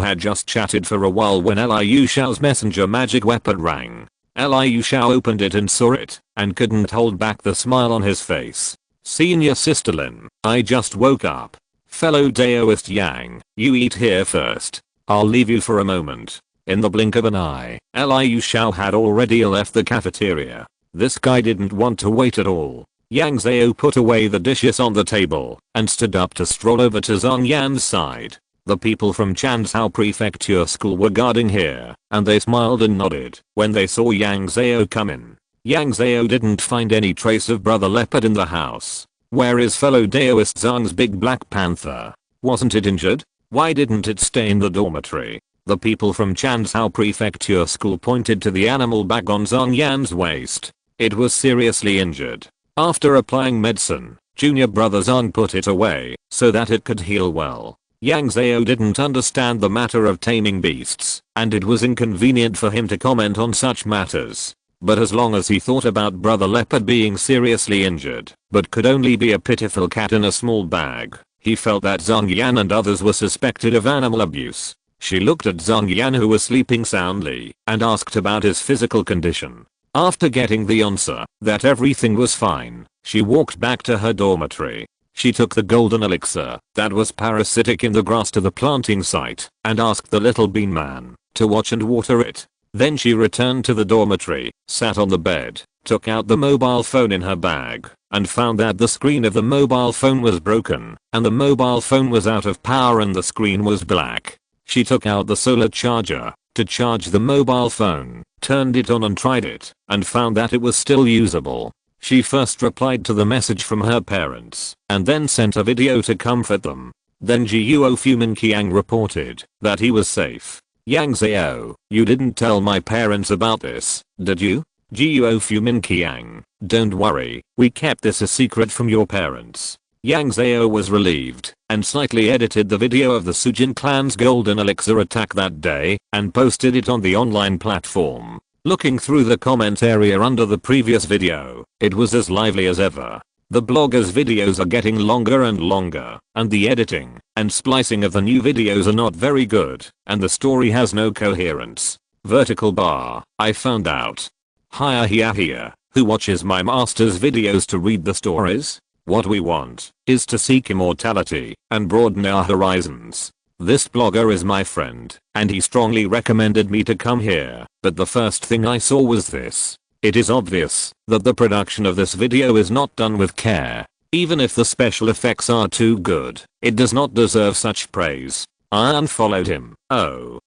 had just chatted for a while when Liu Xiao's messenger magic weapon rang. Liu Xiao opened it and saw it, and couldn't hold back the smile on his face. "Senior Sister Lin, I just woke up. Fellow Daoist Yang, you eat here first. I'll leave you for a moment." In the blink of an eye, Liu Xiao had already left the cafeteria. This guy didn't want to wait at all. Yang Zhao put away the dishes on the table and stood up to stroll over to Zhang Yan's side. The people from Zhao Prefecture School were guarding here, and they smiled and nodded when they saw Yang Zhao come in. Yang Zhao didn't find any trace of Brother Leopard in the house. Where is fellow Daoist Zhang's big black panther? Wasn't it injured? Why didn't it stay in the dormitory? The people from Zhao Prefecture School pointed to the animal bag on Zhang Yan's waist. It was seriously injured. After applying medicine, junior brother Zhang put it away so that it could heal well. Yang Zhao didn't understand the matter of taming beasts, and it was inconvenient for him to comment on such matters. But as long as he thought about Brother Leopard being seriously injured, but could only be a pitiful cat in a small bag, he felt that Zhang Yan and others were suspected of animal abuse. She looked at Zhang Yan, who was sleeping soundly, and asked about his physical condition. After getting the answer that everything was fine, she walked back to her dormitory. She took the golden elixir that was parasitic in the grass to the planting site and asked the little bean man to watch and water it. Then she returned to the dormitory, sat on the bed, took out the mobile phone in her bag, and found that the screen of the mobile phone was broken, and the mobile phone was out of power and the screen was black. She took out the solar charger to charge the mobile phone, turned it on and tried it, and found that it was still usable. She first replied to the message from her parents, and then sent a video to comfort them. Then Guo Fumin Qiang reported that he was safe. Yang Zhao, you didn't tell my parents about this, did you? Guo Fumin Qiang, don't worry, we kept this a secret from your parents. Yang Zhao was relieved and slightly edited the video of the Sujin clan's golden elixir attack that day and posted it on the online platform. Looking through the comment area under the previous video, it was as lively as ever. The bloggers' videos are getting longer and longer, and the editing and splicing of the new videos are not very good, and the story has no coherence. Vertical bar, I found out. Hiya here, who watches my master's videos to read the stories? What we want is to seek immortality and broaden our horizons. This blogger is my friend, and he strongly recommended me to come here, but the first thing I saw was this. It is obvious that the production of this video is not done with care. Even if the special effects are too good, it does not deserve such praise. I unfollowed him. Oh.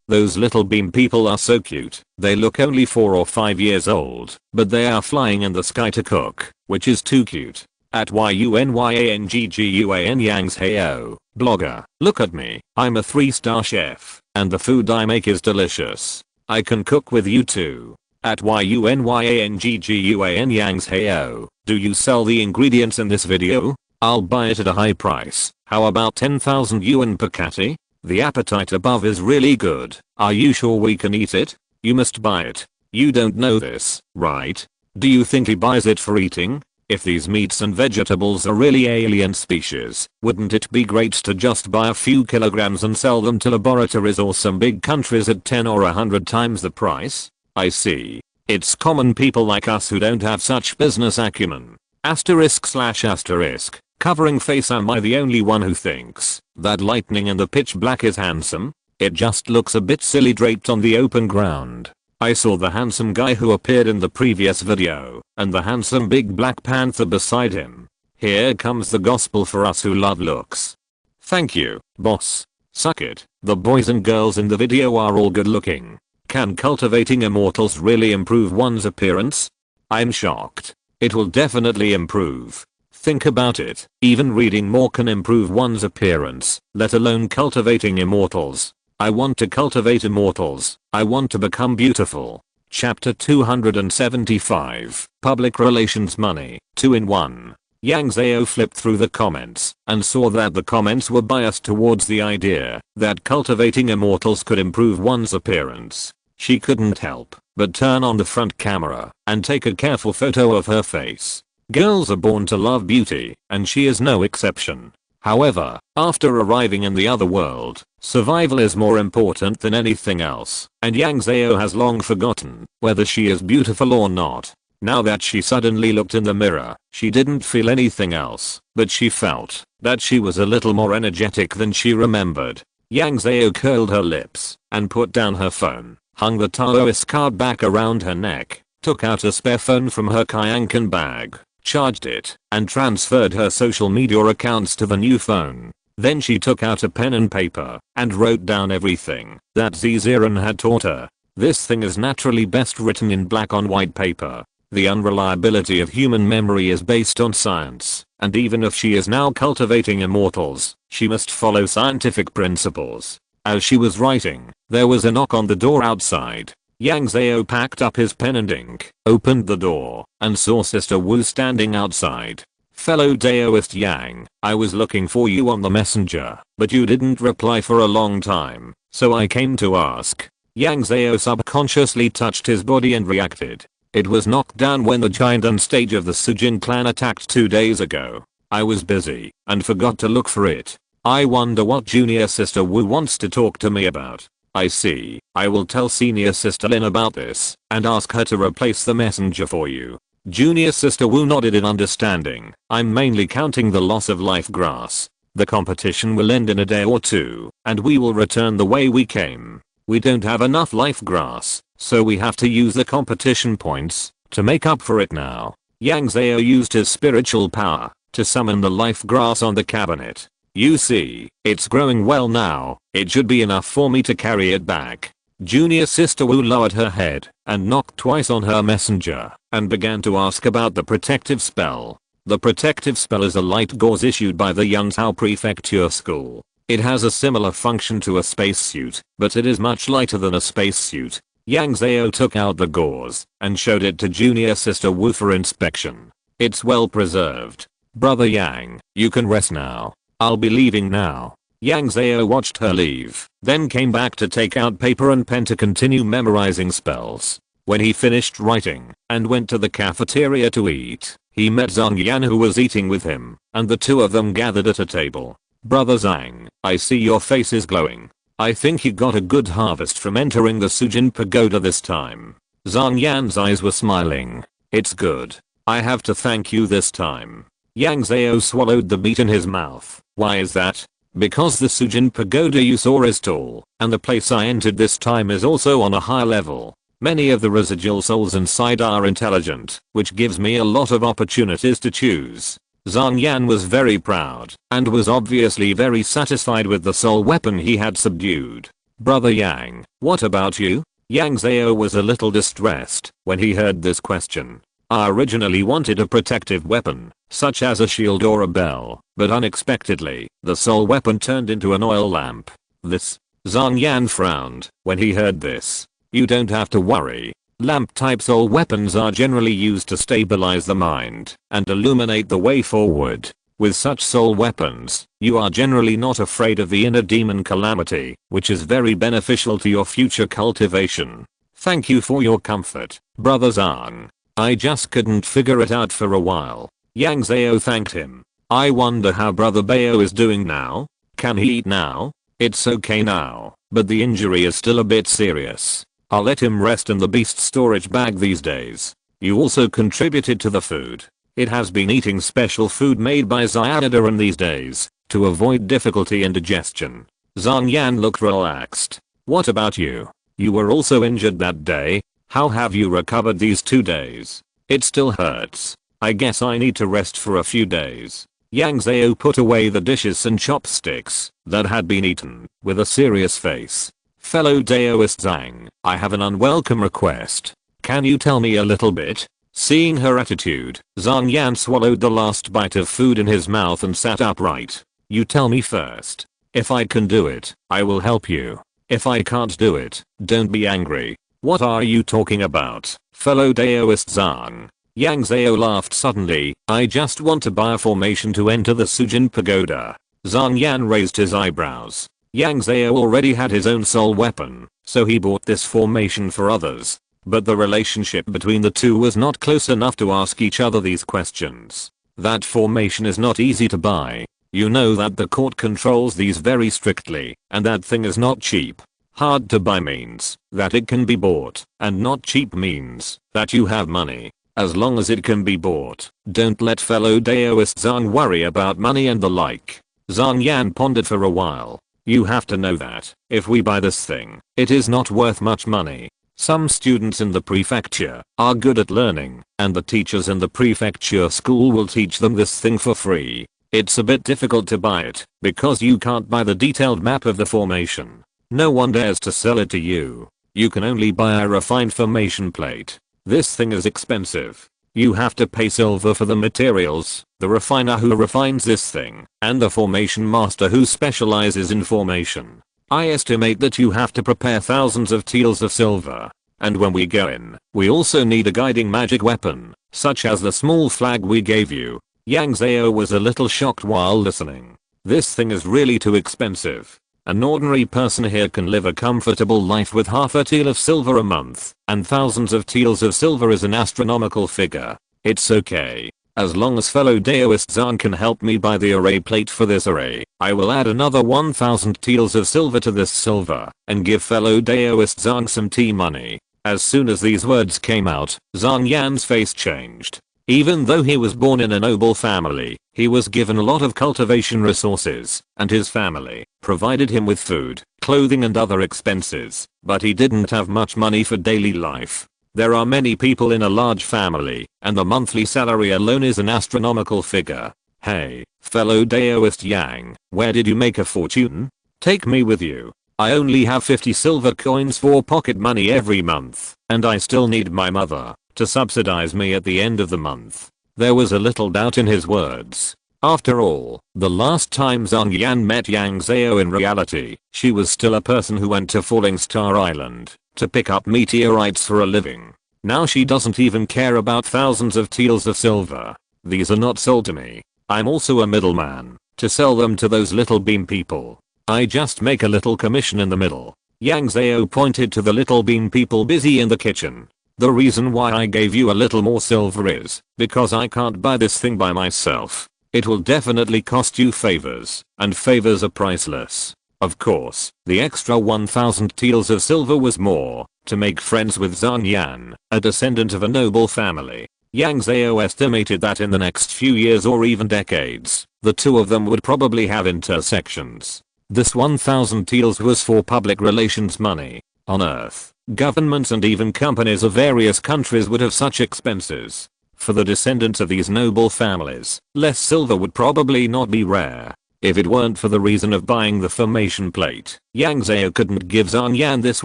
Those little beam people are so cute. They look only 4 or 5 years old, but they are flying in the sky to cook, which is too cute. At YUNYANGGUAN Yang Zhao, blogger, look at me, I'm a 3-star chef, and the food I make is delicious. I can cook with you too. At YUNYANGGUAN Yang Zhao, do you sell the ingredients in this video? I'll buy it at a high price. How about 10,000 yuan per catty? The appetite above is really good. Are you sure we can eat it? You must buy it. You don't know this, right? Do you think he buys it for eating? If these meats and vegetables are really alien species, wouldn't it be great to just buy a few kilograms and sell them to laboratories or some big countries at 10 or 100 times the price? I see. It's common people like us who don't have such business acumen. ****. Covering face, am I the only one who thinks that lightning in the pitch black is handsome? It just looks a bit silly draped on the open ground. I saw the handsome guy who appeared in the previous video, and the handsome big black panther beside him. Here comes the gospel for us who love looks. Thank you, boss. Suck it. The boys and girls in the video are all good looking. Can cultivating immortals really improve one's appearance? I'm shocked. It will definitely improve. Think about it. Even reading more can improve one's appearance, let alone cultivating immortals. I want to cultivate immortals. I want to become beautiful. Chapter 275. Public Relations Money, 2-in-1. Yang Zhao flipped through the comments and saw that the comments were biased towards the idea that cultivating immortals could improve one's appearance. She couldn't help but turn on the front camera and take a careful photo of her face. Girls are born to love beauty, and she is no exception. However, after arriving in the other world, survival is more important than anything else, and Yang Zhao has long forgotten whether she is beautiful or not. Now that she suddenly looked in the mirror, she didn't feel anything else, but she felt that she was a little more energetic than she remembered. Yang Zhao curled her lips and put down her phone, hung the Taoist card back around her neck, took out a spare phone from her Kayankan bag, charged it, and transferred her social media accounts to the new phone. Then she took out a pen and paper and wrote down everything that Ziziran had taught her. This thing is naturally best written in black on white paper. The unreliability of human memory is based on science, and even if she is now cultivating immortals, she must follow scientific principles. As she was writing, there was a knock on the door outside. Yang Zhao packed up his pen and ink, opened the door, and saw Sister Wu standing outside. Fellow Daoist Yang, I was looking for you on the messenger, but you didn't reply for a long time, so I came to ask. Yang Zhao subconsciously touched his body and reacted. It was knocked down when the giant on stage of the Sujin clan attacked 2 days ago. I was busy and forgot to look for it. I wonder what junior sister Wu wants to talk to me about. I see. I will tell senior sister Lin about this and ask her to replace the messenger for you. Junior sister Wu nodded in understanding. I'm mainly counting the loss of life grass. The competition will end in a day or two, and we will return the way we came. We don't have enough life grass, so we have to use the competition points to make up for it now. Yang Zhao used his spiritual power to summon the life grass on the cabinet. You see, it's growing well now. It should be enough for me to carry it back. Junior sister Wu lowered her head and knocked twice on her messenger and began to ask about the protective spell. The protective spell is a light gauze issued by the Yang Zhao Prefecture School. It has a similar function to a spacesuit, but it is much lighter than a spacesuit. Yang Zhao took out the gauze and showed it to junior sister Wu for inspection. It's well preserved. Brother Yang, you can rest now. I'll be leaving now. Yang Zhao watched her leave, then came back to take out paper and pen to continue memorizing spells. When he finished writing and went to the cafeteria to eat, he met Zhang Yan who was eating with him, and the two of them gathered at a table. Brother Zhang, I see your face is glowing. I think you got a good harvest from entering the Sujin Pagoda this time. Zhang Yan's eyes were smiling. It's good. I have to thank you this time. Yang Zhao swallowed the meat in his mouth. Why is that? Because the Sujin Pagoda you saw is tall, and the place I entered this time is also on a high level. Many of the residual souls inside are intelligent, which gives me a lot of opportunities to choose. Zhang Yan was very proud, and was obviously very satisfied with the soul weapon he had subdued. Brother Yang, what about you? Yang Zhao was a little distressed when he heard this question. I originally wanted a protective weapon, such as a shield or a bell, but unexpectedly, the soul weapon turned into an oil lamp. This? Zhang Yan frowned when he heard this. You don't have to worry. Lamp-type soul weapons are generally used to stabilize the mind and illuminate the way forward. With such soul weapons, you are generally not afraid of the inner demon calamity, which is very beneficial to your future cultivation. Thank you for your comfort, Brother Zhang. I just couldn't figure it out for a while. Yang Zhao thanked him. I wonder how Brother Bao is doing now? Can he eat now? It's okay now, but the injury is still a bit serious. I'll let him rest in the beast storage bag these days. You also contributed to the food. It has been eating special food made by Xiaodaran these days to avoid difficulty in digestion. Zhang Yan looked relaxed. What about you? You were also injured that day. How have you recovered these 2 days? It still hurts. I guess I need to rest for a few days. Yang Zhao put away the dishes and chopsticks that had been eaten with a serious face. Fellow Daoist Zhang, I have an unwelcome request. Can you tell me a little bit? Seeing her attitude, Zhang Yan swallowed the last bite of food in his mouth and sat upright. You tell me first. If I can do it, I will help you. If I can't do it, don't be angry. What are you talking about, fellow Daoist Zhang? Yang Zhao laughed suddenly. I just want to buy a formation to enter the Sujin Pagoda. Zhang Yan raised his eyebrows. Yang Zhao already had his own soul weapon, so he bought this formation for others. But the relationship between the two was not close enough to ask each other these questions. That formation is not easy to buy. You know that the court controls these very strictly, and that thing is not cheap. Hard to buy means that it can be bought, and not cheap means that you have money. As long as it can be bought, don't let fellow Daoist Zhang worry about money and the like. Zhang Yan pondered for a while. You have to know that if we buy this thing, it is not worth much money. Some students in the prefecture are good at learning, and the teachers in the prefecture school will teach them this thing for free. It's a bit difficult to buy it, because you can't buy the detailed map of the formation. No one dares to sell it to you. You can only buy a refined formation plate. This thing is expensive. You have to pay silver for the materials, the refiner who refines this thing, and the formation master who specializes in formation. I estimate that you have to prepare thousands of taels of silver. And when we go in, we also need a guiding magic weapon, such as the small flag we gave you. Yang Zhao was a little shocked while listening. This thing is really too expensive. An ordinary person here can live a comfortable life with half a tael of silver a month, and thousands of taels of silver is an astronomical figure. It's okay. As long as fellow Daoist Zhang can help me buy the array plate for this array, I will add another 1000 taels of silver to this silver, and give fellow Daoist Zhang some tea money. As soon as these words came out, Zhang Yan's face changed. Even though he was born in a noble family, he was given a lot of cultivation resources, and his family provided him with food, clothing and other expenses, but he didn't have much money for daily life. There are many people in a large family, and the monthly salary alone is an astronomical figure. Hey, fellow Daoist Yang, where did you make a fortune? Take me with you. I only have 50 silver coins for pocket money every month, and I still need my mother to subsidize me at the end of the month. There was a little doubt in his words. After all, the last time Zhang Yan met Yang Zhao in reality, she was still a person who went to Falling Star Island to pick up meteorites for a living. Now she doesn't even care about thousands of taels of silver. These are not sold to me. I'm also a middleman to sell them to those little bean people. I just make a little commission in the middle. Yang Zhao pointed to the little bean people busy in the kitchen. The reason why I gave you a little more silver is because I can't buy this thing by myself. It will definitely cost you favors, and favors are priceless. Of course, the extra 1000 taels of silver was more to make friends with Zhang Yan, a descendant of a noble family. Yang Zhao estimated that in the next few years or even decades, the two of them would probably have intersections. This 1000 taels was for public relations money. On Earth, governments and even companies of various countries would have such expenses. For the descendants of these noble families, less silver would probably not be rare. If it weren't for the reason of buying the formation plate, Yang Zhao couldn't give Zhang Yan this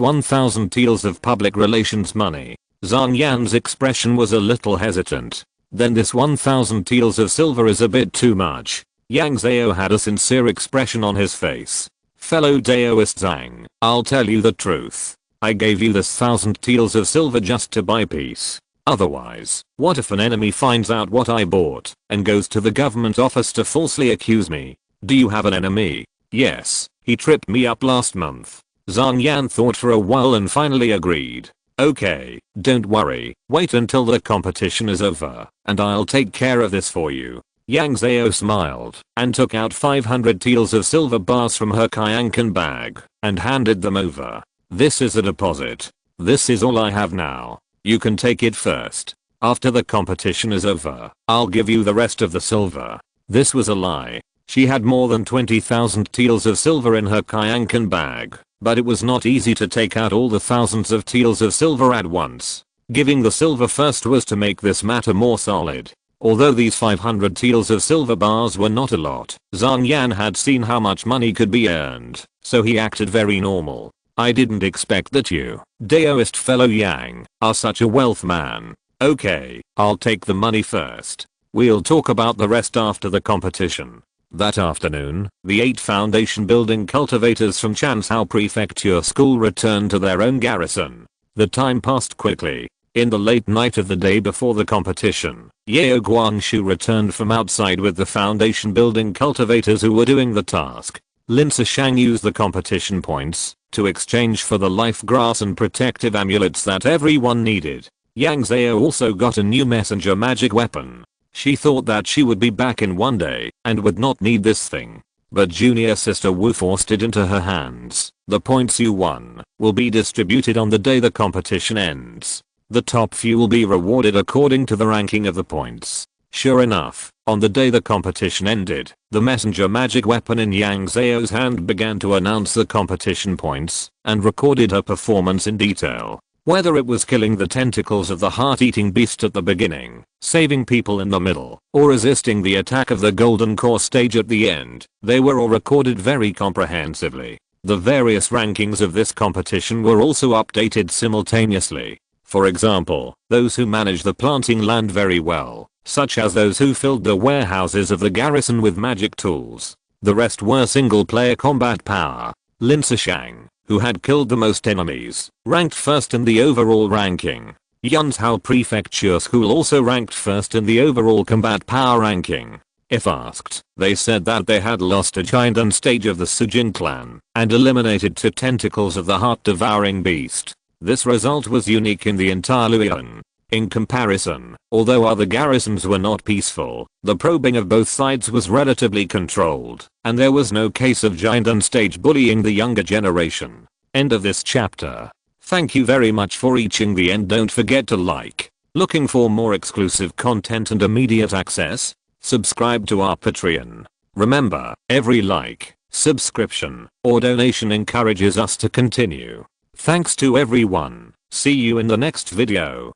1000 taels of public relations money. Zhang Yan's expression was a little hesitant. Then this 1000 taels of silver is a bit too much. Yang Zhao had a sincere expression on his face. Fellow Daoist Zhang, I'll tell you the truth. I gave you this 1000 taels of silver just to buy peace. Otherwise, what if an enemy finds out what I bought and goes to the government office to falsely accuse me? Do you have an enemy? Yes, he tripped me up last month. Zhang Yan thought for a while and finally agreed. Okay, don't worry, wait until the competition is over, and I'll take care of this for you. Yang Zhao smiled and took out 500 taels of silver bars from her Kyankan bag and handed them over. This is a deposit. This is all I have now. You can take it first. After the competition is over, I'll give you the rest of the silver. This was a lie. She had more than 20,000 taels of silver in her Kyankan bag, but it was not easy to take out all the thousands of taels of silver at once. Giving the silver first was to make this matter more solid. Although these 500 taels of silver bars were not a lot, Zhang Yan had seen how much money could be earned, so he acted very normal. I didn't expect that you, Daoist fellow Yang, are such a wealth man. Okay, I'll take the money first. We'll talk about the rest after the competition. That afternoon, the 8 foundation building cultivators from Chansao Prefecture School returned to their own garrison. The time passed quickly. In the late night of the day before the competition, Yao Guangshu returned from outside with the foundation building cultivators who were doing the task. Lin Sishang used the competition points to exchange for the life grass and protective amulets that everyone needed. Yang Zhao also got a new messenger magic weapon. She thought that she would be back in one day and would not need this thing. But junior sister Wu forced it into her hands. The points you won will be distributed on the day the competition ends. The top few will be rewarded according to the ranking of the points. Sure enough, on the day the competition ended, the messenger magic weapon in Yang Zhao's hand began to announce the competition points and recorded her performance in detail. Whether it was killing the tentacles of the heart-eating beast at the beginning, saving people in the middle, or resisting the attack of the golden core stage at the end, they were all recorded very comprehensively. The various rankings of this competition were also updated simultaneously. For example, those who managed the planting land very well, such as those who filled the warehouses of the garrison with magic tools. The rest were single-player combat power. Lin Sishang, who had killed the most enemies, ranked first in the overall ranking. Yang Zhao Prefecture School also ranked first in the overall combat power ranking. If asked, they said that they had lost a giant stage of the Sujin clan and eliminated 2 tentacles of the heart-devouring beast. This result was unique in the entire Luoyang. In comparison, although other garrisons were not peaceful, the probing of both sides was relatively controlled, and there was no case of giant stage bullying the younger generation. End of this chapter. Thank you very much for reaching the end. Don't forget to like. Looking for more exclusive content and immediate access? Subscribe to our Patreon. Remember, every like, subscription, or donation encourages us to continue. Thanks to everyone. See you in the next video.